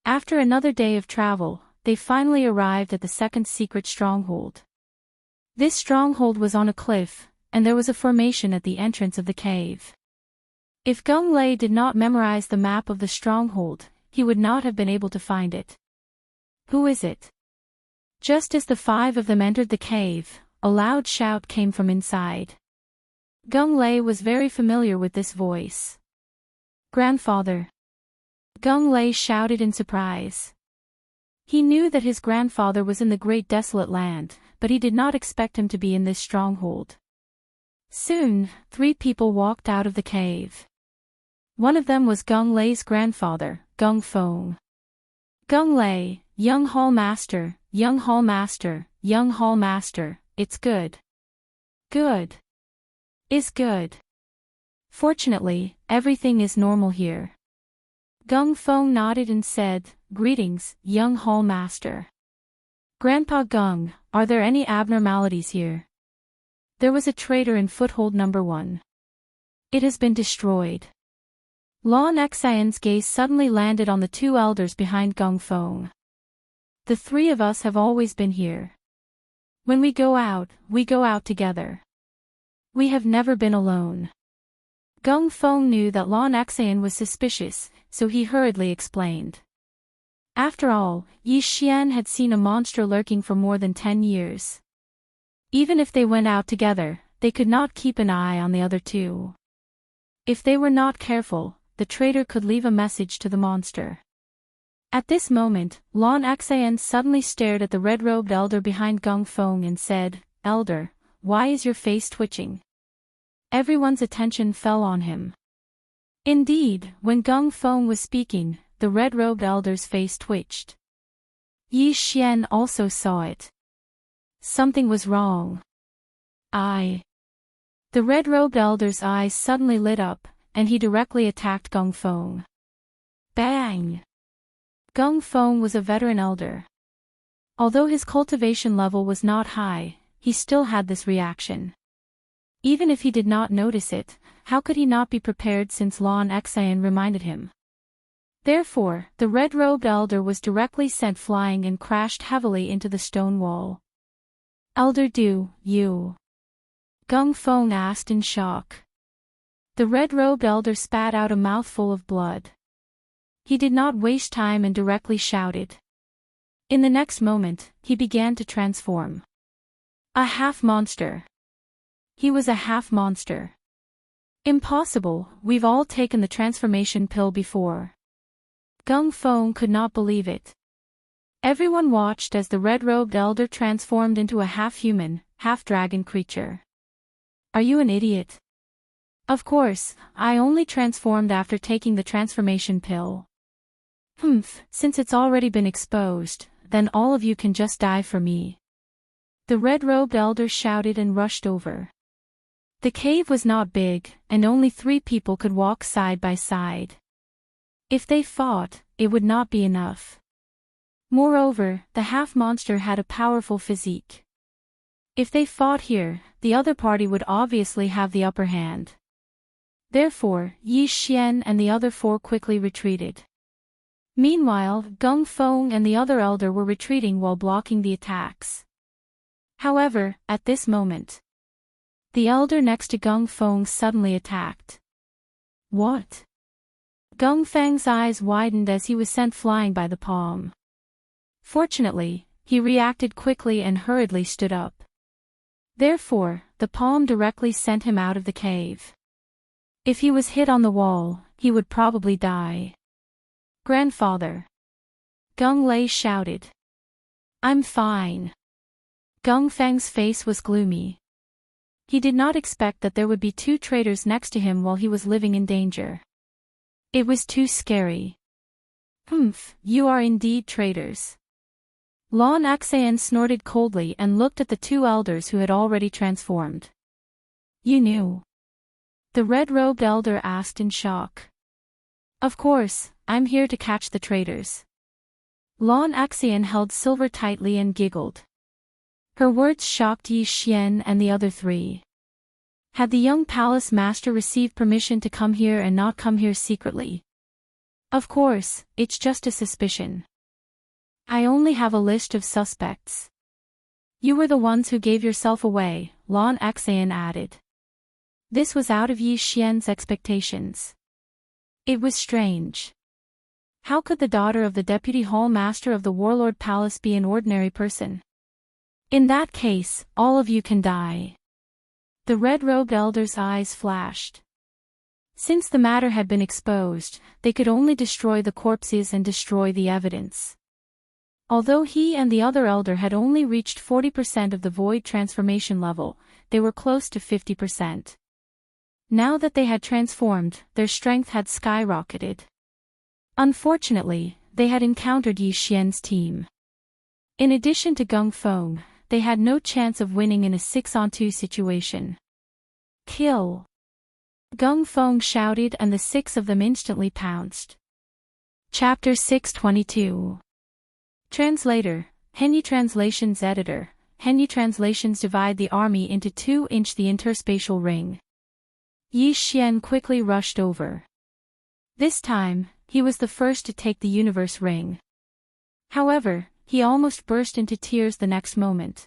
After another day of travel, they finally arrived at the second secret stronghold. This stronghold was on a cliff, and there was a formation at the entrance of the cave. If Gung Lei did not memorize the map of the stronghold, he would not have been able to find it. Who is it? Just as the 5 of them entered the cave, a loud shout came from inside. Gung Lei was very familiar with this voice. Grandfather. Gung Lei shouted in surprise. He knew that his grandfather was in the great desolate land, but he did not expect him to be in this stronghold. Soon, 3 people walked out of the cave. One of them was Gung Lei's grandfather, Gung Feng. Gung Lei, young hall master, young hall master, young hall master, it's good. Good. Is good. Fortunately, everything is normal here. Gung Feng nodded and said, greetings, young hall master. Grandpa Gung, are there any abnormalities here? There was a traitor in foothold number 1. It has been destroyed. Lon Xian's gaze suddenly landed on the 2 elders behind Gung Feng. The 3 of us have always been here. When we go out together. We have never been alone. Gung Feng knew that Lon Xian was suspicious, so he hurriedly explained. After all, Yi Xian had seen a monster lurking for more than 10 years. Even if they went out together, they could not keep an eye on the other 2. If they were not careful, the traitor could leave a message to the monster. At this moment, Lon Xian suddenly stared at the red-robed elder behind Gung Feng and said, Elder, why is your face twitching? Everyone's attention fell on him. Indeed, when Gung Feng was speaking, the red-robed elder's face twitched. Yi Xian also saw it. Something was wrong. The red-robed elder's eyes suddenly lit up, and he directly attacked Gung Feng. Bang! Gung Feng was a veteran elder. Although his cultivation level was not high, he still had this reaction. Even if he did not notice it, how could he not be prepared since Lon Xian reminded him? Therefore, the red-robed elder was directly sent flying and crashed heavily into the stone wall. Elder Du, you? Gung Feng asked in shock. The red-robed elder spat out a mouthful of blood. He did not waste time and directly shouted. In the next moment, he began to transform. A half-monster. He was a half-monster. Impossible, we've all taken the transformation pill before. Gung Feng could not believe it. Everyone watched as the red-robed elder transformed into a half-human, half-dragon creature. Are you an idiot? Of course, I only transformed after taking the transformation pill. Since it's already been exposed, then all of you can just die for me. The red-robed elder shouted and rushed over. The cave was not big, and only 3 people could walk side by side. If they fought, it would not be enough. Moreover, the half-monster had a powerful physique. If they fought here, the other party would obviously have the upper hand. Therefore, Yi Xian and the other 4 quickly retreated. Meanwhile, Gung Feng and the other elder were retreating while blocking the attacks. However, at this moment, the elder next to Gung Feng suddenly attacked. What? Gung Feng's eyes widened as he was sent flying by the palm. Fortunately, he reacted quickly and hurriedly stood up. Therefore, the palm directly sent him out of the cave. If he was hit on the wall, he would probably die. Grandfather! Gung Lei shouted. I'm fine. Gung Feng's face was gloomy. He did not expect that there would be 2 traitors next to him while he was living in danger. It was too scary. You are indeed traitors. Lon Xian snorted coldly and looked at the 2 elders who had already transformed. You knew? The red-robed elder asked in shock. Of course, I'm here to catch the traitors. Lon Xian held silver tightly and giggled. Her words shocked Yi Xian and the other 3. Had the young palace master received permission to come here and not come here secretly? Of course, it's just a suspicion. I only have a list of suspects. You were the ones who gave yourself away, Lon Xian added. This was out of Yi Xian's expectations. It was strange. How could the daughter of the deputy hall master of the warlord palace be an ordinary person? In that case, all of you can die. The red-robed elder's eyes flashed. Since the matter had been exposed, they could only destroy the corpses and destroy the evidence. Although he and the other elder had only reached 40% of the void transformation level, they were close to 50%. Now that they had transformed, their strength had skyrocketed. Unfortunately, they had encountered Yi Xian's team. In addition to Gung Feng, they had no chance of winning in a 6-on-2 situation. Kill! Gung Feng shouted and the 6 of them instantly pounced. Chapter 622. Translator, Henyi Translations Editor, Henyi Translations divide the army into 2-inch the interspatial ring. Yi Xian quickly rushed over. This time, he was the first to take the universe ring. However, he almost burst into tears the next moment.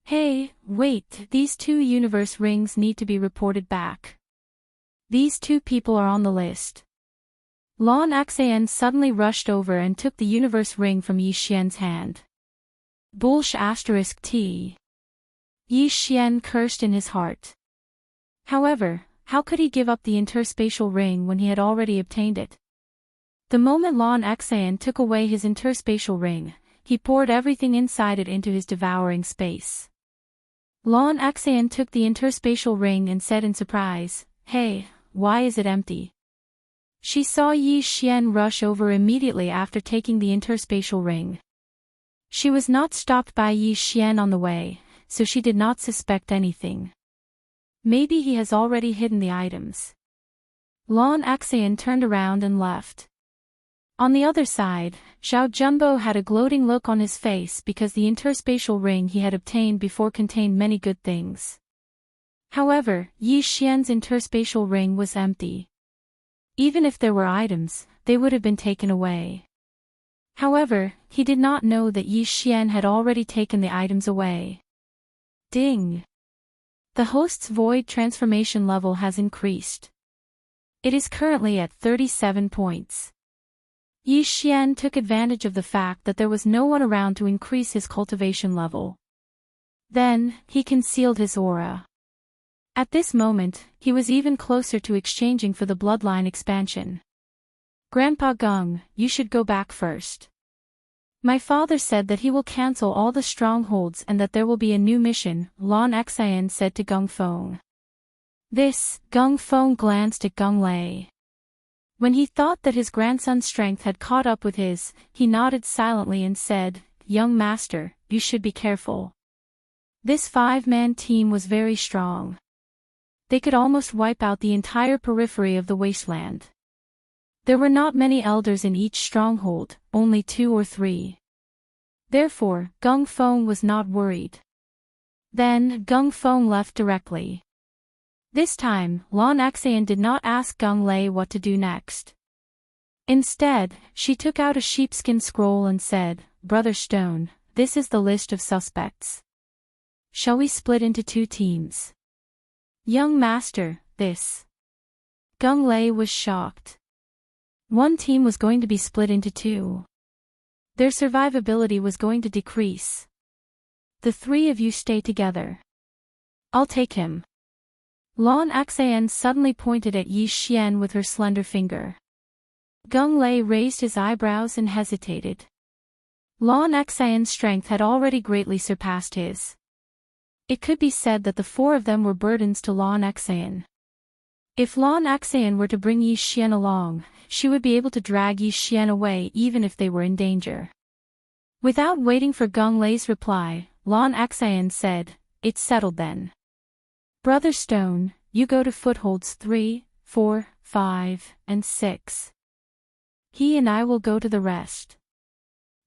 Hey, wait, these 2 universe rings need to be reported back. These 2 people are on the list. Lon Axayan suddenly rushed over and took the universe ring from Yi Xian's hand. T. Yi Xian cursed in his heart. However, how could he give up the interspatial ring when he had already obtained it? The moment Lon Axayan took away his interspatial ring, he poured everything inside it into his devouring space. Lon Axayan took the interspatial ring and said in surprise, "Hey, why is it empty?" She saw Yi Xian rush over immediately after taking the interspatial ring. She was not stopped by Yi Xian on the way, so she did not suspect anything. Maybe he has already hidden the items. Lon Axayan turned around and left. On the other side, Zhao Junbo had a gloating look on his face because the interspatial ring he had obtained before contained many good things. However, Yi Xian's interspatial ring was empty. Even if there were items, they would have been taken away. However, he did not know that Yi Xian had already taken the items away. Ding! The host's void transformation level has increased. It is currently at 37 points. Yi Xian took advantage of the fact that there was no one around to increase his cultivation level. Then, he concealed his aura. At this moment, he was even closer to exchanging for the bloodline expansion. Grandpa Gung, you should go back first. My father said that he will cancel all the strongholds and that there will be a new mission, Lon Axayan said to Gung Feng. Gung Feng glanced at Gung Lei. When he thought that his grandson's strength had caught up with his, he nodded silently and said, "Young master, you should be careful." This 5-man team was very strong. They could almost wipe out the entire periphery of the wasteland. There were not many elders in each stronghold, only 2 or 3. Therefore, Gung Feng was not worried. Then, Gung Feng left directly. This time, Lon Axayan did not ask Gung Lei what to do next. Instead, she took out a sheepskin scroll and said, "Brother Stone, this is the list of suspects. Shall we split into 2 teams?" "Young master, this." Gung Lei was shocked. One team was going to be split into 2. Their survivability was going to decrease. "The 3 of you stay together. I'll take him." Lon Axayan suddenly pointed at Yi Xian with her slender finger. Gung Lei raised his eyebrows and hesitated. Lon Axayan's strength had already greatly surpassed his. It could be said that the 4 of them were burdens to Lon Axayan. If Lon Axayan were to bring Yi Xian along, she would be able to drag Yi Xian away even if they were in danger. Without waiting for Gung Lei's reply, Lon Axayan said, "It's settled then. Brother Stone, you go to footholds 3, 4, 5, and 6. He and I will go to the rest."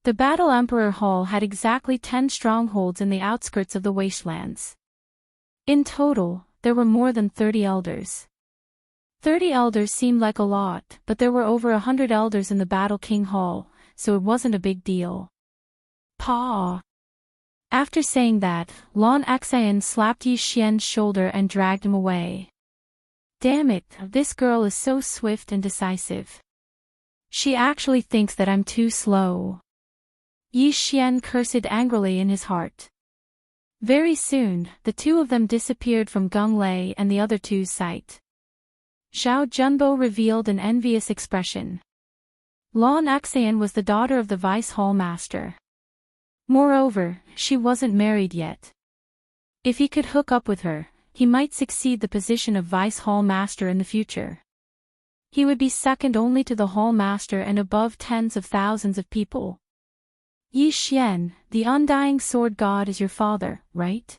The Battle Emperor Hall had exactly 10 strongholds in the outskirts of the wastelands. In total, there were more than 30 elders. 30 elders seemed like a lot, but there were over 100 elders in the Battle King Hall, so it wasn't a big deal. Paw! After saying that, Lon Axayan slapped Yi Xian's shoulder and dragged him away. "Damn it, this girl is so swift and decisive. She actually thinks that I'm too slow." Yi Xian cursed angrily in his heart. Very soon, the 2 of them disappeared from Gung Lei and the other 2's sight. Zhao Junbo revealed an envious expression. Lan Axian was the daughter of the vice hall master. Moreover, she wasn't married yet. If he could hook up with her, he might succeed the position of vice hall master in the future. He would be second only to the hall master and above tens of thousands of people. Yi Xian, the undying sword god is your father, right?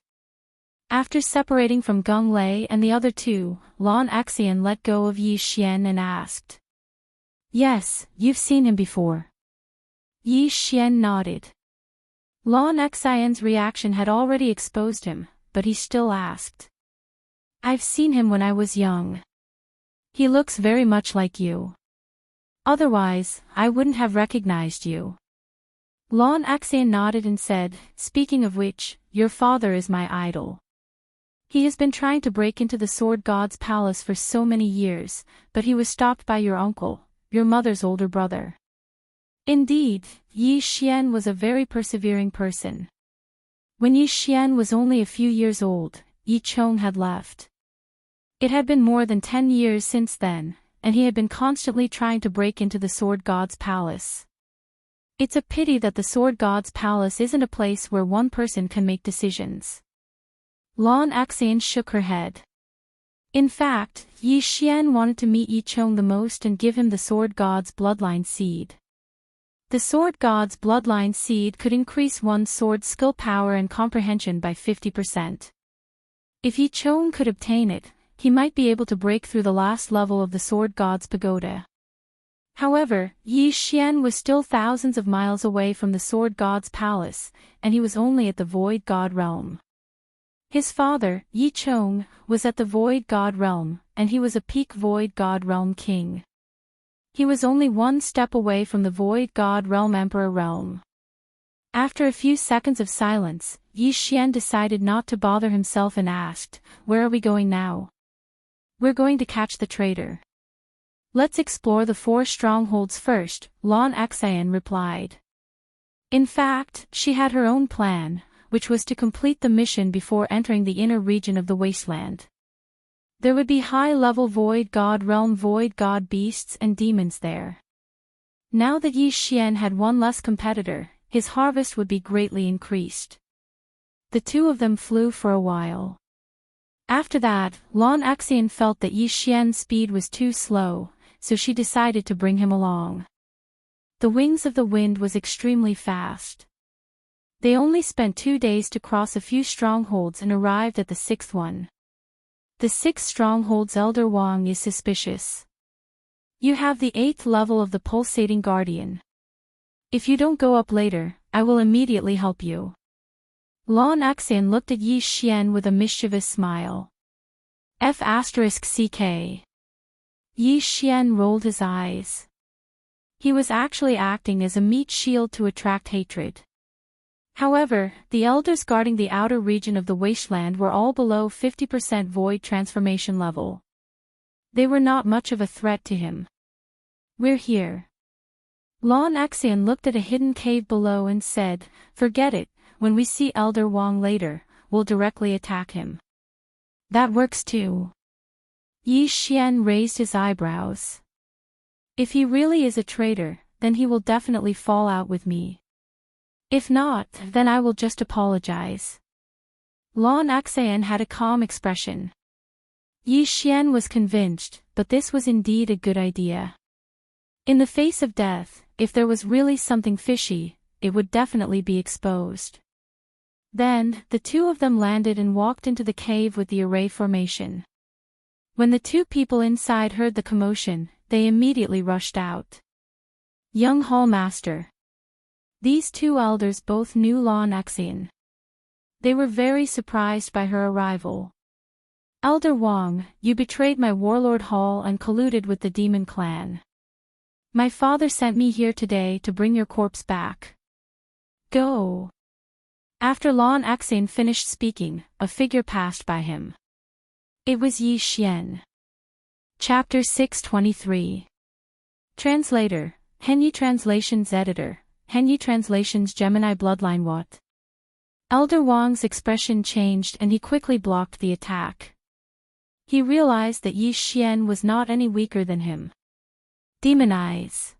After separating from Gung Lei and the other two, Lan Axian let go of Yi Xian and asked. Yes, you've seen him before. Yi Xian nodded. Lan Axian's reaction had already exposed him, but he still asked. I've seen him when I was young. He looks very much like you. Otherwise, I wouldn't have recognized you. Lan Axian nodded and said, speaking of which, your father is my idol. He has been trying to break into the sword god's palace for so many years, but he was stopped by your uncle, your mother's older brother. Indeed, Yi Xian was a very persevering person. When Yi Xian was only a few years old, Yi Chong had left. It had been more than 10 years since then, and he had been constantly trying to break into the sword god's palace. It's a pity that the sword god's palace isn't a place where one person can make decisions. Lan Axian shook her head. In fact, Yi Xian wanted to meet Yi Chong the most and give him the sword god's bloodline seed. The sword god's bloodline seed could increase one's sword skill power and comprehension by 50%. If Yi Chong could obtain it, he might be able to break through the last level of the sword god's pagoda. However, Yi Xian was still thousands of miles away from the sword god's palace, and he was only at the void god realm. His father, Yi Chong, was at the void god realm, and he was a peak void god realm king. He was only one step away from the void god realm emperor realm. After a few seconds of silence, Yi Xian decided not to bother himself and asked, where are we going now? We're going to catch the traitor. Let's explore the 4 strongholds first, Lan Axian replied. In fact, she had her own plan, which was to complete the mission before entering the inner region of the wasteland. There would be high-level void god realm void god beasts and demons there. Now that Yi Xian had one less competitor, his harvest would be greatly increased. The two of them flew for a while. After that, Lan Axian felt that Yi Xian's speed was too slow, so she decided to bring him along. The wings of the wind was extremely fast. They only spent 2 days to cross a few strongholds and arrived at the 6th one. The 6th stronghold's Elder Wang is suspicious. You have the 8th level of the pulsating guardian. If you don't go up later, I will immediately help you. Lan Axian looked at Yi Xian with a mischievous smile. F***ck. Yi Xian rolled his eyes. He was actually acting as a meat shield to attract hatred. However, the elders guarding the outer region of the wasteland were all below 50% void transformation level. They were not much of a threat to him. We're here. Lan Axian looked at a hidden cave below and said, forget it, when we see Elder Wang later, we'll directly attack him. That works too. Yi Xian raised his eyebrows. If he really is a traitor, then he will definitely fall out with me. If not, then I will just apologize. Lan Axian had a calm expression. Yi Xian was convinced, but this was indeed a good idea. In the face of death, if there was really something fishy, it would definitely be exposed. Then, the two of them landed and walked into the cave with the array formation. When the 2 people inside heard the commotion, they immediately rushed out. Young Hall Master. These 2 elders both knew Lan Axian. They were very surprised by her arrival. Elder Wang, you betrayed my warlord Hall and colluded with the demon clan. My father sent me here today to bring your corpse back. Go. After Lan Axian finished speaking, a figure passed by him. It was Yi Xian. Chapter 623. Translator, Henyi Translations Editor, Henyi Translations Gemini Bloodline What? Elder Wang's expression changed and he quickly blocked the attack. He realized that Yi Xian was not any weaker than him. Demon Eyes.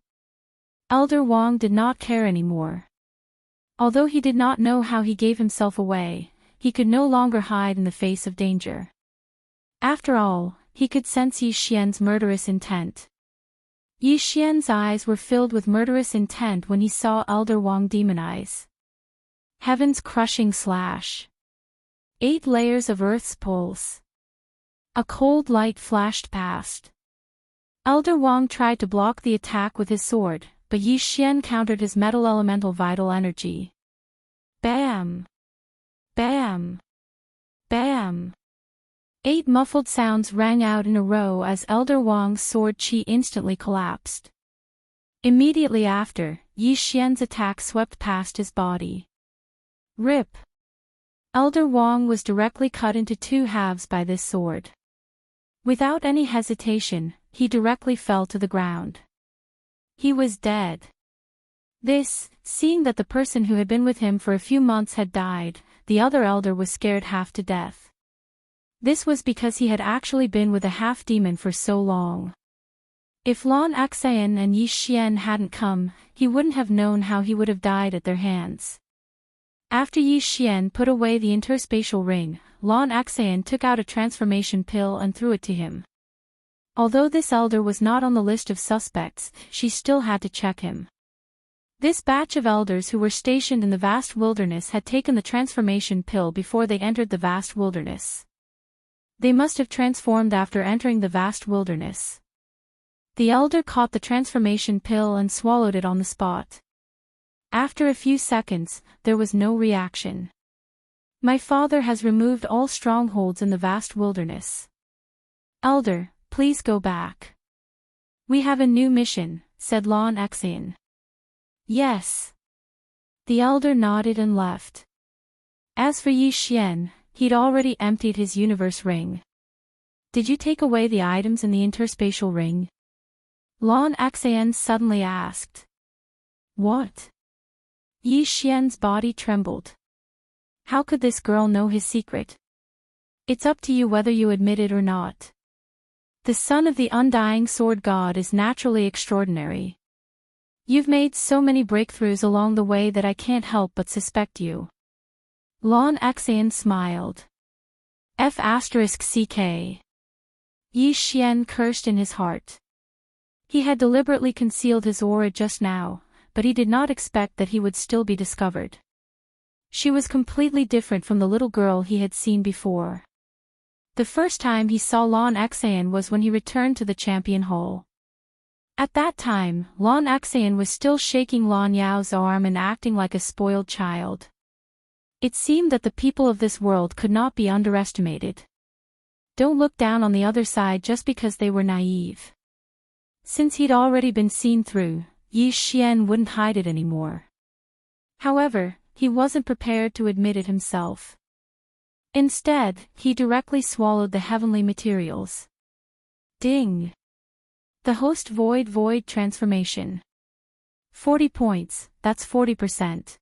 Elder Wang did not care anymore. Although he did not know how he gave himself away, he could no longer hide in the face of danger. After all, he could sense Yi Xian's murderous intent. Yi Xian's eyes were filled with murderous intent when he saw Elder Wang demonize. Heaven's crushing slash. 8 layers of Earth's pulse. A cold light flashed past. Elder Wang tried to block the attack with his sword, but Yi Xian countered his metal elemental vital energy. Bam! Bam! Bam! 8 muffled sounds rang out in a row as Elder Wang's sword chi instantly collapsed. Immediately after, Yi Xian's attack swept past his body. Rip! Elder Wang was directly cut into 2 halves by this sword. Without any hesitation, he directly fell to the ground. He was dead. This, seeing that the person who had been with him for a few months had died, the other elder was scared half to death. This was because he had actually been with a half-demon for so long. If Lan Xan and Yi Xian hadn't come, he wouldn't have known how he would have died at their hands. After Yi Xian put away the interspatial ring, Lan Xan took out a transformation pill and threw it to him. Although this elder was not on the list of suspects, she still had to check him. This batch of elders who were stationed in the vast wilderness had taken the transformation pill before they entered the vast wilderness. They must have transformed after entering the vast wilderness. The elder caught the transformation pill and swallowed it on the spot. After a few seconds, there was no reaction. My father has removed all strongholds in the vast wilderness. Elder, please go back. We have a new mission, said Lan Xan. Yes. The elder nodded and left. As for Yi Xian, he'd already emptied his universe ring. Did you take away the items in the interspatial ring? Lan Xan suddenly asked. What? Yi Xian's body trembled. How could this girl know his secret? It's up to you whether you admit it or not. The son of the undying sword god is naturally extraordinary. You've made so many breakthroughs along the way that I can't help but suspect you. Lan Xan smiled. F***ck. Yi Xian cursed in his heart. He had deliberately concealed his aura just now, but he did not expect that he would still be discovered. She was completely different from the little girl he had seen before. The first time he saw Lan Xan was when he returned to the champion hall. At that time, Lan Xan was still shaking Lan Yao's arm and acting like a spoiled child. It seemed that the people of this world could not be underestimated. Don't look down on the other side just because they were naive. Since he'd already been seen through, Yi Xian wouldn't hide it anymore. However, he wasn't prepared to admit it himself. Instead, he directly swallowed the heavenly materials. Ding! The host void transformation. 40 points, that's 40%.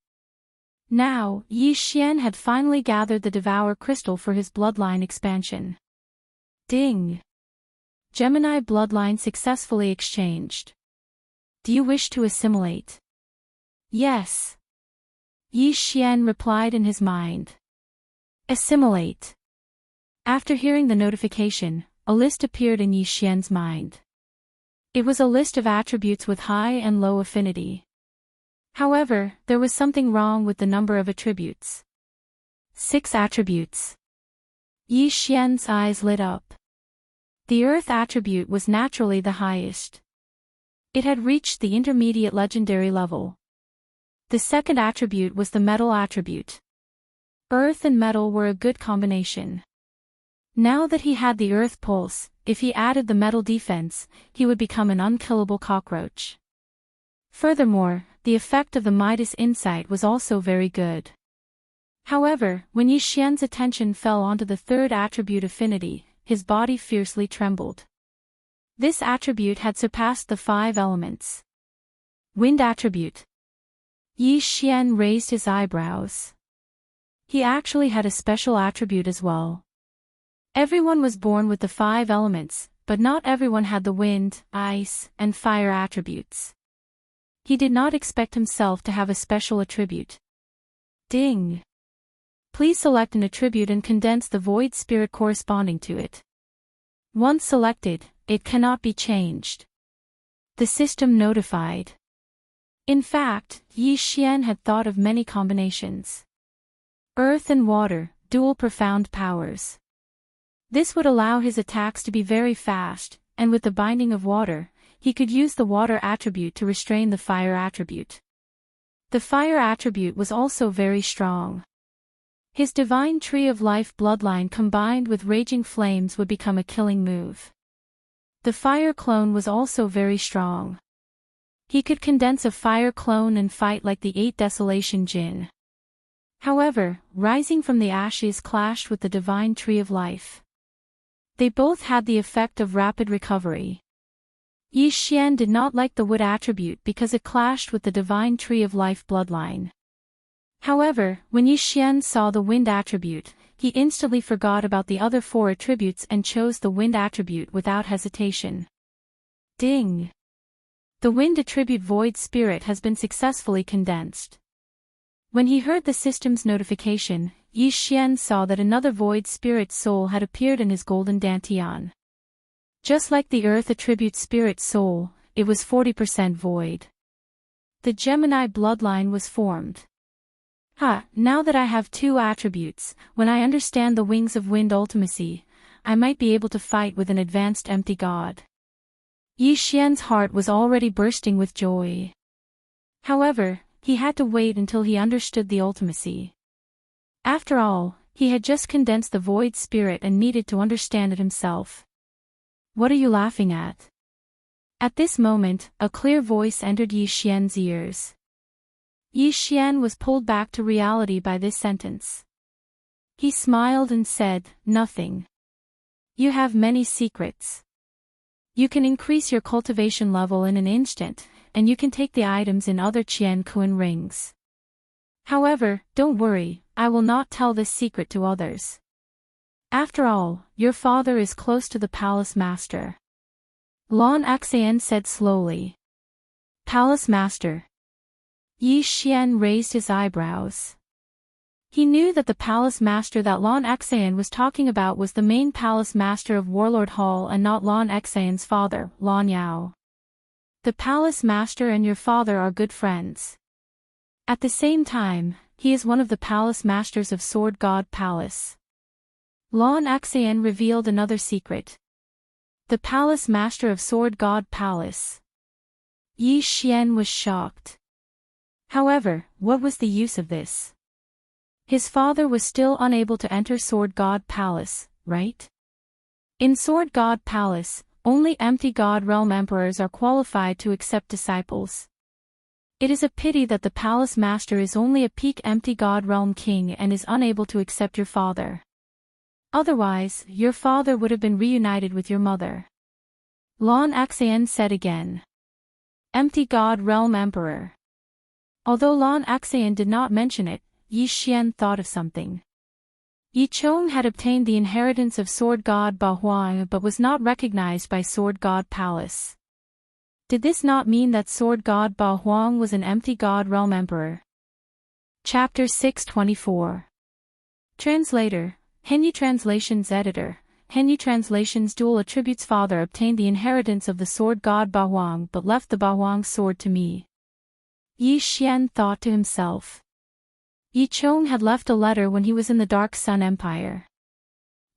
Now, Yi Xian had finally gathered the Devour crystal for his bloodline expansion. Ding! Gemini bloodline successfully exchanged. Do you wish to assimilate? Yes. Yi Xian replied in his mind. Assimilate. After hearing the notification, a list appeared in Yi Xian's mind. It was a list of attributes with high and low affinity. However, there was something wrong with the number of attributes. 6 attributes. Yi Xian's eyes lit up. The Earth attribute was naturally the highest. It had reached the intermediate legendary level. The second attribute was the Metal attribute. Earth and metal were a good combination. Now that he had the Earth pulse, if he added the Metal defense, he would become an unkillable cockroach. Furthermore, the effect of the Midas insight was also very good. However, when Yi Xian's attention fell onto the third attribute affinity, his body fiercely trembled. This attribute had surpassed the 5 elements. Wind attribute. Yi Xian raised his eyebrows. He actually had a special attribute as well. Everyone was born with the 5 elements, but not everyone had the wind, ice, and fire attributes. he did not expect himself to have a special attribute. Ding. Please select an attribute and condense the void spirit corresponding to it. Once selected, it cannot be changed. The system notified. In fact, Yi Xian had thought of many combinations. Earth and water, dual profound powers. This would allow his attacks to be very fast, and with the binding of water, he could use the water attribute to restrain the fire attribute. The fire attribute was also very strong. His divine tree of life bloodline combined with raging flames would become a killing move. The fire clone was also very strong. He could condense a fire clone and fight like the 8 desolation Jin. However, rising from the ashes clashed with the divine tree of life. They both had the effect of rapid recovery. Yi Xian did not like the wood attribute because it clashed with the divine tree of life bloodline. However, when Yi Xian saw the wind attribute, he instantly forgot about the other 4 attributes and chose the wind attribute without hesitation. Ding! The wind attribute void spirit has been successfully condensed. When he heard the system's notification, Yi Xian saw that another void spirit soul had appeared in his golden dantian. Just like the earth attribute spirit soul, it was 40% void. The Gemini bloodline was formed. Now that I have 2 attributes, when I understand the wings of wind ultimacy, I might be able to fight with an advanced empty god. Yi Xian's heart was already bursting with joy. However, he had to wait until he understood the ultimacy. After all, he had just condensed the void spirit and needed to understand it himself. What are you laughing at? At this moment, a clear voice entered Yi Xian's ears. Yi Xian was pulled back to reality by this sentence. He smiled and said, "Nothing. You have many secrets. You can increase your cultivation level in an instant, and you can take the items in other Qian Kun rings. However, don't worry, I will not tell this secret to others. After all, your father is close to the palace master." Lan Xian said slowly. Palace master. Yi Xian raised his eyebrows. He knew that the palace master that Lan Xian was talking about was the main palace master of Warlord Hall and not Lan Xian's father, Lan Yao. The palace master and your father are good friends. At the same time, he is one of the palace masters of Sword God Palace. Lan Xian revealed another secret. The palace master of Sword God Palace. Yi Xian was shocked. However, what was the use of this? His father was still unable to enter Sword God Palace, right? In Sword God Palace, only empty God Realm Emperors are qualified to accept disciples. It is a pity that the Palace Master is only a peak empty God Realm King and is unable to accept your father. Otherwise, your father would have been reunited with your mother. Lan Xian said again. Empty God Realm Emperor. Although Lan Xian did not mention it, Yi Xian thought of something. Yi Chong had obtained the inheritance of Sword God Ba Huang but was not recognized by Sword God Palace. Did this not mean that Sword God Ba Huang was an empty God Realm Emperor? Chapter 624. Translator, Henyi Translations Editor, Henyi Translations Dual Attributes Father obtained the inheritance of the Sword God Ba Huang but left the Ba Huang sword to me. Yi Xian thought to himself. Yi Chong had left a letter when he was in the Dark Sun Empire.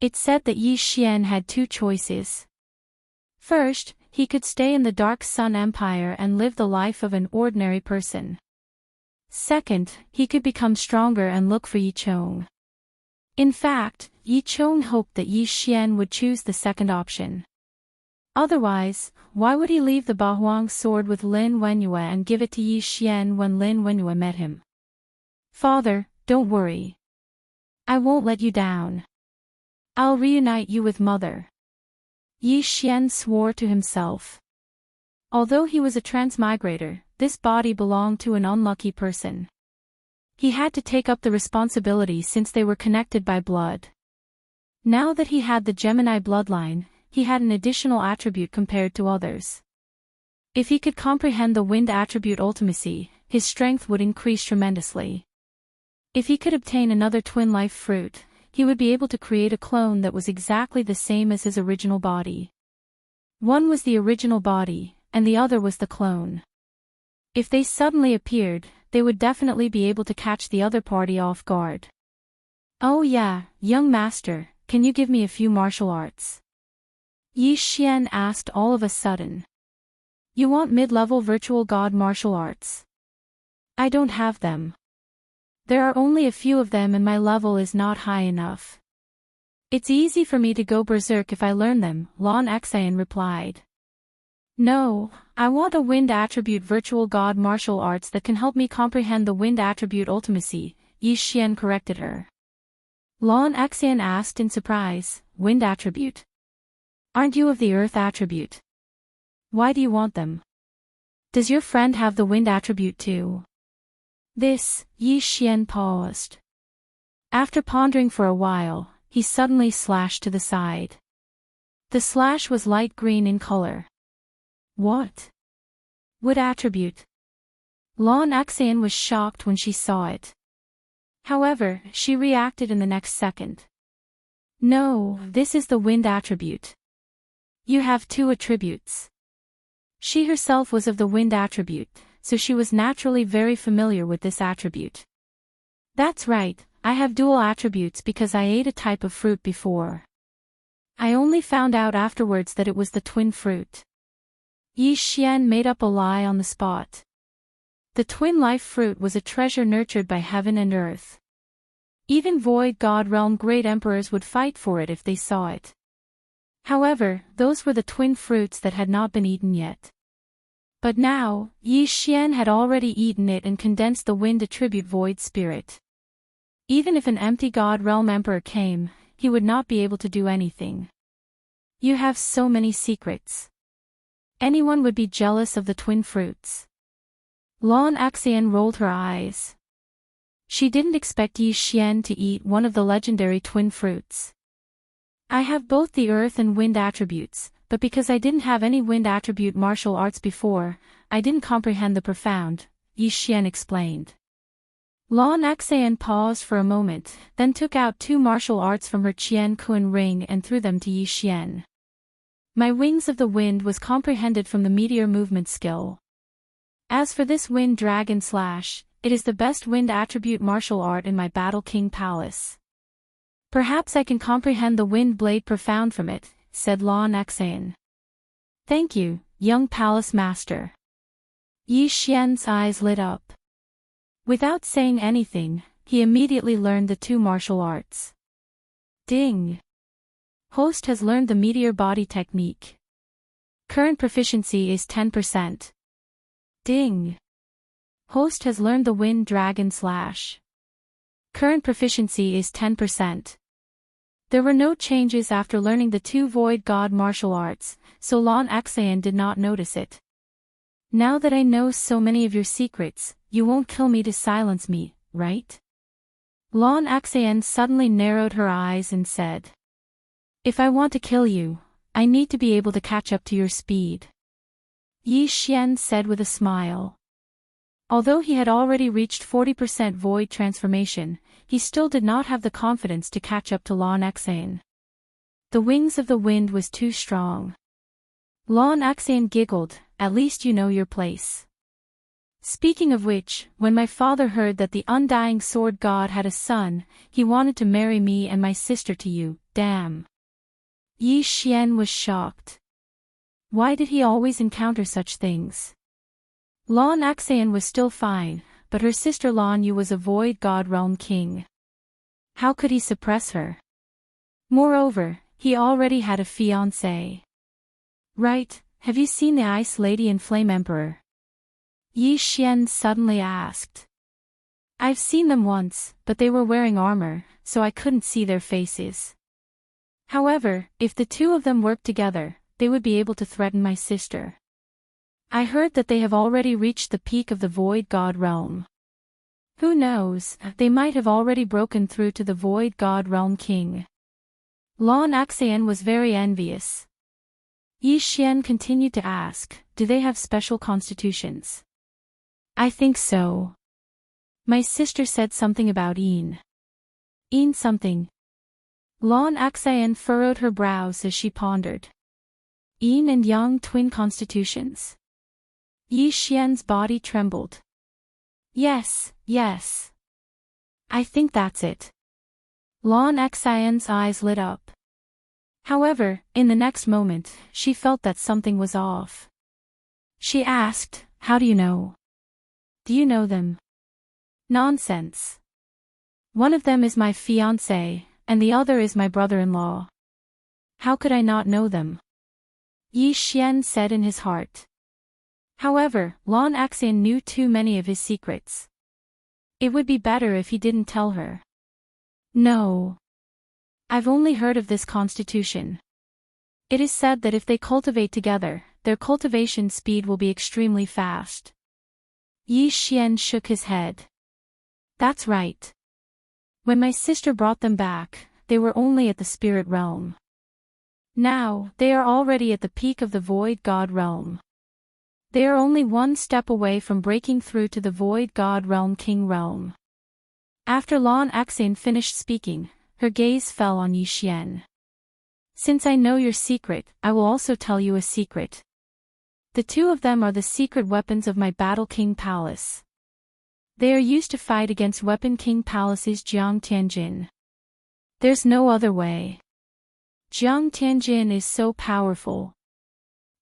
It said that Yi Xian had 2 choices. First, he could stay in the Dark Sun Empire and live the life of an ordinary person. Second, he could become stronger and look for Yi Chong. In fact, Yi Chong hoped that Yi Xian would choose the second option. Otherwise, why would he leave the Ba Huang sword with Lin Wenyue and give it to Yi Xian when Lin Wenyue met him? Father, don't worry. I won't let you down. I'll reunite you with Mother. Yi Xian swore to himself. Although he was a transmigrator, this body belonged to an unlucky person. He had to take up the responsibility since they were connected by blood. Now that he had the Gemini bloodline, he had an additional attribute compared to others. If he could comprehend the wind attribute ultimacy, his strength would increase tremendously. If he could obtain another twin life fruit, he would be able to create a clone that was exactly the same as his original body. One was the original body, and the other was the clone. If they suddenly appeared, they would definitely be able to catch the other party off guard. Oh yeah, young master, can you give me a few martial arts? Yi Xian asked all of a sudden. You want mid-level virtual god martial arts? I don't have them. There are only a few of them and my level is not high enough. It's easy for me to go berserk if I learn them, Lan Xian replied. No, I want a wind attribute virtual god martial arts that can help me comprehend the wind attribute ultimacy, Yi Xian corrected her. Lan Xian asked in surprise, wind attribute? Aren't you of the earth attribute? Why do you want them? Does your friend have the wind attribute too? This, Yi Xian paused. After pondering for a while, he suddenly slashed to the side. The slash was light green in color. What? Wood attribute? Lan Xian was shocked when she saw it. However, she reacted in the next second. No, this is the wind attribute. You have two attributes. She herself was of the wind attribute, so she was naturally very familiar with this attribute. That's right, I have dual attributes because I ate a type of fruit before. I only found out afterwards that it was the twin fruit. Yi Xian made up a lie on the spot. The twin life fruit was a treasure nurtured by heaven and earth. Even void god realm great emperors would fight for it if they saw it. However, those were the twin fruits that had not been eaten yet. But now, Yi Xian had already eaten it and condensed the wind attribute void spirit. Even if an empty god realm emperor came, he would not be able to do anything. You have so many secrets. Anyone would be jealous of the twin fruits. Lan Xian rolled her eyes. She didn't expect Yi Xian to eat one of the legendary twin fruits. I have both the earth and wind attributes, but because I didn't have any wind attribute martial arts before, I didn't comprehend the profound, Yi Xian explained. Lan Xian paused for a moment, then took out two martial arts from her Qian Kun ring and threw them to Yi Xian. My wings of the wind was comprehended from the meteor movement skill. As for this wind dragon slash, it is the best wind attribute martial art in my Battle King Palace. Perhaps I can comprehend the wind blade profound from it, said Lan Xian. Thank you, young palace master. Yi Xian's eyes lit up. Without saying anything, he immediately learned the two martial arts. Ding! Host has learned the meteor body technique. Current proficiency is 10%. Ding! Host has learned the wind dragon slash. Current proficiency is 10%. There were no changes after learning the two void god martial arts, so Lan Xian did not notice it. Now that I know so many of your secrets, you won't kill me to silence me, right? Lan Xian suddenly narrowed her eyes and said. If I want to kill you, I need to be able to catch up to your speed. Yi Xian said with a smile. Although he had already reached 40% void transformation, he still did not have the confidence to catch up to Lan Xian. The wings of the wind was too strong. Lan Xian giggled, at least you know your place. Speaking of which, when my father heard that the undying sword god had a son, he wanted to marry me and my sister to you, damn. Yi Xian was shocked. Why did he always encounter such things? Lan Xian was still fine, but her sister Lan Yu was a void god realm king. How could he suppress her? Moreover, he already had a fiancée. Right, have you seen the Ice Lady and Flame Emperor? Yi Xian suddenly asked. I've seen them once, but they were wearing armor, so I couldn't see their faces. However, if the two of them worked together, they would be able to threaten my sister. I heard that they have already reached the peak of the void god realm. Who knows, they might have already broken through to the void god realm king. Lan Xian was very envious. Yi Xian continued to ask, do they have special constitutions? I think so. My sister said something about Yin. Yin something. Lan Axayan furrowed her brows as she pondered. Yin and Yang twin constitutions. Yi Xian's body trembled. Yes, yes. I think that's it. Lan Axayan's eyes lit up. However, in the next moment, she felt that something was off. She asked, how do you know? Do you know them? Nonsense. One of them is my fiancé, and the other is my brother-in-law. How could I not know them? Yi Xian said in his heart. However, Lan Axayan knew too many of his secrets. It would be better if he didn't tell her. No. I've only heard of this constitution. It is said that if they cultivate together, their cultivation speed will be extremely fast. Yi Xian shook his head. That's right. When my sister brought them back, they were only at the spirit realm. Now, they are already at the peak of the void god realm. They are only one step away from breaking through to the void god realm king realm. After Lan Axayan finished speaking, her gaze fell on Yi Xian. Since I know your secret, I will also tell you a secret. The two of them are the secret weapons of my Battle King Palace. They are used to fight against Weapon King Palace's Jiang Tianjin. There's no other way. Jiang Tianjin is so powerful.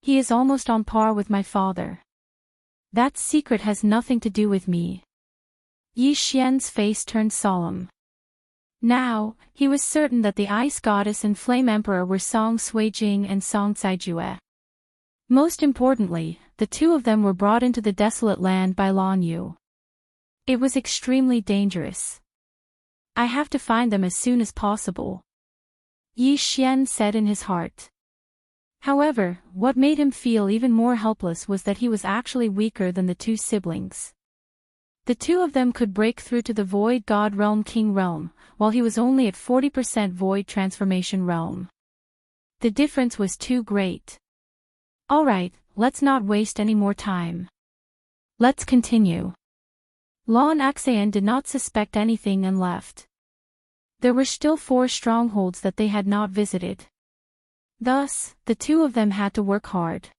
He is almost on par with my father. That secret has nothing to do with me. Yi Xian's face turned solemn. Now, he was certain that the Ice Goddess and Flame Emperor were Song Suijing and Song Caijue. Most importantly, the two of them were brought into the desolate land by Lan Yu. It was extremely dangerous. I have to find them as soon as possible. Yi Xian said in his heart. However, what made him feel even more helpless was that he was actually weaker than the two siblings. The two of them could break through to the Void God Realm King Realm, while he was only at 40% Void Transformation Realm. The difference was too great. Alright, let's not waste any more time. Let's continue. Lan Axayan did not suspect anything and left. There were still 4 strongholds that they had not visited. Thus, the two of them had to work hard.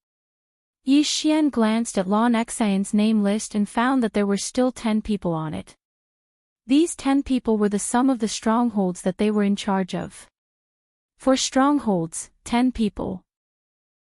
Yi Xian glanced at Lan Axayan's name list and found that there were still 10 people on it. These 10 people were the sum of the strongholds that they were in charge of. For strongholds, 10 people.